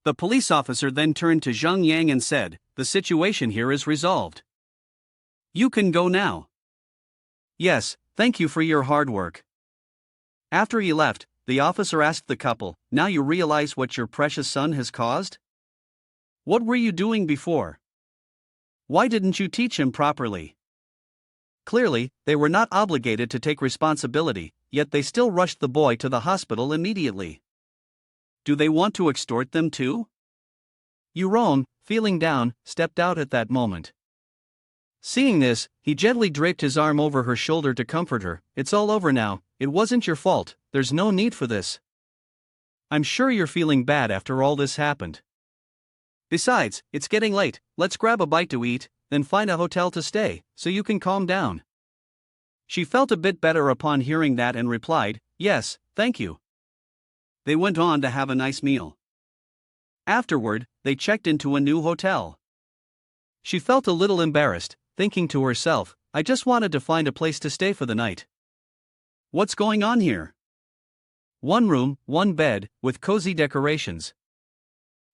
S2: The police officer then turned to Zhang Yang and said, the situation here is resolved. You can go now.
S1: Yes, thank you for your hard work.
S2: After he left, the officer asked the couple, now you realize what your precious son has caused? What were you doing before? Why didn't you teach him properly?
S1: Clearly, they were not obligated to take responsibility, yet they still rushed the boy to the hospital immediately.
S2: Do they want to extort them too?
S1: Yurong, feeling down, stepped out at that moment. Seeing this, he gently draped his arm over her shoulder to comfort her. It's all over now, it wasn't your fault, there's no need for this. I'm sure you're feeling bad after all this happened. Besides, it's getting late, let's grab a bite to eat, then find a hotel to stay, so you can calm down. She felt a bit better upon hearing that and replied, yes, thank you.
S2: They went on to have a nice meal. Afterward, they checked into a new hotel.
S1: She felt a little embarrassed, thinking to herself, I just wanted to find a place to stay for the night.
S2: What's going on here?
S1: One room, one bed, with cozy decorations.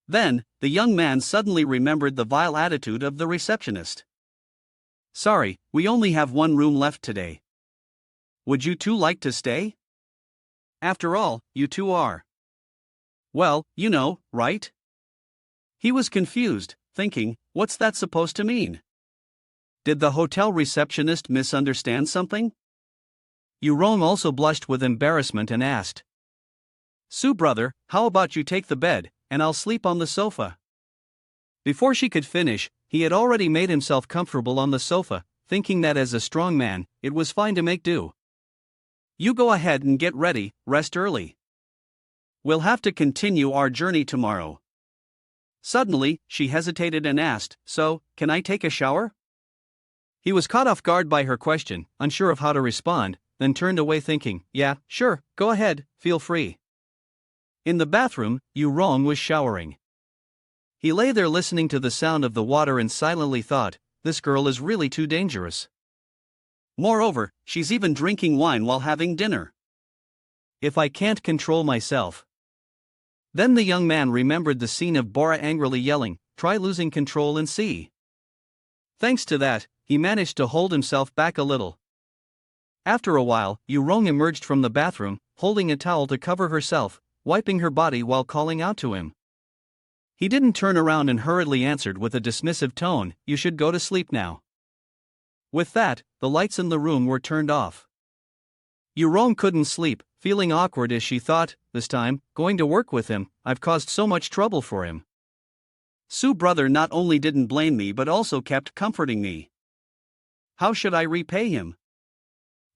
S2: Then, the young man suddenly remembered the vile attitude of the receptionist. Sorry, we only have one room left today. Would you two like to stay? After all, you two are. Well, you know, right? He was confused, thinking, what's that supposed to mean? Did the hotel receptionist misunderstand something?
S1: Yurong also blushed with embarrassment and asked, Su brother, how about you take the bed, and I'll sleep on the sofa? Before she could finish, he had already made himself comfortable on the sofa, thinking that as a strong man, it was fine to make do. You go ahead and get ready, rest early. We'll have to continue our journey tomorrow. Suddenly, she hesitated and asked, so, can I take a shower? He was caught off guard by her question, unsure of how to respond, then turned away thinking, yeah, sure, go ahead, feel free. In the bathroom, Yurong was showering. He lay there listening to the sound of the water and silently thought, this girl is really too dangerous.
S2: Moreover, she's even drinking wine while having dinner.
S1: If I can't control myself. Then the young man remembered the scene of Bora angrily yelling, try losing control and see. Thanks to that, he managed to hold himself back a little. After a while, Yurong emerged from the bathroom, holding a towel to cover herself, wiping her body while calling out to him. He didn't turn around and hurriedly answered with a dismissive tone, you should go to sleep now. With that, the lights in the room were turned off. Yurong couldn't sleep, feeling awkward as she thought, this time, going to work with him, I've caused so much trouble for him. Su brother not only didn't blame me but also kept comforting me. How should I repay him?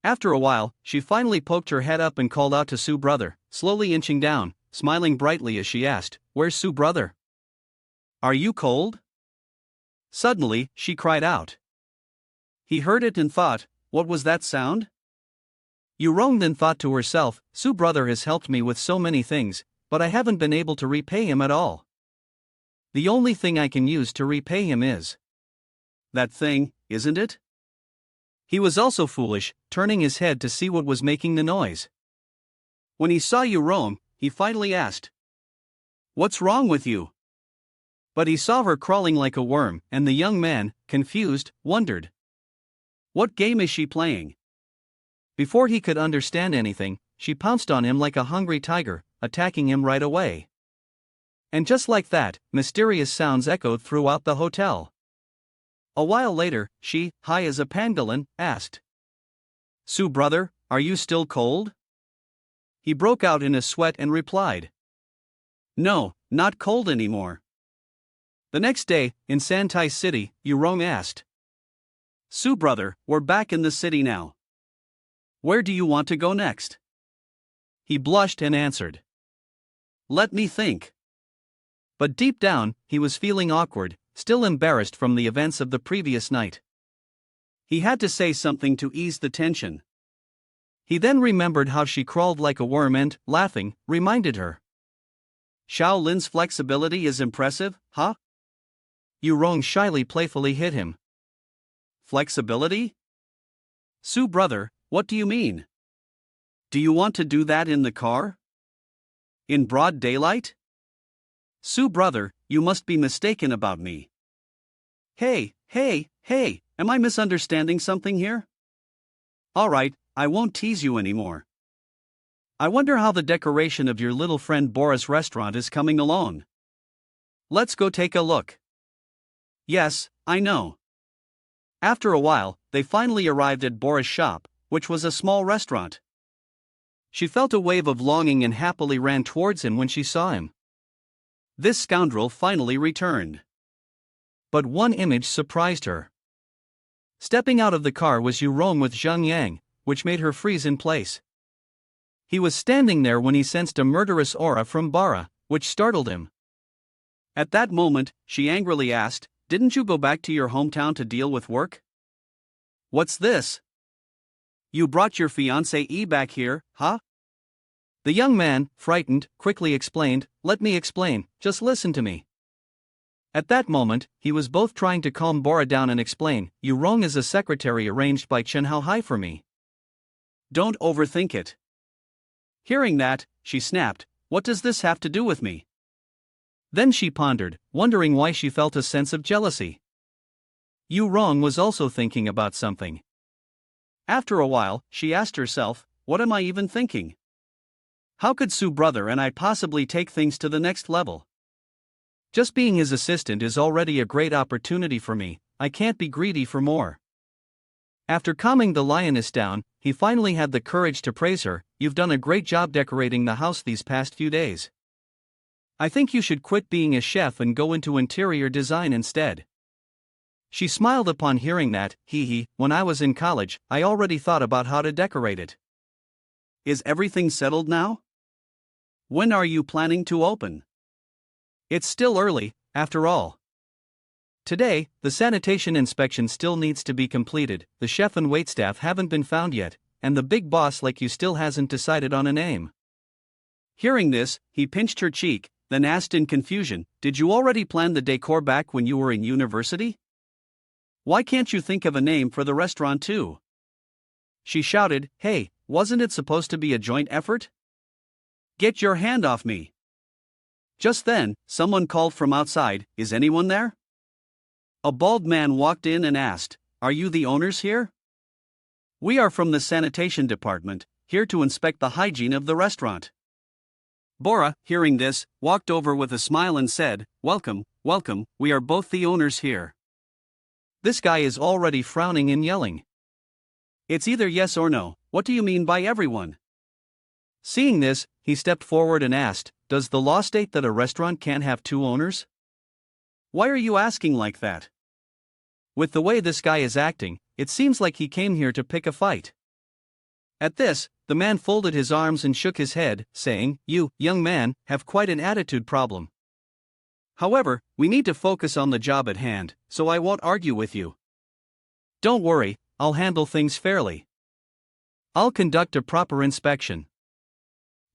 S1: After a while, she finally poked her head up and called out to Su brother, slowly inching down, smiling brightly as she asked, where's Su brother? Are you cold? Suddenly, she cried out. He heard it and thought,
S2: what was that sound? Yurong then thought to herself, Su brother has helped me with so many things, but I haven't been able to repay him at all. The only thing I can use to repay him is that thing, isn't it? He was also foolish, turning his head to see what was making the noise. When he saw Yurong, he finally asked, "What's wrong with you?" But he saw her crawling like a worm, and the young man, confused, wondered, what game is she playing? Before he could understand anything, she pounced on him like a hungry tiger, attacking him right away. And just like that, mysterious sounds echoed throughout the hotel. A while later, she, high as a pangolin, asked, "Su brother, are you still cold?" He broke out in a sweat and replied, "No, not cold anymore." The next day, in Santai City, Yurong asked, "Su brother, we're back in the city now. Where do you want to go next?" He blushed and answered, "Let me think." But deep down, he was feeling awkward, still embarrassed from the events of the previous night. He had to say something to ease the tension. He then remembered how she crawled like a worm and, laughing, reminded her. "Xiao Lin's flexibility is impressive, huh?" Yurong shyly playfully hit him. "Flexibility? Su brother, what do you mean? Do you want to do that in the car? In broad daylight? Su brother, you must be mistaken about me." Hey, am I misunderstanding something here? Alright, I won't tease you anymore. I wonder how the decoration of your little friend Bora's restaurant is coming along. Let's go take a look. Yes, I know. After a while, they finally arrived at Bora's shop, which was a small restaurant. She felt a wave of longing and happily ran towards him when she saw him. This scoundrel finally returned. But one image surprised her. Stepping out of the car was Yurong with Zhang Yang, which made her freeze in place. He was standing there when he sensed a murderous aura from Bora, which startled him. At that moment, she angrily asked, "Didn't you go back to your hometown to deal with work? What's this? You brought your fiancée back here, huh?" The young man, frightened, quickly explained, "Let me explain, just listen to me." At that moment, he was both trying to calm Bora down and explain, "Yurong is a secretary arranged by Chen Hao Hai for me. Don't overthink it." Hearing that, she snapped, "What does this have to do with me?" Then she pondered, wondering why she felt a sense of jealousy. Yurong was also thinking about something. After a while, she asked herself, "What am I even thinking? How could Su brother and I possibly take things to the next level? Just being his assistant is already a great opportunity for me, I can't be greedy for more." After calming the lioness down, he finally had the courage to praise her, "You've done a great job decorating the house these past few days. I think you should quit being a chef and go into interior design instead." She smiled upon hearing that. When I was in college, I already thought about how to decorate it." Is everything settled now? When are you planning to open? It's still early, after all. Today, the sanitation inspection still needs to be completed, the chef and waitstaff haven't been found yet, and the big boss like you still hasn't decided on a name. Hearing this, he pinched her cheek, then asked in confusion, "Did you already plan the decor back when you were in university? Why can't you think of a name for the restaurant too?" She shouted, "Hey, wasn't it supposed to be a joint effort? Get your hand off me." Just then, someone called from outside, "Is anyone there?" A bald man walked in and asked, "Are you the owners here?" "We are from the sanitation department, here to inspect the hygiene of the restaurant." Bora, hearing this, walked over with a smile and said, "Welcome, we are both the owners here." This guy is already frowning and yelling. "It's either yes or no, what do you mean by everyone?" Seeing this, he stepped forward and asked, "Does the law state that a restaurant can't have two owners? Why are you asking like that? With the way this guy is acting, it seems like he came here to pick a fight." At this, the man folded his arms and shook his head, saying, "You, young man, have quite an attitude problem. However, we need to focus on the job at hand, so I won't argue with you. Don't worry, I'll handle things fairly. I'll conduct a proper inspection.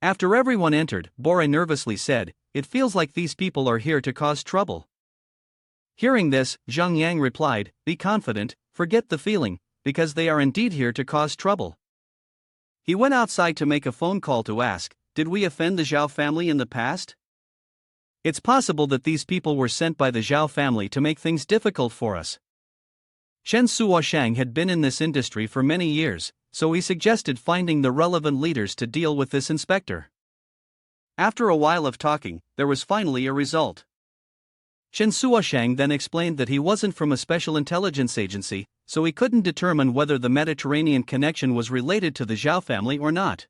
S2: After everyone entered, Bora nervously said, "It feels like these people are here to cause trouble." Hearing this, Zhang Yang replied, "Be confident, forget the feeling, because they are indeed here to cause trouble." He went outside to make a phone call to ask, "Did we offend the Xiao family in the past?" It's possible that these people were sent by the Xiao family to make things difficult for us. Chen Suoshang had been in this industry for many years, so he suggested finding the relevant leaders to deal with this inspector. After a while of talking, there was finally a result. Chen Suoshang then explained that he wasn't from a special intelligence agency, so he couldn't determine whether the Mediterranean connection was related to the Xiao family or not.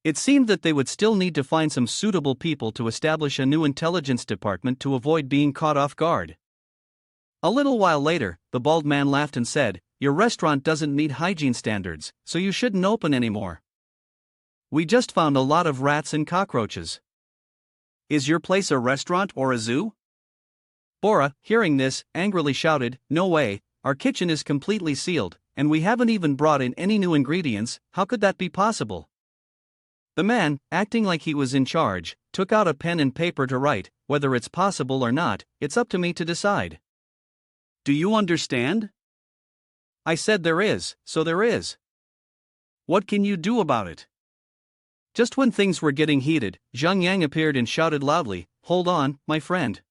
S2: It seemed that they would still need to find some suitable people to establish a new intelligence department to avoid being caught off guard. A little while later, the bald man laughed and said, "Your restaurant doesn't meet hygiene standards, so you shouldn't open anymore. We just found a lot of rats and cockroaches." "Is your place a restaurant or a zoo?" Bora, hearing this, angrily shouted, "No way, our kitchen is completely sealed, and we haven't even brought in any new ingredients, how could that be possible?" The man, acting like he was in charge, took out a pen and paper to write, "Whether it's possible or not, it's up to me to decide." "Do you understand?" "I said there is, so there is. What can you do about it?" Just when things were getting heated, Zhang Yang appeared and shouted loudly, "Hold on, my friend.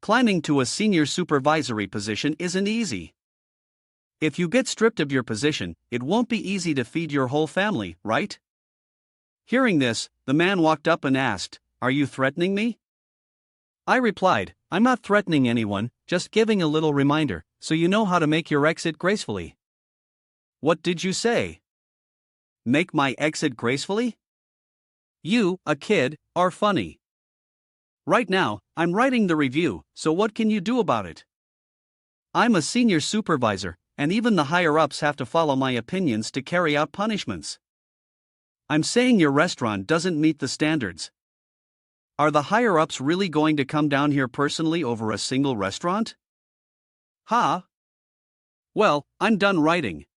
S2: Climbing to a senior supervisory position isn't easy. If you get stripped of your position, it won't be easy to feed your whole family, right?" Hearing this, the man walked up and asked, "Are you threatening me?" I replied, "I'm not threatening anyone, just giving a little reminder, so you know how to make your exit gracefully." "What did you say? Make my exit gracefully? You, a kid, are funny. Right now, I'm writing the review, so what can you do about it? I'm a senior supervisor, and even the higher-ups have to follow my opinions to carry out punishments. I'm saying your restaurant doesn't meet the standards. Are the higher-ups really going to come down here personally over a single restaurant?" "Huh? Well, I'm done writing.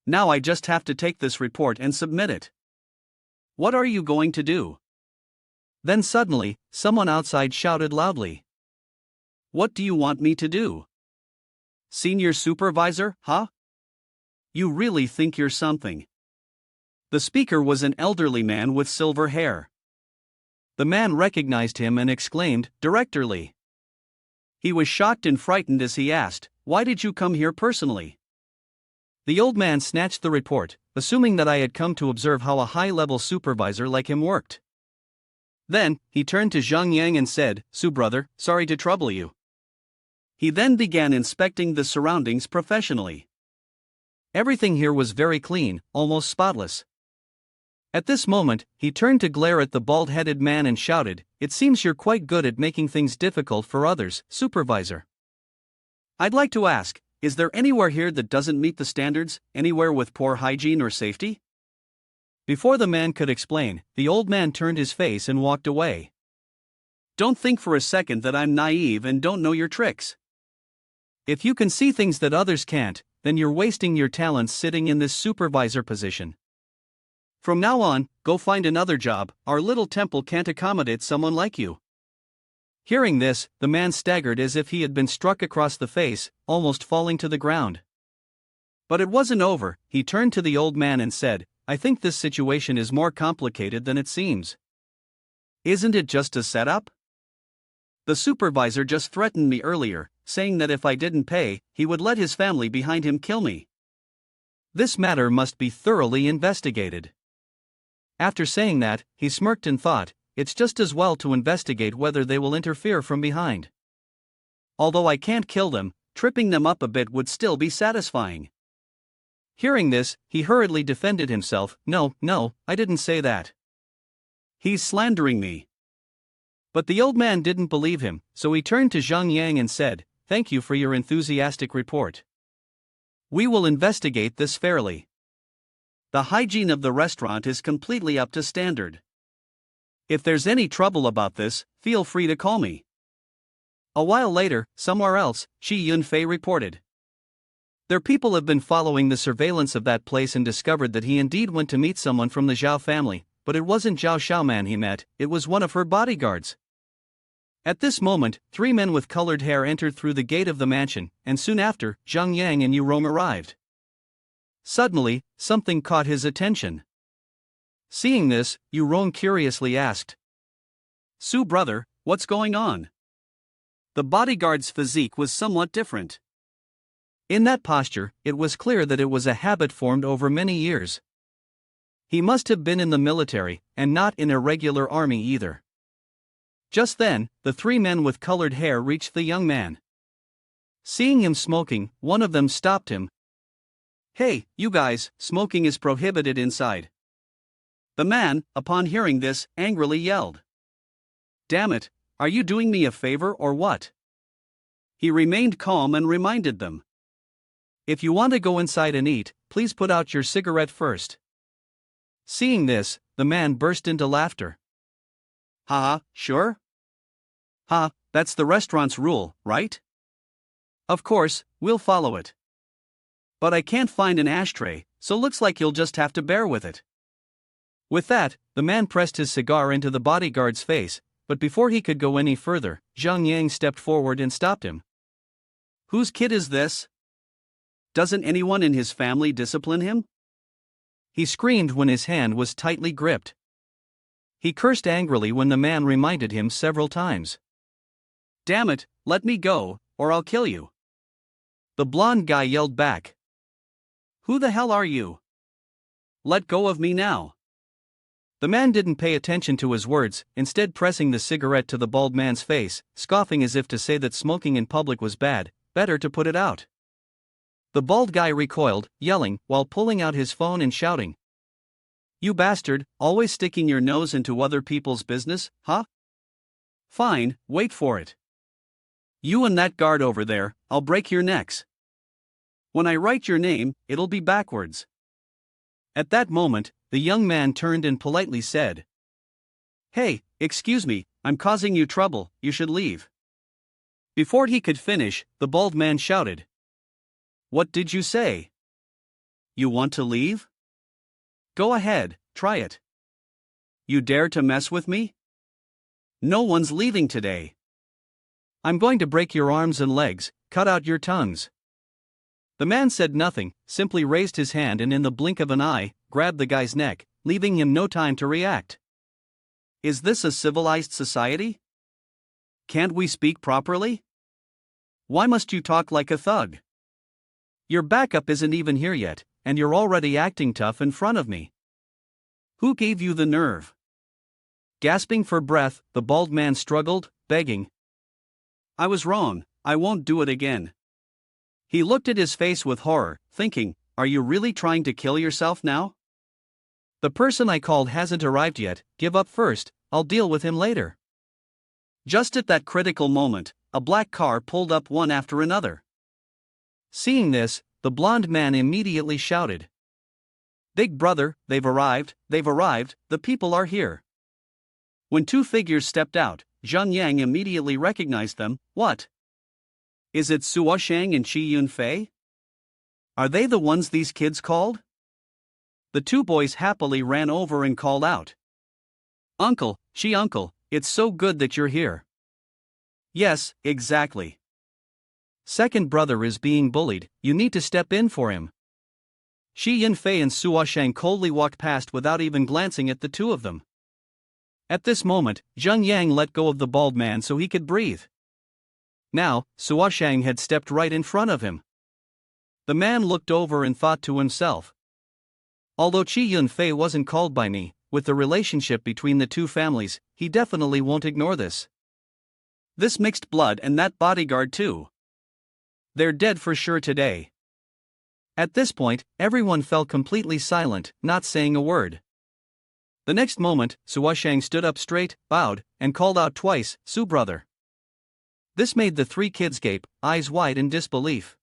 S2: Now I just have to take this report and submit it. What are you going to do?" Then suddenly, someone outside shouted loudly, "What do you want me to do? Senior supervisor, huh? You really think you're something?" The speaker was an elderly man with silver hair. The man recognized him and exclaimed, "Director Lee." He was shocked and frightened as he asked, "Why did you come here personally?" The old man snatched the report, assuming that I had come to observe how a high-level supervisor like him worked. Then, he turned to Zhang Yang and said, "Su brother, sorry to trouble you." He then began inspecting the surroundings professionally. Everything here was very clean, almost spotless. At this moment, he turned to glare at the bald-headed man and shouted, "It seems you're quite good at making things difficult for others, supervisor. I'd like to ask, is there anywhere here that doesn't meet the standards, anywhere with poor hygiene or safety?" Before the man could explain, the old man turned his face and walked away. Don't think for a second that I'm naive and don't know your tricks. If you can see things that others can't, then you're wasting your talents sitting in this supervisor position. From now on, go find another job, our little temple can't accommodate someone like you. Hearing this, the man staggered as if he had been struck across the face, almost falling to the ground. But it wasn't over. He turned to the old man and said, "I think this situation is more complicated than it seems. Isn't it just a setup? The supervisor just threatened me earlier, saying that if I didn't pay, he would let his family behind him kill me. This matter must be thoroughly investigated." After saying that, he smirked and thought, "It's just as well to investigate whether they will interfere from behind. Although I can't kill them, tripping them up a bit would still be satisfying." Hearing this, he hurriedly defended himself, No, I didn't say that. He's slandering me." But the old man didn't believe him, so he turned to Zhang Yang and said, "Thank you for your enthusiastic report. We will investigate this fairly. The hygiene of the restaurant is completely up to standard. If there's any trouble about this, feel free to call me." A while later, somewhere else, Shi Yunfei reported.
S1: Their people have been following the surveillance of that place and discovered that he indeed went to meet someone from the Xiao family, but it wasn't Zhao Xiaoman he met, it was one of her bodyguards. At this moment, 3 men with colored hair entered through the gate of the mansion, and soon after, Zhang Yang and Yu Rong arrived. Suddenly, something caught his attention. Seeing this, Yu Rong curiously asked, "Su brother, what's going on?" The bodyguard's physique was somewhat different. In that posture, it was clear that it was a habit formed over many years. He must have been in the military, and not in a regular army either. Just then, the 3 men with colored hair reached the young man. Seeing him smoking, one of them stopped him. "Hey, you guys, smoking is prohibited inside." The man, upon hearing this, angrily yelled, "Damn it, are you doing me a favor or what?" He remained calm and reminded them, "If you want to go inside and eat, please put out your cigarette first." Seeing this, the man burst into laughter. "Haha, sure? Ha, that's the restaurant's rule, right? Of course, we'll follow it. But I can't find an ashtray, so looks like you'll just have to bear with it." With that, the man pressed his cigar into the bodyguard's face, but before he could go any further, Zhang Yang stepped forward and stopped him. "Whose kid is this? Doesn't anyone in his family discipline him?" he screamed when his hand was tightly gripped. He cursed angrily when the man reminded him several times. "Damn it, let me go, or I'll kill you." The blonde guy yelled back, "Who the hell are you? Let go of me now." The man didn't pay attention to his words, instead pressing the cigarette to the bald man's face, scoffing as if to say that smoking in public was bad, better to put it out. The bald guy recoiled, yelling, while pulling out his phone and shouting, "You bastard, always sticking your nose into other people's business, huh? Fine, wait for it. You and that guard over there, I'll break your necks. When I write your name, it'll be backwards." At that moment, the young man turned and politely said, "Hey, excuse me, I'm causing you trouble, you should leave." Before he could finish, the bald man shouted, "What did you say? You want to leave? Go ahead, try it. You dare to mess with me? No one's leaving today. I'm going to break your arms and legs, cut out your tongues." The man said nothing, simply raised his hand and in the blink of an eye, grabbed the guy's neck, leaving him no time to react. Is this a civilized society? Can't we speak properly? Why must you talk like a thug? Your backup isn't even here yet, and you're already acting tough in front of me. Who gave you the nerve? Gasping for breath, the bald man struggled, begging, "I was wrong, I won't do it again." He looked at his face with horror, thinking, "Are you really trying to kill yourself now? The person I called hasn't arrived yet, give up first, I'll deal with him later." Just at that critical moment, a black car pulled up one after another. Seeing this, the blond man immediately shouted, "Big brother, they've arrived, the people are here." When 2 figures stepped out, Zhang Yang immediately recognized them. What? Is it Suo Shang and Qi Yunfei? Are they the ones these kids called? The 2 boys happily ran over and called out, "Uncle, uncle, it's so good that you're here." Yes, exactly. Second brother is being bullied, you need to step in for him. Qi Yunfei and Suo Shang coldly walked past without even glancing at the 2 of them. At this moment, Zhang Yang let go of the bald man so he could breathe. Now, Suo Shang had stepped right in front of him. The man looked over and thought to himself, although Qi Yunfei wasn't called by me, with the relationship between the 2 families, he definitely won't ignore this. This mixed blood and that bodyguard too. They're dead for sure today. At this point, everyone fell completely silent, not saying a word. The next moment, Suo Shang stood up straight, bowed, and called out twice, "Su brother." This made the 3 kids gape, eyes wide in disbelief.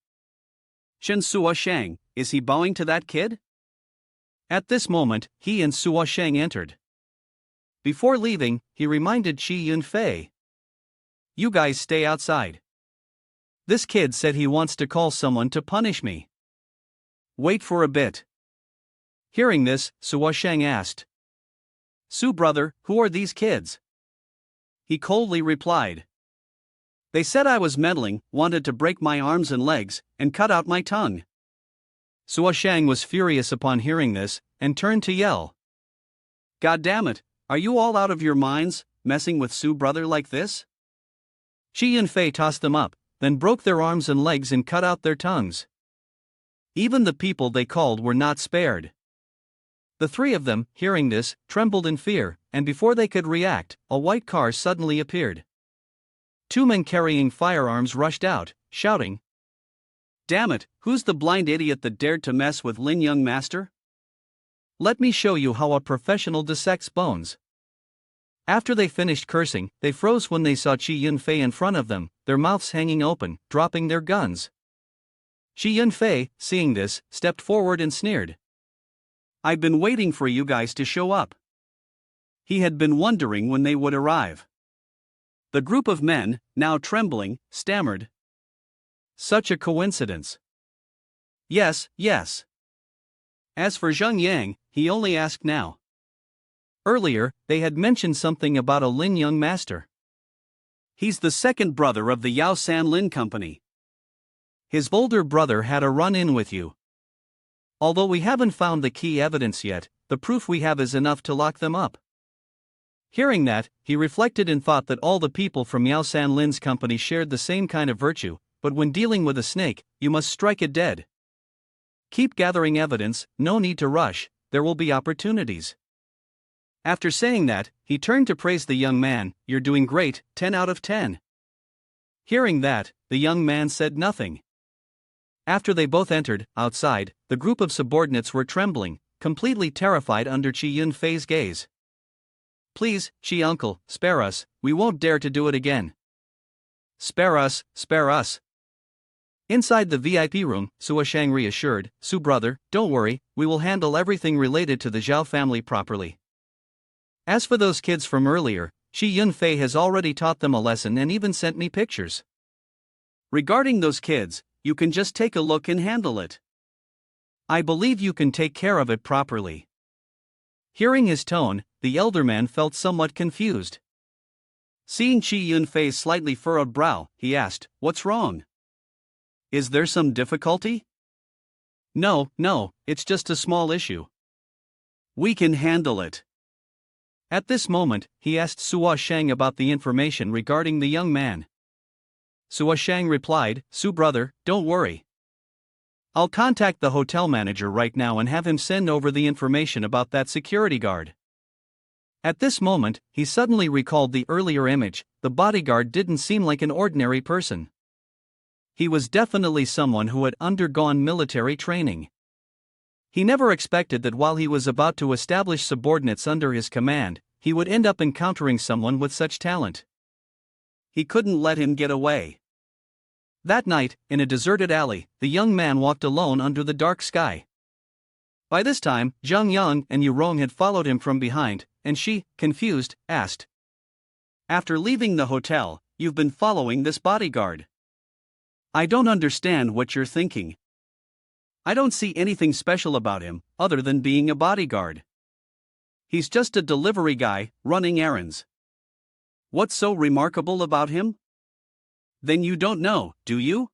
S1: Shen Suo Shang, is he bowing to that kid? At this moment, he and Suo Shang entered. Before leaving, he reminded Qi Yunfei, "You guys stay outside. This kid said he wants to call someone to punish me."
S2: Wait for a bit. Hearing this, Suo Shang asked. Su brother, who are these kids? He coldly replied. They said I was meddling, wanted to break my arms and legs, and cut out my tongue. Suo Shang was furious upon hearing this, and turned to yell. God damn it, are you all out of your minds, messing with Su brother like this? Shi Yunfei tossed them up, then broke their arms and legs and cut out their tongues. Even the people they called were not spared. The three of them, hearing this, trembled in fear, and before they could react, a white car suddenly appeared. Two men carrying firearms rushed out, shouting, Damn it, who's the blind idiot that dared to mess with Lin Young Master? Let me show you how a professional dissects bones. After they finished cursing, they froze when they saw Shi Yunfei in front of them, their mouths hanging open, dropping their guns. Shi Yunfei, seeing this, stepped forward and sneered. I've been waiting for you guys to show up. He had been wondering when they would arrive. The group of men, now trembling, stammered. Such a coincidence. Yes, yes. As for Zheng Yang, he only asked now. Earlier, they had mentioned something about a Lin Young Master. He's the second brother of the Yao San Lin Company. His older brother had a run-in with you. Although we haven't found the key evidence yet, the proof we have is enough to lock them up. Hearing that, he reflected and thought that all the people from Yao San Lin's company shared the same kind of virtue, but when dealing with a snake, you must strike it dead. Keep gathering evidence, no need to rush, there will be opportunities. After saying that, he turned to praise the young man, You're doing great, 10 out of 10. Hearing that, the young man said nothing. After they both entered, outside, the group of subordinates were trembling, completely terrified under Shi Yunfei's gaze. Please, Shi uncle, spare us, we won't dare to do it again. Spare us, spare us. Inside the VIP room, Suo Shang reassured, Su brother, don't worry, we will handle everything related to the Zhao family properly. As for those kids from earlier, Shi Yunfei has already taught them a lesson and even sent me pictures. Regarding those kids, you can just take a look and handle it. I believe you can take care of it properly. Hearing his tone, the elder man felt somewhat confused. Seeing Shi Yunfei's slightly furrowed brow, he asked, What's wrong? Is there some difficulty? No, it's just a small issue. We can handle it. At this moment, he asked Suo Shang about the information regarding the young man. Suo Shang replied, Su brother, don't worry. I'll contact the hotel manager right now and have him send over the information about that security guard. At this moment, he suddenly recalled the earlier image. The bodyguard didn't seem like an ordinary person. He was definitely someone who had undergone military training. He never expected that while he was about to establish subordinates under his command, he would end up encountering someone with such talent. He couldn't let him get away. That night, in a deserted alley, the young man walked alone under the dark sky. By this time, Zheng Yang and Yu Rong had followed him from behind, and she, confused, asked. After leaving the hotel, you've been following this bodyguard. I don't understand what you're thinking. I don't see anything special about him, other than being a bodyguard. He's just a delivery guy, running errands. What's so remarkable about him? Then you don't know, do you?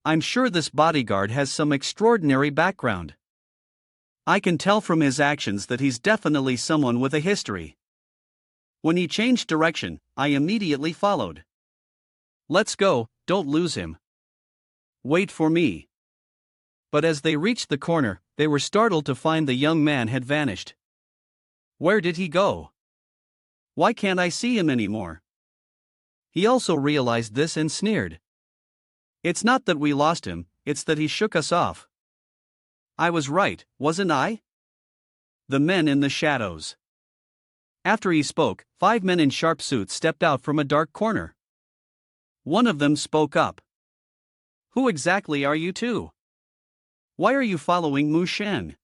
S2: I'm sure this bodyguard has some extraordinary background. I can tell from his actions that he's definitely someone with a history. When he changed direction, I immediately followed. Let's go, don't lose him. Wait for me. But as they reached the corner, they were startled to find the young man had vanished. Where did he go? Why can't I see him anymore? He also realized this and sneered. It's not that we lost him, it's that he shook us off. I was right, wasn't I? The men in the shadows. After he spoke, 5 men in sharp suits stepped out from a dark corner. One of them spoke up. Who exactly are you two? Why are you following Mu Shen?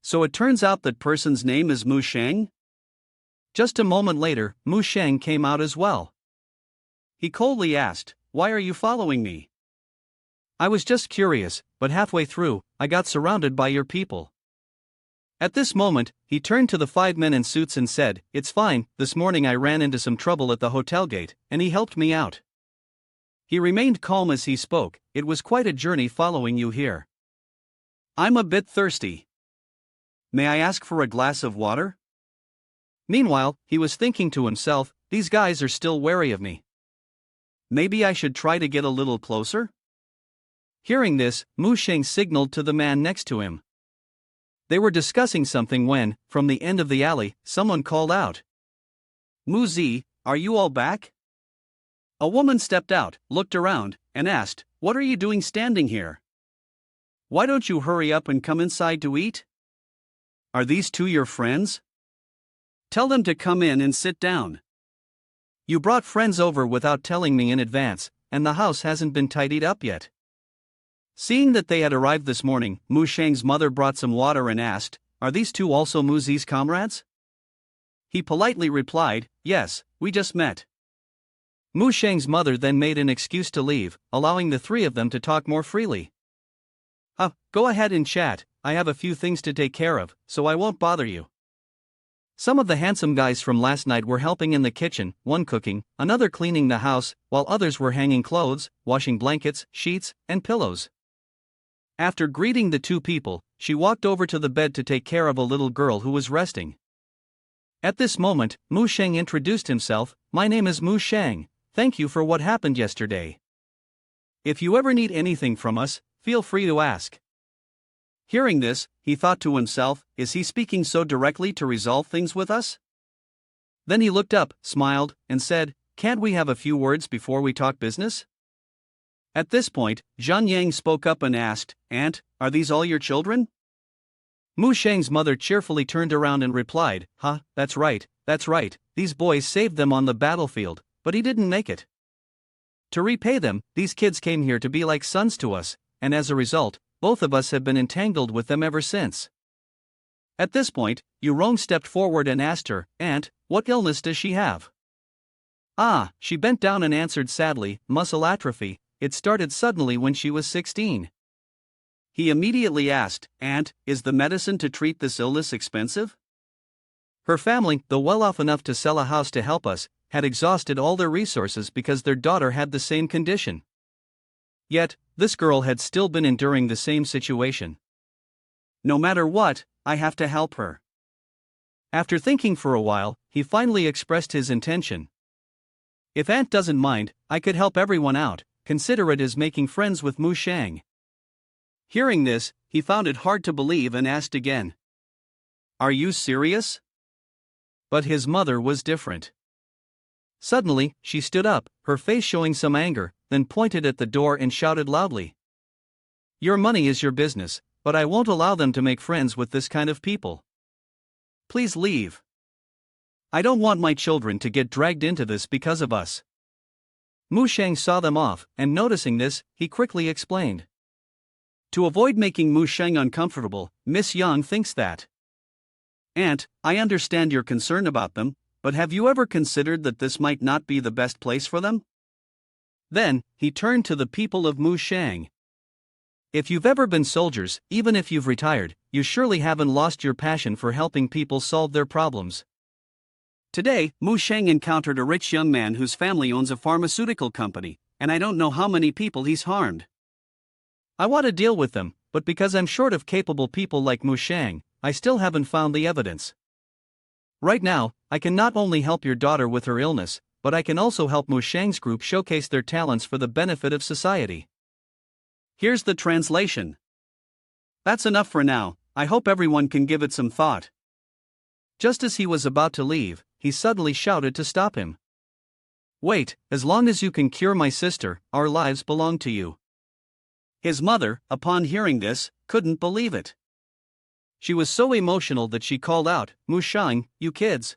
S2: So it turns out that person's name is Mu Sheng? Just a moment later, Mu Sheng came out as well. He coldly asked, Why are you following me?
S1: I was just curious, but halfway through, I got surrounded by your people. At this moment, he turned to the 5 men in suits and said, "It's fine, this morning I ran into some trouble at the hotel gate, and he helped me out." He remained calm as he spoke. "It was quite a journey following you here. I'm a bit thirsty. May I ask for a glass of water?" Meanwhile, he was thinking to himself, "These guys are still wary of me. Maybe I should try to get a little closer?" Hearing this, Mu Sheng signaled to the man next to him. They were discussing something when, from the end of the alley, someone called out, "Mu Zi, are you all back?" A woman stepped out, looked around, and asked, "What are you doing standing here? Why don't you hurry up and come inside to eat? Are these two your friends? Tell them to come in and sit down. You brought friends over without telling me in advance, and the house hasn't been tidied up yet." Seeing that they had arrived this morning, Mu Sheng's mother brought some water and asked, "Are these two also Mu Zi's comrades?" He politely replied, "Yes, we just met." Mu Sheng's mother then made an excuse to leave, allowing the three of them to talk more freely. Go ahead and chat, I have a few things to take care of, so I won't bother you." Some of the handsome guys from last night were helping in the kitchen, one cooking, another cleaning the house, while others were hanging clothes, washing blankets, sheets, and pillows. After greeting the two people, she walked over to the bed to take care of a little girl who was resting. At this moment, Mu Sheng introduced himself, "My name is Mu Sheng, thank you for what happened yesterday. If you ever need anything from us, feel free to ask." Hearing this, he thought to himself, "Is he speaking so directly to resolve things with us?" Then he looked up, smiled, and said, "Can't we have a few words before we talk business?" At this point, Zhang Yang spoke up and asked, "Aunt, are these all your children?" Mu Sheng's mother cheerfully turned around and replied, That's right, these boys saved them on the battlefield, but he didn't make it. To repay them, these kids came here to be like sons to us, and as a result, both of us have been entangled with them ever since." At this point, Yurong stepped forward and asked her, "Aunt, what illness does she have?" She bent down and answered sadly, "Muscle atrophy. It started suddenly when she was 16. He immediately asked, "Aunt, is the medicine to treat this illness expensive?" Her family, though well off enough to sell a house to help us, had exhausted all their resources because their daughter had the same condition. Yet, this girl had still been enduring the same situation. "No matter what, I have to help her." After thinking for a while, he finally expressed his intention. "If Aunt doesn't mind, I could help everyone out. Consider it as making friends with Mu Sheng." Hearing this, he found it hard to believe and asked again, "Are you serious?" But his mother was different. Suddenly, she stood up, her face showing some anger, then pointed at the door and shouted loudly, "Your money is your business, but I won't allow them to make friends with this kind of people. Please leave. I don't want my children to get dragged into this because of us." Mu Sheng saw them off, and noticing this, he quickly explained. To avoid making Mu Sheng uncomfortable, Miss Yang thinks that, "Aunt, I understand your concern about them, but have you ever considered that this might not be the best place for them?" Then, he turned to the people of Mu Sheng. "If you've ever been soldiers, even if you've retired, you surely haven't lost your passion for helping people solve their problems." Today, Mu Sheng encountered a rich young man whose family owns a pharmaceutical company, and I don't know how many people he's harmed. I want to deal with them, but because I'm short of capable people like Mu Sheng, I still haven't found the evidence. Right now, I can not only help your daughter with her illness, but I can also help Mu Sheng's group showcase their talents for the benefit of society. Here's the translation. That's enough for now, I hope everyone can give it some thought. Just as he was about to leave, he suddenly shouted to stop him. "Wait, as long as you can cure my sister, our lives belong to you." His mother, upon hearing this, couldn't believe it. She was so emotional that she called out, "Mu Sheng, you kids."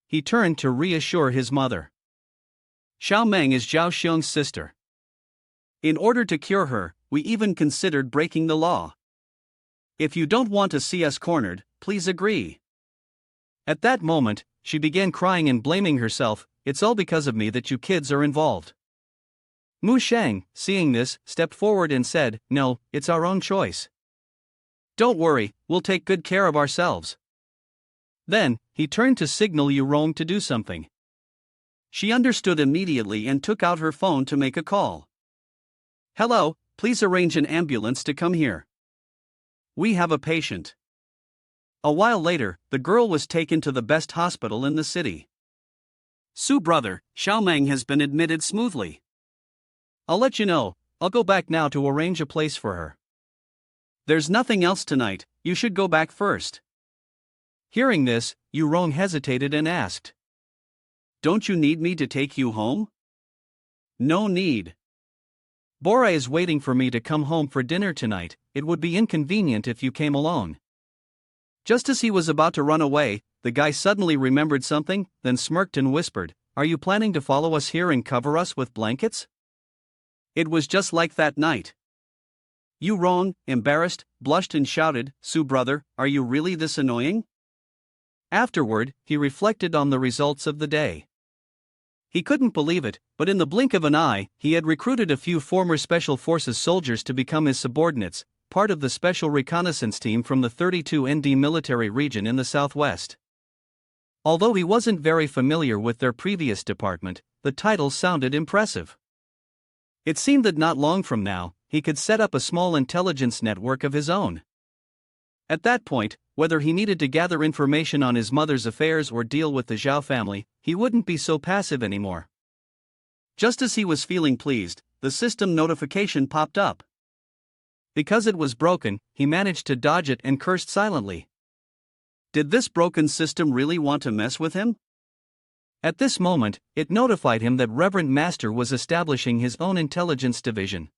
S1: He turned to reassure his mother. Xiao Meng is Zhao Xiong's sister. In order to cure her, we even considered breaking the law. If you don't want to see us cornered, please agree. At that moment, she began crying and blaming herself, "It's all because of me that you kids are involved." Mu Shang, seeing this, stepped forward and said, "No, it's our own choice. Don't worry, we'll take good care of ourselves." Then, he turned to signal Yu Rong to do something. She understood immediately and took out her phone to make a call. "Hello, please arrange an ambulance to come here. We have a patient." A while later, the girl was taken to the best hospital in the city. "Su brother, Xiaomeng has been admitted smoothly. I'll let you know, I'll go back now to arrange a place for her. There's nothing else tonight, you should go back first." Hearing this, Yu Rong hesitated and asked, "Don't you need me to take you home?" "No need. Bora is waiting for me to come home for dinner tonight, it would be inconvenient if you came alone." Just as he was about to run away, the guy suddenly remembered something, then smirked and whispered, "Are you planning to follow us here and cover us with blankets?" It was just like that night. Yu Rong, embarrassed, blushed and shouted, "Su brother, are you really this annoying?" Afterward, he reflected on the results of the day. He couldn't believe it, but in the blink of an eye, he had recruited a few former Special Forces soldiers to become his subordinates, part of the Special Reconnaissance Team from the 32 ND military region in the southwest. Although he wasn't very familiar with their previous department, the title sounded impressive. It seemed that not long from now, he could set up a small intelligence network of his own. At that point, whether he needed to gather information on his mother's affairs or deal with the Xiao family, he wouldn't be so passive anymore. Just as he was feeling pleased, the system notification popped up. Because it was broken, he managed to dodge it and cursed silently. Did this broken system really want to mess with him? At this moment, it notified him that Reverend Master was establishing his own intelligence division.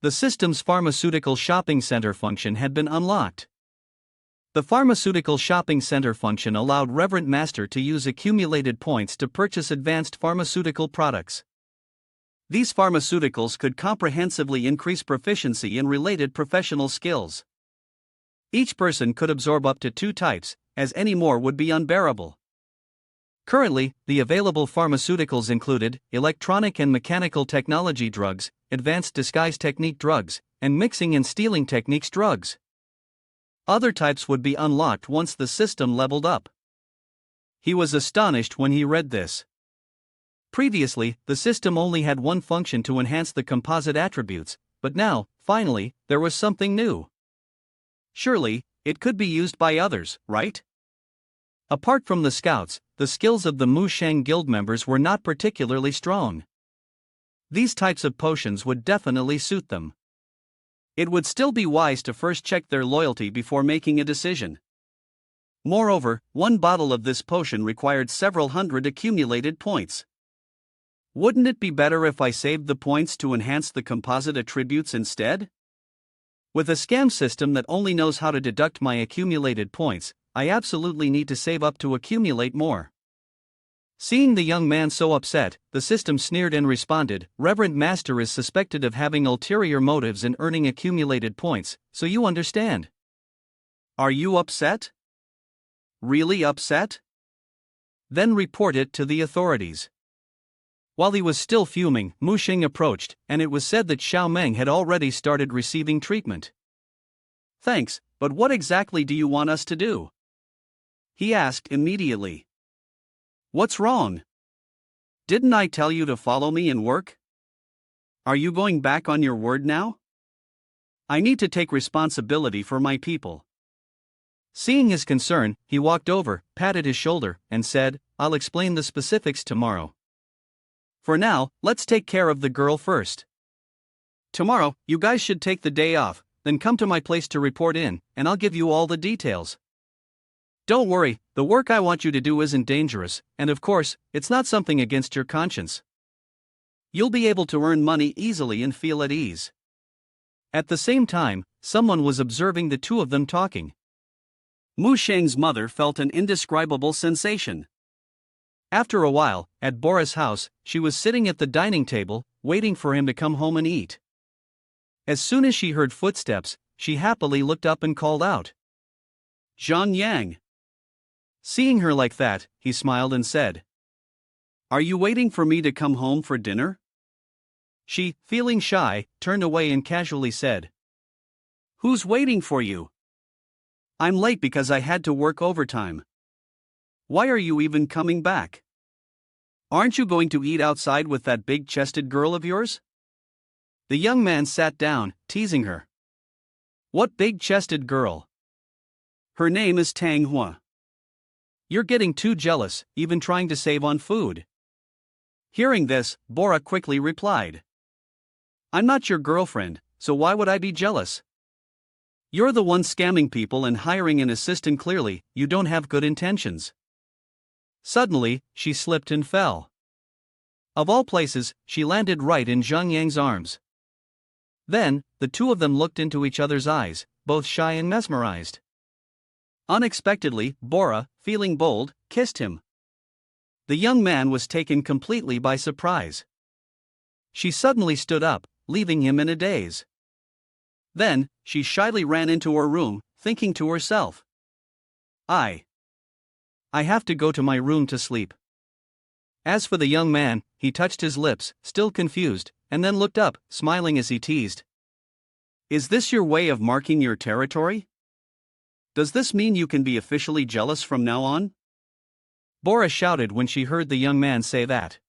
S1: The system's pharmaceutical shopping center function had been unlocked. The pharmaceutical shopping center function allowed Reverend Master to use accumulated points to purchase advanced pharmaceutical products. These pharmaceuticals could comprehensively increase proficiency in related professional skills. Each person could absorb up to 2 types, as any more would be unbearable. Currently, the available pharmaceuticals included electronic and mechanical technology drugs, advanced disguise technique drugs, and mixing and stealing techniques drugs. Other types would be unlocked once the system leveled up. He was astonished when he read this. Previously, the system only had one function to enhance the composite attributes, but now, finally, there was something new. Surely, it could be used by others, right? Apart from the scouts, the skills of the Mu Shang guild members were not particularly strong. These types of potions would definitely suit them. It would still be wise to first check their loyalty before making a decision. Moreover, one bottle of this potion required several hundred accumulated points. Wouldn't it be better if I saved the points to enhance the composite attributes instead? With a scam system that only knows how to deduct my accumulated points, I absolutely need to save up to accumulate more. Seeing the young man so upset, the system sneered and responded, "Reverend Master is suspected of having ulterior motives in earning accumulated points, so you understand." Are you upset? Really upset? Then report it to the authorities. While he was still fuming, Mu Xing approached, and it was said that Xiaomeng had already started receiving treatment. "Thanks, but what exactly do you want us to do?" he asked immediately. "What's wrong? Didn't I tell you to follow me and work? Are you going back on your word now? I need to take responsibility for my people." Seeing his concern, he walked over, patted his shoulder, and said, "I'll explain the specifics tomorrow. For now, let's take care of the girl first. Tomorrow, you guys should take the day off, then come to my place to report in, and I'll give you all the details. Don't worry, the work I want you to do isn't dangerous, and of course, it's not something against your conscience. You'll be able to earn money easily and feel at ease." At the same time, someone was observing the two of them talking. Mu Sheng's mother felt an indescribable sensation. After a while, at Bora's house, she was sitting at the dining table, waiting for him to come home and eat. As soon as she heard footsteps, she happily looked up and called out, "Zhang Yang." Seeing her like that, he smiled and said, "Are you waiting for me to come home for dinner?"
S2: She, feeling shy, turned away and casually said, "Who's waiting for you? I'm late because I had to work overtime. Why are you even coming back? Aren't you going to eat outside with that big-chested girl of yours?" The young man sat down, teasing her. "What big-chested girl?" "Her name is Manhwa." "You're getting too jealous, even trying to save on food." Hearing this, Bora quickly replied, "I'm not your girlfriend, so why would I be jealous? You're the one scamming people and hiring an assistant. Clearly, you don't have good intentions." Suddenly, she slipped and fell. Of all places, she landed right in Zhang Yang's arms. Then, the two of them looked into each other's eyes, both shy and mesmerized. Unexpectedly, Bora, feeling bold, kissed him. The young man was taken completely by surprise. She suddenly stood up, leaving him in a daze. Then, she shyly ran into her room, thinking to herself, I have to go to my room to sleep." As for the young man, he touched his lips, still confused, and then looked up, smiling as he teased. "Is this your way of marking your territory? Does this mean you can be officially jealous from now on?" Bora shouted when she heard the young man say that.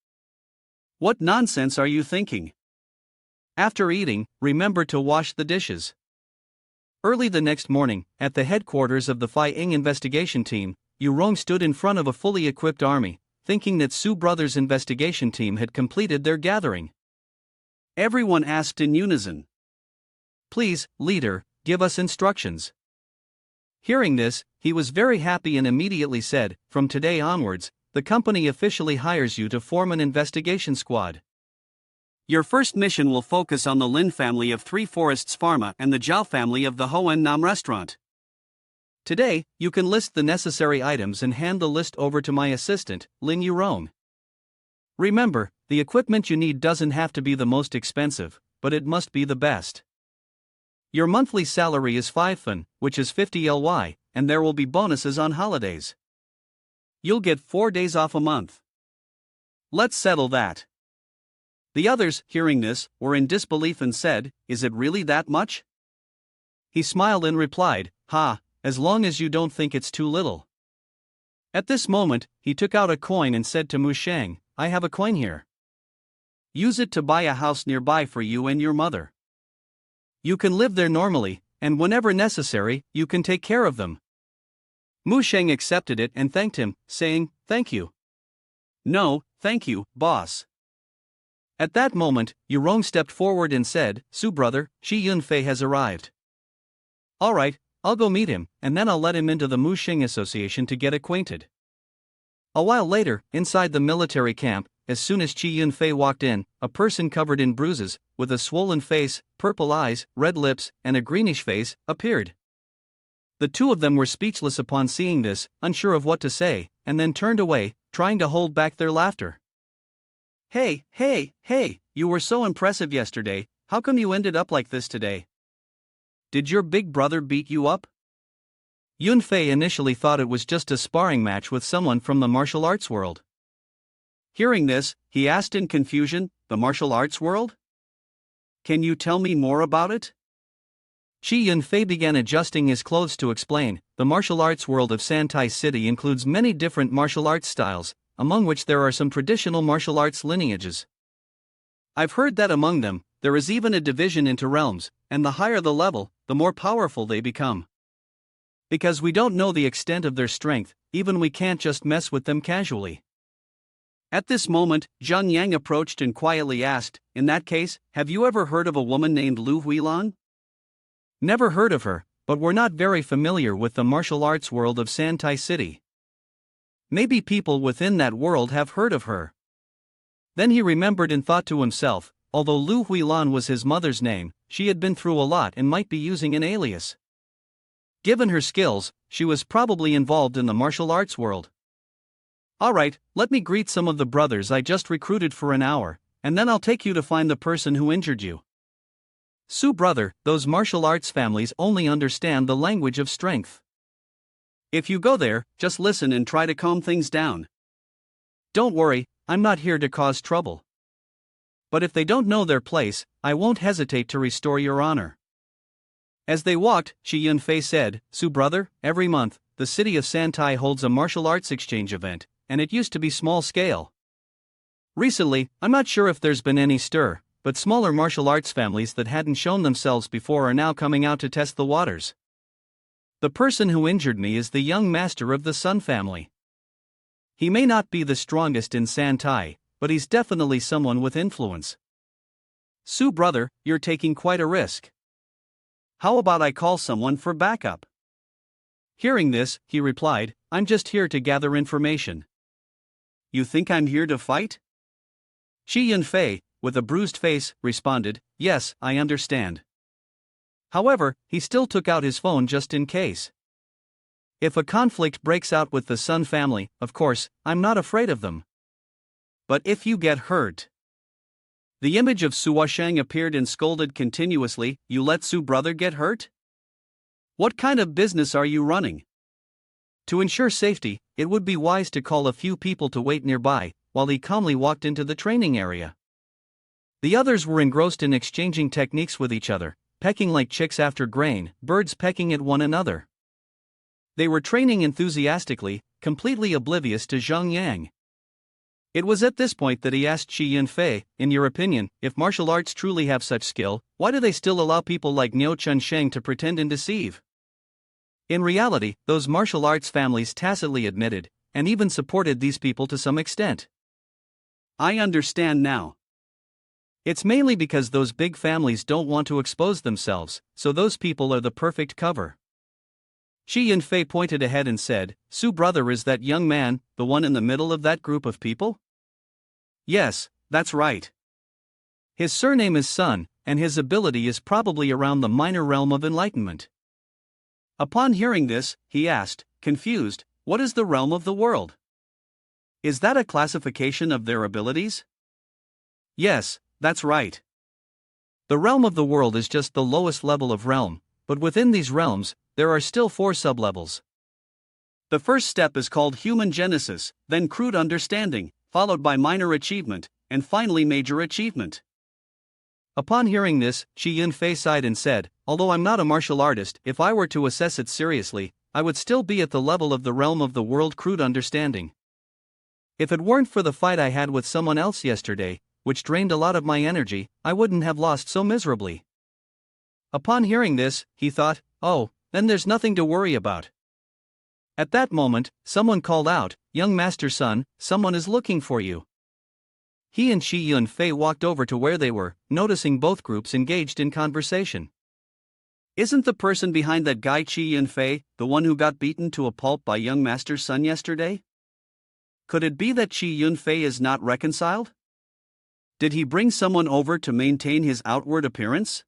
S2: "What nonsense are you thinking? After eating, remember to wash the dishes." Early the next morning, at the headquarters of the Tanging investigation team, Yurong stood in front of a fully equipped army, thinking that Su brothers' investigation team had completed their gathering. Everyone asked in unison, "Please, leader, give us instructions." Hearing this, he was very happy and immediately said, "From today onwards, the company officially hires you to form an investigation squad. Your first mission will focus on the Lin family of Three Forests Pharma and the Zhao family of the Hoan Nam restaurant. Today, you can list the necessary items and hand the list over to my assistant, Lin Yurong. Remember, the equipment you need doesn't have to be the most expensive, but it must be the best. Your monthly salary is 5 fun, which is 50 ly, and there will be bonuses on holidays. You'll get 4 days off a month. Let's settle that." The others, hearing this, were in disbelief and said, "Is it really that much?" He smiled and replied, "Ha, as long as you don't think it's too little." At this moment, he took out a coin and said to Mu Shang, "I have a coin here. Use it to buy a house nearby for you and your mother. You can live there normally, and whenever necessary, you can take care of them." Mu Shang accepted it and thanked him, saying, "Thank you." "No, thank you, boss." At that moment, Yurong stepped forward and said, "Su brother, Shi Yunfei has arrived." "All right, I'll go meet him, and then I'll let him into the Mu Shing Association to get acquainted." A while later, inside the military camp, as soon as Chi Yunfei walked in, a person covered in bruises, with a swollen face, purple eyes, red lips, and a greenish face, appeared. The two of them were speechless upon seeing this, unsure of what to say, and then turned away, trying to hold back their laughter. Hey, you were so impressive yesterday, how come you ended up like this today? Did your big brother beat you up?" Yunfei initially thought it was just a sparring match with someone from the martial arts world. Hearing this, he asked in confusion, "The martial arts world? Can you tell me more about it?" Chi Yunfei began adjusting his clothes to explain, "The martial arts world of Santai City includes many different martial arts styles, among which there are some traditional martial arts lineages. I've heard that among them, there is even a division into realms, and the higher the level, the more powerful they become. Because we don't know the extent of their strength, even we can't just mess with them casually." At this moment, Zhang Yang approached and quietly asked, "In that case, have you ever heard of a woman named Lu Huilan?" "Never heard of her, but we're not very familiar with the martial arts world of Santai City. Maybe people within that world have heard of her." Then he remembered and thought to himself, although Lu Huilan was his mother's name, she had been through a lot and might be using an alias. Given her skills, she was probably involved in the martial arts world. "Alright, let me greet some of the brothers I just recruited for an hour, and then I'll take you to find the person who injured you. Su brother, those martial arts families only understand the language of strength. If you go there, just listen and try to calm things down. Don't worry, I'm not here to cause trouble." But if they don't know their place, I won't hesitate to restore your honor. As they walked, Shi Yunfei said, Su brother, every month, the city of Santai holds a martial arts exchange event, and it used to be small scale. Recently, I'm not sure if there's been any stir, but smaller martial arts families that hadn't shown themselves before are now coming out to test the waters. The person who injured me is the young master of the Sun family. He may not be the strongest in Santai, but he's definitely someone with influence. Su brother, you're taking quite a risk. How about I call someone for backup? Hearing this, he replied, I'm just here to gather information. You think I'm here to fight? Shi Yunfei, with a bruised face, responded, Yes, I understand. However, he still took out his phone just in case. If a conflict breaks out with the Sun family, of course, I'm not afraid of them. But if you get hurt. The image of Su Washang appeared and scolded continuously, You let Su brother get hurt? What kind of business are you running? To ensure safety, it would be wise to call a few people to wait nearby, while he calmly walked into the training area. The others were engrossed in exchanging techniques with each other, pecking like chicks after grain, birds pecking at one another. They were training enthusiastically, completely oblivious to Zhang Yang. It was at this point that he asked Shi Yunfei, in your opinion, if martial arts truly have such skill, why do they still allow people like Niu Chunsheng to pretend and deceive? In reality, those martial arts families tacitly admitted, and even supported these people to some extent. I understand now. It's mainly because those big families don't want to expose themselves, so those people are the perfect cover. Shi Yunfei pointed ahead and said, Su brother, is that young man, the one in the middle of that group of people? Yes, that's right. His surname is Sun, and his ability is probably around the minor realm of enlightenment. Upon hearing this, he asked, confused, what is the realm of the world? Is that a classification of their abilities? Yes, that's right. The realm of the world is just the lowest level of realm, but within these realms, there are still 4 sublevels. The first step is called human genesis, then crude understanding, followed by minor achievement, and finally major achievement. Upon hearing this, Shi Yunfei sighed and said, although I'm not a martial artist, if I were to assess it seriously, I would still be at the level of the realm of the world crude understanding. If it weren't for the fight I had with someone else yesterday, which drained a lot of my energy, I wouldn't have lost so miserably. Upon hearing this, he thought, oh, then there's nothing to worry about. At that moment, someone called out, young master Sun, someone is looking for you. He and Shi Yunfei walked over to where they were, noticing both groups engaged in conversation. Isn't the person behind that guy Shi Yunfei, the one who got beaten to a pulp by young master Sun yesterday? Could it be that Shi Yunfei is not reconciled? Did he bring someone over to maintain his outward appearance?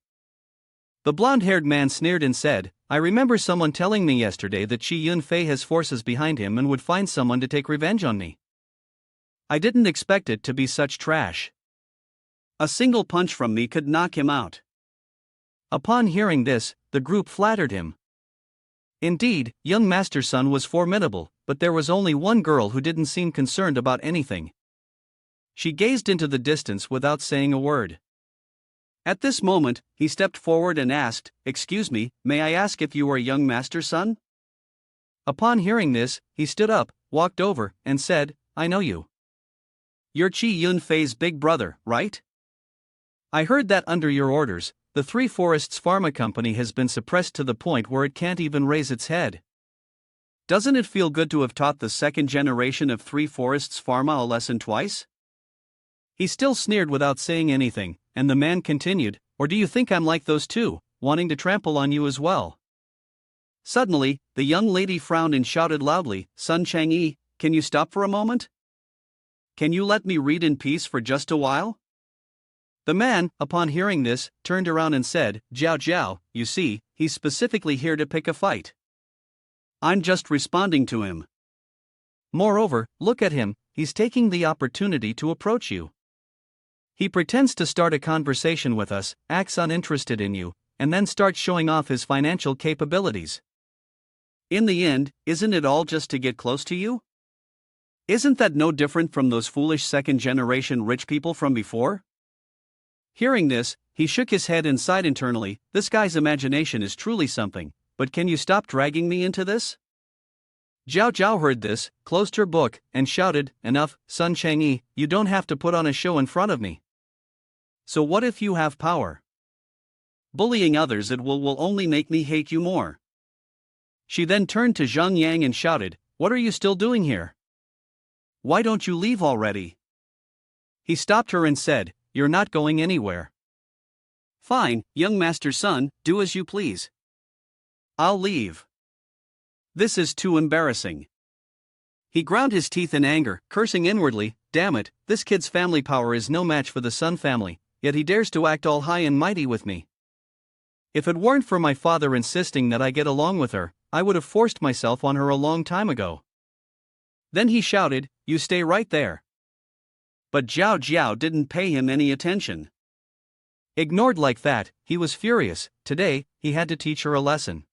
S2: The blonde-haired man sneered and said, I remember someone telling me yesterday that Shi Yunfei has forces behind him and would find someone to take revenge on me. I didn't expect it to be such trash. A single punch from me could knock him out. Upon hearing this, the group flattered him. Indeed, young Master Sun was formidable, but there was only one girl who didn't seem concerned about anything. She gazed into the distance without saying a word. At this moment, he stepped forward and asked, Excuse me, may I ask if you are young Master Sun? Upon hearing this, he stood up, walked over, and said, I know you. You're Shi Yunfei's big brother, right? I heard that under your orders, the Three Forests Pharma Company has been suppressed to the point where it can't even raise its head. Doesn't it feel good to have taught the second generation of Three Forests Pharma a lesson twice? He still sneered without saying anything, and the man continued, Or do you think I'm like those two, wanting to trample on you as well? Suddenly, the young lady frowned and shouted loudly, Sun Chang'e, can you stop for a moment? Can you let me read in peace for just a while? The man, upon hearing this, turned around and said, Jiao Jiao, you see, he's specifically here to pick a fight. I'm just responding to him. Moreover, look at him, he's taking the opportunity to approach you. He pretends to start a conversation with us, acts uninterested in you, and then starts showing off his financial capabilities. In the end, isn't it all just to get close to you? Isn't that no different from those foolish second-generation rich people from before? Hearing this, he shook his head and sighed internally. This guy's imagination is truly something, but can you stop dragging me into this? Zhao Zhao heard this, closed her book, and shouted, Enough, Sun Chang'e, you don't have to put on a show in front of me. So what if you have power? Bullying others will only make me hate you more. She then turned to Zhang Yang and shouted, What are you still doing here? Why don't you leave already? He stopped her and said, You're not going anywhere. Fine, young master's son, do as you please. I'll leave. This is too embarrassing. He ground his teeth in anger, cursing inwardly, Damn it, this kid's family power is no match for the Sun family, yet he dares to act all high and mighty with me. If it weren't for my father insisting that I get along with her, I would have forced myself on her a long time ago. Then he shouted, You stay right there. But Zhao Zhao didn't pay him any attention. Ignored like that, he was furious. Today, he had to teach her a lesson.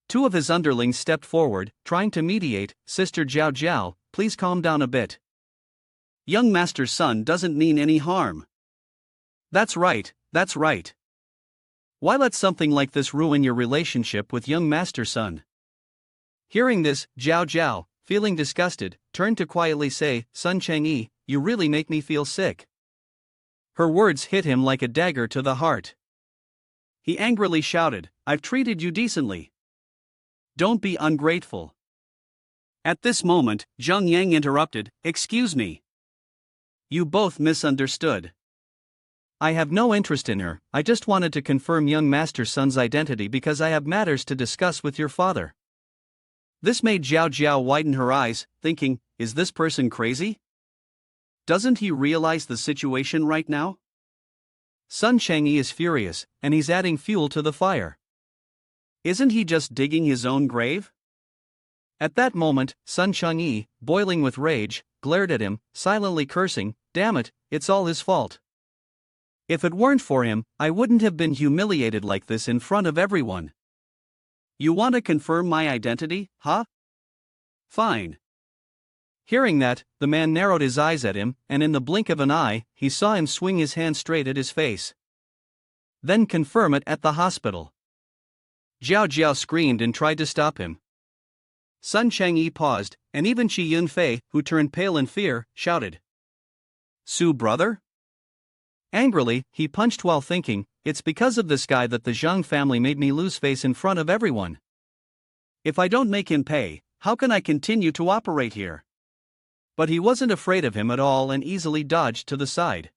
S2: Two of his underlings stepped forward, trying to mediate. Sister Zhao Zhao, please calm down a bit. Young master's son doesn't mean any harm. That's right, that's right. Why let something like this ruin your relationship with young master's son? Hearing this, Zhao Zhao, feeling disgusted, turned to quietly say, Sun Chang'e, you really make me feel sick. Her words hit him like a dagger to the heart. He angrily shouted, I've treated you decently. Don't be ungrateful. At this moment, Zhang Yang interrupted, Excuse me. You both misunderstood. I have no interest in her, I just wanted to confirm young master's son's identity because I have matters to discuss with your father. This made Zhao Zhao widen her eyes, thinking, Is this person crazy? Doesn't he realize the situation right now? Sun Chang'e is furious, and he's adding fuel to the fire. Isn't he just digging his own grave? At that moment, Sun Chang'e, boiling with rage, glared at him, silently cursing, Damn it, it's all his fault. If it weren't for him, I wouldn't have been humiliated like this in front of everyone. You want to confirm my identity, huh? Fine. Hearing that, the man narrowed his eyes at him, and in the blink of an eye, he saw him swing his hand straight at his face. Then confirm it at the hospital. Zhao Zhao screamed and tried to stop him. Sun Chang'e paused, and even Shi Yunfei, who turned pale in fear, shouted, Su brother? Angrily, he punched while thinking, It's because of this guy that the Zhang family made me lose face in front of everyone. If I don't make him pay, how can I continue to operate here? But he wasn't afraid of him at all and easily dodged to the side.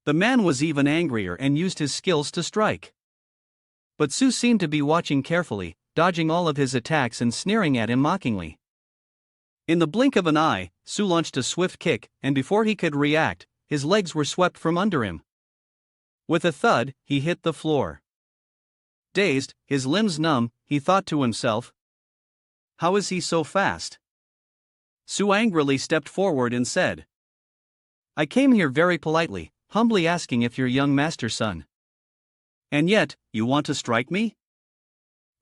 S2: The man was even angrier and used his skills to strike. But Su seemed to be watching carefully, dodging all of his attacks and sneering at him mockingly. In the blink of an eye, Su launched a swift kick, and before he could react, his legs were swept from under him. With a thud, he hit the floor. Dazed, his limbs numb, he thought to himself, How is he so fast? Su angrily stepped forward and said, I came here very politely, humbly asking if you're young master's son. And yet, you want to strike me?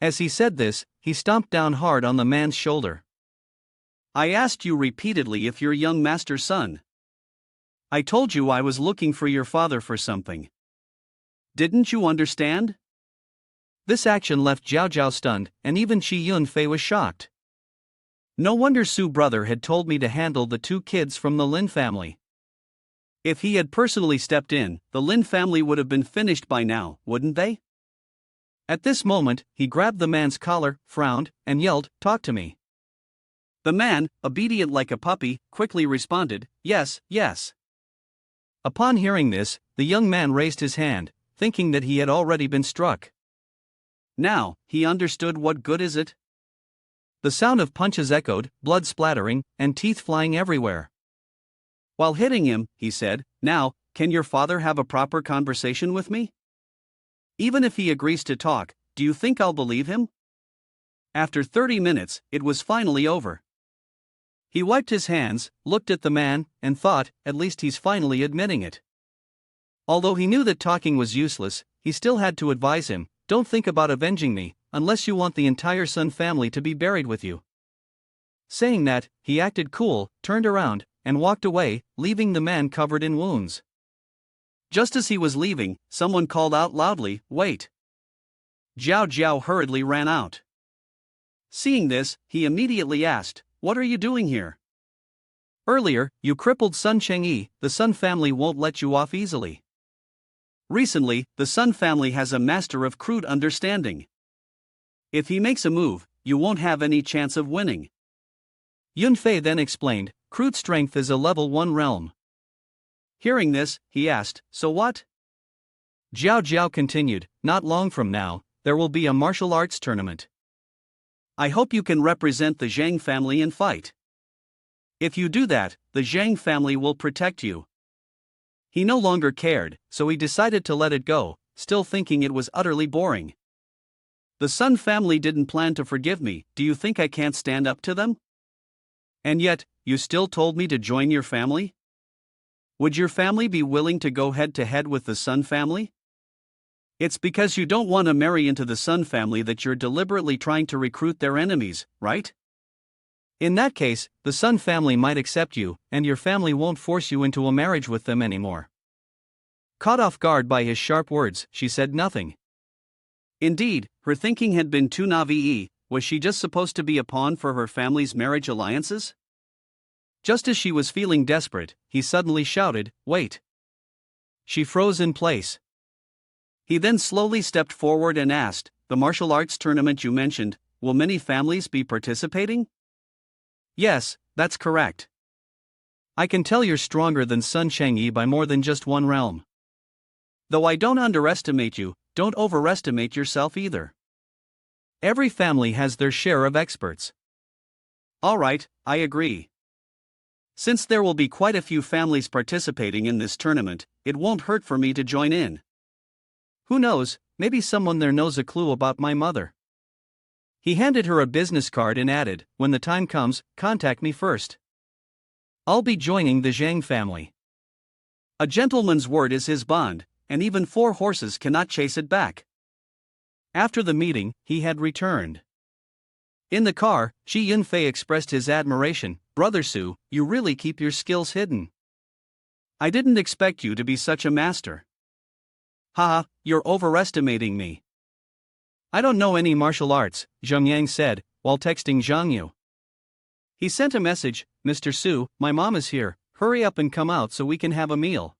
S2: As he said this, he stomped down hard on the man's shoulder. I asked you repeatedly if you're young master's son. I told you I was looking for your father for something. Didn't you understand? This action left Zhao Zhao stunned, and even Shi Yunfei was shocked. No wonder Su brother had told me to handle the two kids from the Lin family. If he had personally stepped in, the Lin family would have been finished by now, wouldn't they? At this moment, he grabbed the man's collar, frowned, and yelled, Talk to me. The man, obedient like a puppy, quickly responded, Yes, yes. Upon hearing this, the young man raised his hand, thinking that he had already been struck. Now, he understood what good is it? The sound of punches echoed, blood splattering, and teeth flying everywhere. While hitting him, he said, Now, can your father have a proper conversation with me? Even if he agrees to talk, do you think I'll believe him? After 30 minutes, it was finally over. He wiped his hands, looked at the man, and thought, at least he's finally admitting it. Although he knew that talking was useless, he still had to advise him, Don't think about avenging me, unless you want the entire Sun family to be buried with you. Saying that, he acted cool, turned around, and walked away, leaving the man covered in wounds. Just as he was leaving, someone called out loudly, "Wait!" Zhao Zhao hurriedly ran out. Seeing this, he immediately asked, "What are you doing here?"
S1: "Earlier, you crippled Sun Chengyi. The Sun family won't let you off easily."
S2: Recently, the Sun family has a master of crude understanding. If he makes a move, you won't have any chance of winning.
S1: Yunfei then explained, "Crude strength is a level 1 realm."
S2: Hearing this, he asked, "So what?"
S1: Zhao Zhao continued, "Not long from now, there will be a martial arts tournament.
S2: I hope you can represent the Zhang family and fight. If you do that, the Zhang family will protect you." He no longer cared, so he decided to let it go, still thinking it was utterly boring. The Sun family didn't plan to forgive me. Do you think I can't stand up to them? And yet, you still told me to join your family? Would your family be willing to go head to head with the Sun family? It's because you don't want to marry into the Sun family that you're deliberately trying to recruit their enemies, right?
S1: In that case, the Sun family might accept you, and your family won't force you into a marriage with them anymore." Caught off guard by his sharp words, she said nothing.
S2: Indeed, her thinking had been too naive. Was she just supposed to be a pawn for her family's marriage alliances?
S1: Just as she was feeling desperate, he suddenly shouted, "Wait!" She froze in place.
S2: He then slowly stepped forward and asked, "The martial arts tournament you mentioned, will many families be participating?"
S1: "Yes, that's correct. I can tell you're stronger than Sun Chengyi by more than just 1 realm.
S2: Though I don't underestimate you, don't overestimate yourself either.
S1: Every family has their share of experts."
S2: "Alright, I agree. Since there will be quite a few families participating in this tournament, it won't hurt for me to join in.
S1: Who knows, maybe someone there knows a clue about my mother." He handed her a business card and added, "When the time comes, contact me first. I'll be joining the Zhang family."
S2: A gentleman's word is his bond, and even 4 horses cannot chase it back.
S1: After the meeting, he had returned. In the car, Shi Yunfei expressed his admiration, "Brother Su, you really keep your skills hidden.
S2: I didn't expect you to be such a master."
S1: "Haha, you're overestimating me." "I don't know any martial arts," Zheng Yang said, while texting Zhang Yu. He sent a message, "Mr. Su, my mom is here, hurry up and come out so we can have a meal."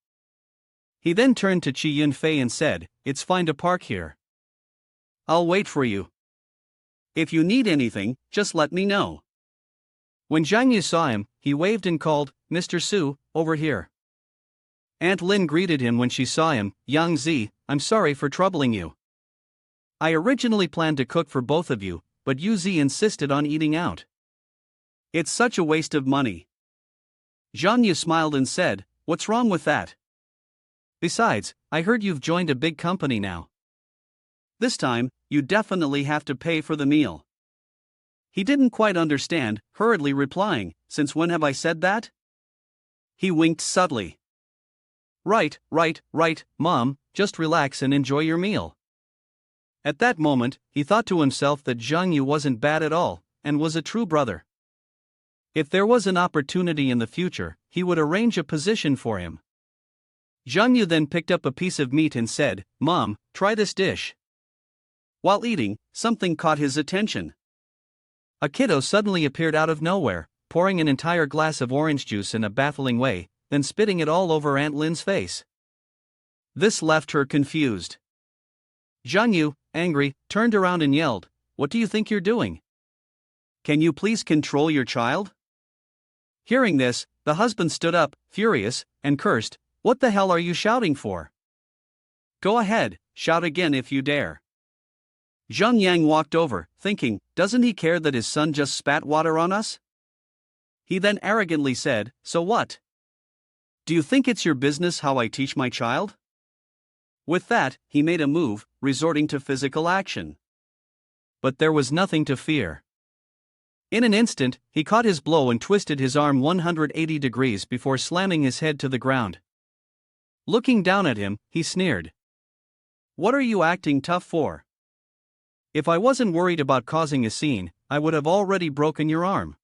S1: He then turned to Qi Yunfei and said, "It's fine to park here.
S2: I'll wait for you. If you need anything, just let me know."
S1: When Zhang Yu saw him, he waved and called, "Mr. Su, over here." Aunt Lin greeted him when she saw him, "Yang Zi, I'm sorry for troubling you. I originally planned to cook for both of you, but Yu Zi insisted on eating out."
S2: "It's such a waste of money." Zhang Yu smiled and said, "What's wrong with that?
S1: Besides, I heard you've joined a big company now.
S2: This time, you definitely have to pay for the meal." He didn't quite understand, hurriedly replying, "Since when have I said that?" He winked subtly.
S1: Right, Mom, just relax and enjoy your meal." At that moment, he thought to himself that Zhang Yu wasn't bad at all, and was a true brother. If there was an opportunity in the future, he would arrange a position for him. Zhang Yu then picked up a piece of meat and said, "Mom, try this dish."
S2: While eating, something caught his attention.
S1: A kiddo suddenly appeared out of nowhere, pouring an entire glass of orange juice in a baffling way, then spitting it all over Aunt Lin's face.
S2: This left her confused.
S1: Zhang Yu, angry, turned around and yelled, "What do you think you're doing?
S2: Can you please control your child?" Hearing this, the husband stood up, furious, and cursed, "What the hell are you shouting for? Go ahead, shout again if you dare." Zheng Yang walked over, thinking, doesn't he care that his son just spat water on us? He then arrogantly said, "So what? Do you think it's your business how I teach my child?" With that, he made a move, resorting to physical action.
S1: But there was nothing to fear. In an instant, he caught his blow and twisted his arm 180 degrees before slamming his head to the ground. Looking down at him, he sneered, "What are you acting tough for? If I wasn't worried about causing a scene, I would have already broken your arm."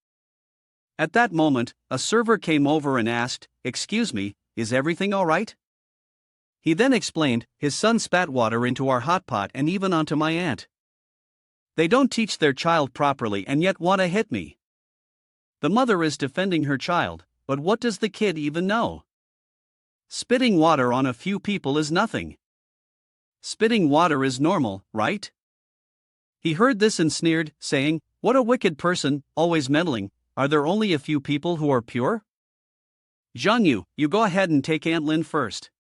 S2: At that moment, a server came over and asked, "Excuse me, is everything all right?" He then explained, his son spat water into our hot pot and even onto my aunt. They don't teach their child properly and yet want to hit me. The mother is defending her child, but what does the kid even know? Spitting water on a few people is nothing. Spitting water is normal, right? He heard this and sneered, saying, "What a wicked person, always meddling. Are there only a few people who are pure?" "Zhang you go ahead and take Aunt Lin first."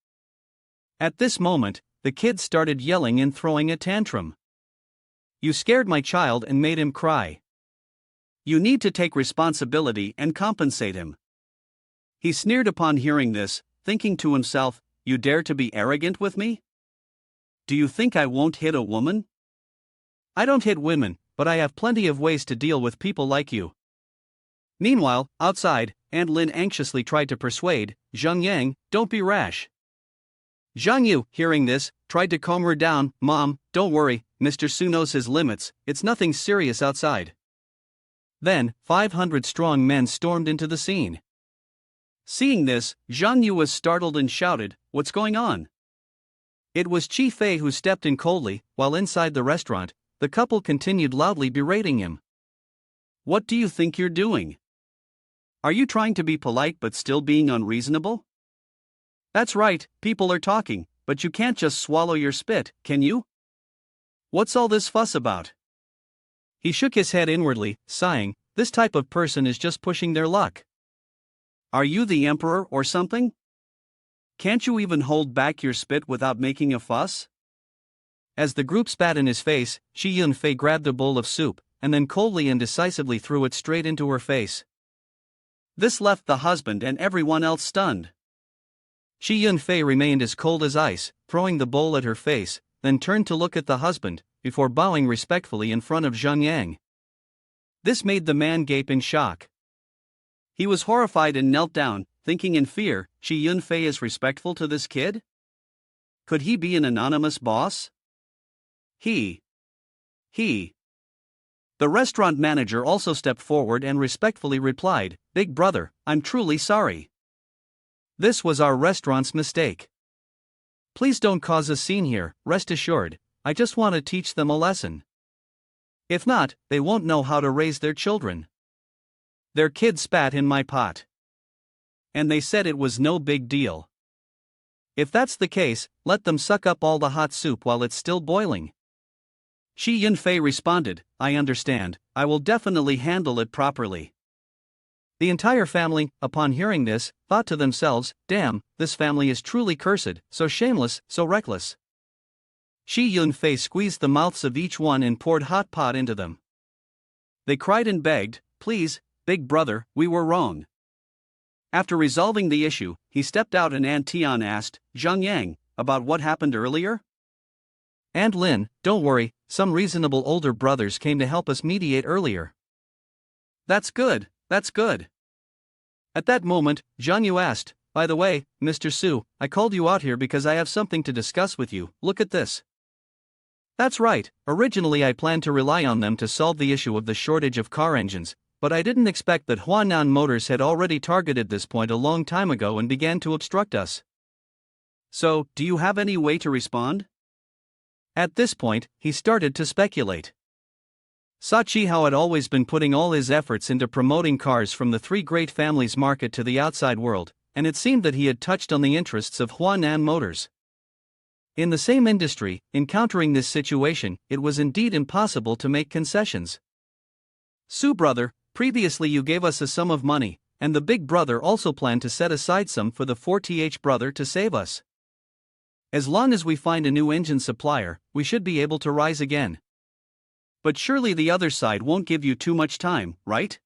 S2: At this moment, the kid started yelling and throwing a tantrum. "You scared my child and made him cry. You need to take responsibility and compensate him." He sneered upon hearing this, thinking to himself, "You dare to be arrogant with me? Do you think I won't hit a woman? I don't hit women, but I have plenty of ways to deal with people like you." Meanwhile, outside, Aunt Lin anxiously tried to persuade Zhang Yang, "Don't be rash." Zhang Yu, hearing this, tried to calm her down. "Mom, don't worry, Mr. Su knows his limits, it's nothing serious outside." Then, 500 strong men stormed into the scene. Seeing this, Zhang Yu was startled and shouted, "What's going on?" It was Chi Fei who stepped in coldly, while inside the restaurant, the couple continued loudly berating him. "What do you think you're doing? Are you trying to be polite but still being unreasonable? That's right, people are talking, but you can't just swallow your spit, can you? What's all this fuss about?" He shook his head inwardly, sighing, "This type of person is just pushing their luck. Are you the emperor or something? Can't you even hold back your spit without making a fuss?" As the group spat in his face, Shi Yunfei grabbed a bowl of soup, and then coldly and decisively threw it straight into her face. This left the husband and everyone else stunned. Shi Yunfei remained as cold as ice, throwing the bowl at her face, then turned to look at the husband, before bowing respectfully in front of Zhang Yang. This made the man gape in shock. He was horrified and knelt down, thinking in fear, Shi Yunfei is respectful to this kid? Could he be an anonymous boss? He. The restaurant manager also stepped forward and respectfully replied, "Big brother, I'm truly sorry. This was our restaurant's mistake. Please don't cause a scene here, rest assured, I just want to teach them a lesson. If not, they won't know how to raise their children. Their kid spat in my pot. And they said it was no big deal. If that's the case, let them suck up all the hot soup while it's still boiling." Shi Yunfei responded, "I understand, I will definitely handle it properly." The entire family, upon hearing this, thought to themselves, "Damn, this family is truly cursed, so shameless, so reckless." Shi Yunfei squeezed the mouths of each one and poured hot pot into them. They cried and begged, "Please, big brother, we were wrong." After resolving the issue, he stepped out and Aunt Tian asked, "Zhang Yang, about what happened earlier?" "Aunt Lin, don't worry, some reasonable older brothers came to help us mediate earlier." That's good. At that moment, Zhang Yu asked, "By the way, Mr. Su, I called you out here because I have something to discuss with you, look at this." "That's right, originally I planned to rely on them to solve the issue of the shortage of car engines, but I didn't expect that Huanan Motors had already targeted this point a long time ago and began to obstruct us. So, do you have any way to respond?" At this point, he started to speculate. Sa Chihao had always been putting all his efforts into promoting cars from the three great families' market to the outside world, and it seemed that he had touched on the interests of Huanan Motors. In the same industry, encountering this situation, it was indeed impossible to make concessions. "Su brother, previously you gave us a sum of money, and the big brother also planned to set aside some for the 4th brother to save us. As long as we find a new engine supplier, we should be able to rise again. But surely the other side won't give you too much time, right?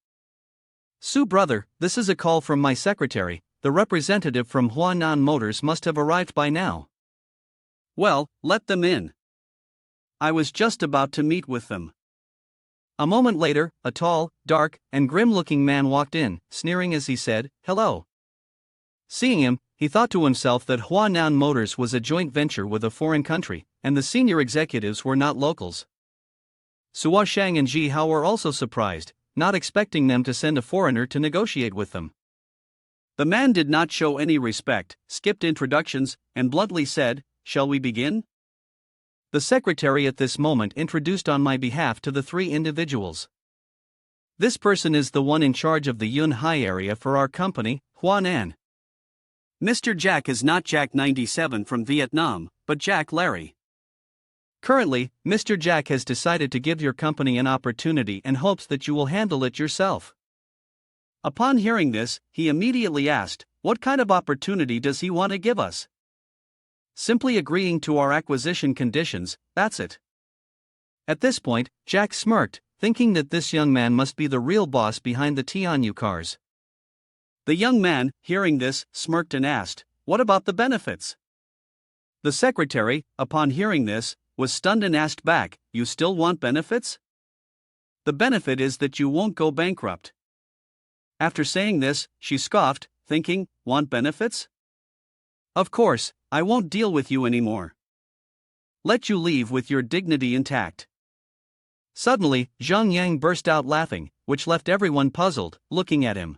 S2: Su brother, this is a call from my secretary, the representative from Huanan Motors must have arrived by now." "Well, let them in. I was just about to meet with them." A moment later, a tall, dark, and grim-looking man walked in, sneering as he said, "Hello." Seeing him, he thought to himself that Huanan Motors was a joint venture with a foreign country, and the senior executives were not locals. Suo Shang and Ji Hao were also surprised, not expecting them to send a foreigner to negotiate with them. The man did not show any respect, skipped introductions, and bluntly said, "Shall we begin?"
S1: The secretary at this moment introduced on my behalf to the three individuals. This person is the one in charge of the Yun Hai area for our company, Huanan.
S2: Mr. Jack is not Jack 97 from Vietnam, but Jack Larry.
S1: Currently, Mr. Jack has decided to give your company an opportunity and hopes that you will handle it yourself.
S2: Upon hearing this, he immediately asked, "What kind of opportunity does he want to give us?"
S1: Simply agreeing to our acquisition conditions, that's it. At this point, Jack smirked, thinking that this young man must be the real boss behind the Tianyu cars.
S2: The young man, hearing this, smirked and asked, "What about the benefits?" The secretary, upon hearing this, was stunned and asked back, "You still want benefits?" "The benefit is that you won't go bankrupt." After saying this, she scoffed, thinking, "Want benefits? Of course, I won't deal with you anymore. Let you leave with your dignity intact."
S1: Suddenly, Zhang Yang burst out laughing, which left everyone puzzled, looking at him.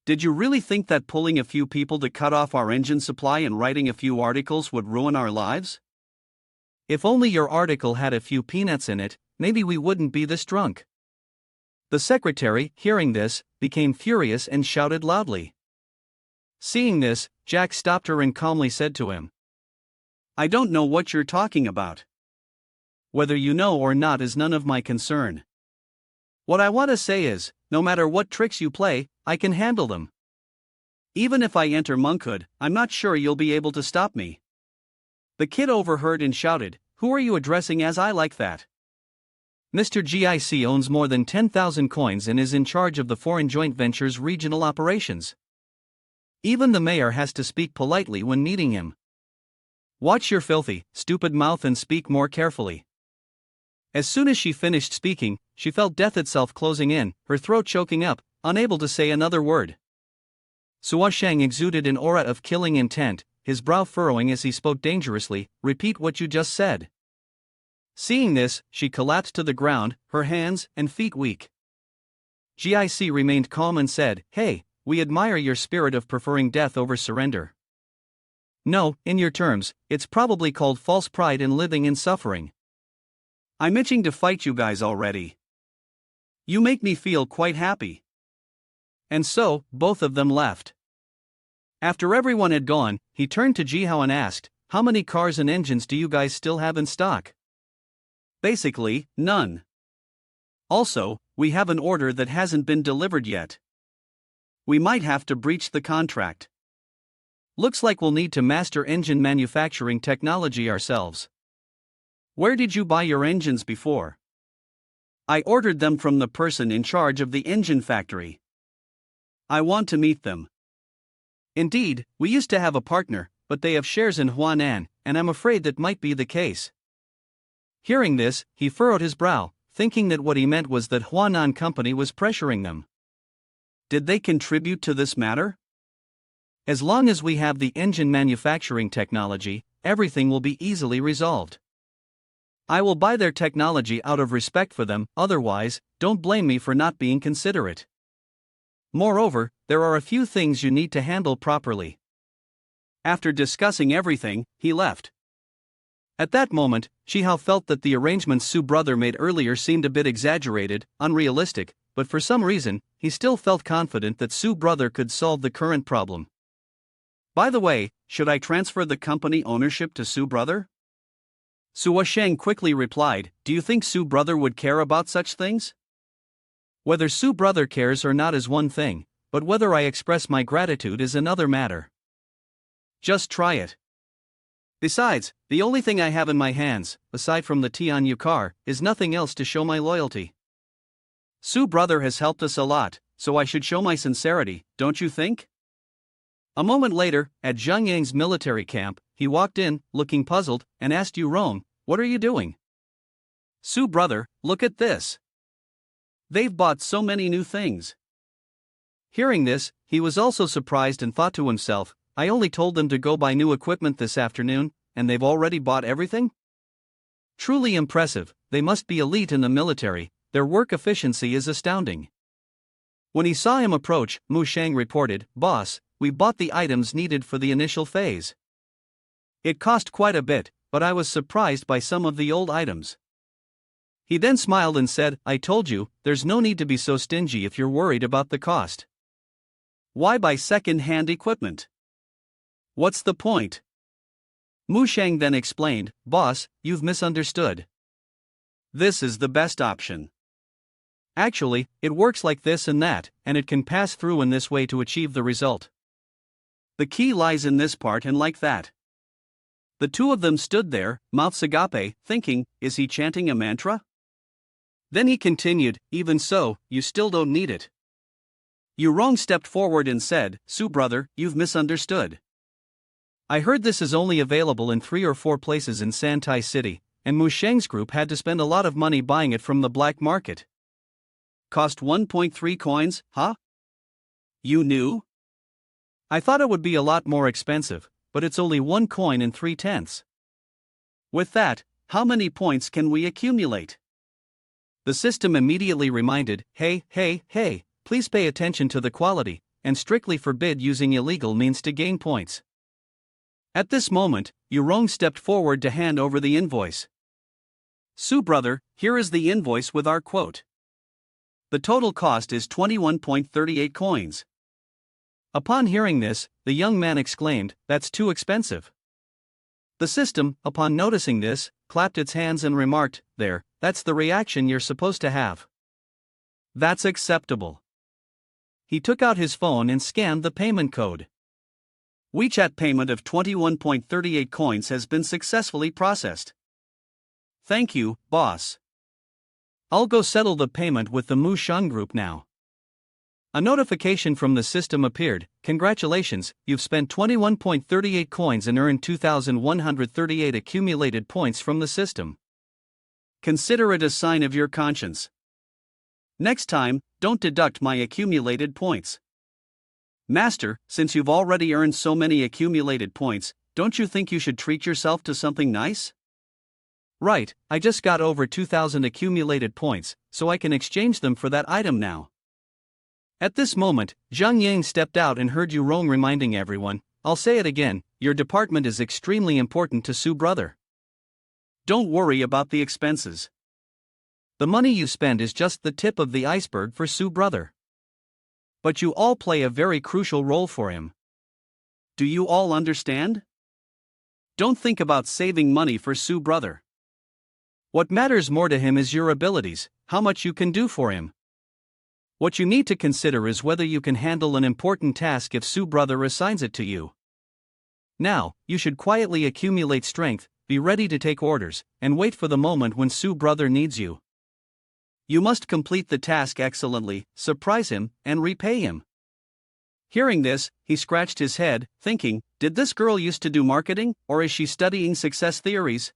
S2: "Did you really think that pulling a few people to cut off our engine supply and writing a few articles would ruin our lives?
S1: If only your article had a few peanuts in it, maybe we wouldn't be this drunk." The secretary, hearing this, became furious and shouted loudly. Seeing this, Jack stopped her and calmly said to him,
S2: "I don't know what you're talking about.
S1: Whether you know or not is none of my concern. What I want to say is, no matter what tricks you play, I can handle them.
S2: Even if I enter monkhood, I'm not sure you'll be able to stop me." The kid overheard and shouted, "Who are you addressing as I like that?"
S1: Mr. GIC owns more than 10,000 coins and is in charge of the foreign joint ventures regional operations. Even the mayor has to speak politely when meeting him. Watch your filthy, stupid mouth and speak more carefully. As soon as she finished speaking, she felt death itself closing in, her throat choking up, unable to say another word. Sua Shang exuded an aura of killing intent, his brow furrowing as he spoke dangerously, "Repeat what you just said." Seeing this, she collapsed to the ground, her hands and feet weak. GIC remained calm and said, "Hey, we admire your spirit of preferring death over surrender. No, in your terms, it's probably called false pride in living in suffering.
S2: I'm itching to fight you guys already. You make me feel quite happy."
S1: And so, both of them left. After everyone had gone, he turned to Jihao and asked, "How many cars and engines do you guys still have in stock?"
S2: "Basically, none. Also, we have an order that hasn't been delivered yet. We might have to breach the contract.
S1: Looks like we'll need to master engine manufacturing technology ourselves."
S2: "Where did you buy your engines before?" "I ordered them from the person in charge of the engine factory." "I want to meet them."
S1: "Indeed, we used to have a partner, but they have shares in Huanan, and I'm afraid that might be the case." Hearing this, he furrowed his brow, thinking that what he meant was that Huanan Company was pressuring them.
S2: "Did they contribute to this matter?"
S1: "As long as we have the engine manufacturing technology, everything will be easily resolved. I will buy their technology out of respect for them, otherwise, don't blame me for not being considerate. Moreover, there are a few things you need to handle properly."
S2: After discussing everything, he left.
S1: At that moment, Shihao felt that the arrangements Su brother made earlier seemed a bit exaggerated, unrealistic, but for some reason, he still felt confident that Su brother could solve the current problem.
S2: "By the way, should I transfer the company ownership to Su brother?" Sua Sheng quickly replied, "Do you think Su brother would care about such things?"
S1: "Whether Su brother cares or not is one thing, but whether I express my gratitude is another matter.
S2: Just try it.
S1: Besides, the only thing I have in my hands, aside from the Tianyu car, is nothing else to show my loyalty. Su brother has helped us a lot, so I should show my sincerity, don't you think?" A moment later, at Zhang Yang's military camp, he walked in, looking puzzled, and asked Yu Rong, "What are you doing?"
S2: "Su brother, look at this. They've bought so many new things."
S1: Hearing this, he was also surprised and thought to himself, "I only told them to go buy new equipment this afternoon, and they've already bought everything? Truly impressive, they must be elite in the military, their work efficiency is astounding." When he saw him approach, Mu Shang reported, "Boss, we bought the items needed for the initial phase. It cost quite a bit, but I was surprised by some of the old items." He then smiled and said, "I told you, there's no need to be so stingy if you're worried about the cost. Why buy second-hand equipment? What's the point?" Mu Shang then explained, "Boss, you've misunderstood. This is the best option. Actually, it works like this and that, and it can pass through in this way to achieve the result. The key lies in this part and like that." The two of them stood there, mouths agape, thinking, is he chanting a mantra? Then he continued, "Even so, you still don't need it." Yurong stepped forward and said, "Su brother, you've misunderstood. I heard this is only available in 3 or 4 places in Santai City, and Mu Sheng's group had to spend a lot of money buying it from the black market. Cost 1.3 coins, huh? You knew? I thought it would be a lot more expensive, but it's only 1 coin and 3/10. With that, how many points can we accumulate?" The system immediately reminded, hey, please pay attention to the quality, and strictly forbid using illegal means to gain points. At this moment, Yurong stepped forward to hand over the invoice. "Su brother, here is the invoice with our quote. The total cost is 21.38 coins. Upon hearing this, the young man exclaimed, "That's too expensive." The system, upon noticing this, clapped its hands and remarked, "That's the reaction you're supposed to have. That's acceptable." He took out his phone and scanned the payment code. WeChat payment of 21.38 coins has been successfully processed. Thank you, boss. I'll go settle the payment with the Mu Shang group now. A notification from the system appeared, "Congratulations, you've spent 21.38 coins and earned 2,138 accumulated points from the system. Consider it a sign of your conscience. Next time, don't deduct my accumulated points. Master, since you've already earned so many accumulated points, don't you think you should treat yourself to something nice?" "Right, I just got over 2,000 accumulated points, so I can exchange them for that item now." At this moment, Zhang Yang stepped out and heard Yurong reminding everyone, "I'll say it again, your department is extremely important to Su brother. Don't worry about the expenses. The money you spend is just the tip of the iceberg for Su brother. But you all play a very crucial role for him. Do you all understand? Don't think about saving money for Su brother. What matters more to him is your abilities, how much you can do for him. What you need to consider is whether you can handle an important task if Su brother assigns it to you. Now, you should quietly accumulate strength, be ready to take orders, and wait for the moment when Su brother needs you. You must complete the task excellently, surprise him, and repay him." Hearing this, he scratched his head, thinking, did this girl used to do marketing, or is she studying success theories?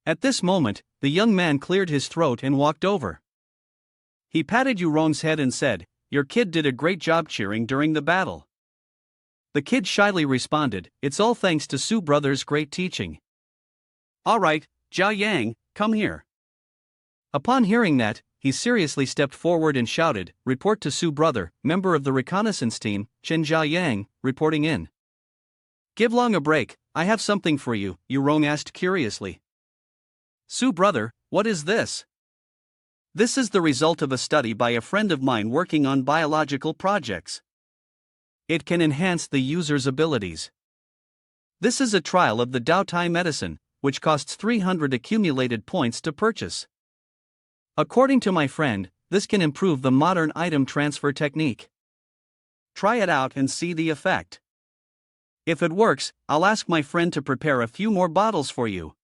S1: At this moment, the young man cleared his throat and walked over. He patted Yurong's head and said, "Your kid did a great job cheering during the battle." The kid shyly responded, "It's all thanks to Su brother's great teaching." "Alright, Jia Yang, come here." Upon hearing that, he seriously stepped forward and shouted, "Report to Su brother, member of the reconnaissance team, Chen Jia Yang, reporting in." "Give Long a break, I have something for you," Yurong asked curiously. "Su brother, what is this?" "This is the result of a study by a friend of mine working on biological projects. It can enhance the user's abilities. This is a trial of the Dao Tai medicine, which costs 300 accumulated points to purchase. According to my friend, this can improve the modern item transfer technique. Try it out and see the effect. If it works, I'll ask my friend to prepare a few more bottles for you."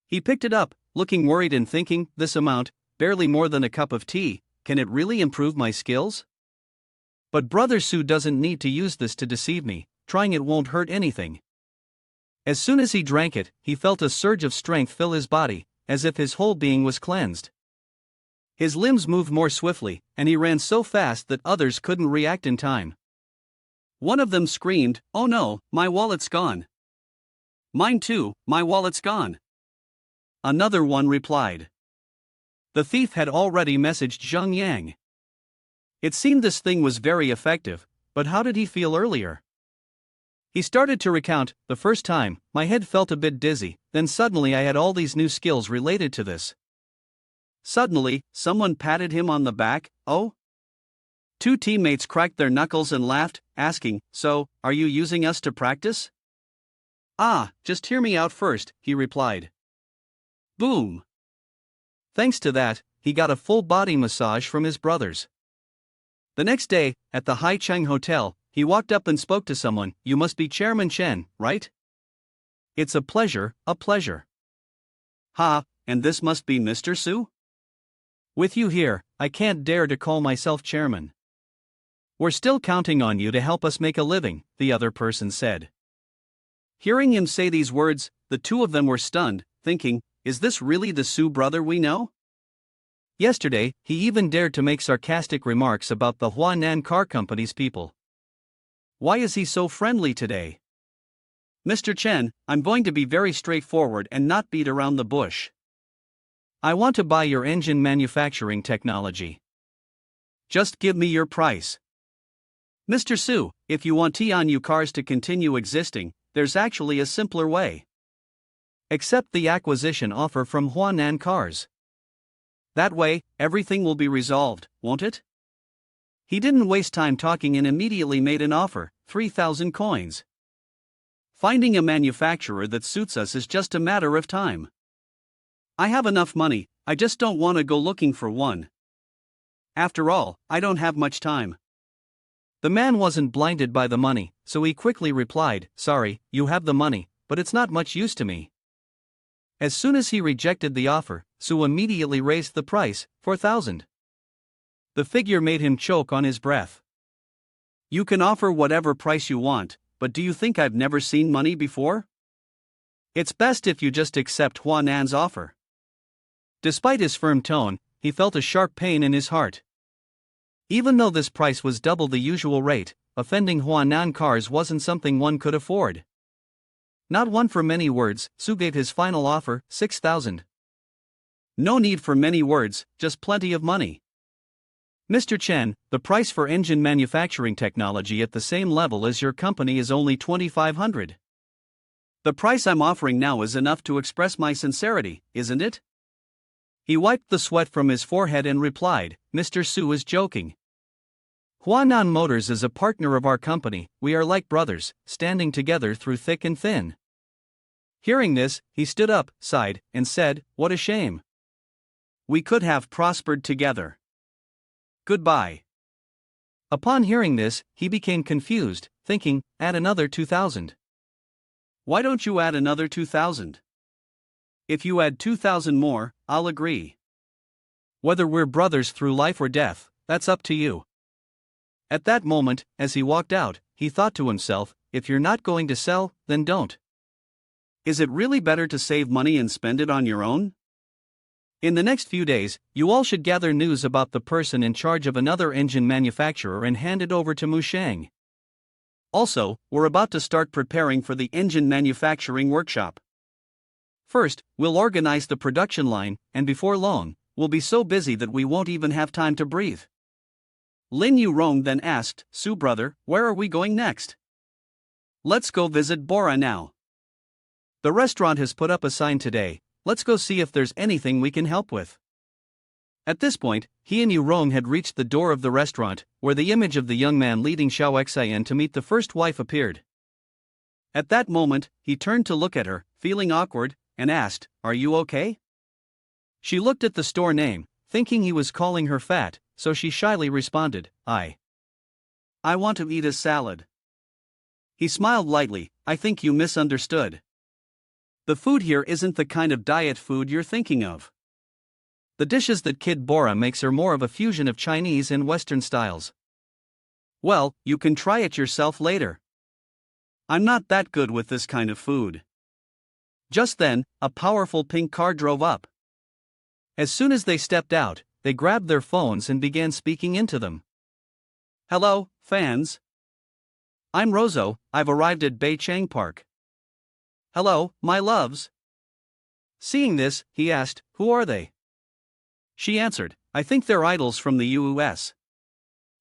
S1: He picked it up, looking worried and thinking, this amount, barely more than a cup of tea, can it really improve my skills? But Brother Su doesn't need to use this to deceive me, trying it won't hurt anything. As soon as he drank it, he felt a surge of strength fill his body, as if his whole being was cleansed. His limbs moved more swiftly, and he ran so fast that others couldn't react in time. One of them screamed, "Oh no, my wallet's gone." "Mine too, my wallet's gone." Another one replied. The thief had already messaged Zhang Yang.
S2: It seemed this thing was very effective, but how did he feel earlier? He started to recount. The first time, my head felt a bit dizzy, then suddenly I had all these new skills related to this. Suddenly, someone patted him on the back. Oh? Two teammates cracked their knuckles and laughed, asking, "So, are you using us to practice?" "Ah, just hear me out first," he replied. Boom! Thanks to that, he got a full body massage from his brothers. The next day, at the Haicheng Hotel, he walked up and spoke to someone. "You must be Chairman Chen, right?" "It's a pleasure, a pleasure." "Ha, and this must be Mr. Su?" "With you here, I can't dare to call myself chairman." "We're still counting on you to help us make a living," the other person said. Hearing him say these words, the two of them were stunned, thinking, is this really the Su brother we know? Yesterday, he even dared to make sarcastic remarks about the Huanan Car Company's people. Why is he so friendly today? "Mr. Chen, I'm going to be very straightforward and not beat around the bush. I want to buy your engine manufacturing technology. Just give me your price." "Mr. Su, if you want Tianyu cars to continue existing, there's actually a simpler way. Accept the acquisition offer from Huanan Cars. That way, everything will be resolved, won't it?" He didn't waste time talking and immediately made an offer, 3,000 coins. "Finding a manufacturer that suits us is just a matter of time. I have enough money, I just don't want to go looking for one. After all, I don't have much time." The man wasn't blinded by the money, so he quickly replied, "Sorry, you have the money, but it's not much use to me." As soon as he rejected the offer, Su immediately raised the price, 4,000. The figure made him choke on his breath. "You can offer whatever price you want, but do you think I've never seen money before? It's best if you just accept Huanan's offer." Despite his firm tone, he felt a sharp pain in his heart. Even though this price was double the usual rate, offending Huanan Cars wasn't something one could afford. Not one for many words, Su gave his final offer, 6,000. No need for many words, just plenty of money. "Mr. Chen, the price for engine manufacturing technology at the same level as your company is only 2,500. The price I'm offering now is enough to express my sincerity, isn't it?" He wiped the sweat from his forehead and replied, "Mr. Su is joking. Huanan Motors is a partner of our company, we are like brothers, standing together through thick and thin." Hearing this, he stood up, sighed, and said, "What a shame. We could have prospered together. Goodbye." Upon hearing this, he became confused, thinking, add another 2,000. "Why don't you add another 2,000? If you add 2,000 more, I'll agree. Whether we're brothers through life or death, that's up to you." At that moment, as he walked out, he thought to himself, if you're not going to sell, then don't. Is it really better to save money and spend it on your own? In the next few days, you all should gather news about the person in charge of another engine manufacturer and hand it over to Mushang. Also, we're about to start preparing for the engine manufacturing workshop. First, we'll organize the production line, and before long, we'll be so busy that we won't even have time to breathe. Lin Yurong then asked, "Su brother, where are we going next?" "Let's go visit Bora now. The restaurant has put up a sign today, let's go see if there's anything we can help with." At this point, he and Yurong had reached the door of the restaurant, where the image of the young man leading Xiao Xian to meet the first wife appeared. At that moment, he turned to look at her, feeling awkward, and asked, "Are you okay?" She looked at the store name, thinking he was calling her fat, so she shyly responded, I want to eat a salad." He smiled lightly, "I think you misunderstood. The food here isn't the kind of diet food you're thinking of. The dishes that Kid Bora makes are more of a fusion of Chinese and Western styles." "Well, you can try it yourself later. I'm not that good with this kind of food." Just then, a powerful pink car drove up. As soon as they stepped out, they grabbed their phones and began speaking into them. "Hello, fans. I'm Rozo, I've arrived at Beichang Park. Hello, my loves." Seeing this, he asked, "Who are they?" She answered, "I think they're idols from the US.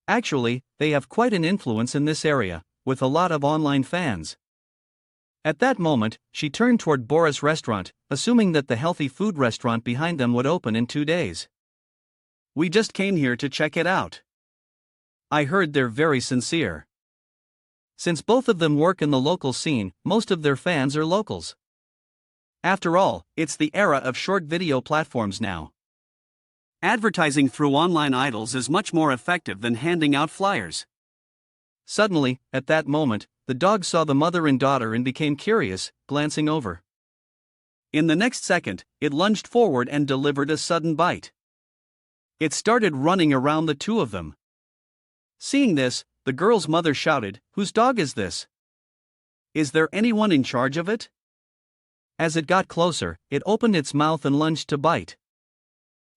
S1: Actually, they have quite an influence in this area, with a lot of online fans. At that moment, she turned toward Bora's restaurant, assuming that the healthy food restaurant behind them would open in 2 days.
S2: We just came here to check it out.
S1: I heard they're very sincere. Since both of them work in the local scene, most of their fans are locals.
S2: After all, it's the era of short video platforms now. Advertising through online idols is much more effective than handing out flyers.
S1: Suddenly, at that moment, the dog saw the mother and daughter and became curious, glancing over.
S2: In the next second, it lunged forward and delivered a sudden bite. It started running around the two of them. Seeing this, the girl's mother shouted, "Whose dog is this? Is there anyone in charge of it?"
S1: As it got closer, it opened its mouth and lunged to bite.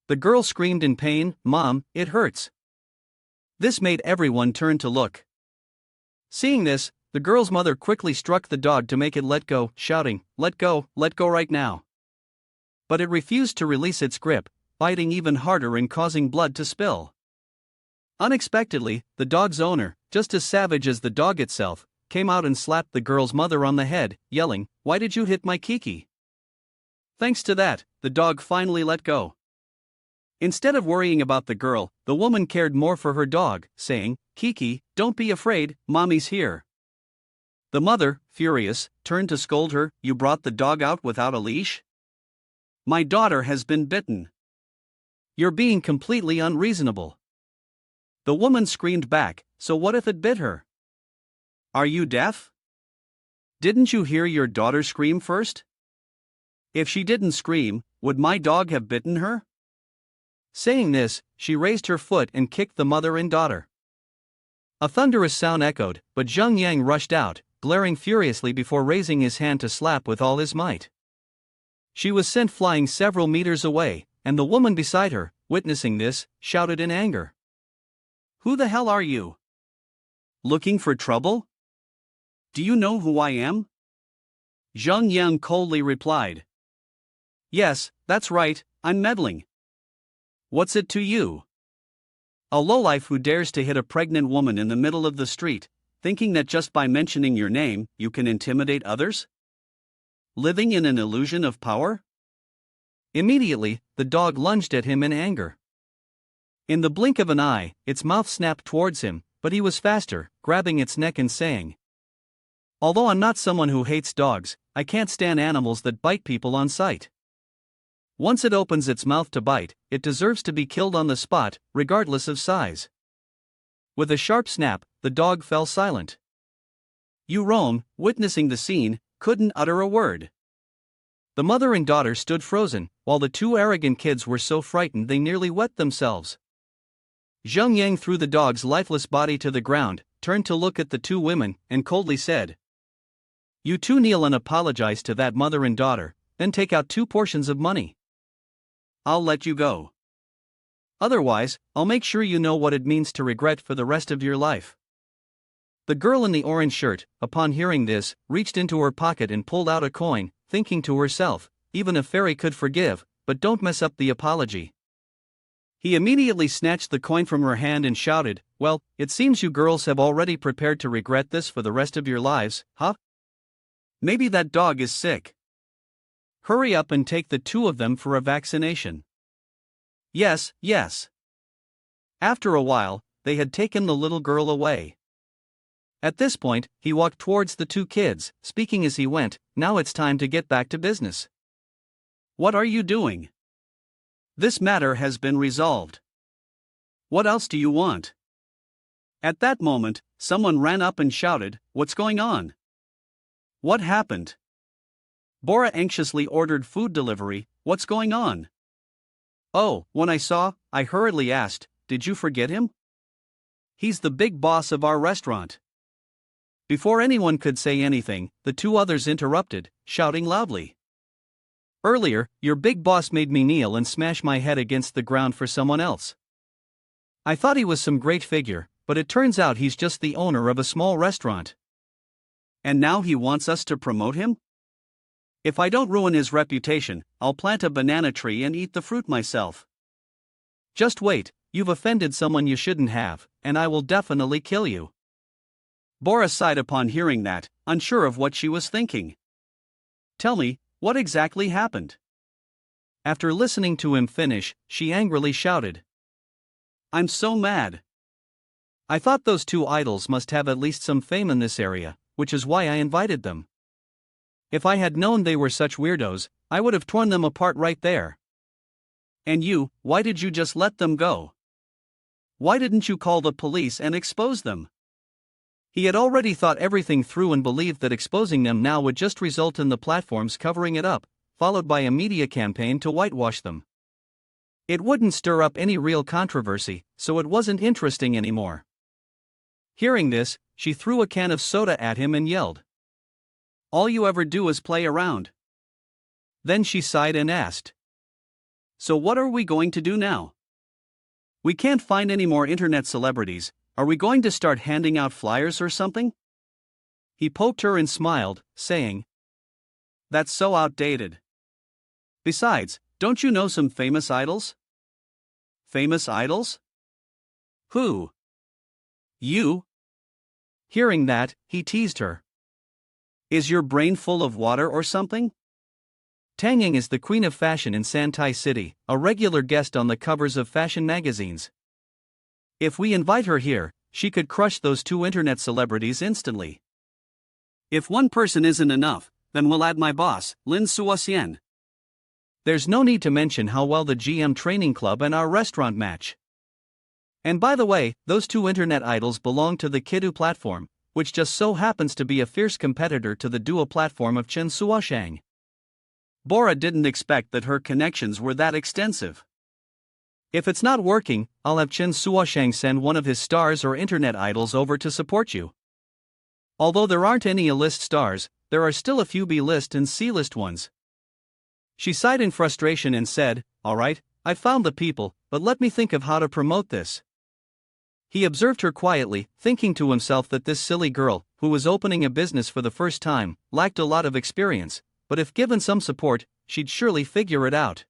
S1: The girl screamed in pain, "Mom, it hurts." This made everyone turn to look. Seeing this, the girl's mother quickly struck the dog to make it let go, shouting, let go right now." But it refused to release its grip, biting even harder and causing blood to spill. Unexpectedly, the dog's owner, just as savage as the dog itself, came out and slapped the girl's mother on the head, yelling, "Why did you hit my Kiki?" Thanks to that, the dog finally let go. Instead of worrying about the girl, the woman cared more for her dog, saying, "Kiki, don't be afraid, mommy's here." The mother, furious, turned to scold her, "You brought the dog out without a leash? My daughter has been bitten. You're being completely unreasonable." The woman screamed back, "So what if it bit her? Are you deaf? Didn't you hear your daughter scream first? If she didn't scream, would my dog have bitten her?" Saying this, she raised her foot and kicked the mother and daughter. A thunderous sound echoed, but Zheng Yang rushed out, glaring furiously before raising his hand to slap with all his might. She was sent flying several meters away, and the woman beside her, witnessing this, shouted in anger, "Who the hell are you? Looking for trouble? Do you know who I am?" Zheng Yang coldly replied, "Yes, that's right, I'm meddling. What's it to you? A lowlife who dares to hit a pregnant woman in the middle of the street, thinking that just by mentioning your name, you can intimidate others? Living in an illusion of power?" Immediately, the dog lunged at him in anger. In the blink of an eye, its mouth snapped towards him, but he was faster, grabbing its neck and saying, "Although I'm not someone who hates dogs, I can't stand animals that bite people on sight. Once it opens its mouth to bite, it deserves to be killed on the spot, regardless of size." With a sharp snap, the dog fell silent. Yu Rong, witnessing the scene, couldn't utter a word. The mother and daughter stood frozen, while the two arrogant kids were so frightened they nearly wet themselves. Zheng Yang threw the dog's lifeless body to the ground, turned to look at the two women, and coldly said, "You two kneel and apologize to that mother and daughter, then take out 2 portions of money. I'll let you go. Otherwise, I'll make sure you know what it means to regret for the rest of your life." The girl in the orange shirt, upon hearing this, reached into her pocket and pulled out a coin, thinking to herself, "Even a fairy could forgive, but don't mess up the apology." He immediately snatched the coin from her hand and shouted, "Well, it seems you girls have already prepared to regret this for the rest of your lives, huh? Maybe that dog is sick. Hurry up and take the 2 of them for a vaccination." Yes, yes. After a while, they had taken the little girl away. At this point, he walked towards the 2 kids, speaking as he went, "Now it's time to get back to business. What are you doing? This matter has been resolved. What else do you want?" At that moment, someone ran up and shouted, "What's going on? What happened?" Bora anxiously ordered food delivery. "What's going on?" "Oh, when I hurriedly asked, 'Did you forget him? He's the big boss of our restaurant.'" Before anyone could say anything, the 2 others interrupted, shouting loudly, "Earlier, your big boss made me kneel and smash my head against the ground for someone else. I thought he was some great figure, but it turns out he's just the owner of a small restaurant. And now he wants us to promote him? If I don't ruin his reputation, I'll plant a banana tree and eat the fruit myself. Just wait, you've offended someone you shouldn't have, and I will definitely kill you.
S2: Bora sighed upon hearing that, unsure of what she was thinking. Tell me, what exactly happened?
S1: After listening to him finish, she angrily shouted.
S2: I'm so mad.
S1: I thought those two idols must have at least some fame in this area, which is why I invited them. If I had known they were such weirdos, I would have torn them apart right there.
S2: And you, why did you just let them go? Why didn't you call the police and expose them?
S1: He had already thought everything through and believed that exposing them now would just result in the platforms covering it up, followed by a media campaign to whitewash them. It wouldn't stir up any real controversy, so it wasn't interesting anymore. Hearing this, she threw a can of soda at him and yelled.
S2: All you ever do is play around.
S1: Then she sighed and asked.
S2: So what are we going to do now? We can't find any more internet celebrities. Are we going to start handing out flyers or something?
S1: He poked her and smiled, saying,
S2: That's so outdated. Besides, don't you know some famous idols? Famous idols? Who? You?
S1: Hearing that, he teased her.
S2: Is your brain full of water or something?
S1: Tanging is the queen of fashion in Santai City, a regular guest on the covers of fashion magazines. If we invite her here, she could crush those two internet celebrities instantly.
S2: If one person isn't enough, then we'll add my boss, Lin Suosien.
S1: There's no need to mention how well the GM training club and our restaurant match. And by the way, those two internet idols belong to the Kidu platform, which just so happens to be a fierce competitor to the duo platform of Chen Suoshang.
S2: Bora didn't expect that her connections were that extensive.
S1: If it's not working, I'll have Chen Suoshang send one of his stars or internet idols over to support you. Although there aren't any A-list stars, there are still a few B-list and C-list ones. She sighed in frustration and said, Alright, I've found the people, but let me think of how to promote this. He observed her quietly, thinking to himself that this silly girl, who was opening a business for the first time, lacked a lot of experience, but if given some support, she'd surely figure it out.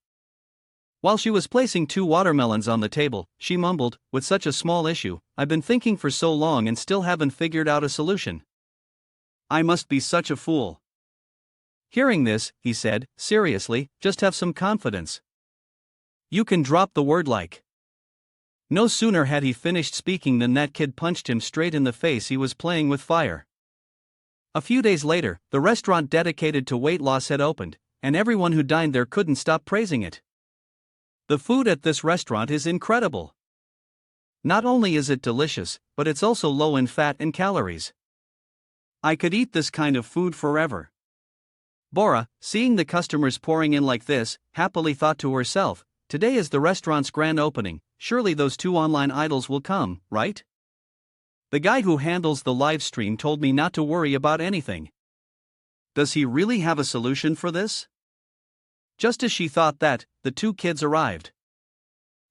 S1: While she was placing two watermelons on the table, she mumbled, with such a small issue, I've been thinking for so long and still haven't figured out a solution.
S2: I must be such a fool.
S1: Hearing this, he said, seriously, just have some confidence. You can drop the word like. No sooner had he finished speaking than that kid punched him straight in the face. He was playing with fire. A few days later, the restaurant dedicated to weight loss had opened, and everyone who dined there couldn't stop praising it. The food at this restaurant is incredible. Not only is it delicious, but it's also low in fat and calories.
S2: I could eat this kind of food forever.
S1: Bora, seeing the customers pouring in like this, happily thought to herself, today is the restaurant's grand opening, surely those two online idols will come, right? The guy who handles the live stream told me not to worry about anything.
S2: Does he really have a solution for this?
S1: Just as she thought that, the two kids arrived.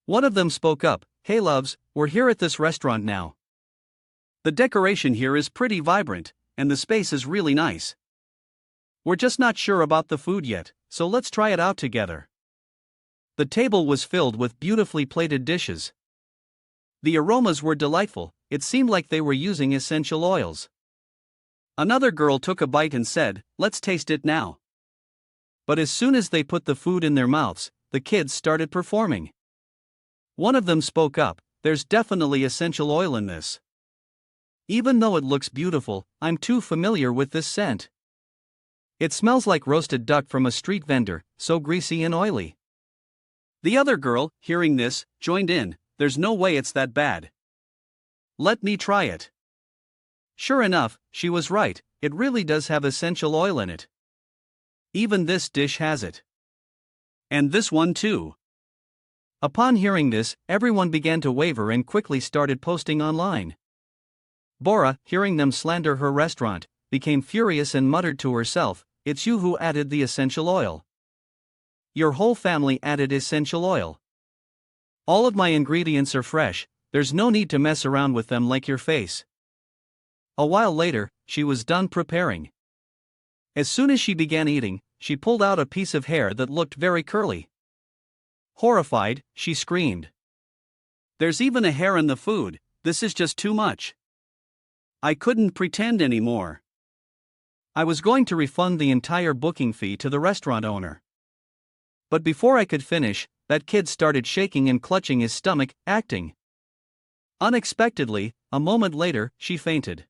S1: One of them spoke up, Hey loves, we're here at this restaurant now.
S2: The decoration here is pretty vibrant, and the space is really nice.
S1: We're just not sure about the food yet, so let's try it out together. The table was filled with beautifully plated dishes. The aromas were delightful, it seemed like they were using essential oils.
S2: Another girl took a bite and said, Let's taste it now.
S1: But as soon as they put the food in their mouths, the kids started performing. One of them spoke up, There's definitely essential oil in this. Even though it looks beautiful, I'm too familiar with this scent. It smells like roasted duck from a street vendor, so greasy and oily.
S2: The other girl, hearing this, joined in, There's no way it's that bad. Let me try it.
S1: Sure enough, she was right, it really does have essential oil in it. Even this dish has it.
S2: And this one too.
S1: Upon hearing this, everyone began to waver and quickly started posting online. Bora, hearing them slander her restaurant, became furious and muttered to herself, It's you who added the essential oil. Your whole family added essential oil. All of my ingredients are fresh, there's no need to mess around with them like your face. A while later, she was done preparing. As soon as she began eating, she pulled out a piece of hair that looked very curly. Horrified, she screamed.
S2: There's even a hair in the food. This is just too much. I couldn't pretend anymore.
S1: I was going to refund the entire booking fee to the restaurant owner. But before I could finish, that kid started shaking and clutching his stomach, acting. Unexpectedly, a moment later, she fainted.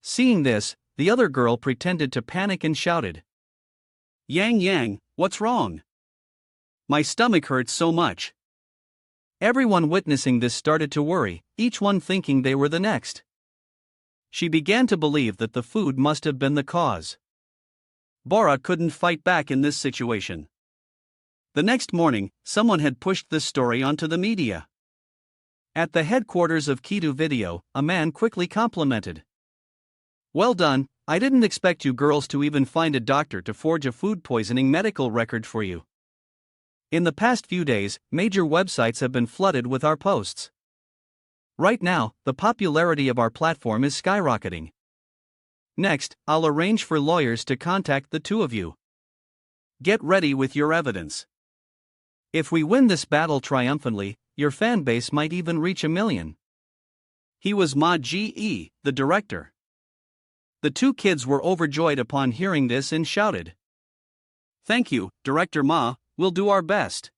S1: Seeing this, the other girl pretended to panic and shouted,
S2: Yang, what's wrong? My stomach hurts so much.
S1: Everyone witnessing this started to worry, each one thinking they were the next. She began to believe that the food must have been the cause.
S2: Bora couldn't fight back in this situation. The next morning, someone had pushed this story onto the media.
S1: At the headquarters of Kidu Video, a man quickly complimented. Well done, I didn't expect you girls to even find a doctor to forge a food poisoning medical record for you. In the past few days, major websites have been flooded with our posts. Right now, the popularity of our platform is skyrocketing. Next, I'll arrange for lawyers to contact the two of you. Get ready with your evidence. If we win this battle triumphantly, your fan base might even reach 1 million.
S2: He was Ma Ge, the director.
S1: The two kids were overjoyed upon hearing this and shouted,
S2: Thank you, Director Ma, we'll do our best.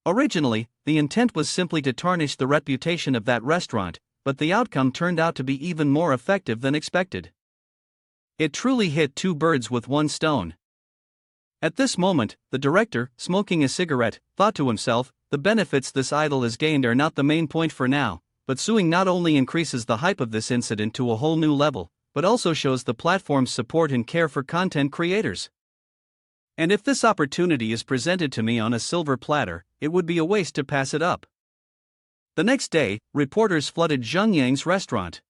S1: Originally, the intent was simply to tarnish the reputation of that restaurant, but the outcome turned out to be even more effective than expected. It truly hit two birds with one stone. At this moment, the director, smoking a cigarette, thought to himself, the benefits this idol has gained are not the main point for now, but suing not only increases the hype of this incident to a whole new level, but also shows the platform's support and care for content creators. And if this opportunity is presented to me on a silver platter, it would be a waste to pass it up. The next day, reporters flooded Zheng Yang's restaurant.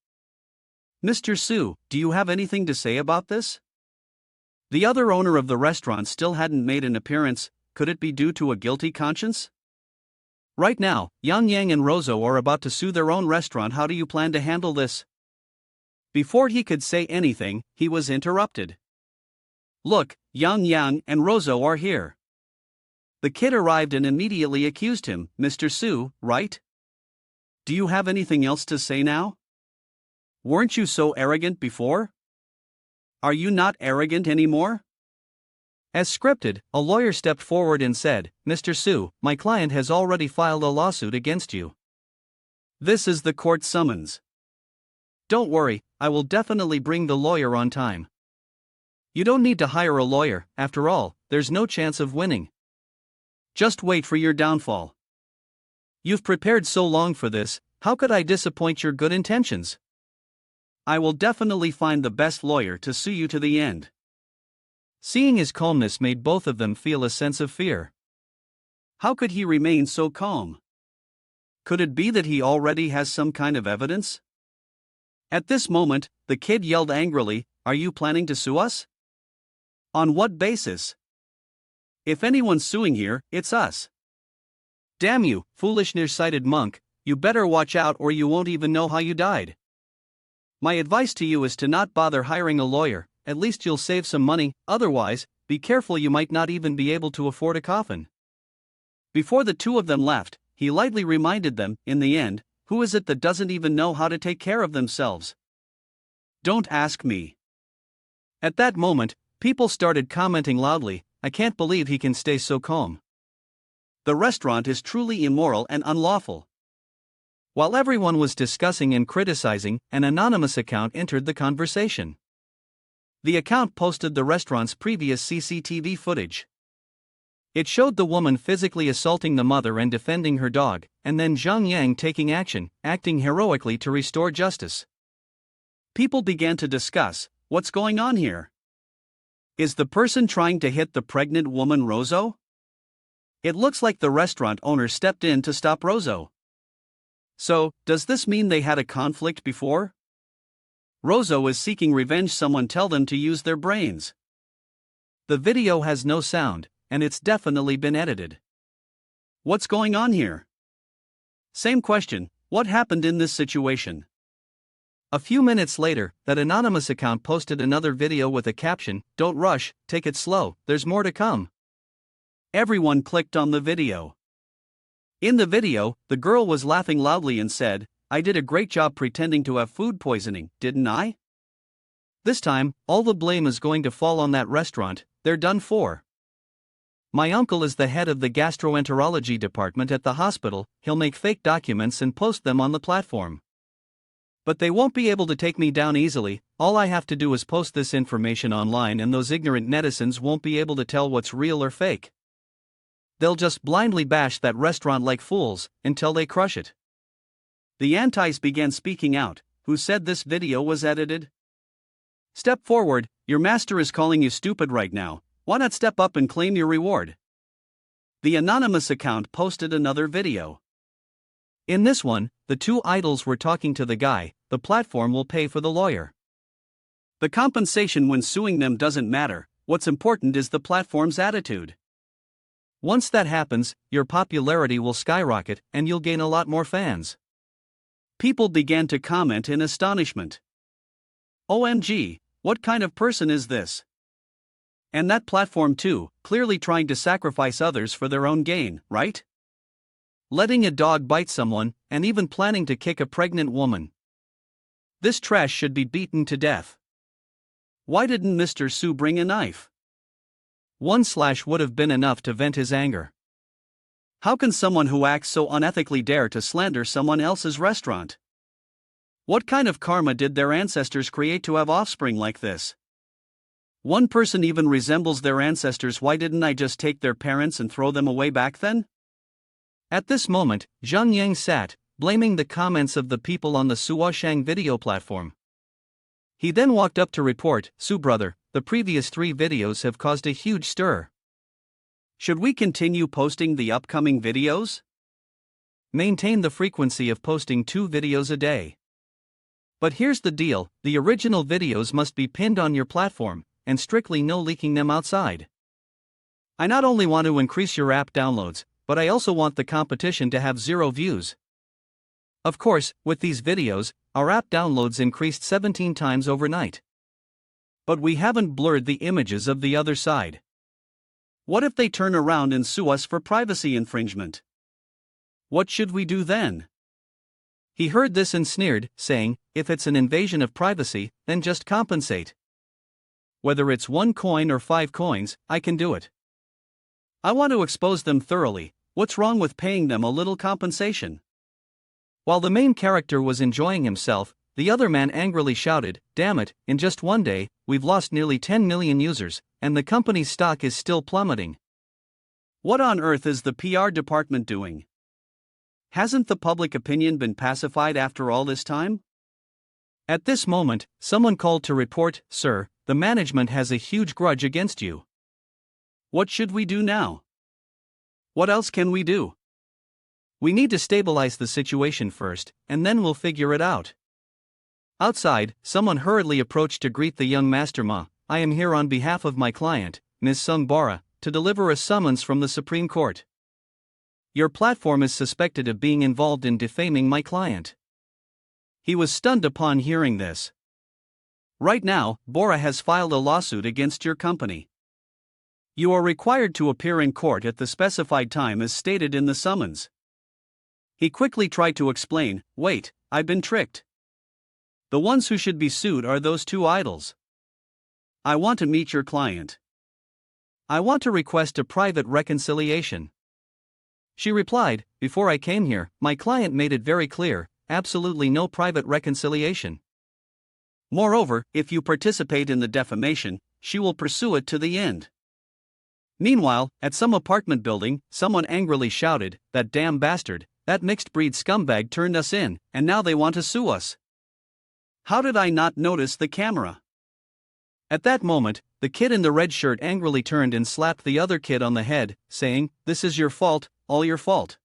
S1: Mr. Su, do you have anything to say about this? The other owner of the restaurant still hadn't made an appearance. Could it be due to a guilty conscience? Right now, Yang and Rozo are about to sue their own restaurant. How do you plan to handle this? Before he could say anything, he was interrupted. Look, Yang and Rozo are here. The kid arrived and immediately accused him. Mr. Su, right? Do you have anything else to say now? Weren't you so arrogant before? Are you not arrogant anymore? As scripted, a lawyer stepped forward and said, Mr. Su, my client has already filed a lawsuit against you.
S2: This is the court summons.
S1: Don't worry, I will definitely bring the lawyer on time. You don't need to hire a lawyer, after all, there's no chance of winning.
S2: Just wait for your downfall.
S1: You've prepared so long for this, how could I disappoint your good intentions?
S2: I will definitely find the best lawyer to sue you to the end.
S1: Seeing his calmness made both of them feel a sense of fear.
S2: How could he remain so calm? Could it be that he already has some kind of evidence? At this moment, the kid yelled angrily, Are you planning to sue us? On what basis? If anyone's suing here, it's us.
S1: Damn you, foolish nearsighted monk, you better watch out or you won't even know how you died. My advice to you is to not bother hiring a lawyer, at least you'll save some money, otherwise, be careful, you might not even be able to afford a coffin. Before the two of them left, he lightly reminded them, in the end, who is it that doesn't even know how to take care of themselves?
S2: Don't ask me.
S1: At that moment, people started commenting loudly, I can't believe he can stay so calm.
S2: The restaurant is truly immoral and unlawful.
S1: While everyone was discussing and criticizing, an anonymous account entered the conversation. The account posted the restaurant's previous CCTV footage. It showed the woman physically assaulting the mother and defending her dog, and then Zheng Yang taking action, acting heroically to restore justice.
S2: People began to discuss, what's going on here? Is the person trying to hit the pregnant woman Rozo? It looks like the restaurant owner stepped in to stop Rozo. So, does this mean they had a conflict before? Rozo is seeking revenge, someone tell them to use their brains.
S1: The video has no sound, and it's definitely been edited.
S2: What's going on here? Same question, what happened in this situation?
S1: A few minutes later, that anonymous account posted another video with a caption, Don't rush, take it slow, there's more to come.
S2: Everyone clicked on the video. In the video, the girl was laughing loudly and said, "I did a great job pretending to have food poisoning, didn't I?" This time, all the blame is going to fall on that restaurant, they're done for. My uncle is the head of the gastroenterology department at the hospital, he'll make fake documents and post them on the platform. But they won't be able to take me down easily, all I have to do is post this information online and those ignorant netizens won't be able to tell what's real or fake. They'll just blindly bash that restaurant like fools, until they crush it. The antis began speaking out. Who said this video was edited? Step forward, your master is calling you stupid right now, why not step up and claim your reward? The anonymous account posted another video. In this one, the two idols were talking to the guy, the platform will pay for the lawyer. The compensation when suing them doesn't matter, what's important is the platform's attitude. Once that happens, your popularity will skyrocket and you'll gain a lot more fans. People began to comment in astonishment. OMG, what kind of person is this? And that platform too, clearly trying to sacrifice others for their own gain, right? Letting a dog bite someone, and even planning to kick a pregnant woman. This trash should be beaten to death. Why didn't Mr. Su bring a knife? One slash would have been enough to vent his anger. How can someone who acts so unethically dare to slander someone else's restaurant? What kind of karma did their ancestors create to have offspring like this? One person even resembles their ancestors, why didn't I just take their parents and throw them away back then? At this moment, Zhang Yang sat, blaming the comments of the people on the Suoshang video platform. He then walked up to report, "Su brother, the previous 3 videos have caused a huge stir. Should we continue posting the upcoming videos? Maintain the frequency of posting 2 videos a day. But here's the deal, the original videos must be pinned on your platform, and strictly no leaking them outside. I not only want to increase your app downloads, but I also want the competition to have 0 views. Of course, with these videos, our app downloads increased 17 times overnight. But we haven't blurred the images of the other side. What if they turn around and sue us for privacy infringement? What should we do then?" He heard this and sneered, saying, "If it's an invasion of privacy, then just compensate. Whether it's 1 coin or 5 coins, I can do it. I want to expose them thoroughly, what's wrong with paying them a little compensation?" While the main character was enjoying himself, the other man angrily shouted, "Damn it, in just one day, we've lost nearly 10 million users, and the company's stock is still plummeting. What on earth is the PR department doing? Hasn't the public opinion been pacified after all this time?" At this moment, someone called to report, "Sir, the management has a huge grudge against you. What should we do now? What else can we do? We need to stabilize the situation first, and then we'll figure it out." Outside, someone hurriedly approached to greet the young master Ma. "I am here on behalf of my client, Ms. Sung Bora, to deliver a summons from the Supreme Court. Your platform is suspected of being involved in defaming my client." He was stunned upon hearing this. "Right now, Bora has filed a lawsuit against your company. You are required to appear in court at the specified time as stated in the summons." He quickly tried to explain, "Wait, I've been tricked. The ones who should be sued are those 2 idols. I want to meet your client. I want to request a private reconciliation." She replied, "Before I came here, my client made it very clear, absolutely no private reconciliation. Moreover, if you participate in the defamation, she will pursue it to the end." Meanwhile, at some apartment building, someone angrily shouted, "That damn bastard, that mixed-breed scumbag turned us in, and now they want to sue us. How did I not notice the camera?" At that moment, the kid in the red shirt angrily turned and slapped the other kid on the head, saying, "This is your fault, all your fault.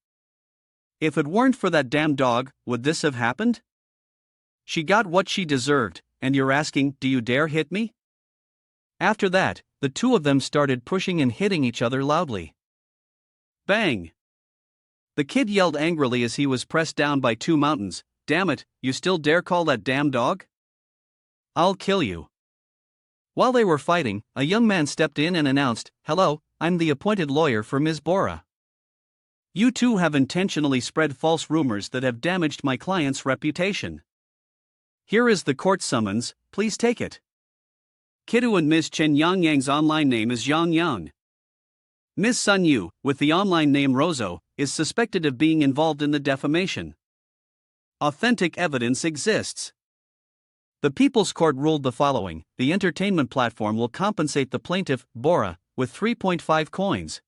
S2: If it weren't for that damn dog, would this have happened? She got what she deserved, and you're asking, do you dare hit me?" After that, the 2 of them started pushing and hitting each other loudly. Bang! The kid yelled angrily as he was pressed down by 2 mountains, "Damn it, you still dare call that damn dog? I'll kill you." While they were fighting, a young man stepped in and announced, "Hello, I'm the appointed lawyer for Ms. Bora." You two have intentionally spread false rumors that have damaged my client's reputation. Here is the court summons, please take it. Kiddu and Ms. Chen Yangyang's online name is Yang Yang. Ms. Sun Yu, with the online name Rozo, is suspected of being involved in the defamation. Authentic evidence exists. The People's Court ruled the following: the entertainment platform will compensate the plaintiff, Bora, with 3.5 coins.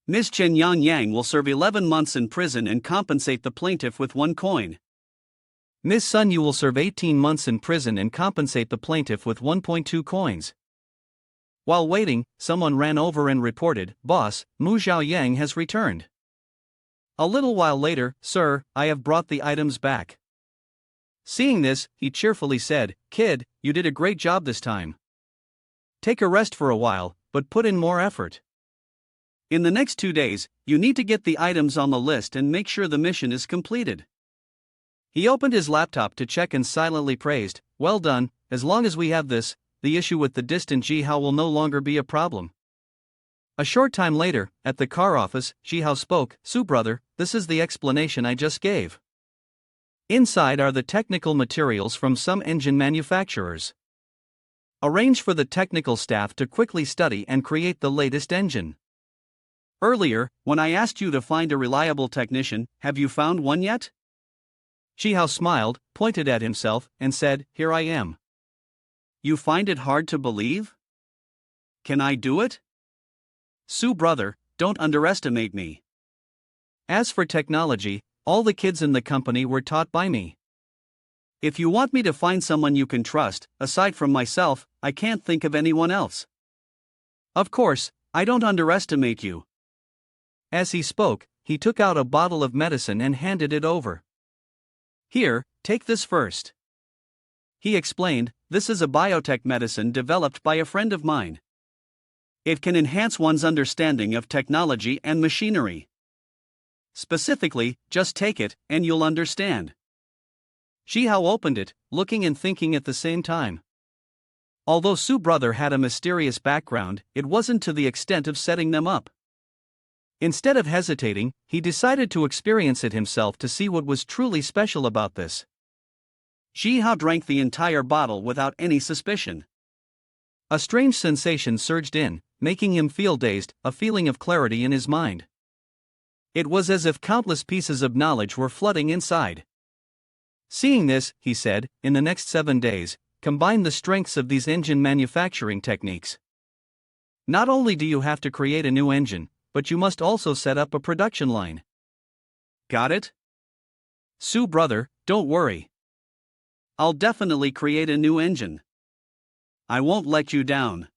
S2: Ms. Chen Yang will serve 11 months in prison and compensate the plaintiff with 1 coin.
S1: Ms. Sun Yu will serve 18 months in prison and compensate the plaintiff with 1.2 coins. While waiting, someone ran over and reported, "Boss, Mu Zhao Yang has returned." A little while later, "Sir, I have brought the items back." Seeing this, he cheerfully said, "Kid, you did a great job this time. Take a rest for a while, but put in more effort. In the next 2 days, you need to get the items on the list and make sure the mission is completed." He opened his laptop to check and silently praised, "Well done, as long as we have this, the issue with the distant Jihao will no longer be a problem." A short time later, at the car office, Jihao spoke, "Su brother, this is the explanation I just gave. Inside are the technical materials from some engine manufacturers. Arrange for the technical staff to quickly study and create the latest engine. Earlier, when I asked you to find a reliable technician, have you found one yet?" Jihao smiled, pointed at himself, and said, "Here I am." "You find it hard to believe? Can I do it?" "Su brother, don't underestimate me. As for technology, all the kids in the company were taught by me. If you want me to find someone you can trust, aside from myself, I can't think of anyone else. Of course, I don't underestimate you." As he spoke, he took out a bottle of medicine and handed it over. "Here, take this first." He explained, "This is a biotech medicine developed by a friend of mine. It can enhance one's understanding of technology and machinery. Specifically, just take it, and you'll understand." Jihao opened it, looking and thinking at the same time. Although Su brother had a mysterious background, it wasn't to the extent of setting them up. Instead of hesitating, he decided to experience it himself to see what was truly special about this. Jihao drank the entire bottle without any suspicion. A strange sensation surged in, making him feel dazed, a feeling of clarity in his mind. It was as if countless pieces of knowledge were flooding inside. Seeing this, he said, "In the next 7 days, combine the strengths of these engine manufacturing techniques. Not only do you have to create a new engine, but you must also set up a production line." "Got it? Su brother, don't worry. I'll definitely create a new engine. I won't let you down."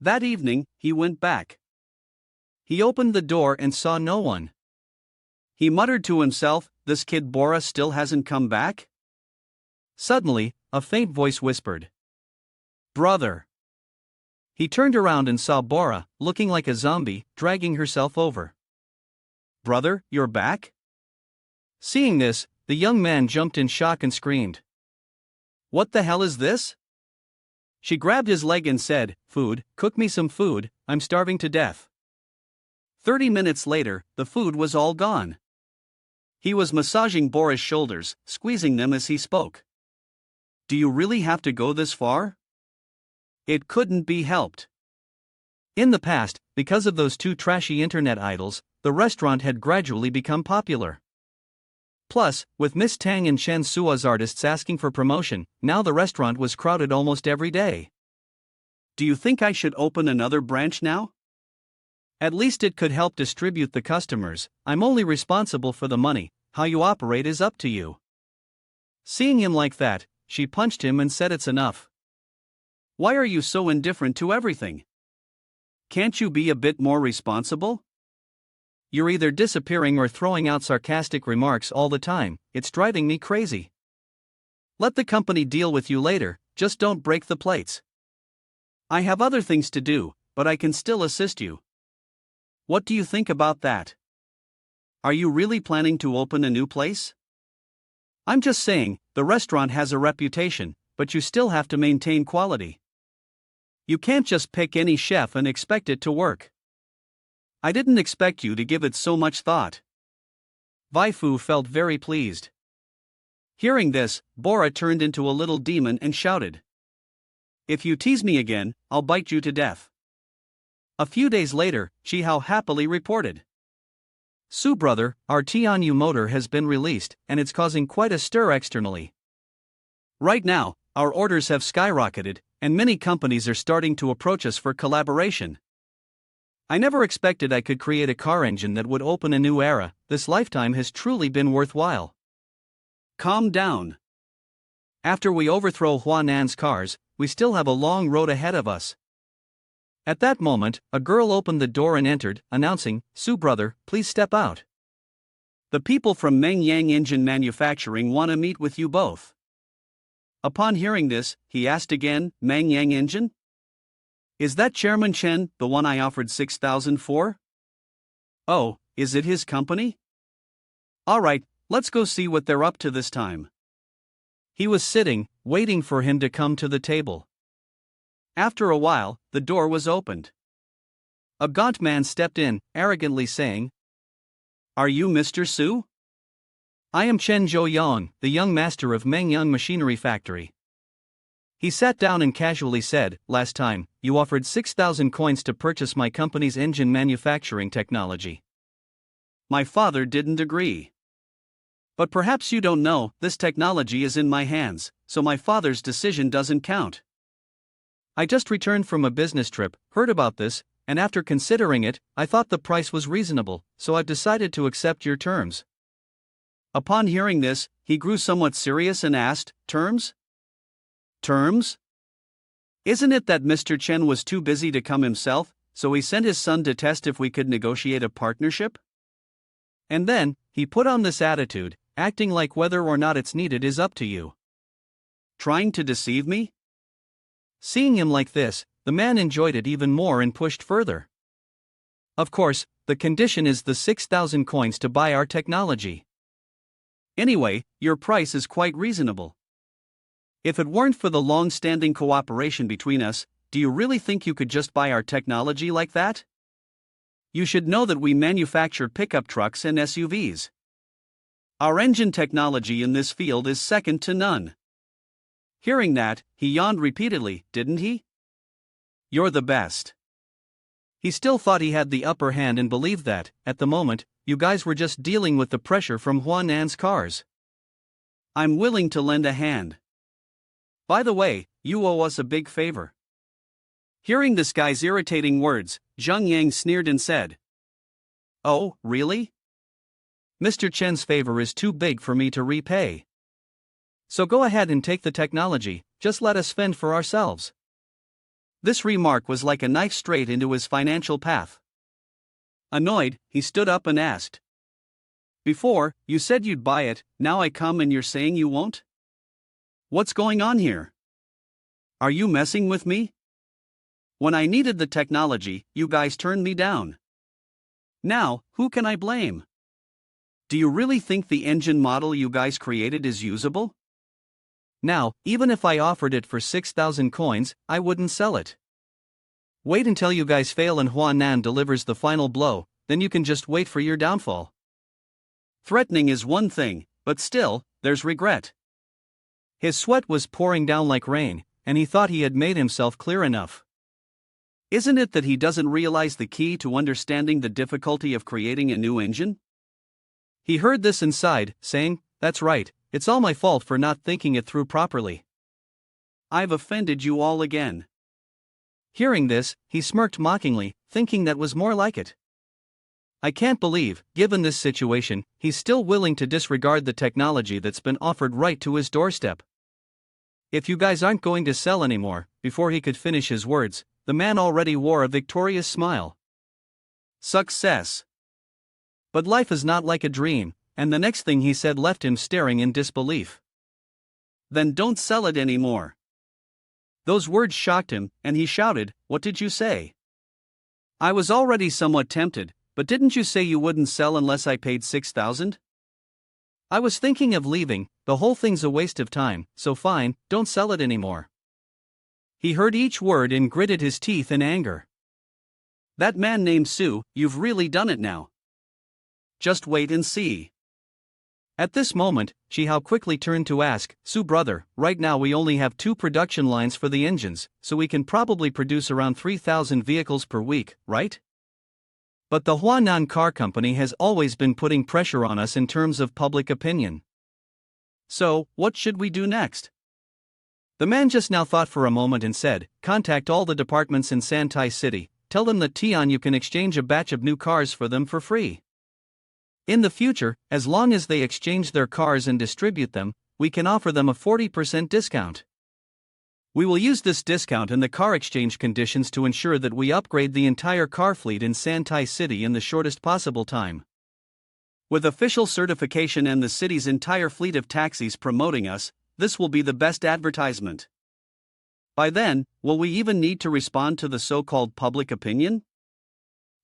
S1: That evening, he went back. He opened the door and saw no one. He muttered to himself, "This kid Bora still hasn't come back?" Suddenly, a faint voice whispered, "Brother." He turned around and saw Bora, looking like a zombie, dragging herself over. "Brother, you're back?" Seeing this, the young man jumped in shock and screamed, "What the hell is this?" She grabbed his leg and said, "Food, cook me some food, I'm starving to death." 30 minutes later, the food was all gone. He was massaging Bora's shoulders, squeezing them as he spoke. "Do you really have to go this far?" It couldn't be helped. In the past, because of those 2 trashy internet idols, the restaurant had gradually become popular. Plus, with Miss Tang and Chen Sua's artists asking for promotion, now the restaurant was crowded almost every day. "Do you think I should open another branch now? At least it could help distribute the customers. I'm only responsible for the money, how you operate is up to you." Seeing him like that, she punched him and said, "It's enough. Why are you so indifferent to everything? Can't you be a bit more responsible? You're either disappearing or throwing out sarcastic remarks all the time, it's driving me crazy. Let the company deal with you later, just don't break the plates. I have other things to do, but I can still assist you. What do you think about that? Are you really planning to open a new place? I'm just saying, the restaurant has a reputation, but you still have to maintain quality. You can't just pick any chef and expect it to work.
S2: I didn't expect you to give it so much thought. Waifu felt very pleased. Hearing this, Bora turned into a little demon and shouted, "If you tease me again, I'll bite you to death." A few days later, Chihao happily reported, "Su brother, our Tianyu motor has been released, and it's causing quite a stir externally. Right now, our orders have skyrocketed, and many companies are starting to approach us for collaboration. I never expected I could create a car engine that would open a new era. This lifetime has truly been worthwhile." Calm down. After we overthrow Huanan's cars, we still have a long road ahead of us. At that moment, a girl opened the door and entered, announcing, "Su brother, please step out. The people from Mengyang Engine Manufacturing want to meet with you both." Upon hearing this, he asked again, "Mengyang Engine? Is that Chairman Chen, the one I offered 6,000 for? Oh, is it his company? Alright, let's go see what they're up to this time." He was sitting, waiting for him to come to the table. After a while, the door was opened. A gaunt man stepped in, arrogantly saying, "Are you Mr. Su? I am Chen Zhouyan, the young master of Mengyang Machinery Factory." He sat down and casually said, "Last time, you offered 6,000 coins to purchase my company's engine manufacturing technology. My father didn't agree. But perhaps you don't know, this technology is in my hands, so my father's decision doesn't count. I just returned from a business trip, heard about this, and after considering it, I thought the price was reasonable, so I've decided to accept your terms." Upon hearing this, he grew somewhat serious and asked, "Terms? Terms? Isn't it that Mr. Chen was too busy to come himself, so he sent his son to test if we could negotiate a partnership? And then, he put on this attitude, acting like whether or not it's needed is up to you. Trying to deceive me?" Seeing him like this, the man enjoyed it even more and pushed further. "Of course, the condition is the 6,000 coins to buy our technology. Anyway, your price is quite reasonable. If it weren't for the long-standing cooperation between us, do you really think you could just buy our technology like that? You should know that we manufacture pickup trucks and SUVs. Our engine technology in this field is second to none." Hearing that, he yawned repeatedly, didn't he? "You're the best." He still thought he had the upper hand and believed that, at the moment, you guys were just dealing with the pressure from Huanan's cars. "I'm willing to lend a hand. By the way, you owe us a big favor." Hearing this guy's irritating words, Zhang Yang sneered and said, "Oh, really? Mr. Chen's favor is too big for me to repay. So go ahead and take the technology, just let us fend for ourselves." This remark was like a knife straight into his financial path. Annoyed, he stood up and asked, "Before, you said you'd buy it, now I come and you're saying you won't? What's going on here? Are you messing with me? When I needed the technology, you guys turned me down. Now, who can I blame? Do you really think the engine model you guys created is usable? Now, even if I offered it for 6,000 coins, I wouldn't sell it. Wait until you guys fail and Huanan delivers the final blow, then you can just wait for your downfall. Threatening is one thing, but still, there's regret." His sweat was pouring down like rain, and he thought he had made himself clear enough. Isn't it that he doesn't realize the key to understanding the difficulty of creating a new engine? He heard this and sighed, saying, "That's right, it's all my fault for not thinking it through properly. I've offended you all again." Hearing this, he smirked mockingly, thinking that was more like it. I can't believe, given this situation, he's still willing to disregard the technology that's been offered right to his doorstep. If you guys aren't going to sell anymore, before he could finish his words, the man already wore a victorious smile. Success. But life is not like a dream, and the next thing he said left him staring in disbelief. Then don't sell it anymore. Those words shocked him, and he shouted, "What did you say? I was already somewhat tempted, but didn't you say you wouldn't sell unless I paid 6,000? I was thinking of leaving, the whole thing's a waste of time, so fine, don't sell it anymore." He heard each word and gritted his teeth in anger. That man named Su, you've really done it now. Just wait and see.
S1: At this moment, Shihao quickly turned to ask, Su brother, right now we only have 2 production lines for the engines, so we can probably produce around 3,000 vehicles per week, right? But the Huanan Car Company has always been putting pressure on us in terms of public opinion.
S2: So, what should we do next?
S1: The man just now thought for a moment and said, contact all the departments in Santai City, tell them that Tian you can exchange a batch of new cars for them for free. In the future, as long as they exchange their cars and distribute them, we can offer them a 40% discount. We will use this discount and the car exchange conditions to ensure that we upgrade the entire car fleet in Santai City in the shortest possible time.
S2: With official certification and the city's entire fleet of taxis promoting us, this will be the best advertisement. By then, will we even need to respond to the so-called public opinion?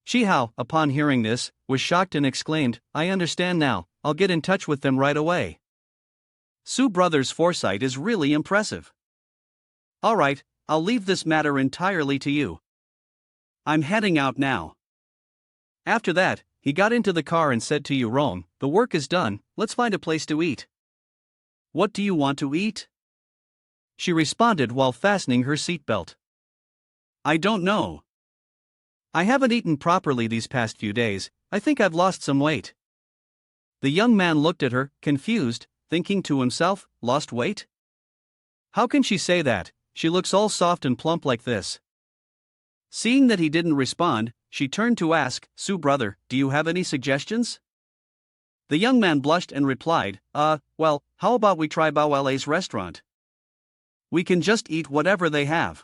S1: Shihao, upon hearing this, was shocked and exclaimed, I understand now, I'll get in touch with them right away.
S2: Su brothers' foresight is really impressive. Alright, I'll leave this matter entirely to you. I'm heading out now.
S1: After that, he got into the car and said to Yurong, the work is done, let's find a place to eat.
S2: What do you want to eat?
S1: She responded while fastening her seatbelt.
S2: I don't know.
S1: I haven't eaten properly these past few days, I think I've lost some weight. The young man looked at her, confused, thinking to himself, lost weight? How can she say that? She looks all soft and plump like this.
S2: Seeing that he didn't respond, she turned to ask, Su brother, do you have any suggestions? The young man blushed and replied, well, how about we try Bao restaurant? We can just eat whatever they have.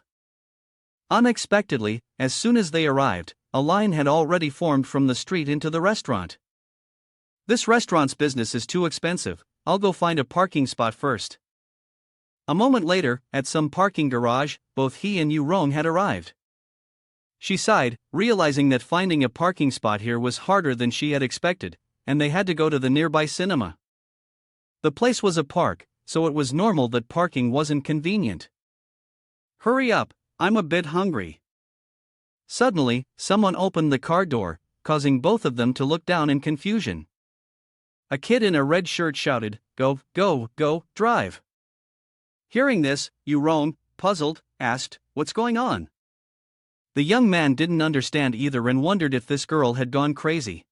S1: Unexpectedly, as soon as they arrived, a line had already formed from the street into the restaurant. This restaurant's business is too expensive, I'll go find a parking spot first. A moment later, at some parking garage, both he and Yurong had arrived. She sighed, realizing that finding a parking spot here was harder than she had expected, and they had to go to the nearby cinema. The place was a park, so it was normal that parking wasn't convenient.
S2: Hurry up, I'm a bit hungry.
S1: Suddenly, someone opened the car door, causing both of them to look down in confusion. A kid in a red shirt shouted, Go, go, go, drive.
S2: Hearing this, Yurong, puzzled, asked, What's going on?
S1: The young man didn't understand either and wondered if this girl had gone crazy.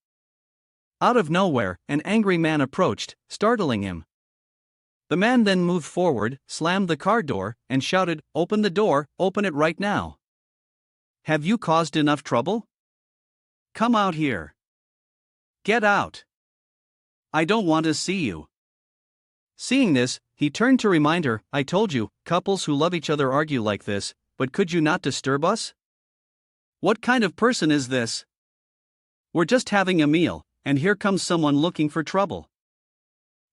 S1: Out of nowhere, an angry man approached, startling him. The man then moved forward, slammed the car door, and shouted, Open the door, open it right now.
S2: Have you caused enough trouble? Come out here. Get out. I don't want to see you.
S1: Seeing this, he turned to remind her, I told you, couples who love each other argue like this, but could you not disturb us?
S2: What kind of person is this? We're just having a meal, and here comes someone looking for trouble.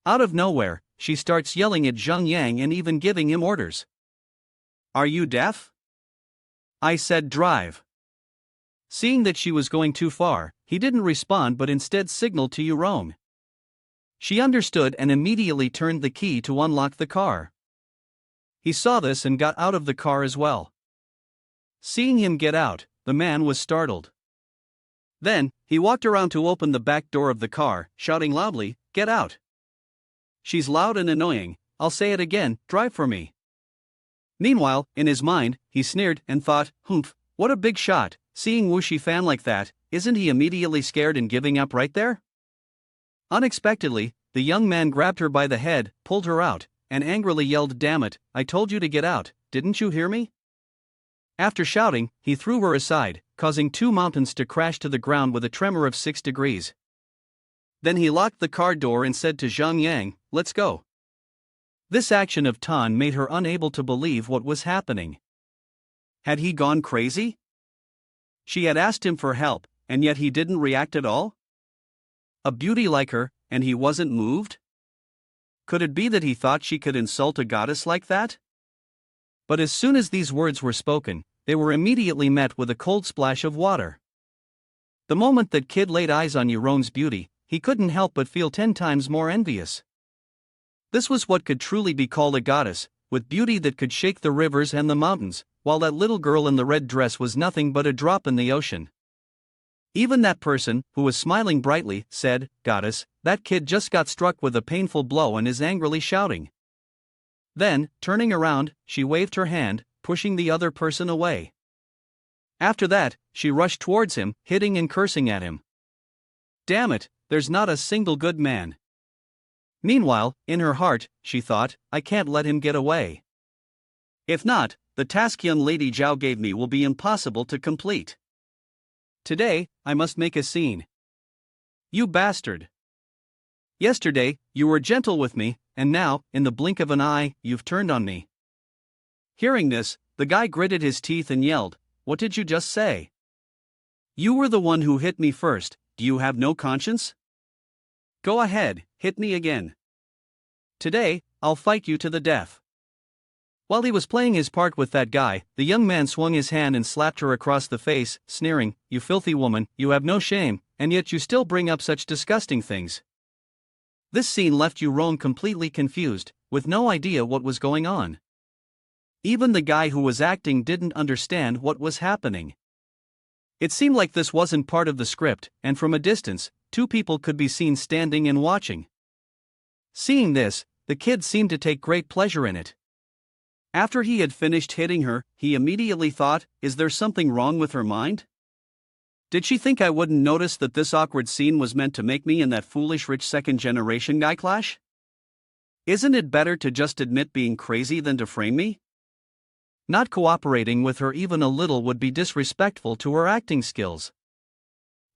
S1: Out of nowhere, she starts yelling at Zheng Yang and even giving him orders.
S2: Are you deaf? I said drive.
S1: Seeing that she was going too far, he didn't respond but instead signaled to Yurong. She understood and immediately turned the key to unlock the car. He saw this and got out of the car as well. Seeing him get out, the man was startled. Then, he walked around to open the back door of the car, shouting loudly, Get out. She's loud and annoying, I'll say it again, drive for me. Meanwhile, in his mind, he sneered and thought, Humph, what a big shot, seeing Wu Shifan like that, isn't he immediately scared and giving up right there? Unexpectedly, the young man grabbed her by the head, pulled her out, and angrily yelled, Damn it, I told you to get out, didn't you hear me? After shouting, he threw her aside, causing 2 mountains to crash to the ground with a tremor of 6 degrees. Then he locked the car door and said to Zhang Yang, Let's go. This action of Tan made her unable to believe what was happening.
S2: Had he gone crazy? She had asked him for help, and yet he didn't react at all? A beauty like her, and he wasn't moved? Could it be that he thought she could insult a goddess like that?
S1: But as soon as these words were spoken, they were immediately met with a cold splash of water. The moment that kid laid eyes on Yurong's beauty, he couldn't help but feel 10 times more envious. This was what could truly be called a goddess, with beauty that could shake the rivers and the mountains, while that little girl in the red dress was nothing but a drop in the ocean.
S2: Even that person, who was smiling brightly, said, "Goddess, that kid just got struck with a painful blow and is angrily shouting." Then, turning around, she waved her hand, pushing the other person away. After that, she rushed towards him, hitting and cursing at him. Damn it, there's not a single good man. Meanwhile, in her heart, she thought, I can't let him get away. If not, the task young Lady Zhao gave me will be impossible to complete. Today, I must make a scene. You bastard. Yesterday, you were gentle with me, and now, in the blink of an eye, you've turned on me. Hearing this, the guy gritted his teeth and yelled, "What did you just say? You were the one who hit me first, do you have no conscience? Go ahead, hit me again. Today, I'll fight you to the death." While he was playing his part with that guy, the young man swung his hand and slapped her across the face, sneering, "You filthy woman, you have no shame, and yet you still bring up such disgusting things." This scene left Euron completely confused, with no idea what was going on. Even the guy who was acting didn't understand what was happening. It seemed like this wasn't part of the script, and from a distance, two people could be seen standing and watching. Seeing this, the kid seemed to take great pleasure in it. After he had finished hitting her, he immediately thought, is there something wrong with her mind? Did she think I wouldn't notice that this awkward scene was meant to make me and that foolish rich second-generation guy clash? Isn't it better to just admit being crazy than to frame me? Not cooperating with her even a little would be disrespectful to her acting skills.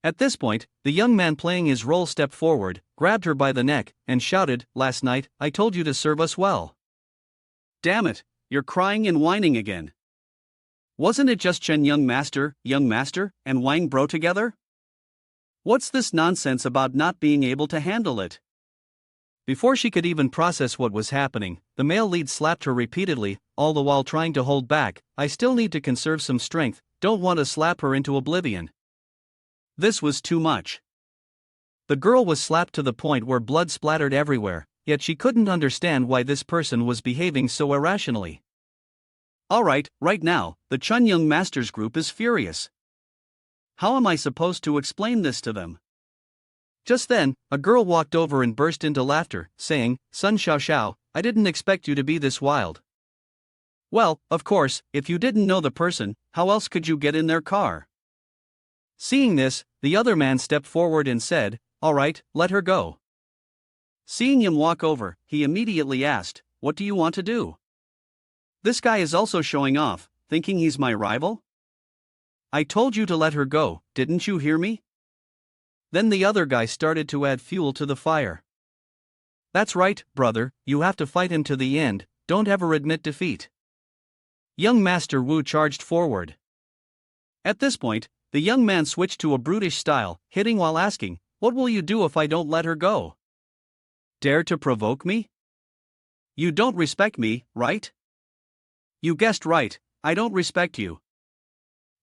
S2: At this point, the young man playing his role stepped forward, grabbed her by the neck, and shouted, "Last night, I told you to serve us well. Damn it, you're crying and whining again. Wasn't it just Chen young master, and Wang bro together? What's this nonsense about not being able to handle it?" Before she could even process what was happening, the male lead slapped her repeatedly, all the while trying to hold back. "I still need to conserve some strength, don't want to slap her into oblivion." This was too much. The girl was slapped to the point where blood splattered everywhere, yet she couldn't understand why this person was behaving so irrationally. Alright, right now, the Chun Young Masters group is furious. How am I supposed to explain this to them? Just then, a girl walked over and burst into laughter, saying, "Sun Xiao Xiao, I didn't expect you to be this wild." Well, of course, if you didn't know the person, how else could you get in their car? Seeing this, the other man stepped forward and said, "Alright, let her go." Seeing him walk over, he immediately asked, "What do you want to do? This guy is also showing off, thinking he's my rival? I told you to let her go, didn't you hear me?" Then the other guy started to add fuel to the fire. "That's right, brother, you have to fight him to the end, don't ever admit defeat." Young Master Wu charged forward. At this point, the young man switched to a brutish style, hitting while asking, "What will you do if I don't let her go? Dare to provoke me? You don't respect me, right? You guessed right, I don't respect you."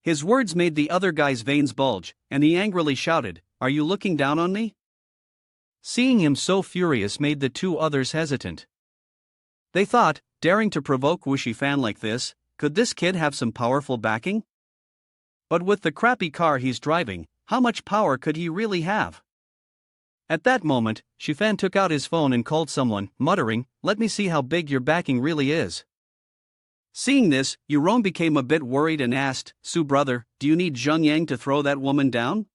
S2: His words made the other guy's veins bulge, and he angrily shouted, "Are you looking down on me?" Seeing him so furious made the two others hesitant. They thought, daring to provoke Wuxi Fan like this, could this kid have some powerful backing? But with the crappy car he's driving, how much power could he really have? At that moment, Shifan took out his phone and called someone, muttering, "Let me see how big your backing really is." Seeing this, Euron became a bit worried and asked, "Su brother, do you need Zheng Yang to throw that woman down?"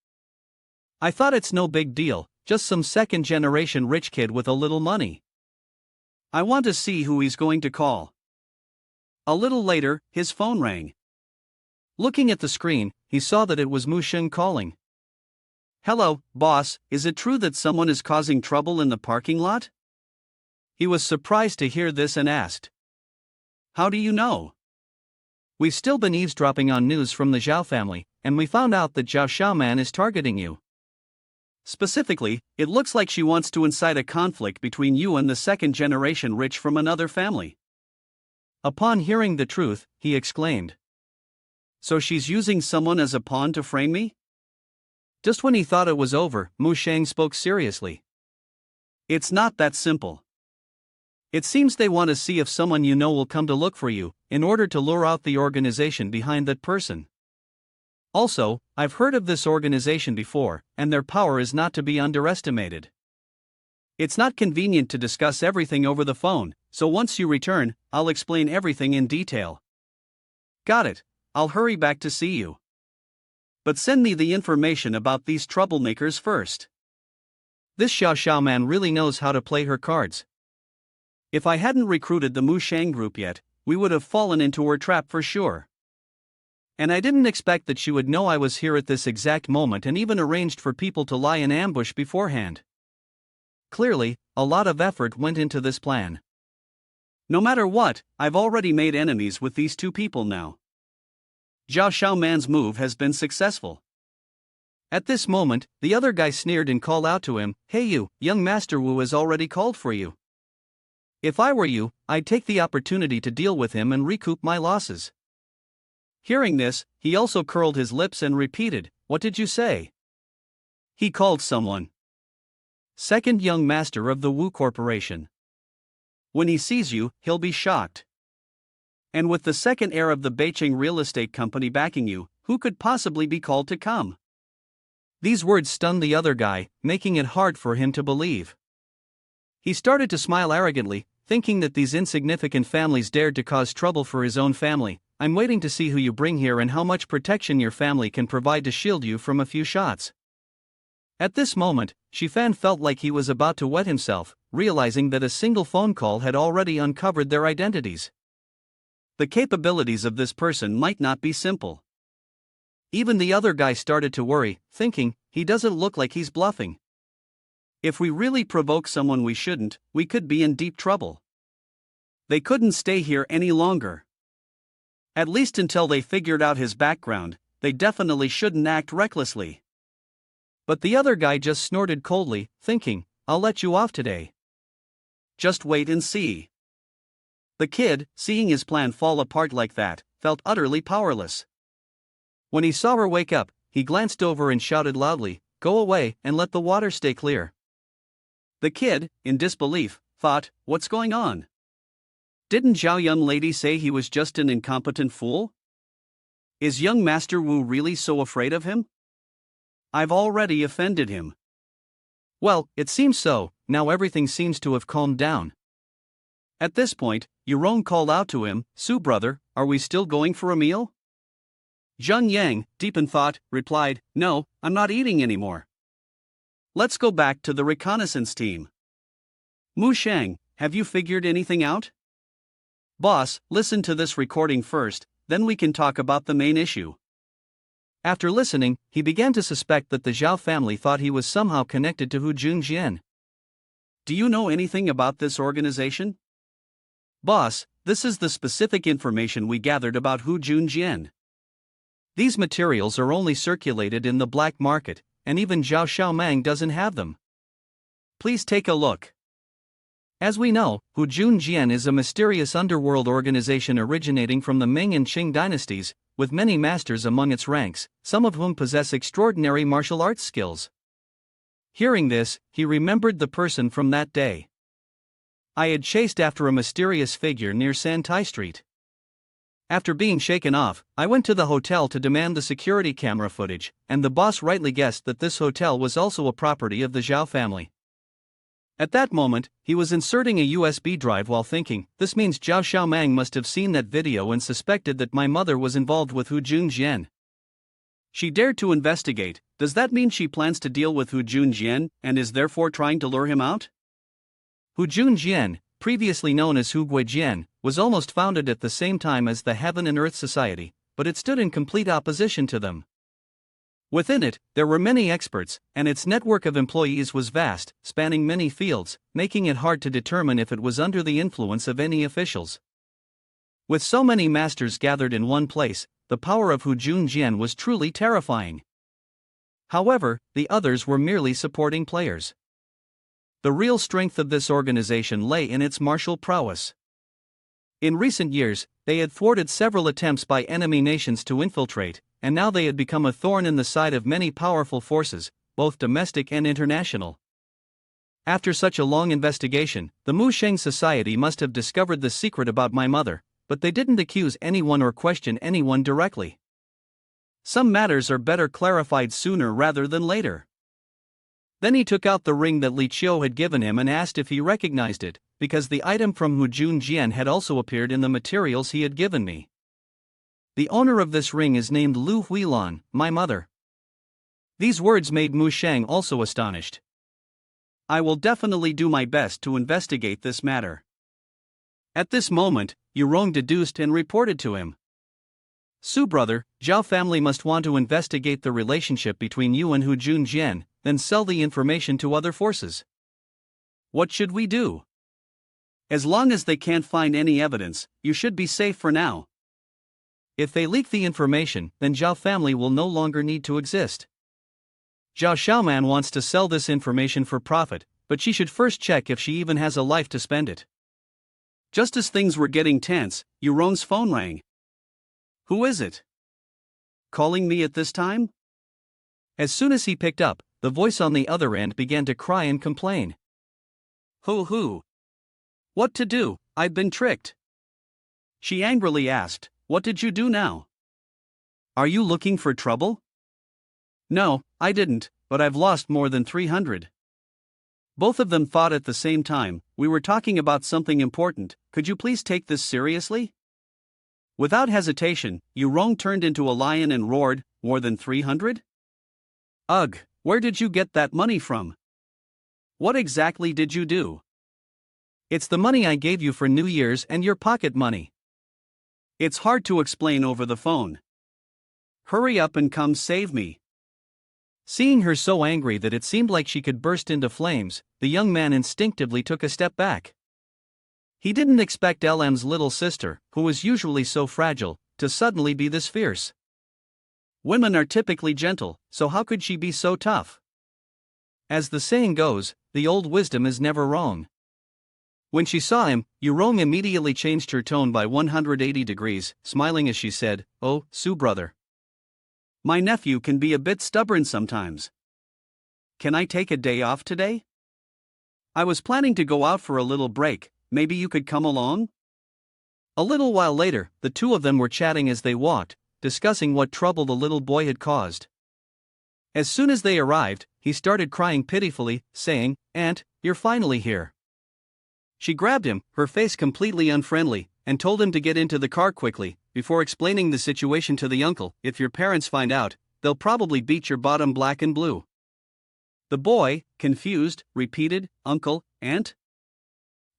S2: "I thought it's no big deal, just some second-generation rich kid with a little money. I want to see who he's going to call." A little later, his phone rang. Looking at the screen, he saw that it was Mu Sheng calling. "Hello, boss, is it true that someone is causing trouble in the parking lot?" He was surprised to hear this and asked, "How do you know?" "We've still been eavesdropping on news from the Zhao family, and we found out that Zhao Xiaoman is targeting you. Specifically, it looks like she wants to incite a conflict between you and the second-generation rich from another family." Upon hearing the truth, he exclaimed, "So she's using someone as a pawn to frame me?" Just when he thought it was over, Mu Sheng spoke seriously. "It's not that simple. It seems they want to see if someone you know will come to look for you, in order to lure out the organization behind that person.
S1: Also, I've heard of this organization before, and their power is not to be underestimated.
S2: It's not convenient to discuss everything over the phone, so once you return, I'll explain everything in detail.
S1: Got it, I'll hurry back to see you.
S2: But send me the information about these troublemakers first.
S1: This Xiao man really knows how to play her cards.
S2: If I hadn't recruited the Mu Shang group yet, we would have fallen into her trap for sure.
S1: And I didn't expect that she would know I was here at this exact moment and even arranged for people to lie in ambush beforehand. Clearly, a lot of effort went into this plan.
S2: No matter what, I've already made enemies with these two people now. Xiao Man's move has been successful.
S1: At this moment, the other guy sneered and called out to him, "Hey you, young Master Wu has already called for you. If I were you, I'd take the opportunity to deal with him and recoup my losses."
S2: Hearing this, he also curled his lips and repeated, "What did you say?" He called someone.
S1: Second young master of the Wu Corporation.
S2: When he sees you, he'll be shocked. And with the second heir of the Beijing real estate company backing you, who could possibly be called to come?
S1: These words stunned the other guy, making it hard for him to believe. He started to smile arrogantly, thinking that these insignificant families dared to cause trouble for his own family. "I'm waiting to see who you bring here and how much protection your family can provide to shield you from a few shots." At this moment, Shifan felt like he was about to wet himself, realizing that a single phone call had already uncovered their identities.
S2: The capabilities of this person might not be simple.
S1: Even the other guy started to worry, thinking, he doesn't look like he's bluffing.
S2: If we really provoke someone we shouldn't, we could be in deep trouble. They couldn't stay here any longer. At least until they figured out his background, they definitely shouldn't act recklessly.
S1: But the other guy just snorted coldly, thinking, "I'll let you off today.
S2: Just wait and see." The kid, seeing his plan fall apart like that, felt utterly powerless.
S1: When he saw her wake up, he glanced over and shouted loudly, "Go away and let the water stay clear."
S2: The kid, in disbelief, thought, "What's going on? Didn't Zhao young lady say he was just an incompetent fool? Is young Master Wu really so afraid of him? I've already offended him."
S1: Well, it seems so. Now everything seems to have calmed down.
S2: At this point, Yurong called out to him, "Su brother, are we still going for a meal?" Zheng Yang, deep in thought, replied, "No, I'm not eating anymore. Let's go back to the reconnaissance team. Mu Shang, have you figured anything out?" "Boss, listen to this recording first, then we can talk about the main issue."
S1: After listening, he began to suspect that the Zhao family thought he was somehow connected to Hu Junjian.
S2: "Do you know anything about this organization?"
S1: "Boss, this is the specific information we gathered about Hu Junjian. These materials are only circulated in the black market, and even Zhao Xiaomang doesn't have them.
S2: Please take a look."
S1: As we know, Hu Junjian is a mysterious underworld organization originating from the Ming and Qing dynasties, with many masters among its ranks, some of whom possess extraordinary martial arts skills. Hearing this, he remembered the person from that day. I had chased after a mysterious figure near Santai Street. After being shaken off, I went to the hotel to demand the security camera footage, and the boss rightly guessed that this hotel was also a property of the Zhao family. At that moment, he was inserting a USB drive while thinking, this means Zhao Xiaomang must have seen that video and suspected that my mother was involved with Hu Junjian.
S2: She dared to investigate. Does that mean she plans to deal with Hu Junjian and is therefore trying to lure him out?
S1: Hu Junjian, previously known as Hu Guijian, was almost founded at the same time as the Heaven and Earth Society, but it stood in complete opposition to them. Within it, there were many experts, and its network of employees was vast, spanning many fields, making it hard to determine if it was under the influence of any officials. With so many masters gathered in one place, the power of Hu Junjian was truly terrifying. However, the others were merely supporting players. The real strength of this organization lay in its martial prowess. In recent years, they had thwarted several attempts by enemy nations to infiltrate, and now they had become a thorn in the side of many powerful forces, both domestic and international. After such a long investigation, the Mu Sheng Society must have discovered the secret about my mother, but they didn't accuse anyone or question anyone directly.
S2: Some matters are better clarified sooner rather than later. Then he took out the ring that Li Qiu had given him and asked if he recognized it, because the item from Hu Junjian had also appeared in the materials he had given me. The owner of this ring is named Lu Huilan, my mother. These words made Mu Shang also astonished. I will definitely do my best to investigate this matter. At this moment, Yurong deduced and reported to him. Su brother, Zhao family must want to investigate the relationship between you and Hu Junjian, then sell the information to other forces. What should we do? As long as they can't find any evidence, you should be safe for now. If they leak the information, then Zhao family will no longer need to exist. Zhao Xiaoman wants to sell this information for profit, but she should first check if she even has a life to spend it. Just as things were getting tense, Yurong's phone rang. Who is it? Calling me at this time? As soon as he picked up, the voice on the other end began to cry and complain. Who? What to do? I've been tricked. She angrily asked, what did you do now? Are you looking for trouble? No, I didn't, but I've lost more than 300. Both of them thought at the same time, we were talking about something important, could you please take this seriously? Without hesitation, Yurong turned into a lion and roared, more than 300? Ugh, where did you get that money from? What exactly did you do? It's the money I gave you for New Year's and your pocket money. It's hard to explain over the phone. Hurry up and come save me. Seeing her so angry that it seemed like she could burst into flames, the young man instinctively took a step back. He didn't expect LM's little sister, who was usually so fragile, to suddenly be this fierce. Women are typically gentle, so how could she be so tough? As the saying goes, the old wisdom is never wrong. When she saw him, Yurong immediately changed her tone by 180 degrees, smiling as she said, "Oh, Su brother. My nephew can be a bit stubborn sometimes. Can I take a day off today? I was planning to go out for a little break, maybe you could come along?" A little while later, the two of them were chatting as they walked, discussing what trouble the little boy had caused. As soon as they arrived, he started crying pitifully, saying, "Aunt, you're finally here." She grabbed him, her face completely unfriendly, and told him to get into the car quickly, before explaining the situation to the uncle. If your parents find out, they'll probably beat your bottom black and blue. The boy, confused, repeated, "Uncle, aunt?"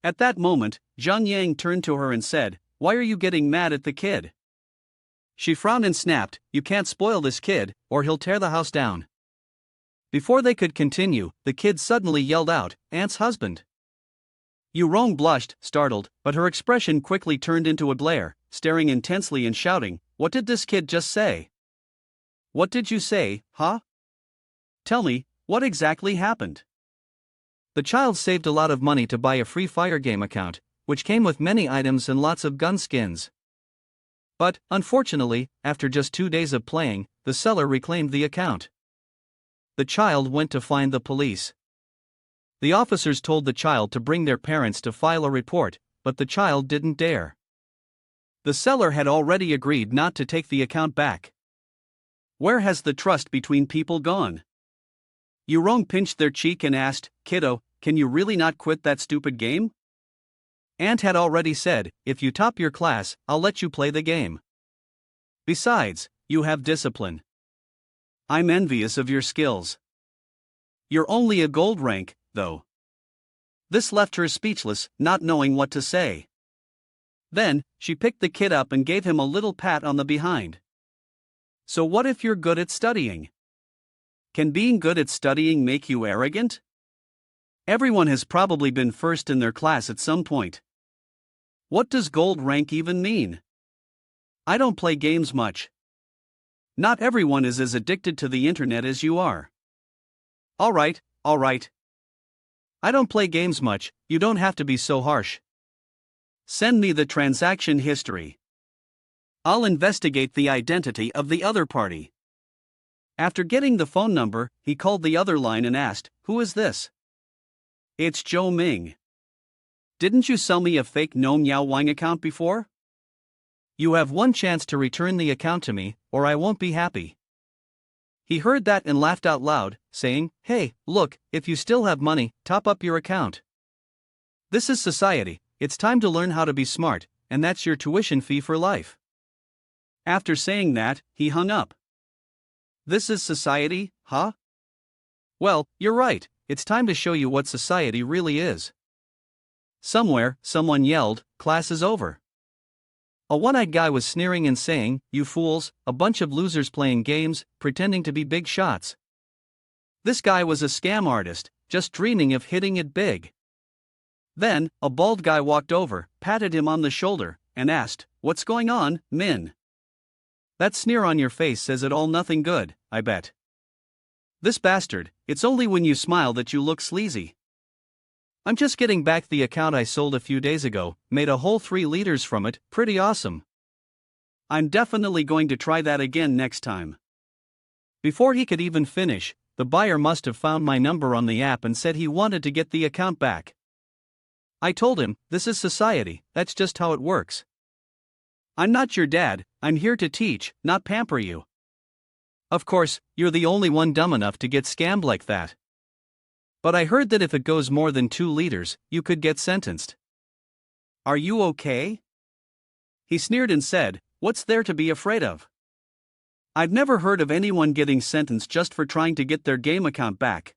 S2: At that moment, Zhang Yang turned to her and said, "Why are you getting mad at the kid?" She frowned and snapped, "You can't spoil this kid, or he'll tear the house down." Before they could continue, the kid suddenly yelled out, "Aunt's husband." Yurong blushed, startled, but her expression quickly turned into a glare, staring intensely and shouting, "What did this kid just say? What did you say, huh? Tell me, what exactly happened?" The child saved a lot of money to buy a free fire game account, which came with many items and lots of gun skins. But, unfortunately, after just 2 days of playing, the seller reclaimed the account. The child went to find the police. The officers told the child to bring their parents to file a report, but the child didn't dare. The seller had already agreed not to take the account back. Where has the trust between people gone? Yurong pinched their cheek and asked, "Kiddo, can you really not quit that stupid game?" Aunt had already said, "If you top your class, I'll let you play the game. Besides, you have discipline. I'm envious of your skills. You're only a gold rank, though." This left her speechless, not knowing what to say. Then, she picked the kid up and gave him a little pat on the behind. "So what if you're good at studying? Can being good at studying make you arrogant? Everyone has probably been first in their class at some point. What does gold rank even mean? I don't play games much. Not everyone is as addicted to the internet as you are." All right. I don't play games much, you don't have to be so harsh. Send me the transaction history. I'll investigate the identity of the other party. After getting the phone number, he called the other line and asked, "Who is this?" "It's Zhou Ming. Didn't you sell me a fake Gnome Yao Wang account before? You have one chance to return the account to me, or I won't be happy."
S1: He heard that and laughed out loud, saying, "Hey, look, if you still have money, top up your account. This is society, it's time to learn how to be smart, and that's your tuition fee for life." After saying that, he hung up. This is society, huh? Well, you're right, it's time to show you what society really is. Somewhere, someone yelled, "Class is over." A one-eyed guy was sneering and saying, "You fools, a bunch of losers playing games, pretending to be big shots." This guy was a scam artist, just dreaming of hitting it big. Then, a bald guy walked over, patted him on the shoulder, and asked, "What's going on, Min?" That sneer on your face says it all. Nothing good, I bet. This bastard, it's only when you smile that you look sleazy. I'm just getting back the account I sold a few days ago, made a whole 3 liters from it, pretty awesome. I'm definitely going to try that again next time. Before he could even finish, the buyer must have found my number on the app and said he wanted to get the account back. I told him, this is society, that's just how it works. I'm not your dad, I'm here to teach, not pamper you. Of course, you're the only one dumb enough to get scammed like that. But I heard that if it goes more than 2 liters, you could get sentenced. Are you okay? He sneered and said, "What's there to be afraid of? I've never heard of anyone getting sentenced just for trying to get their game account back.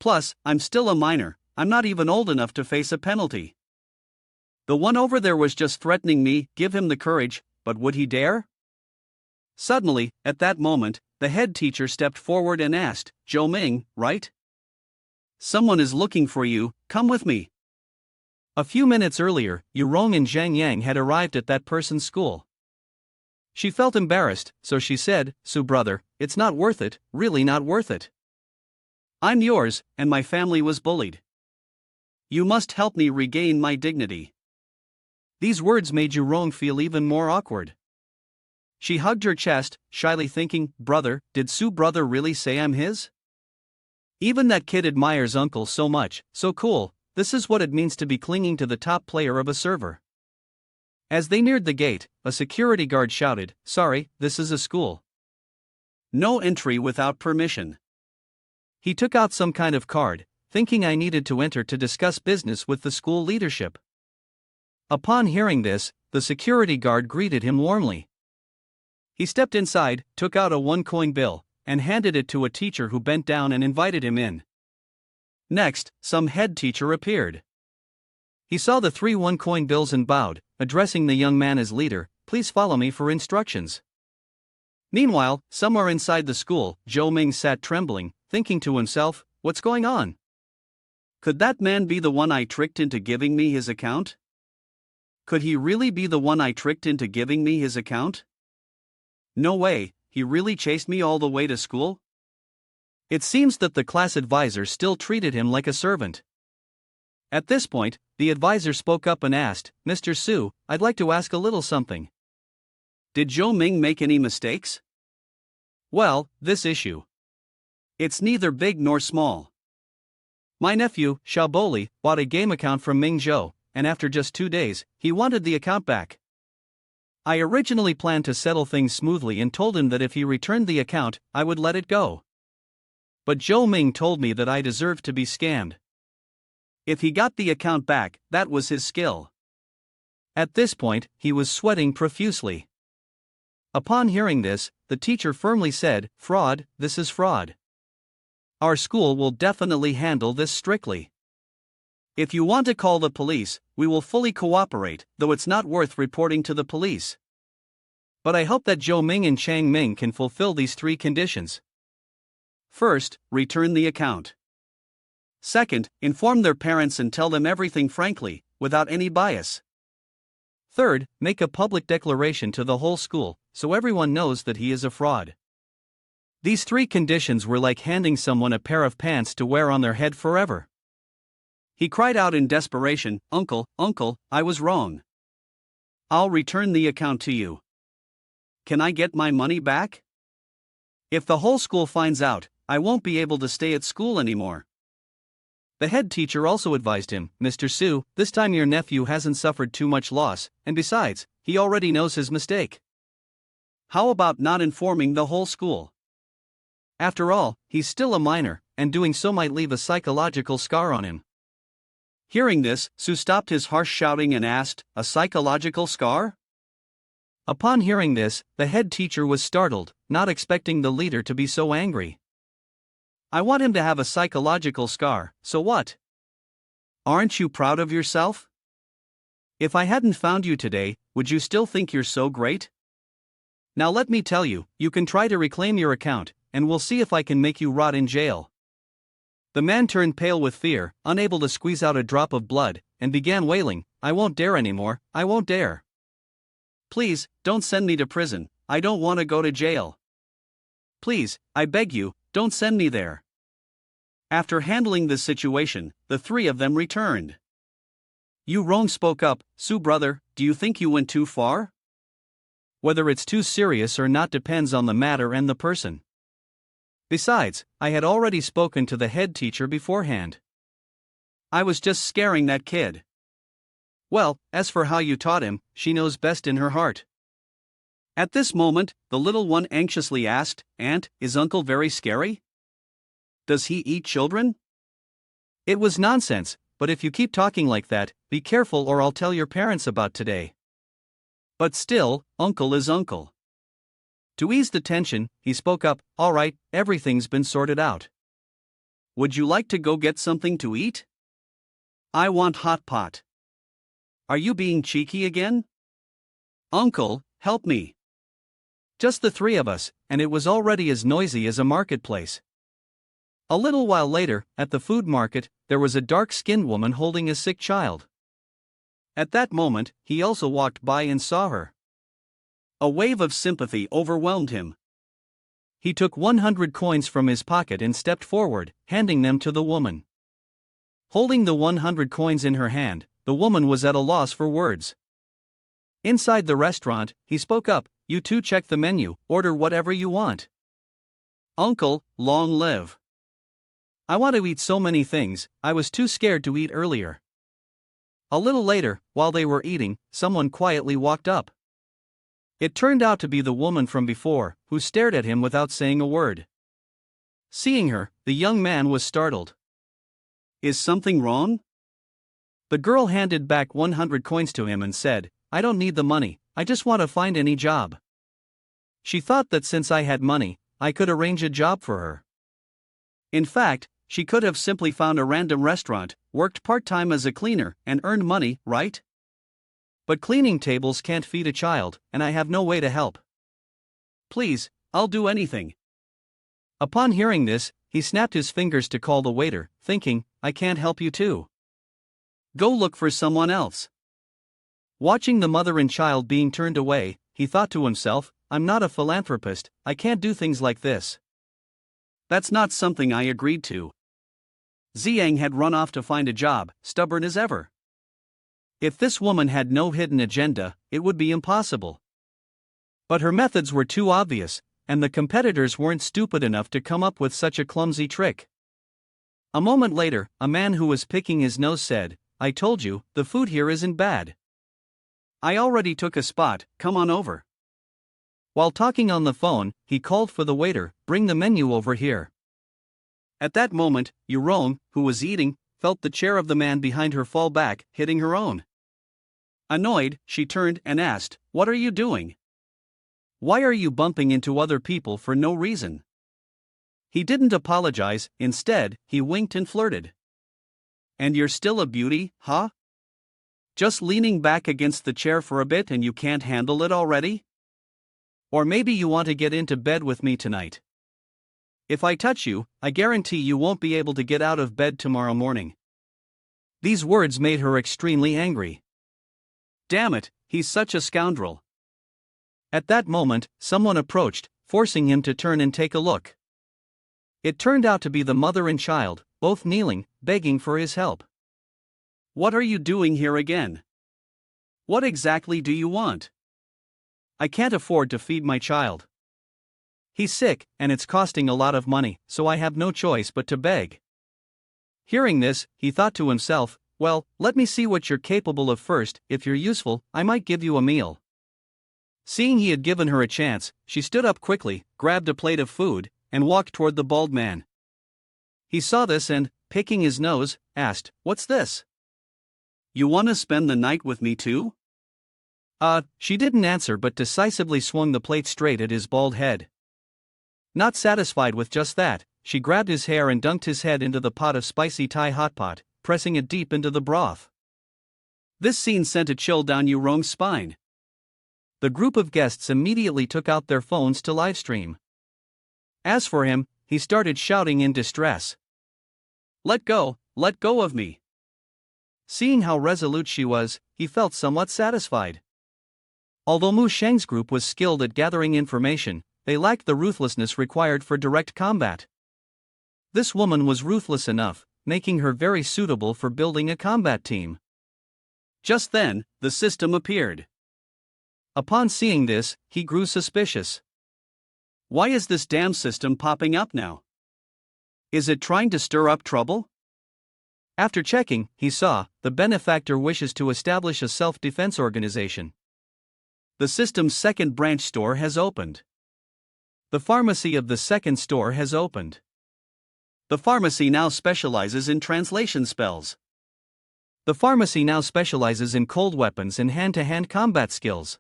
S1: Plus, I'm still a minor, I'm not even old enough to face a penalty. The one over there was just threatening me, give him the courage, but would he dare?" Suddenly, at that moment, the head teacher stepped forward and asked, "Joe Ming, right? Someone is looking for you, come with me." A few minutes earlier, Yu Rong and Zhang Yang had arrived at that person's school. She felt embarrassed, so she said, "Su brother, it's not worth it, really not worth it. I'm yours, and my family was bullied. You must help me regain my dignity." These words made Yu Rong feel even more awkward. She hugged her chest, shyly thinking, "Brother, did Su brother really say I'm his? Even that kid admires uncle so much, so cool, this is what it means to be clinging to the top player of a server." As they neared the gate, a security guard shouted, "Sorry, this is a school. No entry without permission." He took out some kind of card, thinking I needed to enter to discuss business with the school leadership. Upon hearing this, the security guard greeted him warmly. He stepped inside, took out a 1-coin bill, and handed it to a teacher who bent down and invited him in. Next, some head teacher appeared. He saw the 3 1-coin bills and bowed, addressing the young man as leader, "Please follow me for instructions." Meanwhile, somewhere inside the school, Zhou Ming sat trembling, thinking to himself, "What's going on? Could that man be the one I tricked into giving me his account? Could he really be the one I tricked into giving me his account? No way, he really chased me all the way to school?" It seems that the class advisor still treated him like a servant. At this point, the advisor spoke up and asked, "Mr. Su, I'd like to ask a little something. Did Zhou Ming make any mistakes?" "Well, this issue. It's neither big nor small. My nephew, Xiao, bought a game account from Ming Zhou, and after just 2 days, he wanted the account back. I originally planned to settle things smoothly and told him that if he returned the account, I would let it go. But Zhou Ming told me that I deserved to be scammed. If he got the account back, that was his skill." At this point, he was sweating profusely. Upon hearing this, the teacher firmly said, "Fraud, this is fraud. Our school will definitely handle this strictly. If you want to call the police, we will fully cooperate, though it's not worth reporting to the police. But I hope that Zhou Ming and Chang Ming can fulfill these 3 conditions. First, return the account. Second, inform their parents and tell them everything frankly, without any bias. Third, make a public declaration to the whole school, so everyone knows that he is a fraud." These 3 conditions were like handing someone a pair of pants to wear on their head forever. He cried out in desperation, Uncle, I was wrong. I'll return the account to you. Can I get my money back? If the whole school finds out, I won't be able to stay at school anymore." The head teacher also advised him, "Mr. Su, this time your nephew hasn't suffered too much loss, and besides, he already knows his mistake. How about not informing the whole school? After all, he's still a minor, and doing so might leave a psychological scar on him.
S2: Hearing this, Su stopped his harsh shouting and asked, "A psychological scar?"
S1: Upon hearing this, the head teacher was startled, not expecting the leader to be so angry.
S2: "I want him to have a psychological scar, so what? Aren't you proud of yourself? If I hadn't found you today, would you still think you're so great? Now let me tell you, you can try to reclaim your account, and we'll see if I can make you rot in jail." The man turned pale with fear, unable to squeeze out a drop of blood, and began wailing, "I won't dare anymore, I won't dare. Please, don't send me to prison, I don't want to go to jail. Please, I beg you, don't send me there." After handling this situation, the three of them returned. Yu Rong spoke up, "Su brother, do you think you went too far? Whether it's too serious or not depends on the matter and the person. Besides, I had already spoken to the head teacher beforehand. I was just scaring that kid. Well, as for how you taught him, she knows best in her heart." At this moment, the little one anxiously asked, "Aunt, is Uncle very scary? Does he eat children?"
S1: It was nonsense, but if you keep talking like that, be careful or I'll tell your parents about today.
S2: But still, Uncle is Uncle.
S1: To ease the tension, he spoke up, "All right, everything's been sorted out.
S2: Would you like to go get something to eat? I want hot pot. Are you being cheeky again? Uncle, help me."
S1: Just the three of us, and it was already as noisy as a marketplace. A little while later, at the food market, there was a dark-skinned woman holding a sick child.
S2: At that moment, he also walked by and saw her. A wave of sympathy overwhelmed him.
S1: He took 100 coins from his pocket and stepped forward, handing them to the woman. Holding the 100 coins in her hand, the woman was at a loss for words. Inside the restaurant, he spoke up, "You two check the menu, order whatever you want."
S2: "Uncle, long live.
S1: I want to eat so many things, I was too scared to eat earlier." A little later, while they were eating, someone quietly walked up. It turned out to be the woman from before, who stared at him without saying a word. Seeing her, the young man was startled.
S2: "Is something wrong?"
S1: The girl handed back 100 coins to him and said, "I don't need the money, I just want to find any job." She thought that since I had money, I could arrange a job for her.
S2: In fact, she could have simply found a random restaurant, worked part-time as a cleaner, and earned money, right?
S1: But cleaning tables can't feed a child, and I have no way to help.
S2: "Please, I'll do anything."
S1: Upon hearing this, he snapped his fingers to call the waiter, thinking, "I can't help you too.
S2: Go look for someone else."
S1: Watching the mother and child being turned away, he thought to himself, "I'm not a philanthropist, I can't do things like this."
S2: That's not something I agreed to. Ziyang had run off to find a job, stubborn as ever.
S1: If this woman had no hidden agenda, it would be impossible. But her methods were too obvious, and the competitors weren't stupid enough to come up with such a clumsy trick. A moment later, a man who was picking his nose said, "I told you, the food here isn't bad.
S2: I already took a spot, come on over."
S1: While talking on the phone, he called for the waiter, "Bring the menu over here."
S2: At that moment, Yu Rong, who was eating, felt the chair of the man behind her fall back, hitting her own. Annoyed, she turned and asked, "What are you doing? Why are you bumping into other people for no reason?" He didn't apologize, instead, he winked and flirted. "And you're still a beauty, huh? Just leaning back against the chair for a bit and you can't handle it already? Or maybe you want to get into bed with me tonight. If I touch you, I guarantee you won't be able to get out of bed tomorrow morning." These words made her extremely angry. Damn it, he's such a scoundrel. At that moment, someone approached, forcing him to turn and take a look. It turned out to be the mother and child, both kneeling, begging for his help. "What are you doing here again? What exactly do you want?" "I can't afford to feed my child. He's sick, and it's costing a lot of money, so I have no choice but to beg." Hearing this, he thought to himself, "Well, let me see what you're capable of first. If you're useful, I might give you a meal." Seeing he had given her a chance, she stood up quickly, grabbed a plate of food, and walked toward the bald man. He saw this and, picking his nose, asked, "What's this? You wanna spend the night with me too?"
S1: She didn't answer but decisively swung the plate straight at his bald head. Not satisfied with just that, she grabbed his hair and dunked his head into the pot of spicy Thai hot pot, pressing it deep into the broth.
S2: This scene sent a chill down Yurong's spine.
S1: The group of guests immediately took out their phones to livestream. As for him, he started shouting in distress.
S2: Let go of me."
S1: Seeing how resolute she was, he felt somewhat satisfied. Although Mu Sheng's group was skilled at gathering information, they lacked the ruthlessness required for direct combat. This woman was ruthless enough, making her very suitable for building a combat team.
S2: Just then, the system appeared.
S1: Upon seeing this, he grew suspicious.
S2: Why is this damn system popping up now? Is it trying to stir up trouble?
S1: After checking, he saw, the benefactor wishes to establish a self-defense organization.
S2: The system's second branch store has opened.
S1: The pharmacy of the second store has opened.
S2: The pharmacy now specializes in translation spells.
S1: The pharmacy now specializes in cold weapons and hand-to-hand combat skills.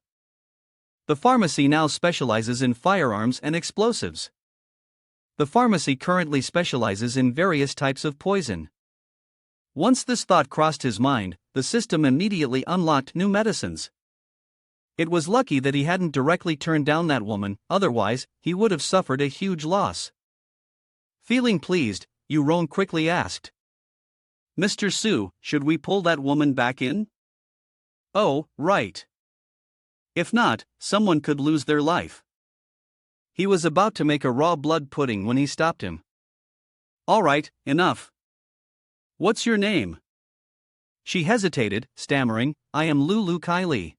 S1: The pharmacy now specializes in firearms and explosives. The pharmacy currently specializes in various types of poison. Once this thought crossed his mind, the system immediately unlocked new medicines. It was lucky that he hadn't directly turned down that woman, otherwise, he would have suffered a huge loss. Feeling pleased, Yurong quickly asked,
S2: "Mr. Su, should we pull that woman back in?"
S1: "Oh, right.
S2: If not, someone could lose their life."
S1: He was about to make a raw blood pudding when he stopped him.
S2: "All right, enough. What's your name?"
S1: She hesitated, stammering, "I am Lulu Kylie."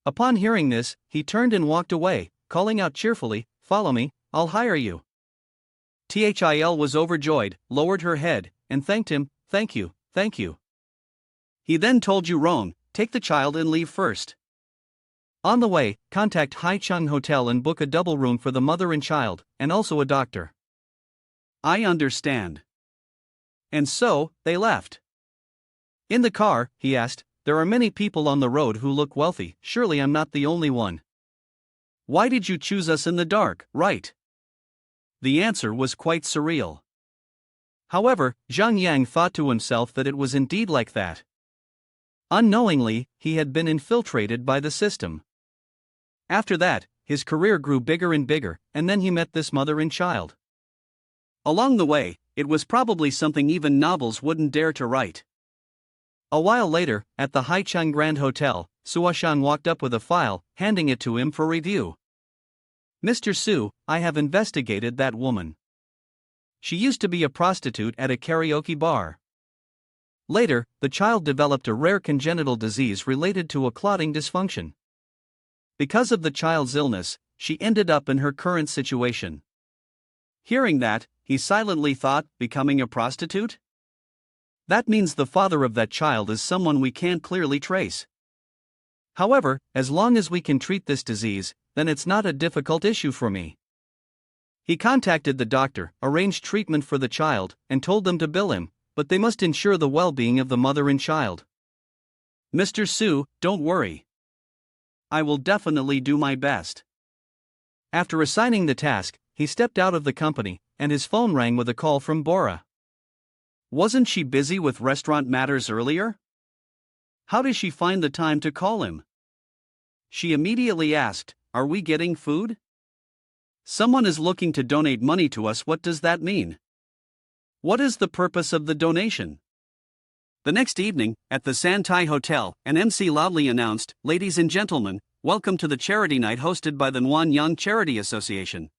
S1: Upon hearing this, he turned and walked away, calling out cheerfully, "Follow me, I'll hire you." Thil was overjoyed, lowered her head, and thanked him, "Thank you, thank you."
S2: He then told Yurong, "Take the child and leave first.
S1: On the way, contact Haicheng Hotel and book a double room for the mother and child, and also a doctor."
S2: "I understand."
S1: And so, they left. In the car, he asked, "There are many people on the road who look wealthy, surely I'm not the only one.
S2: Why did you choose us in the dark, right?"
S1: The answer was quite surreal. However, Zhang Yang thought to himself that it was indeed like that. Unknowingly, he had been infiltrated by the system. After that, his career grew bigger and bigger, and then he met this mother and child.
S2: Along the way, it was probably something even novels wouldn't dare to write.
S1: A while later, at the Haicheng Grand Hotel, Suoshan walked up with a file, handing it to him for review. "Mr. Su, I have investigated that woman. She used to be a prostitute at a karaoke bar. Later, the child developed a rare congenital disease related to a clotting dysfunction. Because of the child's illness, she ended up in her current situation."
S2: Hearing that, he silently thought, becoming a prostitute?
S1: That means the father of that child is someone we can't clearly trace. However, as long as we can treat this disease, then it's not a difficult issue for me. He contacted the doctor, arranged treatment for the child, and told them to bill him, but they must ensure the well-being of the mother and child.
S2: "Mr. Su, don't worry. I will definitely do my best."
S1: After assigning the task, he stepped out of the company, and his phone rang with a call from Bora.
S2: Wasn't she busy with restaurant matters earlier? How does she find the time to call him? She immediately asked, "Are we getting food? Someone is looking to donate money to us. What does that mean? What is the purpose of the donation?" The next evening, at the Santai Hotel, an MC loudly announced, "Ladies and gentlemen, welcome to the charity night hosted by the Newfound Charity Association.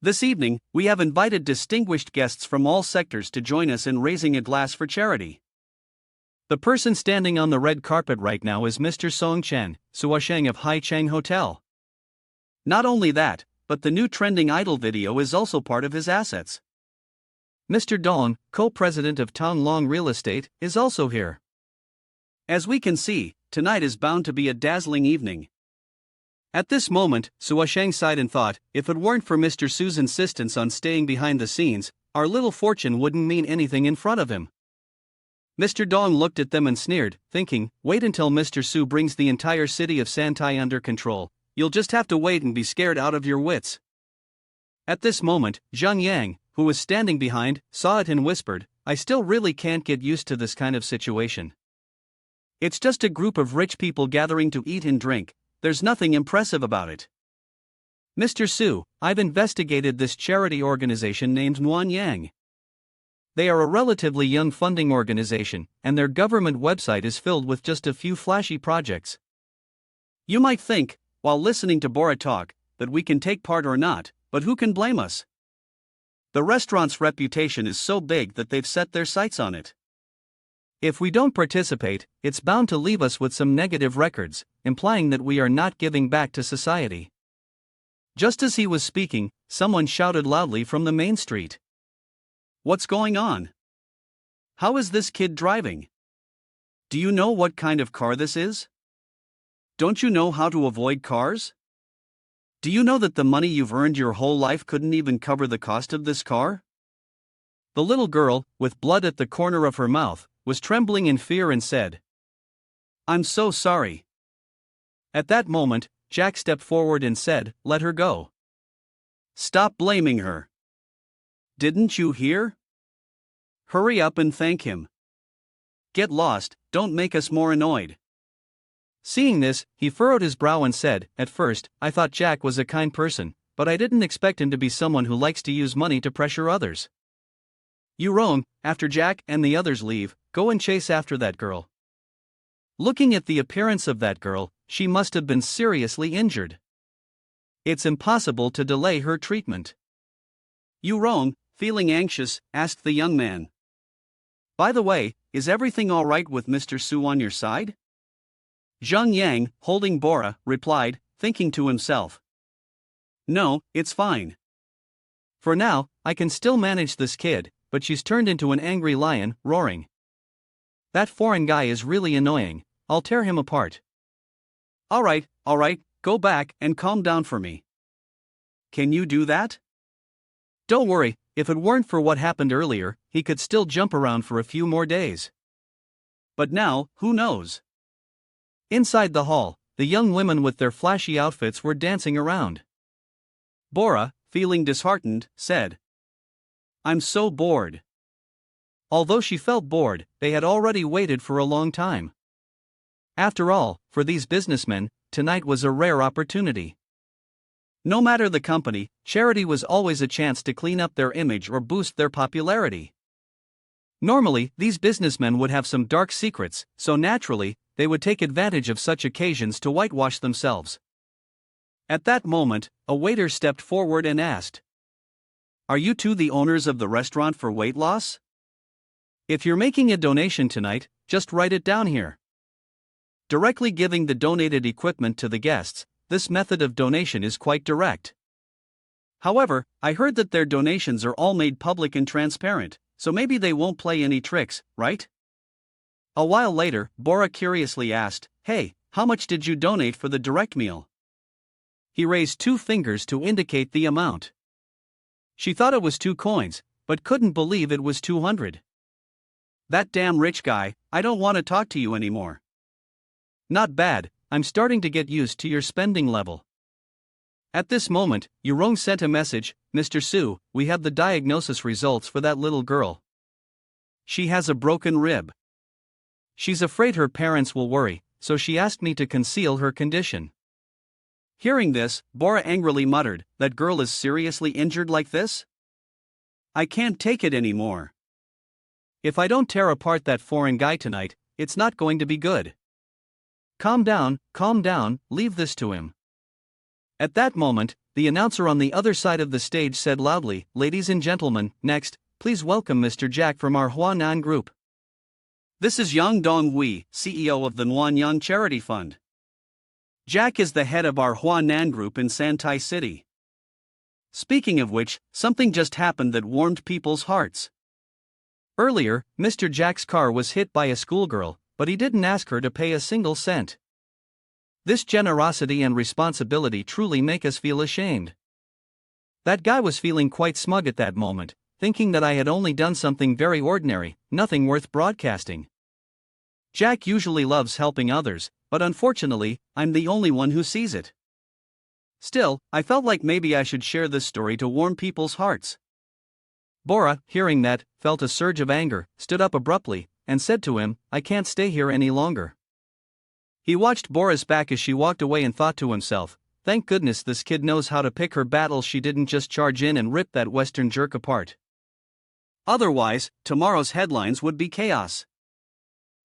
S2: This evening, we have invited distinguished guests from all sectors to join us in raising a glass for charity.
S1: The person standing on the red carpet right now is Mr. Song Chen, Suosheng of Haicheng Hotel.
S2: Not only that, but the new trending idol video is also part of his assets.
S1: Mr. Dong, co-president of Tonglong Real Estate, is also here.
S2: As we can see, tonight is bound to be a dazzling evening." At this moment, Suashang sighed and thought, if it weren't for Mr. Su's insistence on staying behind the scenes, our little fortune wouldn't mean anything in front of him. Mr. Dong looked at them and sneered, thinking, wait until Mr. Su brings the entire city of Santai under control, you'll just have to wait and be scared out of your wits. At this moment, Zhang Yang, who was standing behind, saw it and whispered, I still really can't get used to this kind of situation. It's just a group of rich people gathering to eat and drink, there's nothing impressive about it. Mr. Su, I've investigated this charity organization named Nuan Yang. They are a relatively young funding organization, and their government website is filled with just a few flashy projects. You might think, while listening to Bora talk, that we can take part or not, but who can blame us? The restaurant's reputation is so big that they've set their sights on it. If we don't participate, it's bound to leave us with some negative records, implying that we are not giving back to society. Just as he was speaking, someone shouted loudly from the main street. What's going on? How is this kid driving? Do you know what kind of car this is? Don't you know how to avoid cars? Do you know that the money you've earned your whole life couldn't even cover the cost of this car? The little girl, with blood at the corner of her mouth, was trembling in fear and said, I'm so sorry. At that moment, Jack stepped forward and said, let her go. Stop blaming her. Didn't you hear? Hurry up and thank him. Get lost, don't make us more annoyed. Seeing this, he furrowed his brow and said, at first, I thought Jack was a kind person, but I didn't expect him to be someone who likes to use money to pressure others. You roam, after Jack and the others leave, go and chase after that girl. Looking at the appearance of that girl, she must have been seriously injured. It's impossible to delay her treatment. You Rong, feeling anxious, asked the young man. By the way, is everything all right with Mr. Su on your side? Zhang Yang, holding Bora, replied, thinking to himself. No, it's fine. For now, I can still manage this kid, but she's turned into an angry lion, roaring. That foreign guy is really annoying, I'll tear him apart. Alright, go back and calm down for me. Can you do that? Don't worry, if it weren't for what happened earlier, he could still jump around for a few more days. But now, who knows? Inside the hall, the young women with their flashy outfits were dancing around. Bora, feeling disheartened, said, I'm so bored. Although she felt bored, they had already waited for a long time. After all, for these businessmen, tonight was a rare opportunity. No matter the company, charity was always a chance to clean up their image or boost their popularity. Normally, these businessmen would have some dark secrets, so naturally, they would take advantage of such occasions to whitewash themselves. At that moment, a waiter stepped forward and asked, Are you two the owners of the restaurant for weight loss? If you're making a donation tonight, just write it down here. Directly giving the donated equipment to the guests, this method of donation is quite direct. However, I heard that their donations are all made public and transparent, so maybe they won't play any tricks, right? A while later, Bora curiously asked, Hey, how much did you donate for the direct meal? He raised 2 fingers to indicate the amount. She thought it was 2 coins, but couldn't believe it was 200. That damn rich guy, I don't want to talk to you anymore. Not bad, I'm starting to get used to your spending level. At this moment, Yurong sent a message, Mr. Su, we have the diagnosis results for that little girl. She has a broken rib. She's afraid her parents will worry, so she asked me to conceal her condition. Hearing this, Bora angrily muttered, That girl is seriously injured like this? I can't take it anymore. If I don't tear apart that foreign guy tonight, it's not going to be good. Calm down, leave this to him. At that moment, the announcer on the other side of the stage said loudly, Ladies and gentlemen, next, please welcome Mr. Jack from our Huanan group. This is Yang Donghui, CEO of the Nuanyang Charity Fund. Jack is the head of our Huanan group in Santai City. Speaking of which, something just happened that warmed people's hearts. Earlier, Mr. Jack's car was hit by a schoolgirl, but he didn't ask her to pay a single cent.
S1: This generosity and responsibility truly make us feel ashamed. That guy was feeling quite smug at that moment, thinking that I had only done something very ordinary, nothing worth broadcasting. Jack usually loves helping others, but unfortunately, I'm the only one who sees it. Still, I felt like maybe I should share this story to warm people's hearts. Bora, hearing that, felt a surge of anger, stood up abruptly, and said to him, "I can't stay here any longer." He watched Bora's back as she walked away and thought to himself, "Thank goodness this kid knows how to pick her battles. She didn't just charge in and rip that Western jerk apart. Otherwise, tomorrow's headlines would be chaos."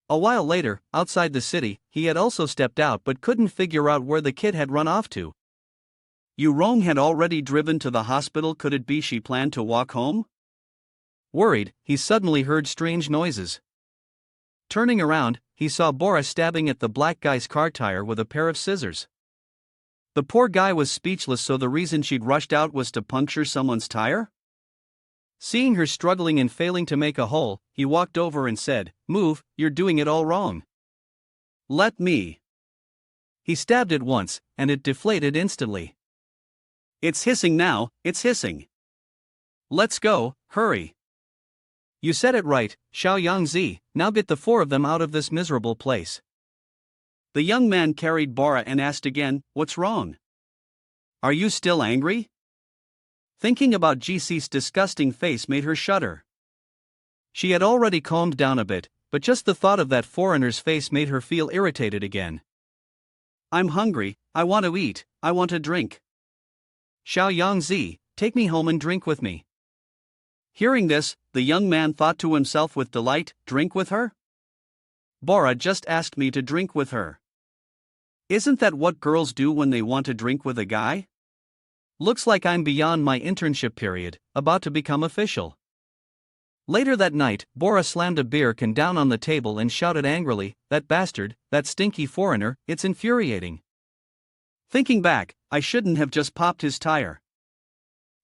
S1: A while later, outside the city, he had also stepped out but couldn't figure out where the kid had run off to. Yurong had already driven to the hospital. Could it be she planned to walk home? Worried, he suddenly heard strange noises. Turning around, he saw Bora stabbing at the black guy's car tire with a pair of scissors. The poor guy was speechless. So the reason she'd rushed out was to puncture someone's tire? Seeing her struggling and failing to make a hole, he walked over and said, "Move, you're doing it all wrong." "Let me." He stabbed it once, and it deflated instantly. "It's hissing now, it's hissing." "Let's go, hurry." "You said it right, Xiao Yangzi, now get the four of them out of this miserable place." The young man carried Bora and asked again, "What's wrong? Are you still angry?" Thinking about GC's disgusting face made her shudder. She had already calmed down a bit, but just the thought of that foreigner's face made her feel irritated again. "I'm hungry, I want to eat, I want a drink. Xiao Yangzi, take me home and drink with me." Hearing this, the young man thought to himself with delight, "Drink with her? Bora just asked me to drink with her. Isn't that what girls do when they want to drink with a guy? Looks like I'm beyond my internship period, about to become official." Later that night, Bora slammed a beer can down on the table and shouted angrily, "That bastard, that stinky foreigner, it's infuriating. Thinking back, I shouldn't have just popped his tire."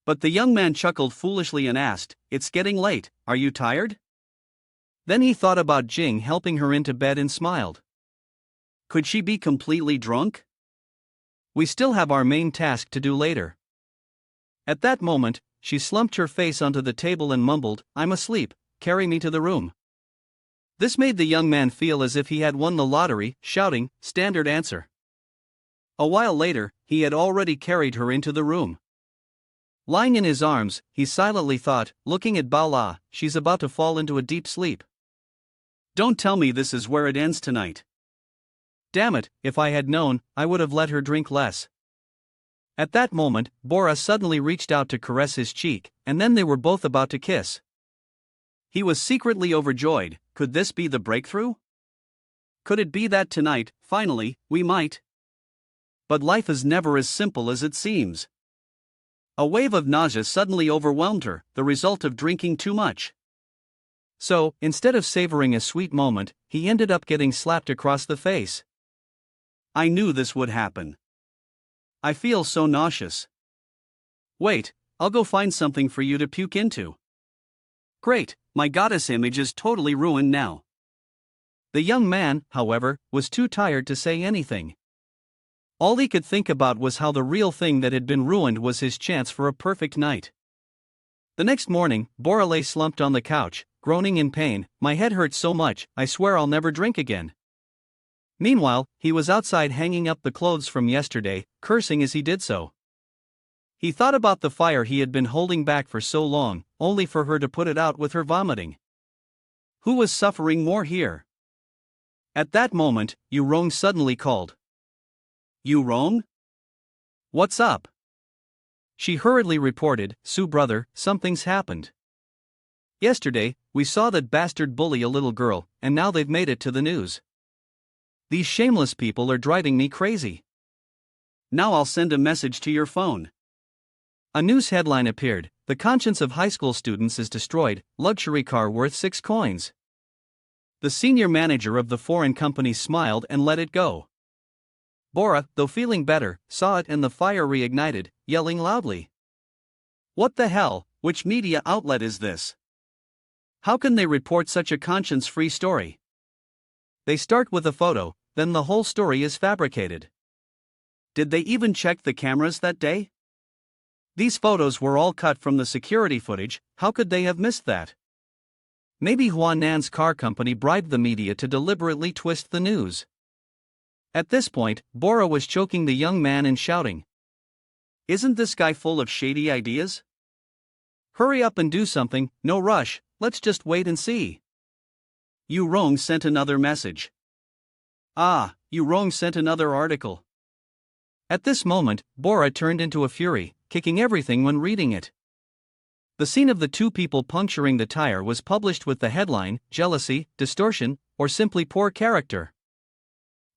S1: But the young man chuckled foolishly and asked, "It's getting late, are you tired?" Then he thought about Jing helping her into bed and smiled. Could she be completely drunk? We still have our main task to do later. At that moment, she slumped her face onto the table and mumbled, "I'm asleep, carry me to the room." This made the young man feel as if he had won the lottery, shouting, "Standard answer." A while later, he had already carried her into the room. Lying in his arms, he silently thought, looking at Baola, she's about to fall into a deep sleep. Don't tell me this is where it ends tonight. Damn it, if I had known, I would have let her drink less. At that moment, Bora suddenly reached out to caress his cheek, and then they were both about to kiss. He was secretly overjoyed. Could this be the breakthrough? Could it be that tonight, finally, we might? But life is never as simple as it seems. A wave of nausea suddenly overwhelmed her, the result of drinking too much. So, instead of savoring a sweet moment, he ended up getting slapped across the face. I knew this would happen. I feel so nauseous. Wait, I'll go find something for you to puke into. Great, my goddess image is totally ruined now. The young man, however, was too tired to say anything. All he could think about was how the real thing that had been ruined was his chance for a perfect night. The next morning, Bora lay slumped on the couch, groaning in pain. My head hurts so much, I swear I'll never drink again. Meanwhile, he was outside hanging up the clothes from yesterday, cursing as he did so. He thought about the fire he had been holding back for so long, only for her to put it out with her vomiting. Who was suffering more here? At that moment, Yurong suddenly called. Yurong? What's up? She hurriedly reported, Su brother, something's happened. Yesterday, we saw that bastard bully a little girl, and now they've made it to the news. These shameless people are driving me crazy. Now I'll send a message to your phone. A news headline appeared, the conscience of high school students is destroyed, luxury car worth 6 coins. The senior manager of the foreign company smiled and let it go. Bora, though feeling better, saw it and the fire reignited, yelling loudly. What the hell, which media outlet is this? How can they report such a conscience-free story? They start with a photo, then the whole story is fabricated.
S2: Did they even check the cameras that day? These photos were all cut from the security footage, how could they have missed that?
S1: Maybe Huanan's car company bribed the media to deliberately twist the news. At this point, Bora was choking the young man and shouting,
S2: "Isn't this guy full of shady ideas?
S1: "Hurry up and do something, no rush, let's just wait and see."
S2: Yu Rong sent another message. Yu Rong sent another article.
S1: At this moment, Bora turned into a fury, kicking everything when reading it. The scene of the two people puncturing the tire was published with the headline, "Jealousy, Distortion, or Simply Poor Character."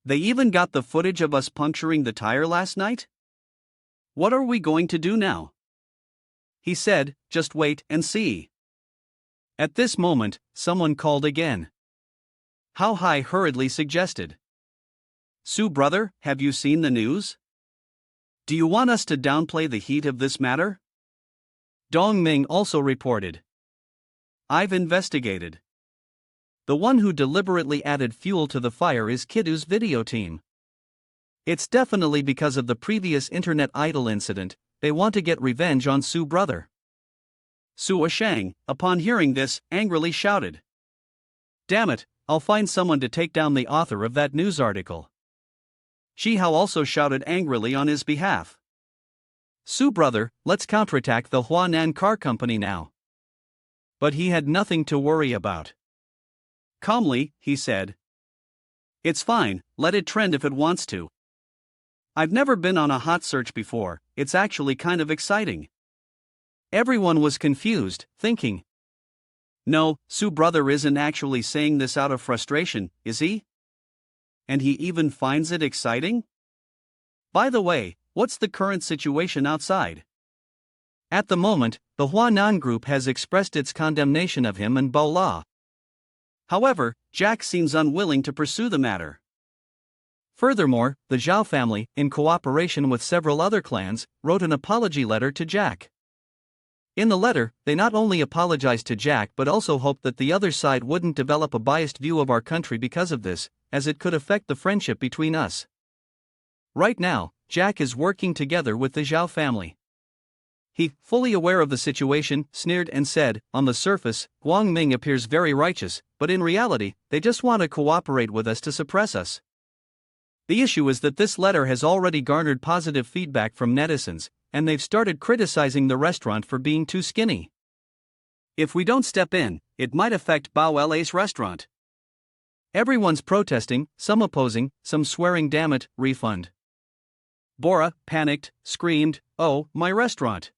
S2: They even got the footage of us puncturing the tire last night? What are we going to do now? He said, "Just wait and see."
S1: At this moment, someone called again.
S2: How Hai hurriedly suggested, "Su brother, have you seen the news? Do you want us to downplay the heat of this matter?"
S1: Dong Ming also reported,
S2: "I've investigated.
S1: The one who deliberately added fuel to the fire is Kidu's video team. It's definitely because of the previous internet idol incident, they want to get revenge on Su brother."
S2: Su Shang, upon hearing this, angrily shouted,
S1: "Damn it, I'll find someone to take down the author of that news article."
S2: Shi Hao also shouted angrily on his behalf,
S1: "Su brother, let's counterattack the Huanan car company now." But he had nothing to worry about.
S2: Calmly, he said, "It's fine, let it trend if it wants to. I've never been on a hot search before, it's actually kind of exciting."
S1: Everyone was confused, thinking,
S2: "No, Su brother isn't actually saying this out of frustration, is he? And he even finds it exciting? By the way, what's the current situation outside?"
S1: At the moment, the Huanan group has expressed its condemnation of him and Bola.
S2: However, Jack seems unwilling to pursue the matter.
S1: Furthermore, the Xiao family, in cooperation with several other clans, wrote an apology letter to Jack. In the letter, they not only apologized to Jack but also hoped that the other side wouldn't develop a biased view of our country because of this, as it could affect the friendship between us. Right now, Jack is working together with the Xiao family. He, fully aware of the situation, sneered and said, "On the surface, Guang Ming appears very righteous, but in reality, they just want to cooperate with us to suppress us." The issue is that this letter has already garnered positive feedback from netizens, and they've started criticizing the restaurant for being too skinny.
S2: If we don't step in, it might affect Bao LA's restaurant.
S1: Everyone's protesting, some opposing, some swearing, "Damn it, refund."
S2: Bora, panicked, screamed, "Oh, my restaurant."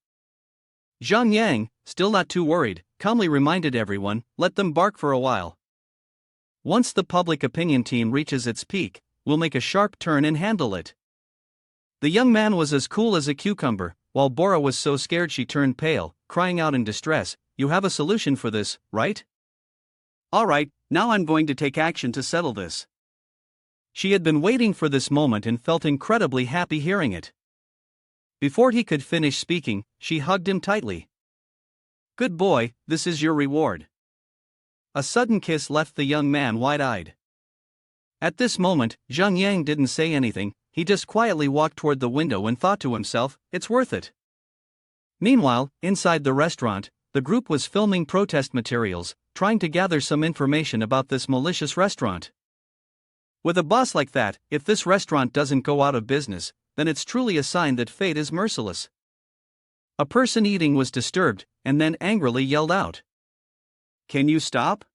S1: Zhang Yang, still not too worried, calmly reminded everyone, "Let them bark for a while. Once the public opinion team reaches its peak, we'll make a sharp turn and handle it." The young man was as cool as a cucumber, while Bora was so scared she turned pale, crying out in distress, "You have a solution for this, right?"
S2: "All right, now I'm going to take action to settle this."
S1: She had been waiting for this moment and felt incredibly happy hearing it. Before he could finish speaking, she hugged him tightly.
S2: "Good boy, this is your reward."
S1: A sudden kiss left the young man wide-eyed. At this moment, Zhang Yang didn't say anything, he just quietly walked toward the window and thought to himself, "It's worth it." Meanwhile, inside the restaurant, the group was filming protest materials, trying to gather some information about this malicious restaurant. With a boss like that, if this restaurant doesn't go out of business, then it's truly a sign that fate is merciless. A person eating was disturbed, and then angrily yelled out,
S2: "Can you stop?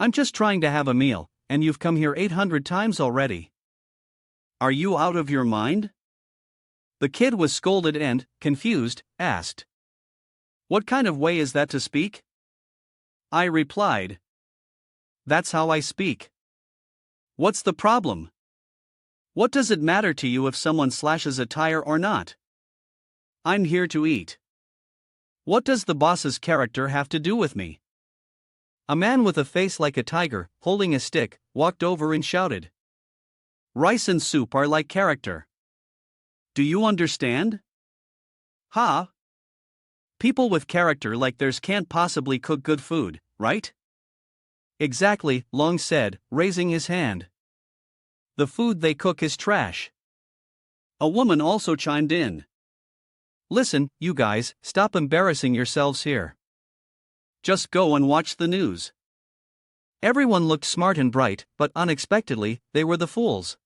S1: I'm just trying to have a meal, and you've come here 800 times already.
S2: Are you out of your mind?"
S1: The kid was scolded and, confused, asked, "What kind of way is that to speak?"
S2: I replied, "That's how I speak. What's the problem? What does it matter to you if someone slashes a tire or not? I'm here to eat. What does the boss's character have to do with me?"
S1: A man with a face like a tiger, holding a stick, walked over and shouted,
S2: "Rice and soup are like character. Do you understand? Ha! People with character like theirs can't possibly cook good food, right?"
S1: "Exactly," Long said, raising his hand. "The food they cook is trash."
S2: A woman also chimed in.
S1: Listen, you guys, stop embarrassing yourselves here.
S2: Just go and watch the news.
S1: Everyone looked smart and bright, but unexpectedly, they were the fools.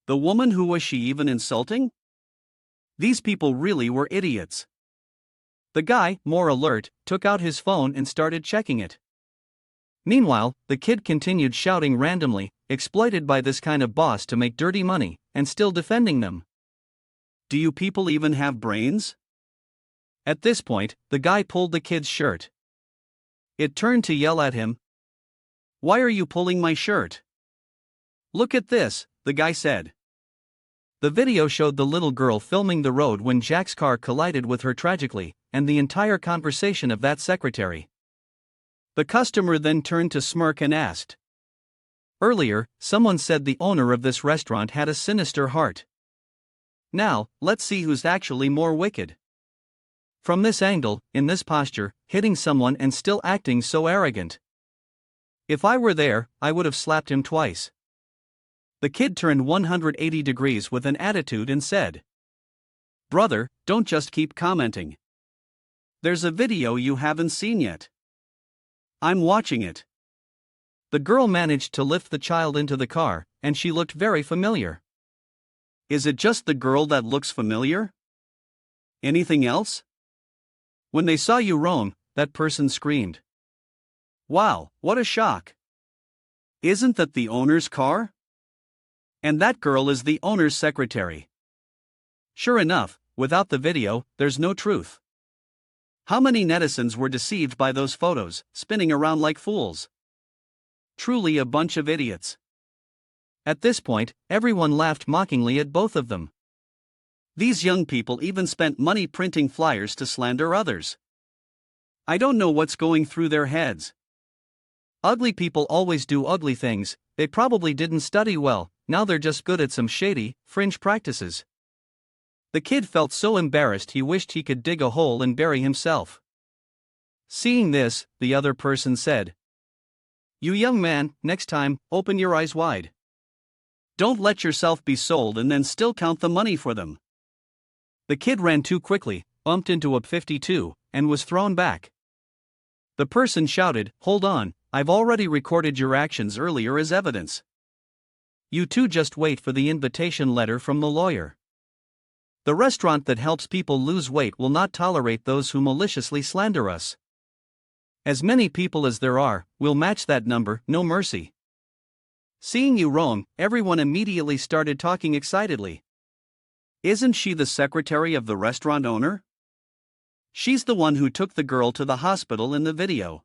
S2: The woman, who was she even insulting? These people really were idiots.
S1: The guy, more alert, took out his phone and started checking it. Meanwhile, the kid continued shouting randomly, exploited by this kind of boss to make dirty money, and still defending them.
S2: Do you people even have brains?
S1: At this point, the guy pulled the kid's shirt. It turned to yell at him.
S2: Why are you pulling my shirt?
S1: Look at this, the guy said. The video showed the little girl filming the road when Jack's car collided with her tragically, and the entire conversation of that secretary.
S2: The customer then turned to smirk and asked.
S1: Earlier, someone said the owner of this restaurant had a sinister heart. Now, let's see who's actually more wicked. From this angle, in this posture, hitting someone and still acting so arrogant. If I were there, I would have slapped him twice. The kid turned 180 degrees with an attitude and said,
S2: Brother, don't just keep commenting. There's a video you haven't seen yet. I'm watching it.
S1: The girl managed to lift the child into the car, and she looked very familiar.
S2: Is it just the girl that looks familiar? Anything else?
S1: When they saw you wrong, that person screamed.
S2: Wow, what a shock. Isn't that the owner's car? And that girl is the owner's secretary.
S1: Sure enough, without the video, there's no truth.
S2: How many netizens were deceived by those photos, spinning around like fools? Truly a bunch of idiots.
S1: At this point, everyone laughed mockingly at both of them.
S2: These young people even spent money printing flyers to slander others. I don't know what's going through their heads.
S1: Ugly people always do ugly things. They probably didn't study well, now they're just good at some shady, fringe practices. The kid felt so embarrassed he wished he could dig a hole and bury himself. Seeing this, the other person said, You young man, next time, open your eyes wide.
S2: Don't let yourself be sold and then still count the money for them.
S1: The kid ran too quickly, bumped into a 52, and was thrown back. The person shouted, Hold on, I've already recorded your actions earlier as evidence. You two just wait for the invitation letter from the lawyer. The restaurant that helps people lose weight will not tolerate those who maliciously slander us. As many people as there are, we'll match that number, no mercy. Seeing you wrong, everyone immediately started talking excitedly.
S2: Isn't she the secretary of the restaurant owner? She's the one who took the girl to the hospital in the video.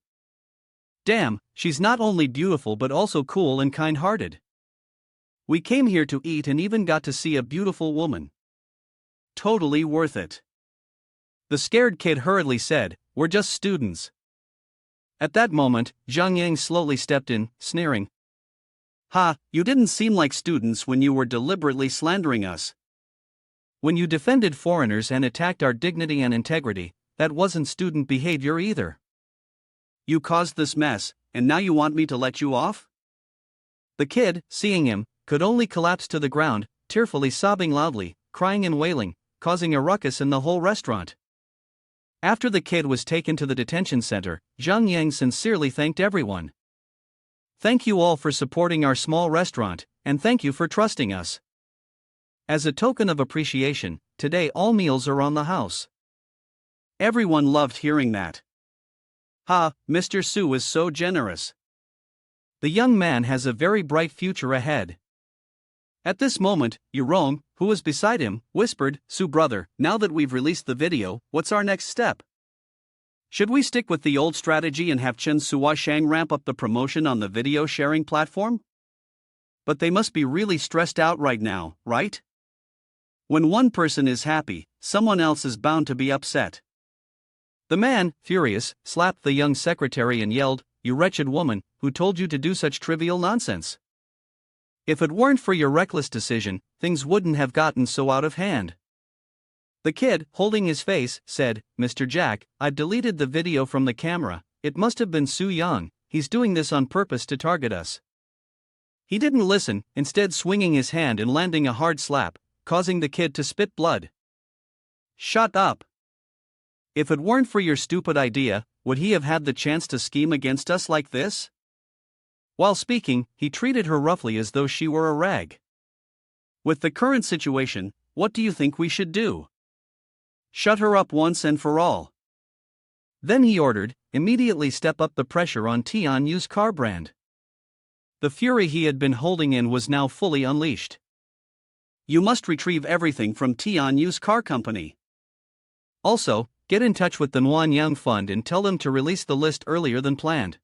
S1: Damn, she's not only beautiful but also cool and kind-hearted. We came here to eat and even got to see a beautiful woman.
S2: Totally worth it.
S1: The scared kid hurriedly said, We're just students. At that moment, Zhang Yang slowly stepped in, sneering.
S2: Ha, you didn't seem like students when you were deliberately slandering us.
S1: When you defended foreigners and attacked our dignity and integrity, that wasn't student behavior either.
S2: You caused this mess, and now you want me to let you off?
S1: The kid, seeing him, could only collapse to the ground, tearfully sobbing loudly, crying and wailing, causing a ruckus in the whole restaurant. After the kid was taken to the detention center, Zhang Yang sincerely thanked everyone. Thank you all for supporting our small restaurant, and thank you for trusting us. As a token of appreciation, today all meals are on the house.
S2: Everyone loved hearing that. Ha, Mr. Su is so generous.
S1: The young man has a very bright future ahead.
S2: At this moment, Yurong, who was beside him, whispered, Su brother, now that we've released the video, what's our next step? Should we stick with the old strategy and have Chen Suashang ramp up the promotion on the video sharing platform? But they must be really stressed out right now, right? When one person is happy, someone else is bound to be upset.
S1: The man, furious, slapped the young secretary and yelled, You wretched woman, who told you to do such trivial nonsense? If it weren't for your reckless decision, things wouldn't have gotten so out of hand. The kid, holding his face, said, Mr. Jack, I've deleted the video from the camera. It must have been Su Yang. He's doing this on purpose to target us. He didn't listen, instead swinging his hand and landing a hard slap,
S2: causing the kid to spit blood. Shut up. If it weren't for your stupid idea, would he have had the chance to scheme against us like this? While speaking, he treated her roughly as though she were a rag. With the current situation, what do you think we should do? Shut her up once and for all. Then he ordered, immediately step up the pressure on Tianyu's car brand. The fury he had been holding in was now fully unleashed. You must retrieve everything from Tianyu's car company. Also, get in touch with the Newfound Fund and tell them to release the list earlier than planned.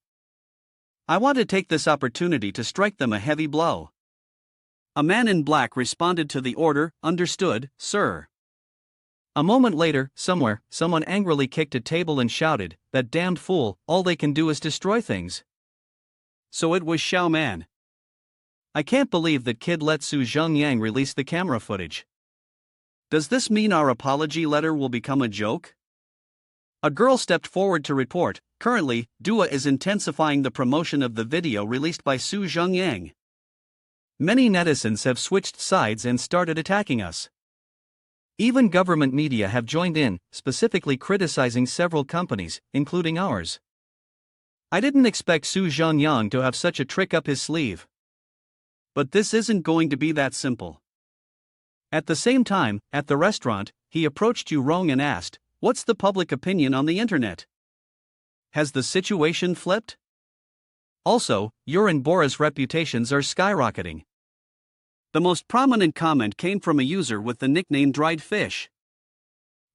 S2: I want to take this opportunity to strike them a heavy blow. A man in black responded to the order, understood, sir. A moment later, somewhere, someone angrily kicked a table and shouted, that damned fool, all they can do is destroy things. So it was Xiao Man. I can't believe that kid let Su Zhengyang release the camera footage. Does this mean our apology letter will become a joke? A girl stepped forward to report, currently, Dua is intensifying the promotion of the video released by Su Zhengyang. Many netizens have switched sides and started attacking us. Even government media have joined in, specifically criticizing several companies, including ours. I didn't expect Su Zhengyang to have such a trick up his sleeve. But this isn't going to be that simple. At the same time, at the restaurant, he approached Yu Rong and asked, what's the public opinion on the internet? Has the situation flipped? Also, your and Bora's reputations are skyrocketing. The most prominent comment came from a user with the nickname Dried Fish.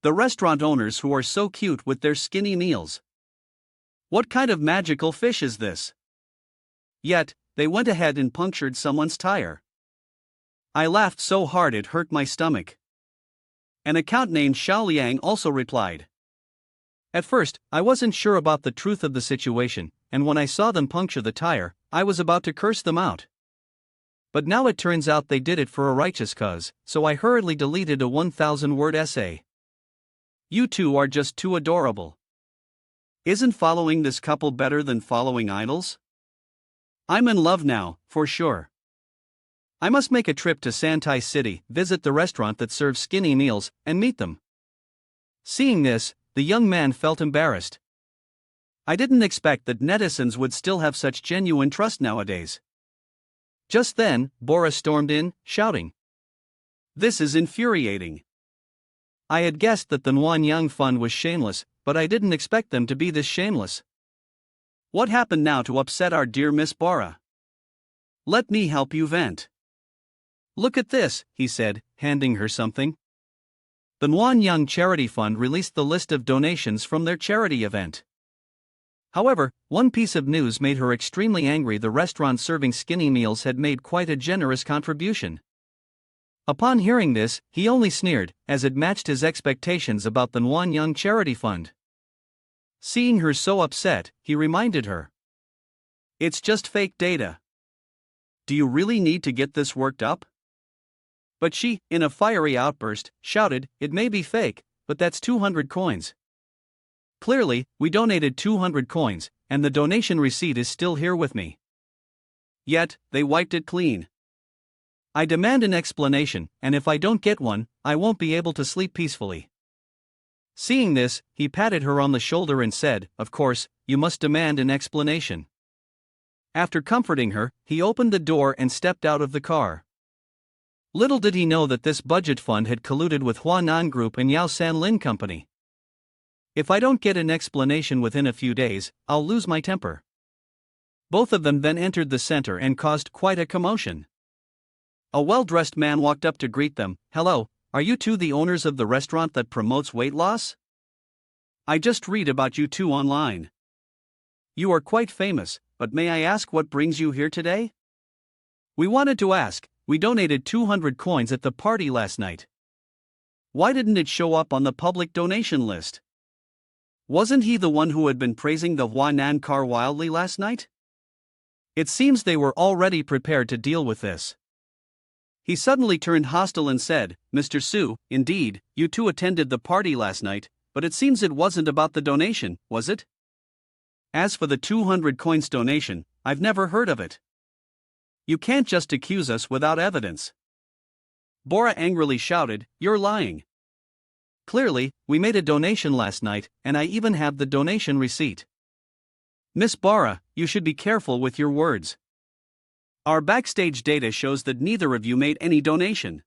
S2: The restaurant owners who are so cute with their skinny meals. What kind of magical fish is this? Yet, they went ahead and punctured someone's tire. I laughed so hard it hurt my stomach. An account named Xiaoliang also replied. At first, I wasn't sure about the truth of the situation, and when I saw them puncture the tire, I was about to curse them out. But now it turns out they did it for a righteous cause, so I hurriedly deleted a 1,000-word essay. You two are just too adorable. Isn't following this couple better than following idols? I'm in love now, for sure. I must make a trip to Santai City, visit the restaurant that serves skinny meals, and meet them. Seeing this, the young man felt embarrassed. I didn't expect that netizens would still have such genuine trust nowadays. Just then, Bora stormed in, shouting. This is infuriating. I had guessed that the Newfound Fund was shameless, but I didn't expect them to be this shameless. What happened now to upset our dear Miss Bora? Let me help you vent. Look at this, he said, handing her something. The Newfound Charity Fund released the list of donations from their charity event. However, one piece of news made her extremely angry. The restaurant serving skinny meals had made quite a generous contribution. Upon hearing this, he only sneered, as it matched his expectations about the Newfound Charity Fund. Seeing her so upset, he reminded her. It's just fake data. Do you really need to get this worked up? But she, in a fiery outburst, shouted, it may be fake, but that's 200 coins. Clearly, we donated 200 coins, and the donation receipt is still here with me. Yet, they wiped it clean. I demand an explanation, and if I don't get one, I won't be able to sleep peacefully. Seeing this, he patted her on the shoulder and said, of course, you must demand an explanation. After comforting her, he opened the door and stepped out of the car. Little did he know that this budget fund had colluded with Huanan Group and Yao San Lin Company. If I don't get an explanation within a few days, I'll lose my temper. Both of them then entered the center and caused quite a commotion. A well-dressed man walked up to greet them. Hello, are you two the owners of the restaurant that promotes weight loss? I just read about you two online. You are quite famous, but may I ask what brings you here today? We wanted to ask, we donated 200 coins at the party last night. Why didn't it show up on the public donation list? Wasn't he the one who had been praising the Huanan car wildly last night? It seems they were already prepared to deal with this. He suddenly turned hostile and said, Mr. Su, indeed, you two attended the party last night, but it seems it wasn't about the donation, was it? As for the 200 coins donation, I've never heard of it. You can't just accuse us without evidence. Bora angrily shouted, "You're lying."
S1: Clearly, we made a donation last night, and I even have the donation receipt.
S2: Miss Bora, you should be careful with your words. Our backstage data shows that neither of you made any donation.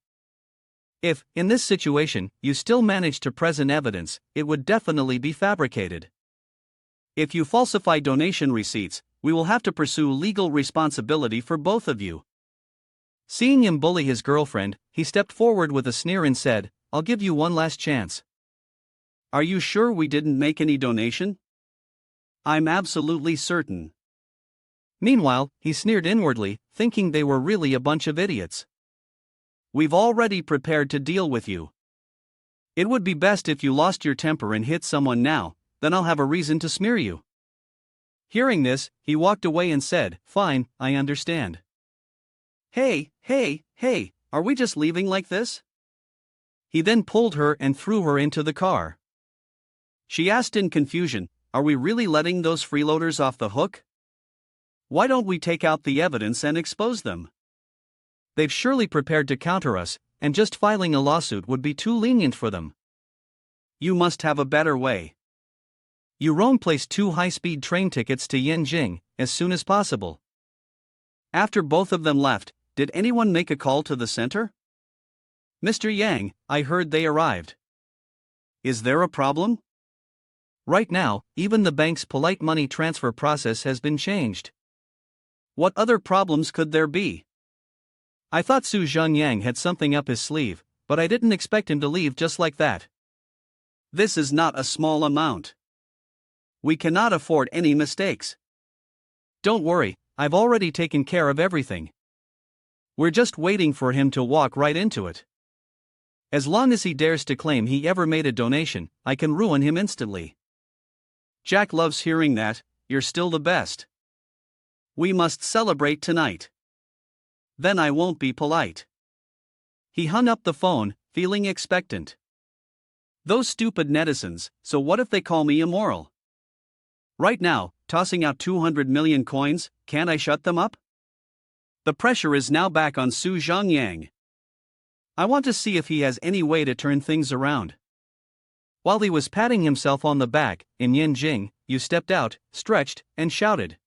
S1: If, in this situation, you still manage to present evidence, it would definitely be fabricated.
S2: If you falsify donation receipts, we will have to pursue legal responsibility for both of you.
S1: Seeing him bully his girlfriend, he stepped forward with a sneer and said, "I'll give you one last chance."
S2: Are you sure we didn't make any donation? I'm absolutely certain.
S1: Meanwhile, he sneered inwardly, thinking they were really a bunch of idiots.
S2: We've already prepared to deal with you. It would be best if you lost your temper and hit someone now, then I'll have a reason to smear you.
S1: Hearing this, he walked away and said, "Fine, I understand."
S2: Hey, are we just leaving like this?
S1: He then pulled her and threw her into the car.
S2: She asked in confusion, "Are we really letting those freeloaders off the hook? Why don't we take out the evidence and expose them?
S1: They've surely prepared to counter us, and just filing a lawsuit would be too lenient for them."
S2: You must have a better way.
S1: Yurong placed 2 high-speed train tickets to Yanjing as soon as possible.
S2: After both of them left, did anyone make a call to the center?
S1: "Mr. Yang, I heard they arrived."
S2: Is there a problem?
S1: Right now, even the bank's polite money transfer process has been changed.
S2: What other problems could there be?
S1: I thought Su Zhengyang had something up his sleeve, but I didn't expect him to leave just like that.
S2: This is not a small amount. We cannot afford any mistakes.
S1: Don't worry, I've already taken care of everything. We're just waiting for him to walk right into it. As long as he dares to claim he ever made a donation, I can ruin him instantly.
S2: Jack loves hearing that. You're still the best. We must celebrate tonight. Then I won't be polite.
S1: He hung up the phone, feeling expectant.
S2: Those stupid netizens, so what if they call me immoral? Right now, tossing out 200 million coins, can't I shut them up? The pressure is now back on Su Zhengyang.
S1: I want to see if he has any way to turn things around. While he was patting himself on the back, in Yanjing, you stepped out, stretched, and shouted.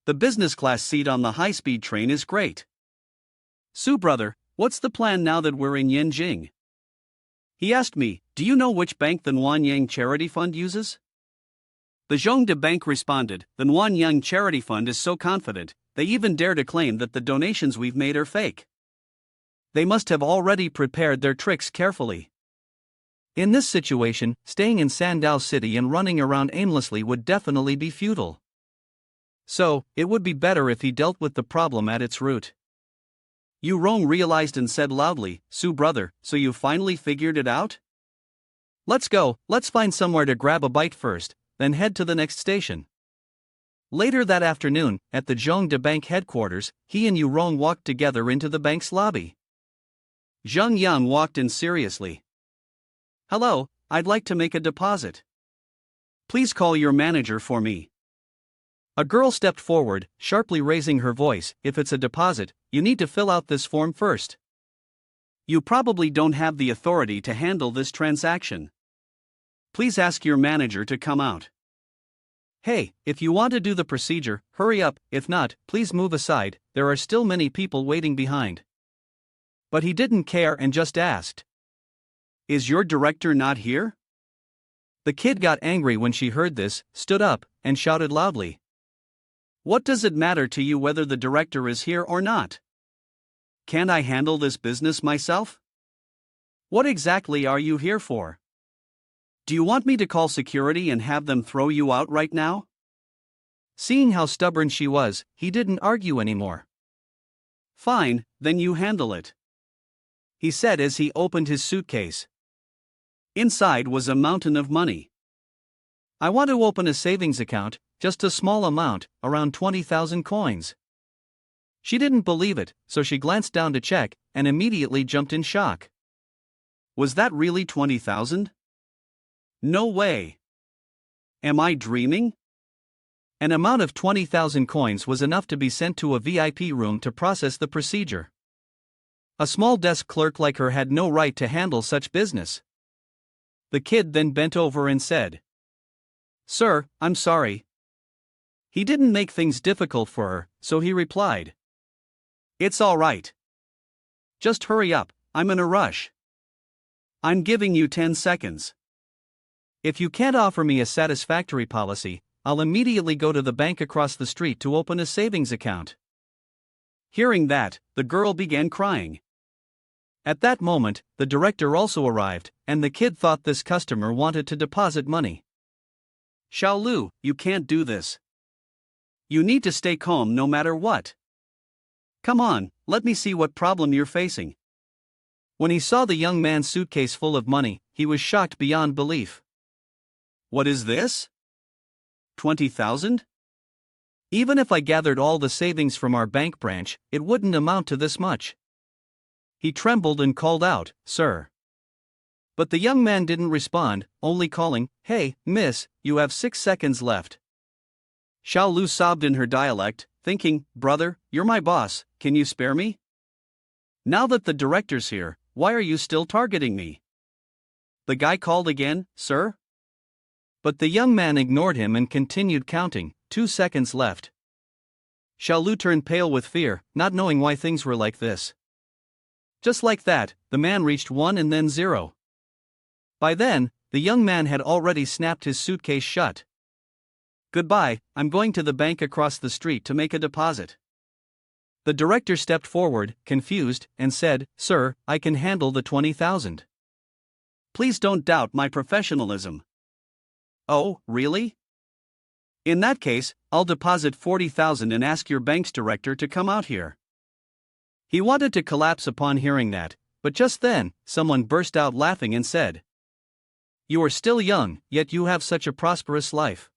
S2: The business class seat on the high-speed train is great. Su brother, what's the plan now that we're in Yanjing? He asked me, do you know which bank the Newfound Charity Fund uses? The Zhongde Bank responded, the Newfound Charity Fund is so confident, they even dare to claim that the donations we've made are fake.
S1: They must have already prepared their tricks carefully. In this situation, staying in Sandao City and running around aimlessly would definitely be futile. So, it would be better if he dealt with the problem at its root.
S2: Yurong realized and said loudly, Su brother, so you finally figured it out?
S1: Let's go, let's find somewhere to grab a bite first, then head to the next station. Later that afternoon, at the Zhongde Bank headquarters, he and Yurong walked together into the bank's lobby.
S2: Zheng Yan walked in seriously. Hello, I'd like to make a deposit. Please call your manager for me.
S1: A girl stepped forward, sharply raising her voice. If it's a deposit, you need to fill out this form first.
S2: You probably don't have the authority to handle this transaction. Please ask your manager to come out.
S1: Hey, if you want to do the procedure, hurry up, if not, please move aside, there are still many people waiting behind. But he didn't care and just asked.
S2: Is your director not here?
S1: The kid got angry when she heard this, stood up, and shouted loudly.
S2: What does it matter to you whether the director is here or not? Can't I handle this business myself? What exactly are you here for? Do you want me to call security and have them throw you out right now?
S1: Seeing how stubborn she was, he didn't argue anymore.
S2: Fine, then you handle it, he said as he opened his suitcase. Inside was a mountain of money.
S1: I want to open a savings account, just a small amount, around 20,000 coins. She didn't believe it, so she glanced down to check, and immediately jumped in shock.
S2: Was that really 20,000? No way. Am I dreaming?
S1: An amount of 20,000 coins was enough to be sent to a VIP room to process the procedure. A small desk clerk like her had no right to handle such business. The kid then bent over and said, "Sir, I'm sorry." He didn't make things difficult for her, so he replied, "It's all right. Just hurry up, I'm in a rush. I'm giving you 10 seconds. If you can't offer me a satisfactory policy, I'll immediately go to the bank across the street to open a savings account." Hearing that, the girl began crying. At that moment, the director also arrived, and the kid thought this customer wanted to deposit money. "Xiao Lu, you can't do this. You need to stay calm no matter what. Come on, let me see what problem you're facing." When he saw the young man's suitcase full of money, he was shocked beyond belief. "What is this? 20,000? Even if I gathered all the savings from our bank branch, it wouldn't amount to this much." He trembled and called out, "Sir." But the young man didn't respond, only calling, "Hey, miss, you have 6 seconds left." Xiao Lu sobbed in her dialect, thinking, "Brother, you're my boss, can you spare me? Now that the director's here, why are you still targeting me?" The guy called again, "Sir?" But the young man ignored him and continued counting, 2 seconds left. Xiao Lu turned pale with fear, not knowing why things were like this. Just like that, the man reached 1 and then 0. By then, the young man had already snapped his suitcase shut. "Goodbye, I'm going to the bank across the street to make a deposit." The director stepped forward, confused, and said, "Sir, I can handle the 20,000. Please don't doubt my professionalism." "Oh, really? In that case, I'll deposit 40,000 and ask your bank's director to come out here." He wanted to collapse upon hearing that, but just then, someone burst out laughing and said, "You are still young, yet you have such a prosperous life.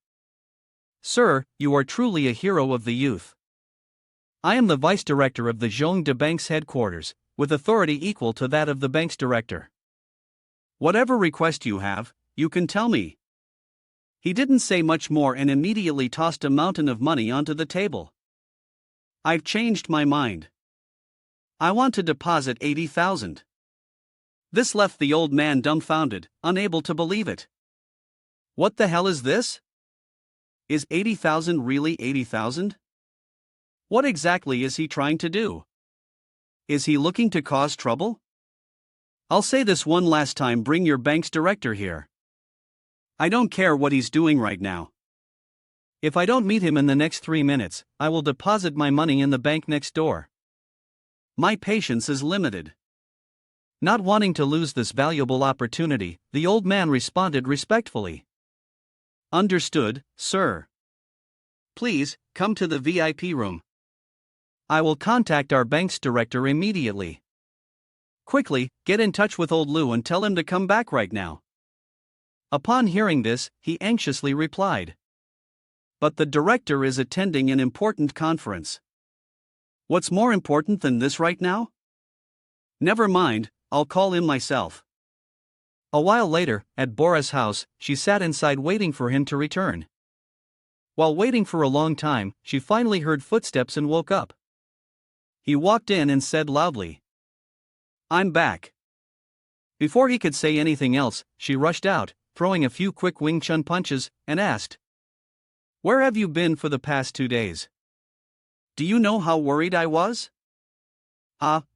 S1: Sir, you are truly a hero of the youth. I am the vice director of the Zhong de Bank's headquarters, with authority equal to that of the bank's director. Whatever request you have, you can tell me." He didn't say much more and immediately tossed a mountain of money onto the table. "I've changed my mind. I want to deposit 80,000. This left the old man dumbfounded, unable to believe it. "What the hell is this? Is 80,000 really 80,000? What exactly is he trying to do? Is he looking to cause trouble? I'll say this one last time, bring your bank's director here. I don't care what he's doing right now. If I don't meet him in the next 3 minutes, I will deposit my money in the bank next door. My patience is limited." Not wanting to lose this valuable opportunity, the old man responded respectfully, "Understood, sir. Please, come to the VIP room. I will contact our bank's director immediately. Quickly, get in touch with old Lu and tell him to come back right now." Upon hearing this, he anxiously replied, "But the director is attending an important conference. What's more important than this right now? Never mind, I'll call him myself." A while later, at Bora's house, she sat inside waiting for him to return. While waiting for a long time, she finally heard footsteps and woke up. He walked in and said loudly, "I'm back." Before he could say anything else, she rushed out, throwing a few quick Wing Chun punches, and asked, "Where have you been for the past 2 days? Do you know how worried I was?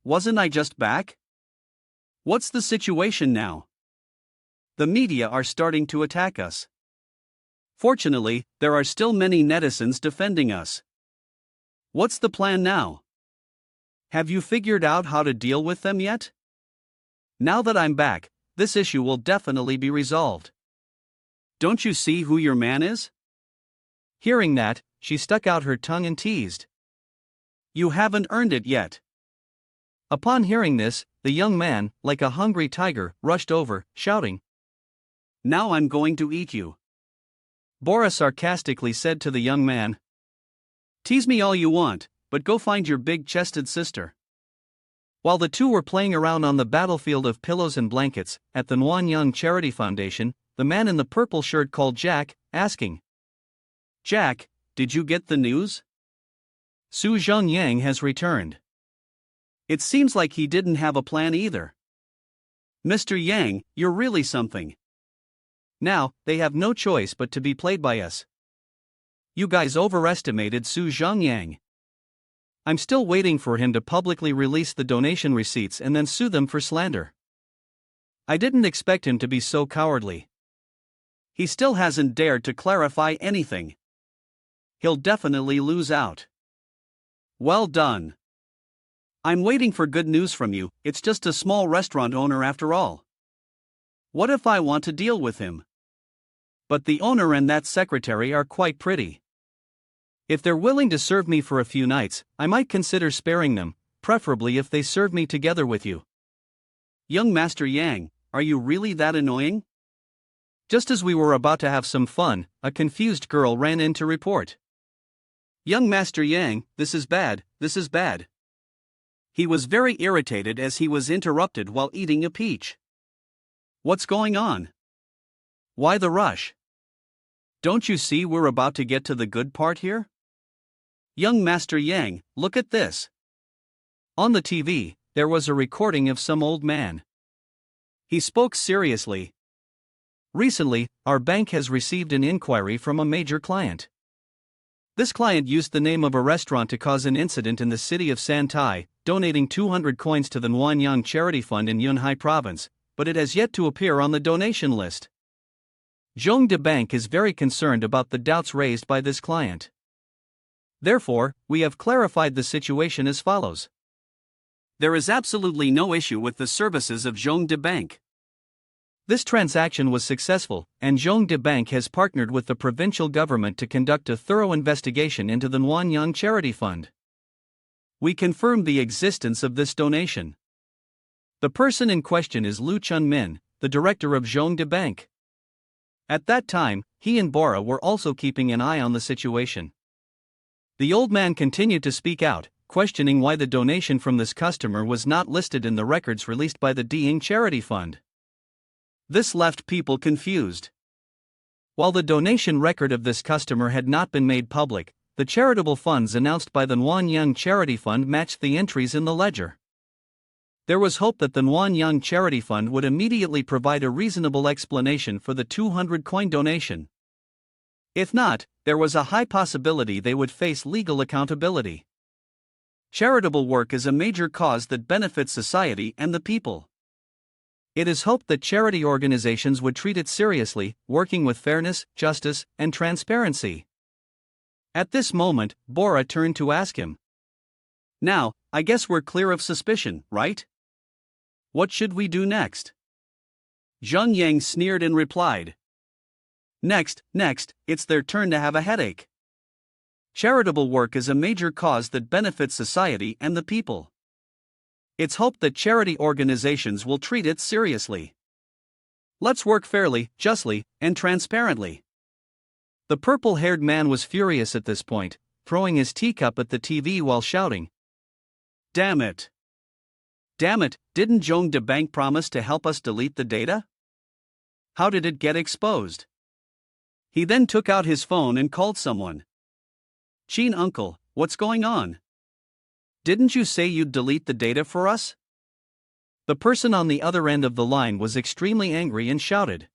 S1: Wasn't I just back? What's the situation now? The media are starting to attack us. Fortunately, there are still many netizens defending us. What's the plan now? Have you figured out how to deal with them yet? Now that I'm back, this issue will definitely be resolved. Don't you see who your man is?" Hearing that, she stuck out her tongue and teased, "You haven't earned it yet." Upon hearing this, the young man, like a hungry tiger, rushed over, shouting, "Now I'm going to eat you." Bora sarcastically said to the young man, "Tease me all you want, but go find your big-chested sister." While the two were playing around on the battlefield of pillows and blankets, at the Newfound Charity Foundation, the man in the purple shirt called Jack, asking, "Jack, did you get the news? Su Zhengyang has returned."
S2: It seems like he didn't have a plan either. Mr. Yang, you're really something.
S1: Now, they have no choice but to be played by us. You guys overestimated Su Zhongyang. I'm still waiting for him to publicly release the donation receipts and then sue them for slander. I didn't expect him to be so cowardly.
S2: He still hasn't dared to clarify anything. He'll definitely lose out. Well done. I'm waiting for good news from you. It's just a small restaurant owner after all. What if I want to deal with him? But the owner and that secretary are quite pretty.
S1: If they're willing to serve me for a few nights, I might consider sparing them, preferably if they serve me together with you.
S2: Young Master Yang, are you really that annoying?
S1: Just as we were about to have some fun, a confused girl ran in to report.
S2: Young Master Yang, this is bad, this is bad. He was very irritated as he was interrupted while eating a peach. What's going on? Why the rush? Don't you see we're about to get to the good part here? Young Master Yang, look at this.
S1: On the TV, there was a recording of some old man.
S2: He spoke seriously.
S1: Recently, our bank has received an inquiry from a major client. This client used the name of a restaurant to cause an incident in the city of Santai, donating 200 coins to the Newfound charity fund in Yunhai province, but it has yet to appear on the donation list. Zhongde Bank is very concerned about the doubts raised by this client. Therefore, we have clarified the situation as follows.
S2: There is absolutely no issue with the services of Zhongde Bank.
S1: This transaction was successful, and Zhongde Bank has partnered with the provincial government to conduct a thorough investigation into the Newfound charity fund.
S2: We confirm the existence of this donation.
S1: The person in question is Lu Chunmin, the director of Zhongde Bank. At that time, he and Bora were also keeping an eye on the situation. The old man continued to speak out, questioning why the donation from this customer was not listed in the records released by the Ding Charity Fund.
S2: This left people confused.
S1: While the donation record of this customer had not been made public, the charitable funds announced by the Newfound Charity Fund matched the entries in the ledger. There was hope that the Newfound Charity Fund would immediately provide a reasonable explanation for the 200 coin donation. If not, there was a high possibility they would face legal accountability.
S2: Charitable work is a major cause that benefits society and the people.
S1: It is hoped that charity organizations would treat it seriously, working with fairness, justice, and transparency.
S2: At this moment, Bora turned to ask him. Now, I guess we're clear of suspicion, right? What should we do next? Zheng Yang sneered and replied. Next, it's their turn to have a headache. Charitable work is a major cause that benefits society and the people. It's hoped that charity organizations will treat it seriously. Let's work fairly, justly, and transparently.
S1: The purple-haired man was furious at this point, throwing his teacup at the TV while shouting.
S2: Damn it! Didn't Zhongde Bank promise to help us delete the data? How did it get exposed? He then took out his phone and called someone. Chin uncle, what's going on? Didn't you say you'd delete the data for us?
S1: The person on the other end of the line was extremely angry and shouted.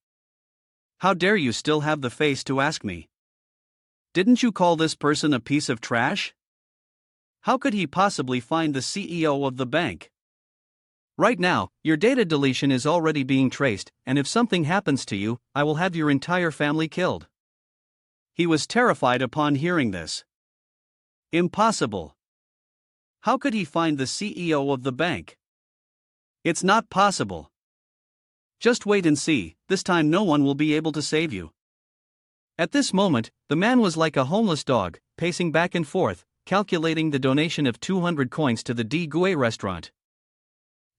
S2: How dare you still have the face to ask me? Didn't you call this person a piece of trash? How could he possibly find the CEO of the bank?
S1: Right now, your data deletion is already being traced, and if something happens to you, I will have your entire family killed.
S2: He was terrified upon hearing this. Impossible. How could he find the CEO of the bank? It's not possible. Just wait and see, this time no one will be able to save you.
S1: At this moment, the man was like a homeless dog, pacing back and forth, calculating the donation of 200 coins to the Di Gue restaurant.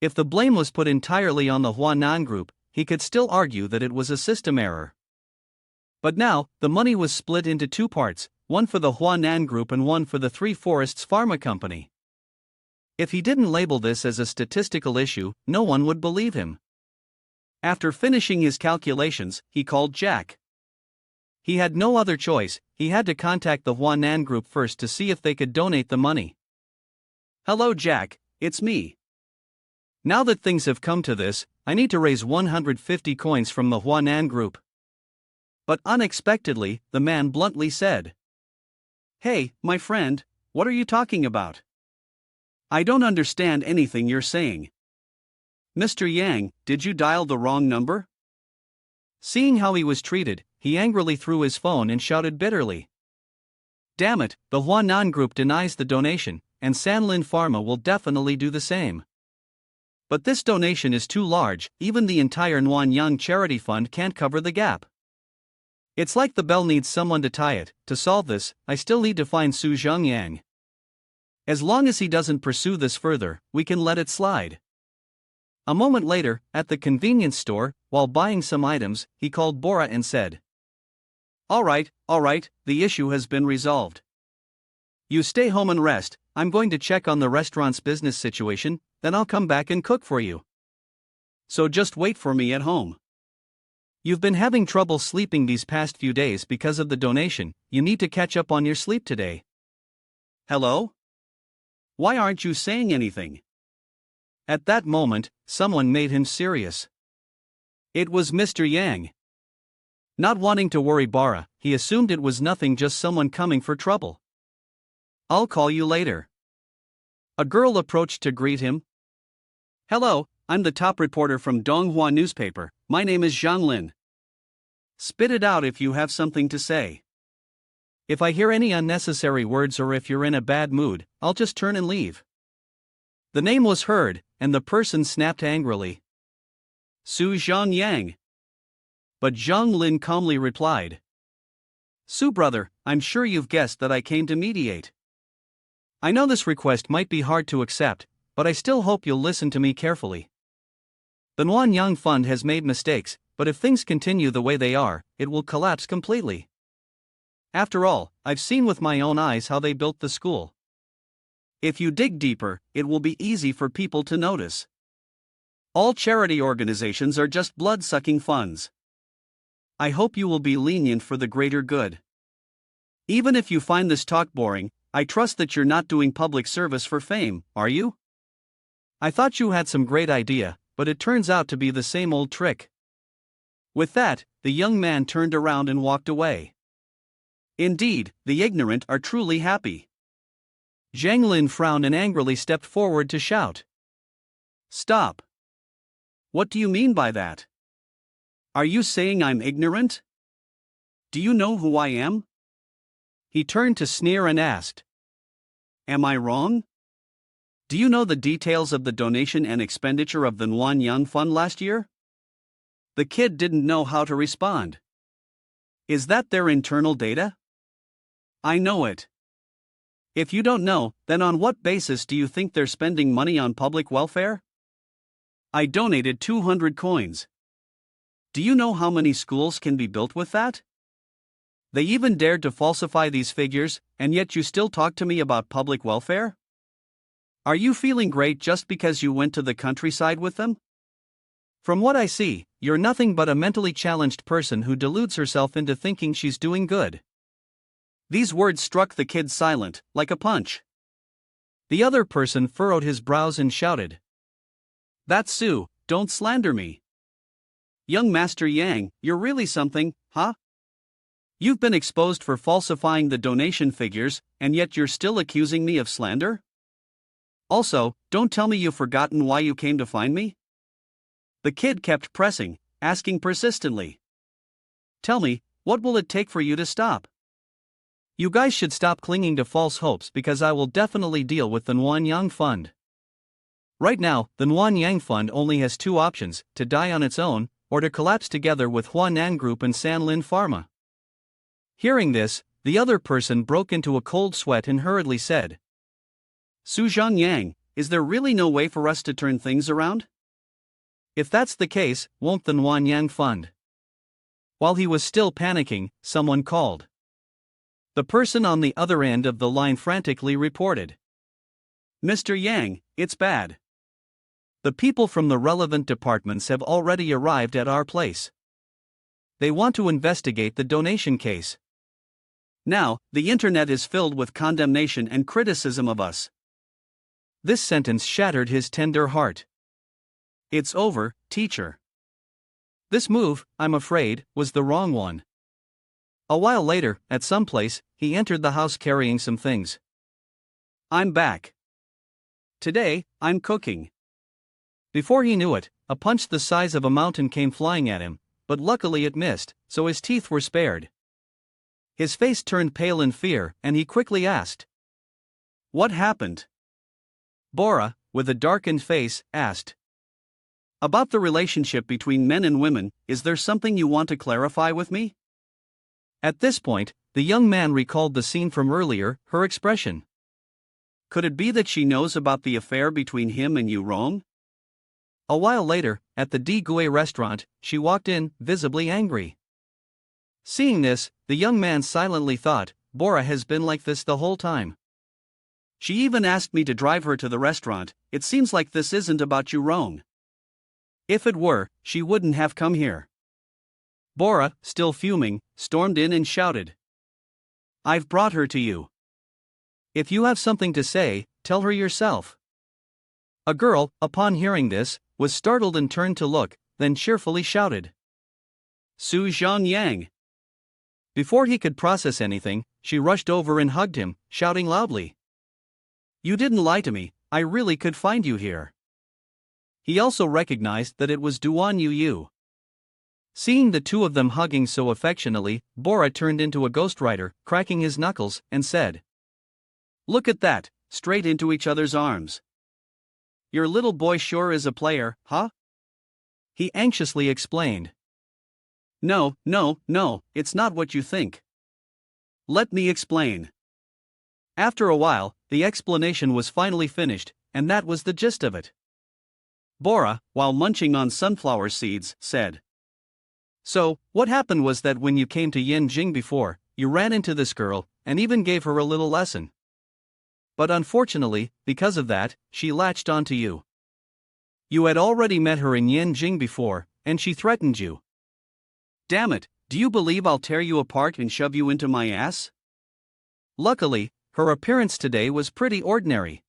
S1: If the blame was put entirely on the Huanan group, he could still argue that it was a system error. But now, the money was split into two parts, one for the Huanan group and one for the Three Forests Pharma Company. If he didn't label this as a statistical issue, no one would believe him.
S2: After finishing his calculations, he called Jack.
S1: He had no other choice, he had to contact the Huanan group first to see if they could donate the money.
S2: Hello Jack, it's me.
S1: Now that things have come to this, I need to raise 150 coins from the Huanan group.
S2: But unexpectedly, the man bluntly said, "Hey, my friend, what are you talking about? I don't understand anything you're saying. Mr. Yang, did you dial the wrong number?"
S1: Seeing how he was treated, he angrily threw his phone and shouted bitterly, "Damn it, the Huanan group denies the donation, and Sanlin Pharma will definitely do the same. But this donation is too large, even the entire Nanyang charity fund can't cover the gap. It's like the bell needs someone to tie it. To solve this, I still need to find Su Zhongyang. As long as he doesn't pursue this further, we can let it slide." A moment later, at the convenience store, while buying some items, he called Bora and said, all right, the issue has been resolved. You stay home and rest. I'm going to check on the restaurant's business situation, then I'll come back and cook for you.
S2: So just wait for me at home.
S1: You've been having trouble sleeping these past few days because of the donation. You need to catch up on your sleep today."
S2: Hello? Why aren't you saying anything?
S1: At that moment, someone made him serious. It was Mr. Yang. Not wanting to worry Bora, he assumed it was nothing, just someone coming for trouble. "I'll call you later." A girl approached to greet him.
S2: "Hello, I'm the top reporter from Donghua newspaper. My name is Zhang Lin. Spit it out if you have something to say."
S1: "If I hear any unnecessary words or if you're in a bad mood, I'll just turn and leave." The name was heard, and the person snapped angrily,
S2: "Su Zhongyang."
S1: But Zhang Lin calmly replied, "Su brother, I'm sure you've guessed that I came to mediate. I know this request might be hard to accept, but I still hope you'll listen to me carefully. The Nanyang Fund has made mistakes, but if things continue the way they are, it will collapse completely. After all, I've seen with my own eyes how they built the school. If you dig deeper, it will be easy for people to notice. All charity organizations are just blood-sucking funds. I hope you will be lenient for the greater good. Even if you find this talk boring, I trust that you're not doing public service for fame, are you? I thought you had some great idea, but it turns out to be the same old trick." With that, the young man turned around and walked away.
S2: Indeed, the ignorant are truly happy.
S1: Zhang Lin frowned and angrily stepped forward to shout,
S2: "Stop. What do you mean by that? Are you saying I'm ignorant? Do you know who I am?"
S1: He turned to sneer and asked,
S2: "Am I wrong? Do you know the details of the donation and expenditure of the Nanyang Fund last year?" The kid didn't know how to respond. "Is that their internal data?" "I know it." "If you don't know, then on what basis do you think they're spending money on public welfare?" "I donated 200 coins. Do you know how many schools can be built with that?" "They even dared to falsify these figures, and yet you still talk to me about public welfare? Are you feeling great just because you went to the countryside with them? From what I see, you're nothing but a mentally challenged person who deludes herself into thinking she's doing good." These words struck the kid silent, like a punch. The other person furrowed his brows and shouted, "That's Su, don't slander me. Young Master Yang, you're really something, huh? You've been exposed for falsifying the donation figures, and yet you're still accusing me of slander? Also, don't tell me you've forgotten why you came to find me?" The kid kept pressing, asking persistently, "Tell me, what will it take for you to stop? You guys should stop clinging to false hopes because I will definitely deal with the Nanyang Fund. Right now, the Nanyang Fund only has two options, to die on its own, or to collapse together with Huanan Group and Sanlin Pharma." Hearing this, the other person broke into a cold sweat and hurriedly said, "Su Zhongyang, is there really no way for us to turn things around? If that's the case, won't the Nanyang Fund?" While he was still panicking, someone called. The person on the other end of the line frantically reported, "Mr. Yang, it's bad. The people from the relevant departments have already arrived at our place. They want to investigate the donation case. Now, the internet is filled with condemnation and criticism of us.
S1: This sentence shattered his tender heart.
S2: It's over, teacher.
S1: This move, I'm afraid, was the wrong one. A while later, at some place, he entered the house carrying some things.
S2: I'm back. Today, I'm cooking.
S1: Before he knew it, a punch the size of a mountain came flying at him, but luckily it missed, so his teeth were spared. His face turned pale in fear, and he quickly asked,
S2: What happened?
S1: Bora, with a darkened face, asked,
S2: About the relationship between men and women, is there something you want to clarify with me?
S1: At this point, the young man recalled the scene from earlier, her expression.
S2: Could it be that she knows about the affair between him and you, Rome?
S1: A while later, at the De Gouet restaurant, she walked in, visibly angry. Seeing this, the young man silently thought, Bora has been like this the whole time.
S2: She even asked me to drive her to the restaurant. It seems like this isn't about you, Rome. If it were, she wouldn't have come here.
S1: Bora, still fuming, stormed in and shouted,
S2: I've brought her to you.
S1: If you have something to say, tell her yourself. A girl, upon hearing this, was startled and turned to look, then cheerfully shouted,
S2: Su Zhongyang.
S1: Before he could process anything, she rushed over and hugged him, shouting loudly,
S2: You didn't lie to me, I really could find you here.
S1: He also recognized that it was Duan Yu. Seeing the two of them hugging so affectionately, Bora turned into a ghostwriter, cracking his knuckles, and said,
S2: Look at that, straight into each other's arms. Your little boy sure is a player, huh?
S1: He anxiously explained.
S2: No, it's not what you think. Let me explain.
S1: After a while, the explanation was finally finished, and that was the gist of it.
S2: Bora, while munching on sunflower seeds, said,
S1: So, what happened was that when you came to Yanjing before, you ran into this girl, and even gave her a little lesson. But unfortunately, because of that, she latched onto you. You had already met her in Yanjing before, and she threatened you.
S2: Damn it, do you believe I'll tear you apart and shove you into my ass?
S1: Luckily, her appearance today was pretty ordinary.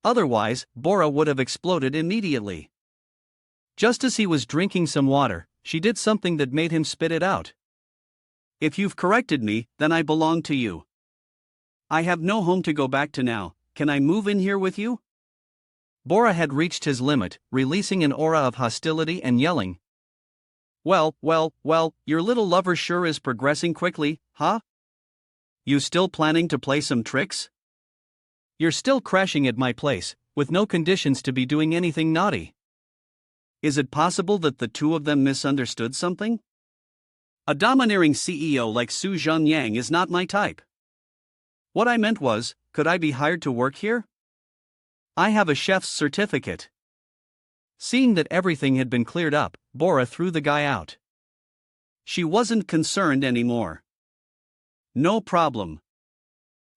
S1: Otherwise, Bora would have exploded immediately. Just as he was drinking some water, she did something that made him spit it out.
S2: If you've corrected me, then I belong to you. I have no home to go back to now, can I move in here with you?
S1: Bora had reached his limit, releasing an aura of hostility and yelling,
S2: Well, your little lover sure is progressing quickly, huh? You still planning to play some tricks?
S1: You're still crashing at my place, with no conditions to be doing anything naughty.
S2: Is it possible that the two of them misunderstood something? A domineering CEO like Su Zhongyang is not my type. What I meant was, could I be hired to work here? I have a chef's certificate.
S1: Seeing that everything had been cleared up, Bora threw the guy out.
S2: She wasn't concerned anymore. No problem.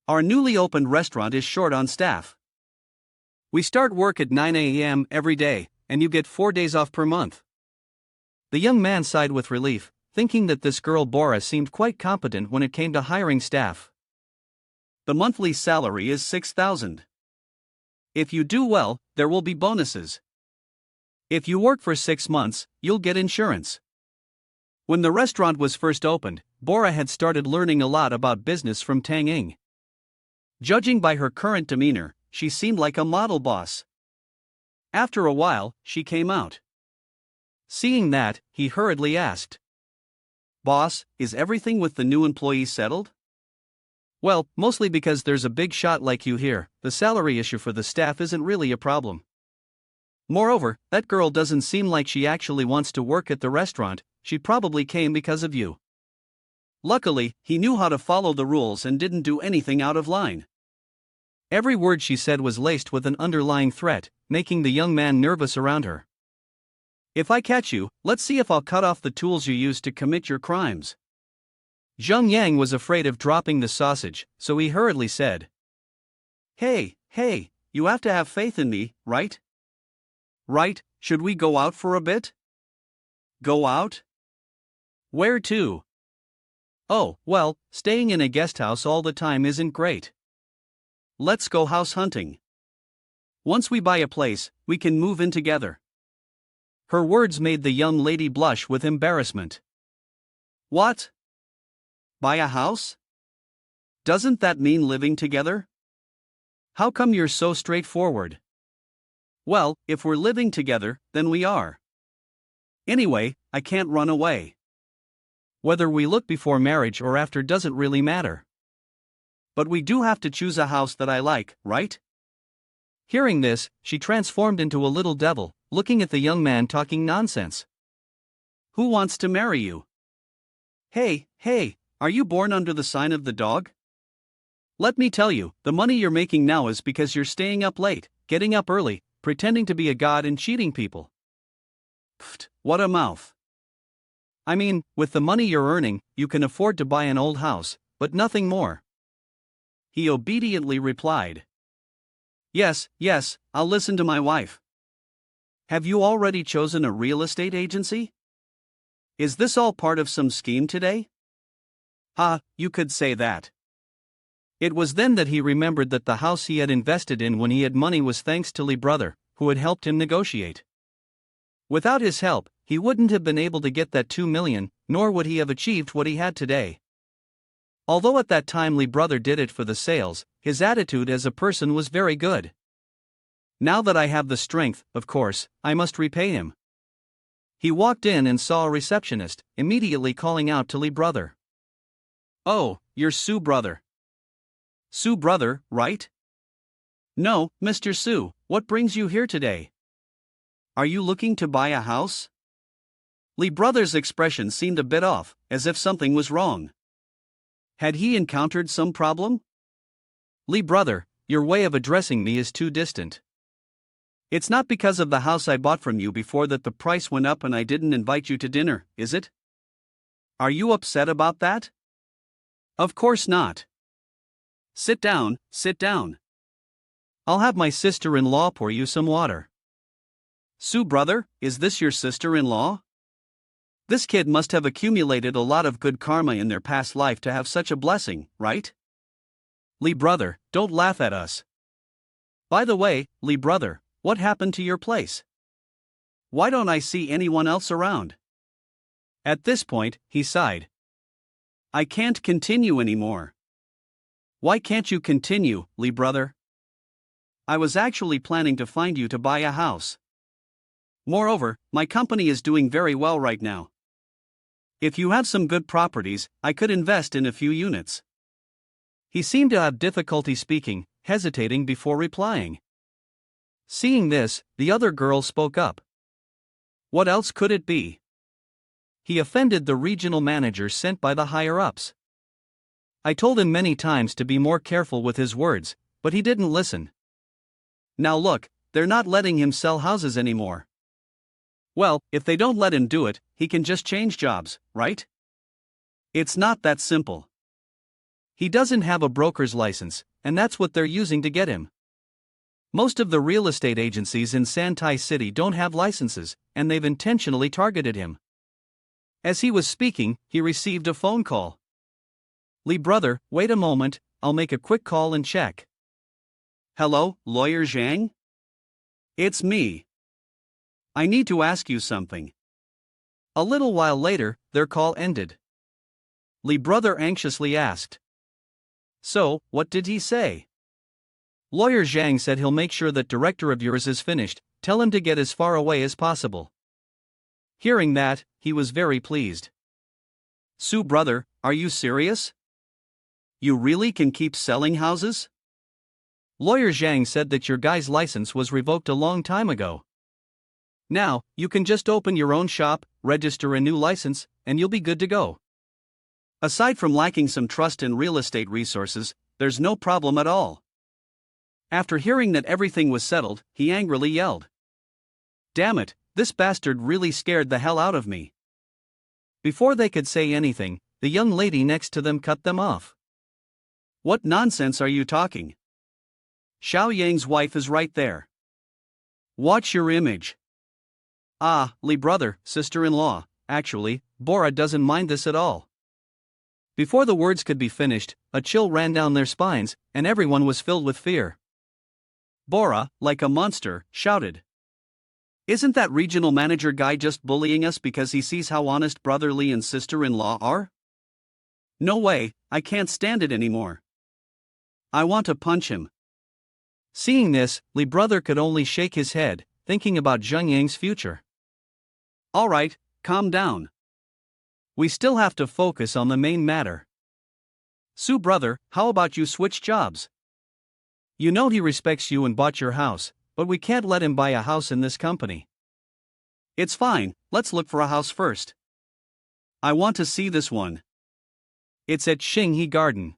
S2: Our newly opened restaurant is short on staff.
S1: We start work at 9 a.m. every day, and you get 4 days off per month. The young man sighed with relief, thinking that this girl Bora seemed quite competent when it came to hiring staff.
S2: The monthly salary is 6,000. If you do well, there will be bonuses.
S1: If you work for 6 months, you'll get insurance. When the restaurant was first opened, Bora had started learning a lot about business from Tanging. Judging by her current demeanor, she seemed like a model boss. After a while, she came out. Seeing that, he hurriedly asked,
S2: Boss, is everything with the new employees settled?
S1: Well, mostly because there's a big shot like you here, the salary issue for the staff isn't really a problem. Moreover, that girl doesn't seem like she actually wants to work at the restaurant, she probably came because of you.
S2: Luckily, he knew how to follow the rules and didn't do anything out of line.
S1: Every word she said was laced with an underlying threat, making the young man nervous around her.
S2: If I catch you, let's see if I'll cut off the tools you used to commit your crimes.
S1: Zhang Yang was afraid of dropping the sausage, so he hurriedly said,
S2: Hey, you have to have faith in me, right? Right, should we go out for a bit? Go out?
S1: Where to? Oh, well, staying in a guest house all the time isn't great.
S2: Let's go house hunting. Once we buy a place, we can move in together. Her words made the young lady blush with embarrassment. What? Buy a house? Doesn't that mean living together? How come you're so straightforward? Well, if we're living together, then we are. Anyway, I can't run away.
S1: Whether we look before marriage or after doesn't really matter.
S2: But we do have to choose a house that I like, right?
S1: Hearing this, she transformed into a little devil, looking at the young man talking nonsense.
S2: Who wants to marry you? Hey, are you born under the sign of the dog? Let me tell you, the money you're making now is because you're staying up late, getting up early, pretending to be a god and cheating people. Pfft, what a mouth.
S1: I mean, with the money you're earning, you can afford to buy an old house, but nothing more.
S2: He obediently replied. Yes, I'll listen to my wife. Have you already chosen a real estate agency? Is this all part of some scheme today? You could say that.
S1: It was then that he remembered that the house he had invested in when he had money was thanks to Lee brother, who had helped him negotiate. Without his help, he wouldn't have been able to get that 2 million, nor would he have achieved what he had today. Although at that time Lee brother did it for the sales, his attitude as a person was very good. Now that I have the strength, of course, I must repay him. He walked in and saw a receptionist, immediately calling out to Lee brother.
S2: Oh, you're Sue brother. Sue brother, right? No, Mr. Sue, what brings you here today? Are you looking to buy a house? Lee brother's expression seemed a bit off, as if something was wrong. Had he encountered some problem?
S1: Lee brother, your way of addressing me is too distant.
S2: It's not because of the house I bought from you before that the price went up and I didn't invite you to dinner, is it? Are you upset about that? Of course not. Sit down.
S1: I'll have my sister-in-law pour you some water.
S2: Sue brother, is this your sister-in-law? This kid must have accumulated a lot of good karma in their past life to have such a blessing, right?
S1: Lee brother, don't laugh at us.
S2: By the way, Lee brother, what happened to your place? Why don't I see anyone else around?
S1: At this point, he sighed.
S2: I can't continue anymore. Why can't you continue, Lee brother? I was actually planning to find you to buy a house. Moreover, my company is doing very well right now. If you have some good properties, I could invest in a few units.
S1: He seemed to have difficulty speaking, hesitating before replying. Seeing this, the other girl spoke up.
S2: What else could it be?
S1: He offended the regional manager sent by the higher-ups. I told him many times to be more careful with his words, but he didn't listen.
S2: Now look, they're not letting him sell houses anymore. Well, if they don't let him do it, he can just change jobs, right? It's not that simple.
S1: He doesn't have a broker's license, and that's what they're using to get him. Most of the real estate agencies in Santai City don't have licenses, and they've intentionally targeted him. As he was speaking, he received a phone call. Lee brother, wait a moment, I'll make a quick call and check.
S2: Hello, Lawyer Zhang? It's me. I need to ask you something.
S1: A little while later, their call ended. Lee brother anxiously asked. So, what did he say? Lawyer Zhang said he'll make sure that director of yours is finished, tell him to get as far away as possible. Hearing that, he was very pleased.
S2: Sue brother, are you serious? You really can keep selling houses?
S1: Lawyer Zhang said that your guy's license was revoked a long time ago. Now, you can just open your own shop, register a new license, and you'll be good to go.
S2: Aside from lacking some trust in real estate resources, there's no problem at all. After hearing that everything was settled, he angrily yelled. Damn it, this bastard really scared the hell out of me.
S1: Before they could say anything, the young lady next to them cut them off.
S2: What nonsense are you talking? Xiao Yang's wife is right there. Watch your image.
S1: Lee brother, sister-in-law, actually, Bora doesn't mind this at all. Before the words could be finished, a chill ran down their spines, and everyone was filled with fear.
S2: Bora, like a monster, shouted. Isn't that regional manager guy just bullying us because he sees how honest brother Lee and sister-in-law are? No way, I can't stand it anymore. I want to punch him.
S1: Seeing this, Lee brother could only shake his head, thinking about Zheng Yang's future.
S2: Alright, calm down. We still have to focus on the main matter. Su brother, how about you switch jobs?
S1: You know he respects you and bought your house, but we can't let him buy a house in this company.
S2: It's fine, let's look for a house first. I want to see this one.
S1: It's at Xinghe Garden.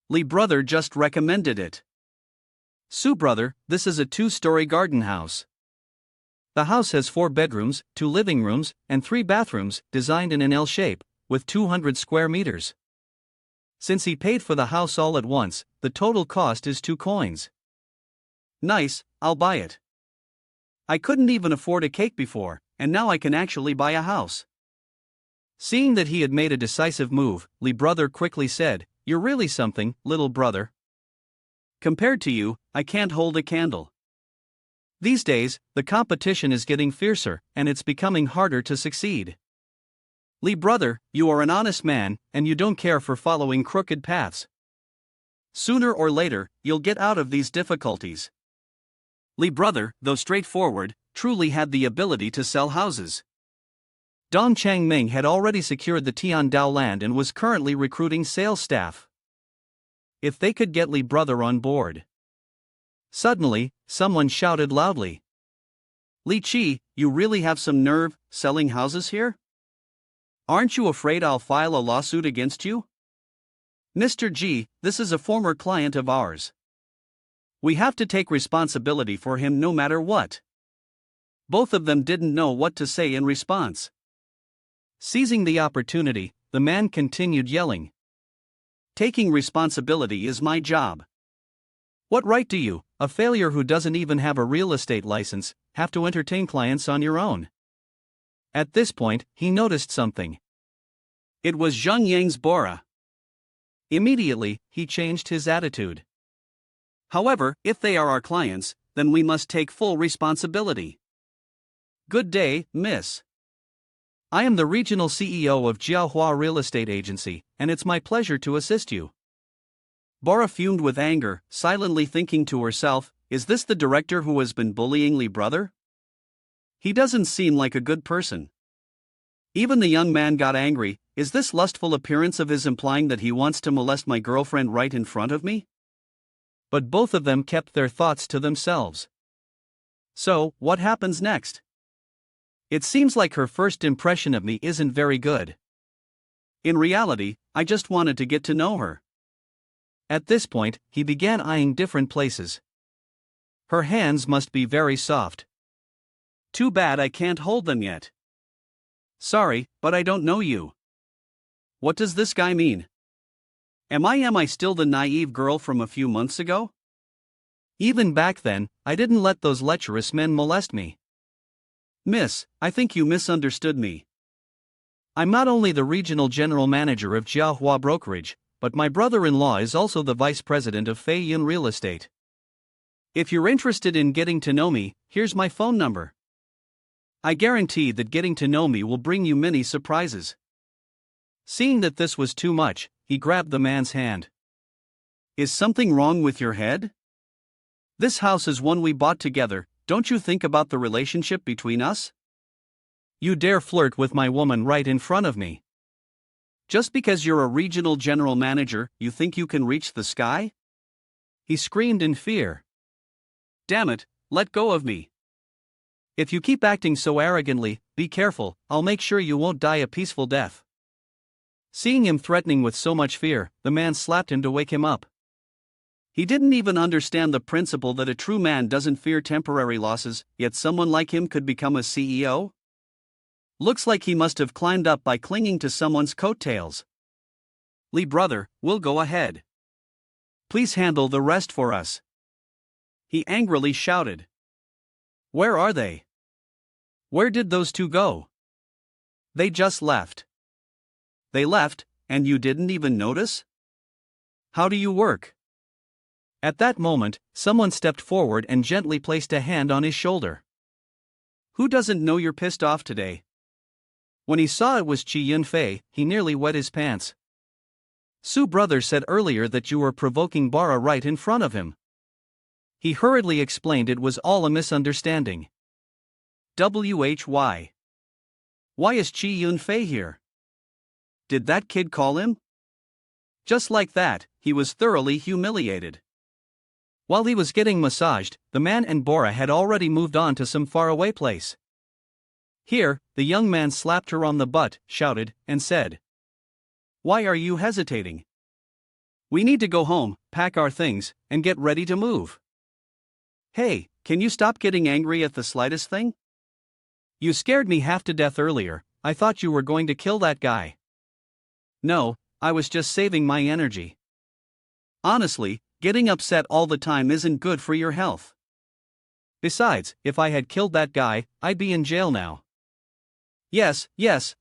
S2: Lee brother just recommended it.
S1: Su brother, this is a 2-story garden house. The house has 4 bedrooms, 2 living rooms, and 3 bathrooms, designed in an L shape, with 200 square meters. Since he paid for the house all at once, the total cost is 2 coins.
S2: Nice, I'll buy it. I couldn't even afford a cake before, and now I can actually buy a house.
S1: Seeing that he had made a decisive move, Lee brother quickly said, "You're really something, little brother.
S2: Compared to you, I can't hold a candle."
S1: These days, the competition is getting fiercer, and it's becoming harder to succeed.
S2: Lee brother, you are an honest man, and you don't care for following crooked paths. Sooner or later, you'll get out of these difficulties. Lee brother, though straightforward, truly had the ability to sell houses.
S1: Dong Changming had already secured the Tiandao land and was currently recruiting sales staff. If they could get Lee brother on board. Suddenly, someone shouted loudly.
S2: Li Chi, you really have some nerve, selling houses here? Aren't you afraid I'll file a lawsuit against you? Mr. G, this is a former client of ours. We have to take responsibility for him no matter what. Both of them didn't know what to say in response.
S1: Seizing the opportunity, the man continued yelling.
S2: Taking responsibility is my job.
S1: What right do you, a failure who doesn't even have a real estate license, have to entertain clients on your own? At this point, he noticed something.
S2: It was Zheng Yang's Bora.
S1: Immediately, he changed his attitude.
S2: However, if they are our clients, then we must take full responsibility. Good day, miss.
S1: I am the regional CEO of Jiaohua Real Estate Agency, and it's my pleasure to assist you.
S2: Bora fumed with anger, silently thinking to herself, is this the director who has been bullying Lee brother? He doesn't seem like a good person. Even the young man got angry. Is this lustful appearance of his implying that he wants to molest my girlfriend right in front of me?
S1: But both of them kept their thoughts to themselves.
S2: So, what happens next?
S1: It seems like her first impression of me isn't very good.
S2: In reality, I just wanted to get to know her.
S1: At this point, he began eyeing different places. Her hands must be very soft.
S2: Too bad I can't hold them yet. Sorry, but I don't know you. What does this guy mean? Am I still the naive girl from a few months ago?
S1: Even back then, I didn't let those lecherous men molest me.
S2: Miss, I think you misunderstood me.
S1: I'm not only the regional general manager of Jiaohua Brokerage, but my brother-in-law is also the vice president of Fei Yun Real Estate. If you're interested in getting to know me, here's my phone number. I guarantee that getting to know me will bring you many surprises. Seeing that this was too much, he grabbed the man's hand.
S2: Is something wrong with your head? This house is one we bought together, don't you think about the relationship between us?
S1: You dare flirt with my woman right in front of me.
S2: Just because you're a regional general manager, you think you can reach the sky?
S1: He screamed in fear.
S2: Damn it, let go of me.
S1: If you keep acting so arrogantly, be careful, I'll make sure you won't die a peaceful death. Seeing him threatening with so much fear, the man slapped him to wake him up.
S2: He didn't even understand the principle that a true man doesn't fear temporary losses, yet someone like him could become a CEO? Looks like he must have climbed up by clinging to someone's coattails. Lee brother, we'll go ahead. Please handle the rest for us. He angrily shouted. Where are they? Where did those two go? They just left. They left, and you didn't even notice? How do you work?
S1: At that moment, someone stepped forward and gently placed a hand on his shoulder.
S2: Who doesn't know you're pissed off today?
S1: When he saw it was Chi Yun-fei, he nearly wet his pants. Su brother said earlier that you were provoking Bora right in front of him. He hurriedly explained it was all a misunderstanding.
S2: Why? Why is Chi Yun-fei here? Did that kid call him? Just like that, he was thoroughly humiliated.
S1: While he was getting massaged, the man and Bora had already moved on to some faraway place. Here, the young man slapped her on the butt, shouted, and said,
S2: "Why are you hesitating? We need to go home, pack our things, and get ready to move. Hey, can you stop getting angry at the slightest thing?
S1: You scared me half to death earlier. I thought you were going to kill that guy."
S2: "No, I was just saving my energy. Honestly, getting upset all the time isn't good for your health.
S1: Besides, if I had killed that guy, I'd be in jail now."
S2: Yes,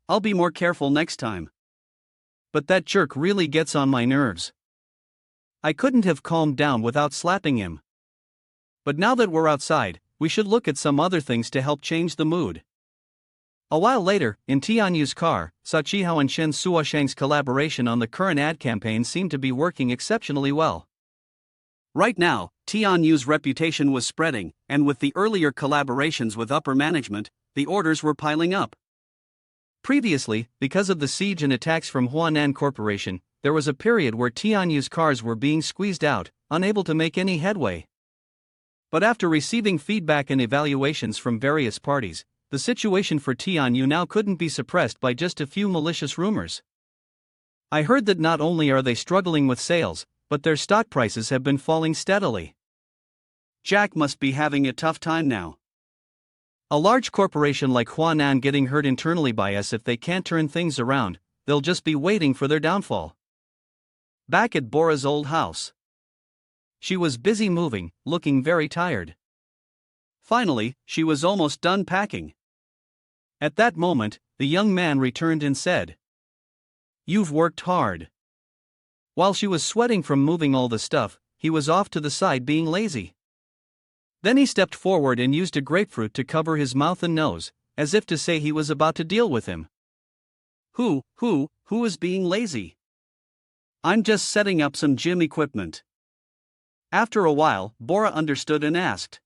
S2: I'll be more careful next time.
S1: But that jerk really gets on my nerves. I couldn't have calmed down without slapping him. But now that we're outside, we should look at some other things to help change the mood. A while later, in Tianyu's car, Sa Chihao and Shen Suoshang's collaboration on the current ad campaign seemed to be working exceptionally well.
S2: Right now, Tianyu's reputation was spreading, and with the earlier collaborations with upper management, the orders were piling up.
S1: Previously, because of the siege and attacks from Huanan Corporation, there was a period where Tianyu's cars were being squeezed out, unable to make any headway. But after receiving feedback and evaluations from various parties, the situation for Tianyu now couldn't be suppressed by just a few malicious rumors. I heard that not only are they struggling with sales, but their stock prices have been falling steadily.
S2: Jack must be having a tough time now.
S1: A large corporation like Huanan getting hurt internally by us, if they can't turn things around, they'll just be waiting for their downfall. Back at Bora's old house, she was busy moving, looking very tired.
S2: Finally, she was almost done packing.
S1: At that moment, the young man returned and said, "You've worked hard." While she was sweating from moving all the stuff, he was off to the side being lazy. Then he stepped forward and used a grapefruit to cover his mouth and nose, as if to say he was about to deal with him.
S2: Who is being lazy? I'm just setting up some gym equipment. After a while, Bora understood and asked,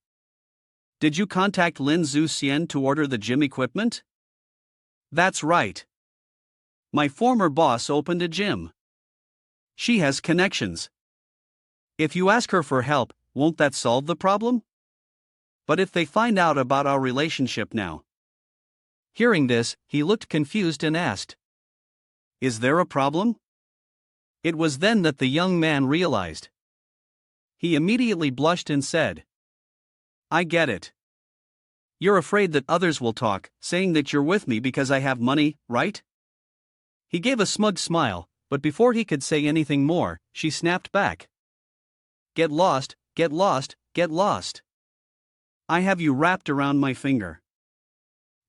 S2: "Did you contact Lin Zuxian to order the gym equipment?"
S1: "That's right.
S2: My former boss opened a gym. She has connections.
S1: If you ask her for help, won't that solve the problem?"
S2: "But if they find out about our relationship now?"
S1: Hearing this, he looked confused and asked,
S2: "Is there a problem?"
S1: It was then that the young man realized. He immediately blushed and said,
S2: "I get it. You're afraid that others will talk, saying that you're with me because I have money, right?"
S1: He gave a smug smile, but before he could say anything more, she snapped back.
S2: Get lost, get lost, get lost. I have you wrapped around my finger.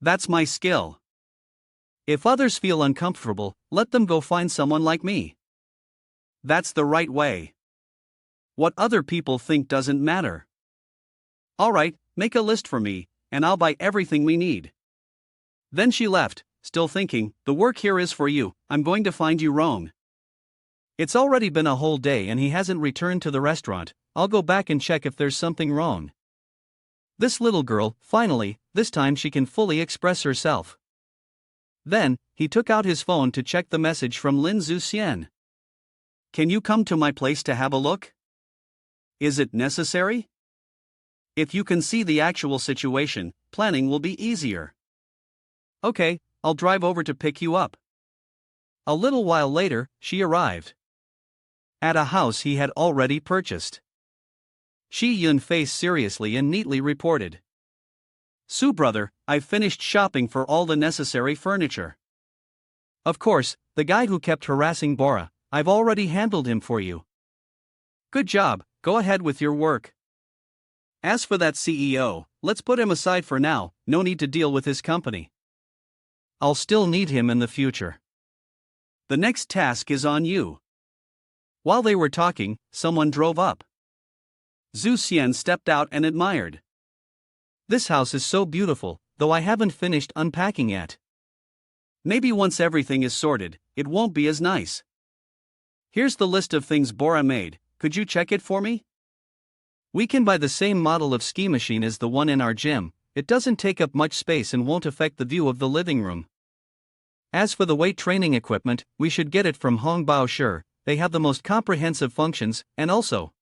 S2: That's my skill.
S1: If others feel uncomfortable, let them go find someone like me.
S2: That's the right way. What other people think doesn't matter. Alright, make a list for me, and I'll buy everything we need." Then she left, still thinking, "The work here is for you, I'm going to find you Roan."
S1: It's already been a whole day and he hasn't returned to the restaurant. I'll go back and check if there's something wrong. This little girl, finally, this time she can fully express herself. Then, he took out his phone to check the message from Lin Zuxian.
S2: "Can you come to my place to have a look? Is it necessary? If you can see the actual situation, planning will be easier."
S1: "Okay, I'll drive over to pick you up." A little while later, she arrived at a house he had already purchased. Shi Yun faced seriously and neatly reported,
S2: "Su brother, I've finished shopping for all the necessary furniture."
S1: "Of course, the guy who kept harassing Bora, I've already handled him for you."
S2: "Good job, go ahead with your work. As for that CEO, let's put him aside for now, no need to deal with his company.
S1: I'll still need him in the future.
S2: The next task is on you."
S1: While they were talking, someone drove up.
S2: Zhu Xian stepped out and admired.
S1: This house is so beautiful, though I haven't finished unpacking yet.
S2: Maybe once everything is sorted, it won't be as nice. Here's the list of things Bora made, could you check it for me?
S1: We can buy the same model of ski machine as the one in our gym. It doesn't take up much space and won't affect the view of the living room. As for the weight training equipment, we should get it from Hongbao Shi. They have the most comprehensive functions, and also.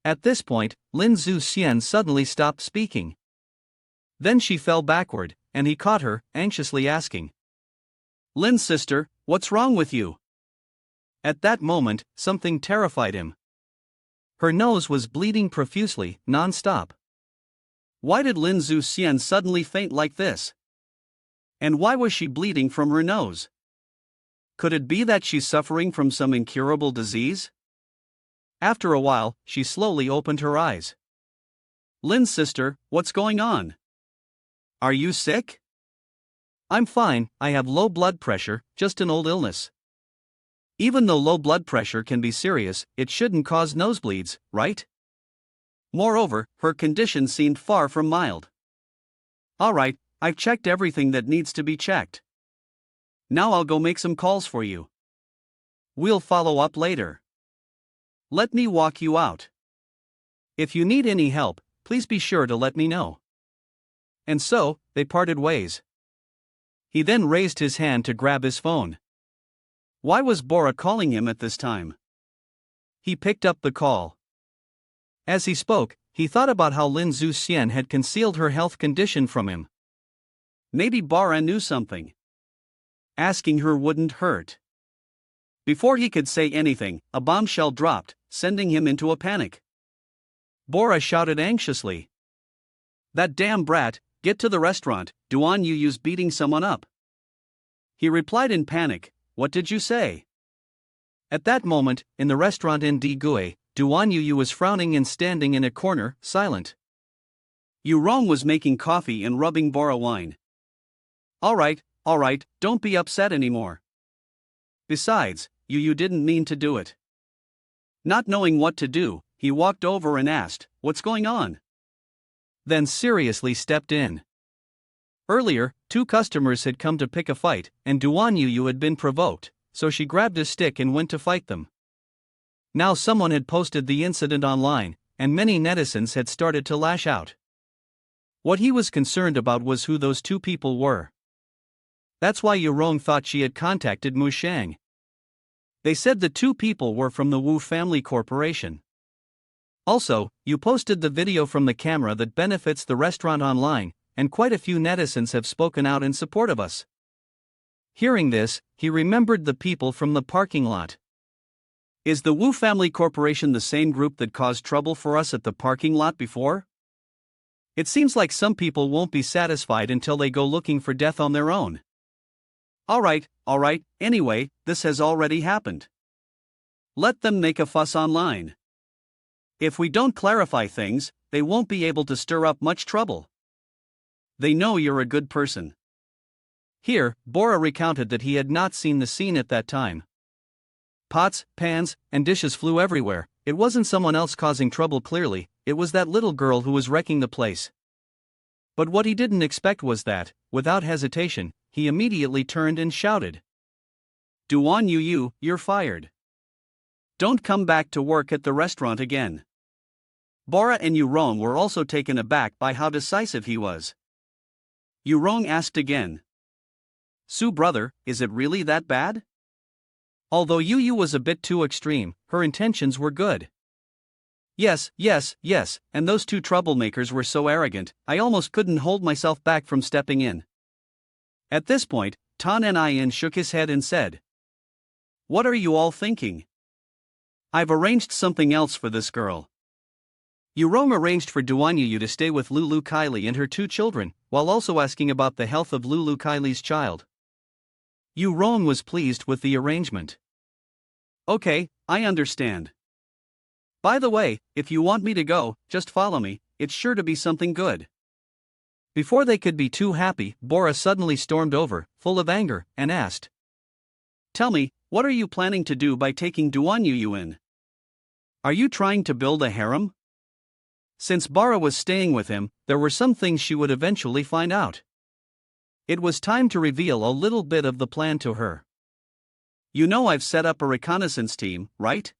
S1: At this point, Lin Zhu Xian suddenly stopped speaking. Then she fell backward, and he caught her, anxiously asking,
S2: Lin's sister, what's wrong with you?
S1: At that moment, something terrified him. Her nose was bleeding profusely, non-stop.
S2: Why did Lin Zhu Xian suddenly faint like this? And why was she bleeding from her nose? Could it be that she's suffering from some incurable disease? After a while, she slowly opened her eyes. Lin's sister, what's going on? Are you sick?
S1: I'm fine, I have low blood pressure, just an old illness.
S2: Even though low blood pressure can be serious, it shouldn't cause nosebleeds, right? Moreover, her condition seemed far from mild. Alright, I've checked everything that needs to be checked. Now I'll go make some calls for you. We'll follow up later. Let me walk you out.
S1: If you need any help, please be sure to let me know. And so, they parted ways. He then raised his hand to grab his phone.
S2: Why was Bora calling him at this time?
S1: He picked up the call. As he spoke, he thought about how Lin Zhu Xian had concealed her health condition from him.
S2: Maybe Bora knew something. Asking her wouldn't hurt. Before he could say anything, a bombshell dropped, sending him into a panic.
S1: Bora shouted anxiously.
S2: That damn brat, get to the restaurant, Duan Yu's beating someone up. He replied in panic, what did you say?
S1: At that moment, in the restaurant in Digue, Duan Yu was frowning and standing in a corner, silent.
S2: Yu Rong was making coffee and rubbing Bora wine. Alright, don't be upset anymore. Besides, Yu didn't mean to do it. Not knowing what to do, he walked over and asked, what's going on?
S1: Then seriously stepped in. Earlier, 2 customers had come to pick a fight, and Duan Yu had been provoked, so she grabbed a stick and went to fight them. Now someone had posted the incident online, and many netizens had started to lash out. What he was concerned about was who those 2 people were. That's why Yu Rong thought she had contacted Mu Shang. They said the 2 people were from the Wu Family Corporation. Also, Yu posted the video from the camera that benefits the restaurant online, and quite a few netizens have spoken out in support of us. Hearing this, he remembered the people from the parking lot.
S2: Is the Wu Family Corporation the same group that caused trouble for us at the parking lot before? It seems like some people won't be satisfied until they go looking for death on their own. Alright, anyway, this has already happened. Let them make a fuss online. If we don't clarify things, they won't be able to stir up much trouble. They know you're a good person.
S1: Here, Bora recounted that he had not seen the scene at that time. Pots, pans, and dishes flew everywhere. It wasn't someone else causing trouble clearly, it was that little girl who was wrecking the place. But what he didn't expect was that, without hesitation, he immediately turned and shouted.
S2: Duan Yu, you're fired. Don't come back to work at the restaurant again. Bora and Yu Rong were also taken aback by how decisive he was. Yu Rong asked again. Su brother, is it really that bad?
S1: Although Yu was a bit too extreme, her intentions were good.
S2: Yes, and those 2 troublemakers were so arrogant, I almost couldn't hold myself back from stepping in. At this point, Tan Nin shook his head and said, what are you all thinking? I've arranged something else for this girl. Yu Rong arranged for Duan Yu to stay with Lulu Kylie and her 2 children, while also asking about the health of Lulu Kylie's child. Yu Rong was pleased with the arrangement. Okay, I understand. By the way, if you want me to go, just follow me, it's sure to be something good.
S1: Before they could be too happy, Bora suddenly stormed over, full of anger, and asked.
S2: Tell me, what are you planning to do by taking Duan Yu in? Are you trying to build a harem? Since Bora was staying with him, there were some things she would eventually find out. It was time to reveal a little bit of the plan to her. You know I've set up a reconnaissance team, right?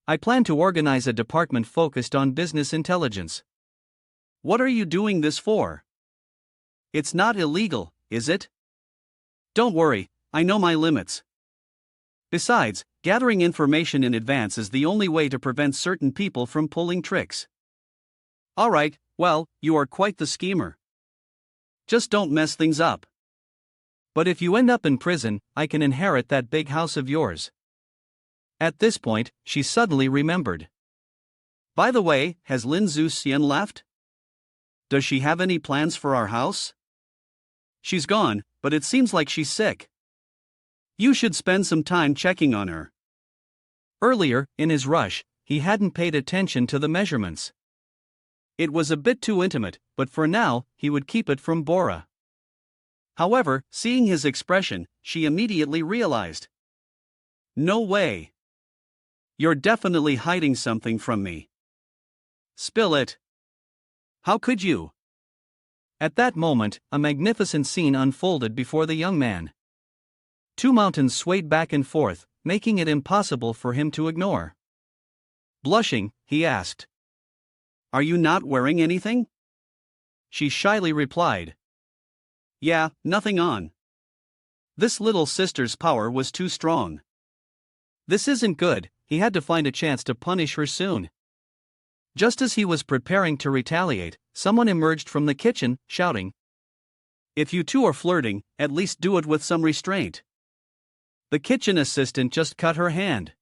S2: I plan to organize a department focused on business intelligence. What are you doing this for? It's not illegal, is it? Don't worry, I know my limits. Besides, gathering information in advance is the only way to prevent certain people from pulling tricks. Alright, well, you are quite the schemer. Just don't mess things up. But if you end up in prison, I can inherit that big house of yours. At this point, she suddenly remembered. By the way, has Lin Zuxian left? Does she have any plans for our house? She's gone, but it seems like she's sick. You should spend some time checking on her. Earlier, in his rush, he hadn't paid attention to the measurements. It was a bit too intimate, but for now, he would keep it from Bora. However, seeing his expression, she immediately realized. No way. You're definitely hiding something from me. Spill it. How could you? At that moment, a magnificent scene unfolded before the young man. Two mountains swayed back and forth, making it impossible for him to ignore. Blushing, he asked. Are you not wearing anything? She shyly replied. Yeah, nothing on. This little sister's power was too strong. This isn't good, he had to find a chance to punish her soon. Just as he was preparing to retaliate, someone emerged from the kitchen, shouting. If you two are flirting, at least do it with some restraint. The kitchen assistant just cut her hand.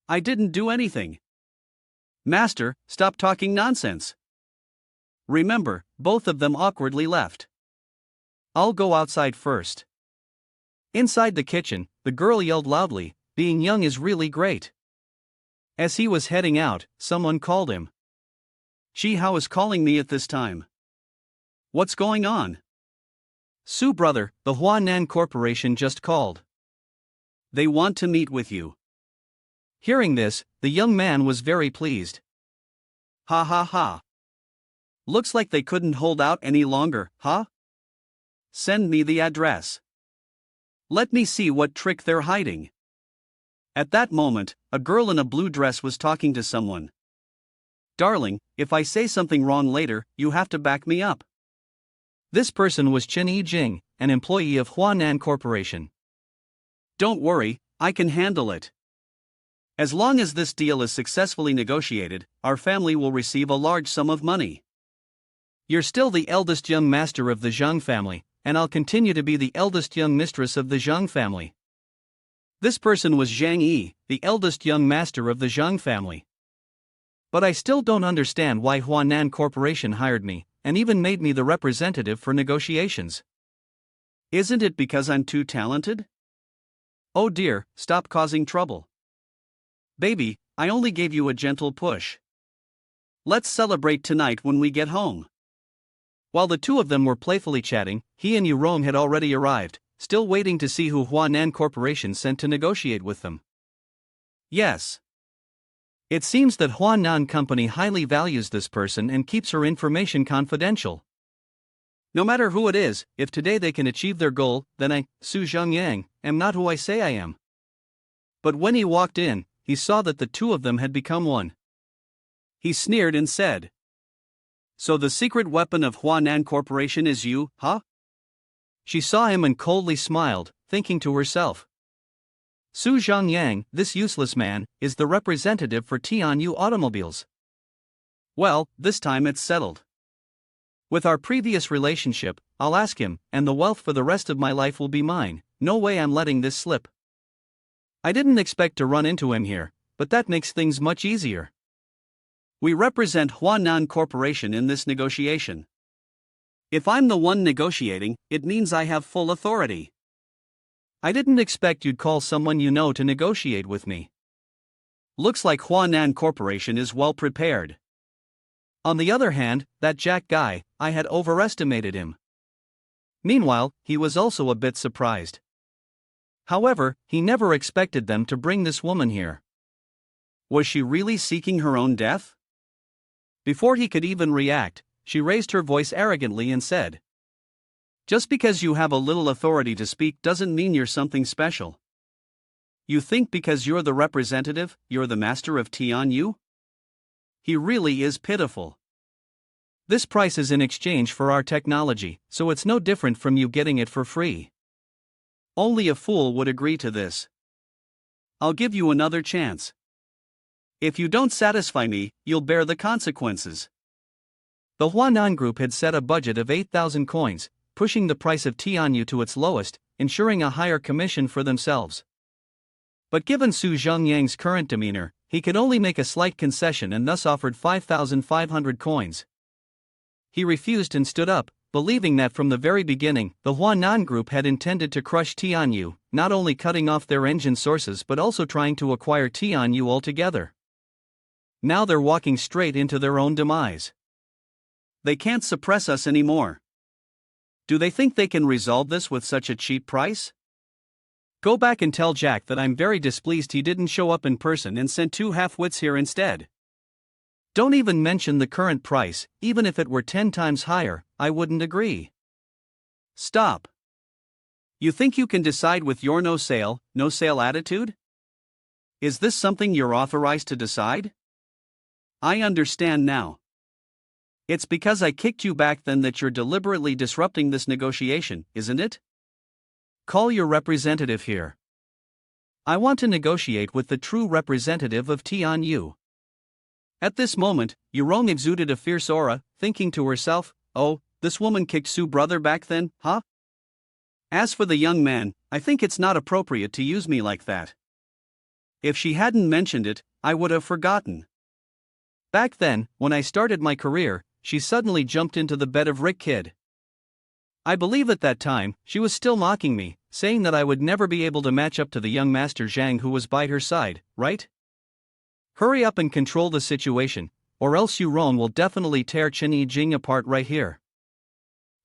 S2: I didn't do anything. Master, stop talking nonsense. Remember, both of them awkwardly left. I'll go outside first. Inside the kitchen, the girl yelled loudly, being young is really great. As he was heading out, someone called him. Shi Hao is calling me at this time. What's going on? Su brother, the Huanan Corporation just called. They want to meet with you. Hearing this, the young man was very pleased. Ha ha ha. Looks like they couldn't hold out any longer, huh? Send me the address. Let me see what trick they're hiding. At that moment, a girl in a blue dress was talking to someone. Darling, if I say something wrong later, you have to back me up. This person was Chen Yijing, an employee of Huanan Corporation. Don't worry, I can handle it. As long as this deal is successfully negotiated, our family will receive a large sum of money. You're still the eldest young master of the Zhang family, and I'll continue to be the eldest young mistress of the Zhang family. This person was Zhang Yi, the eldest young master of the Zhang family. But I still don't understand why Huanan Corporation hired me, and even made me the representative for negotiations. Isn't it because I'm too talented? Oh dear, stop causing trouble. Baby, I only gave you a gentle push. Let's celebrate tonight when we get home. While the two of them were playfully chatting, he and Yurong had already arrived, still waiting to see who Huanan Corporation sent to negotiate with them. Yes. It seems that Huanan Company highly values this person and keeps her information confidential. No matter who it is, if today they can achieve their goal, then I, Su Zhengyang, am not who I say I am. But when he walked in, he saw that the two of them had become one. He sneered and said, So the secret weapon of Huanan Corporation is you, huh? She saw him and coldly smiled, thinking to herself. Su Zhengyang, this useless man, is the representative for Tianyu Automobiles. Well, this time it's settled. With our previous relationship, I'll ask him, and the wealth for the rest of my life will be mine. No way I'm letting this slip. I didn't expect to run into him here, but that makes things much easier. We represent Huanan Corporation in this negotiation. If I'm the one negotiating, it means I have full authority. I didn't expect you'd call someone you know to negotiate with me. Looks like Huanan Corporation is well prepared. On the other hand, that Jack guy, I had overestimated him. Meanwhile, he was also a bit surprised. However, he never expected them to bring this woman here. Was she really seeking her own death? Before he could even react, she raised her voice arrogantly and said, "Just because you have a little authority to speak doesn't mean you're something special. You think because you're the representative, you're the master of Tianyu? He really is pitiful. This price is in exchange for our technology, so it's no different from you getting it for free. Only a fool would agree to this. I'll give you another chance. If you don't satisfy me, you'll bear the consequences." The Huanan group had set a budget of 8,000 coins, pushing the price of Tianyu to its lowest, ensuring a higher commission for themselves. But given Su Zhengyang's current demeanor, he could only make a slight concession and thus offered 5,500 coins. He refused and stood up, believing that from the very beginning, the Huanan group had intended to crush Tianyu, not only cutting off their engine sources but also trying to acquire Tianyu altogether. Now they're walking straight into their own demise. They can't suppress us anymore. Do they think they can resolve this with such a cheap price? Go back and tell Jack that I'm very displeased he didn't show up in person and sent 2 half-wits here instead. Don't even mention the current price, even if it were 10 times higher, I wouldn't agree. Stop. You think you can decide with your no sale attitude? Is this something you're authorized to decide? I understand now. It's because I kicked you back then that you're deliberately disrupting this negotiation, isn't it? Call your representative here. I want to negotiate with the true representative of Tianyu. At this moment, Yurong exuded a fierce aura, thinking to herself, "Oh, this woman kicked Su's brother back then, huh? As for the young man, I think it's not appropriate to use me like that. If she hadn't mentioned it, I would have forgotten. Back then, when I started my career, she suddenly jumped into the bed of Rick Kid. I believe at that time, she was still mocking me, saying that I would never be able to match up to the young Master Zhang who was by her side, right? Hurry up and control the situation, or else Yurong will definitely tear Chen Yijing apart right here."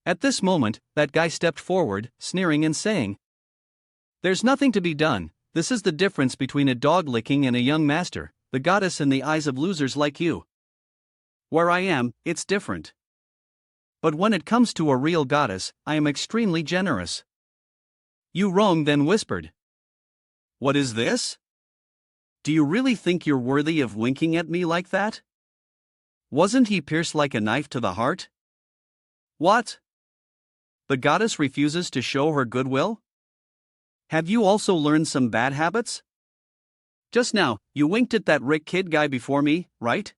S2: At this moment, that guy stepped forward, sneering and saying, "There's nothing to be done. This is the difference between a dog licking and a young master, the goddess in the eyes of losers like you. Where I am, it's different. But when it comes to a real goddess, I am extremely generous." Yurong then whispered, "What is this? Do you really think you're worthy of winking at me like that? Wasn't he pierced like a knife to the heart? What? The goddess refuses to show her goodwill? Have you also learned some bad habits? Just now, you winked at that Rick Kid guy before me, right?"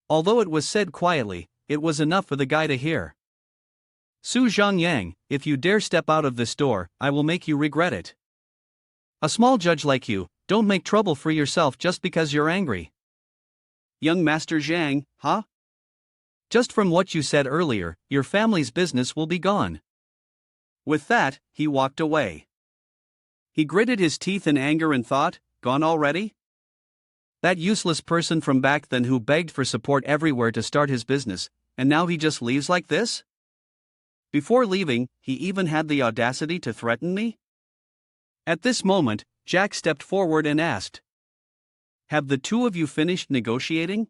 S2: Although it was said quietly, it was enough for the guy to hear. "Su Zhengyang, if you dare step out of this door, I will make you regret it. A small judge like you, don't make trouble for yourself just because you're angry." "Young Master Zhang, huh? Just from what you said earlier, your family's business will be gone." With that, he walked away. He gritted his teeth in anger and thought, "Gone already? That useless person from back then who begged for support everywhere to start his business, and now he just leaves like this? Before leaving, he even had the audacity to threaten me?" At this moment, Jack stepped forward and asked, "Have the two of you finished negotiating?"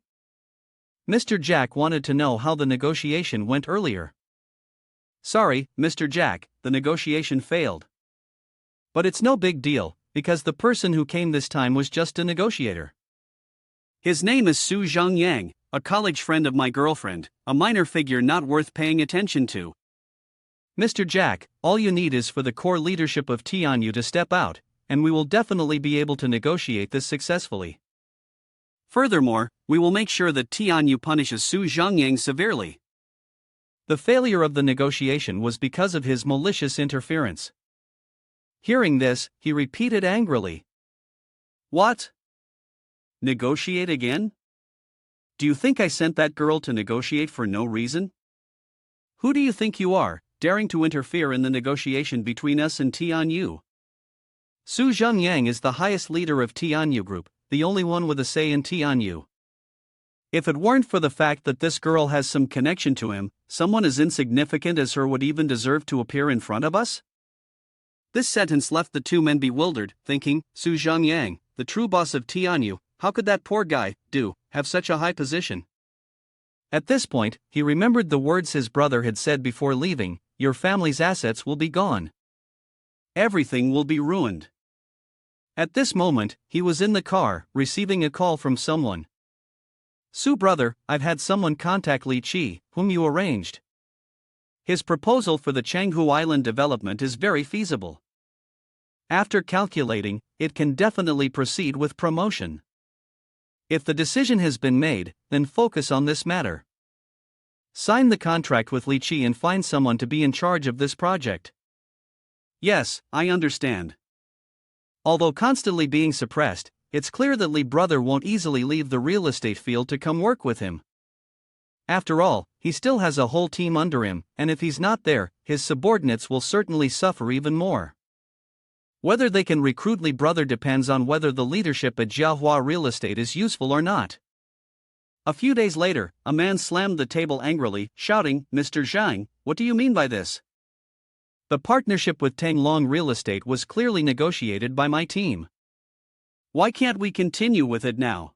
S2: Mr. Jack wanted to know how the negotiation went earlier. "Sorry, Mr. Jack, the negotiation failed. But it's no big deal, because the person who came this time was just a negotiator. His name is Su Zhengyang, a college friend of my girlfriend, a minor figure not worth paying attention to. Mr. Jack, all you need is for the core leadership of Tianyu to step out, and we will definitely be able to negotiate this successfully. Furthermore, we will make sure that Tianyu punishes Su Zhengyang severely." The failure of the negotiation was because of his malicious interference. Hearing this, he repeated angrily, "What? Negotiate again? Do you think I sent that girl to negotiate for no reason? Who do you think you are, daring to interfere in the negotiation between us and Tianyu? Su Zhengyang is the highest leader of Tianyu Group, the only one with a say in Tianyu. If it weren't for the fact that this girl has some connection to him, someone as insignificant as her would even deserve to appear in front of us?" This sentence left the two men bewildered, thinking, Su Zhengyang, the true boss of Tianyu, how could that poor guy have such a high position?
S1: At this point, he remembered the words his brother had said before leaving: "Your family's assets will be gone.
S2: Everything will be ruined."
S1: At this moment, he was in the car, receiving a call from someone. "Su brother, I've had someone contact Li Qi, whom you arranged. His proposal for the Changhu Island development is very feasible. After calculating, it can definitely proceed with promotion. If the decision has been made, then focus on this matter. Sign the contract with Li Qi and find someone to be in charge of this project."
S2: "Yes, I understand."
S1: Although constantly being suppressed, it's clear that Li brother won't easily leave the real estate field to come work with him. After all, he still has a whole team under him, and if he's not there, his subordinates will certainly suffer even more. Whether they can recruit Li brother depends on whether the leadership at Jiahua Real Estate is useful or not.
S2: A few days later, a man slammed the table angrily, shouting, "Mr. Zhang, what do you mean by this?
S1: The partnership with Tanglong Real Estate was clearly negotiated by my team.
S2: Why can't we continue with it now?"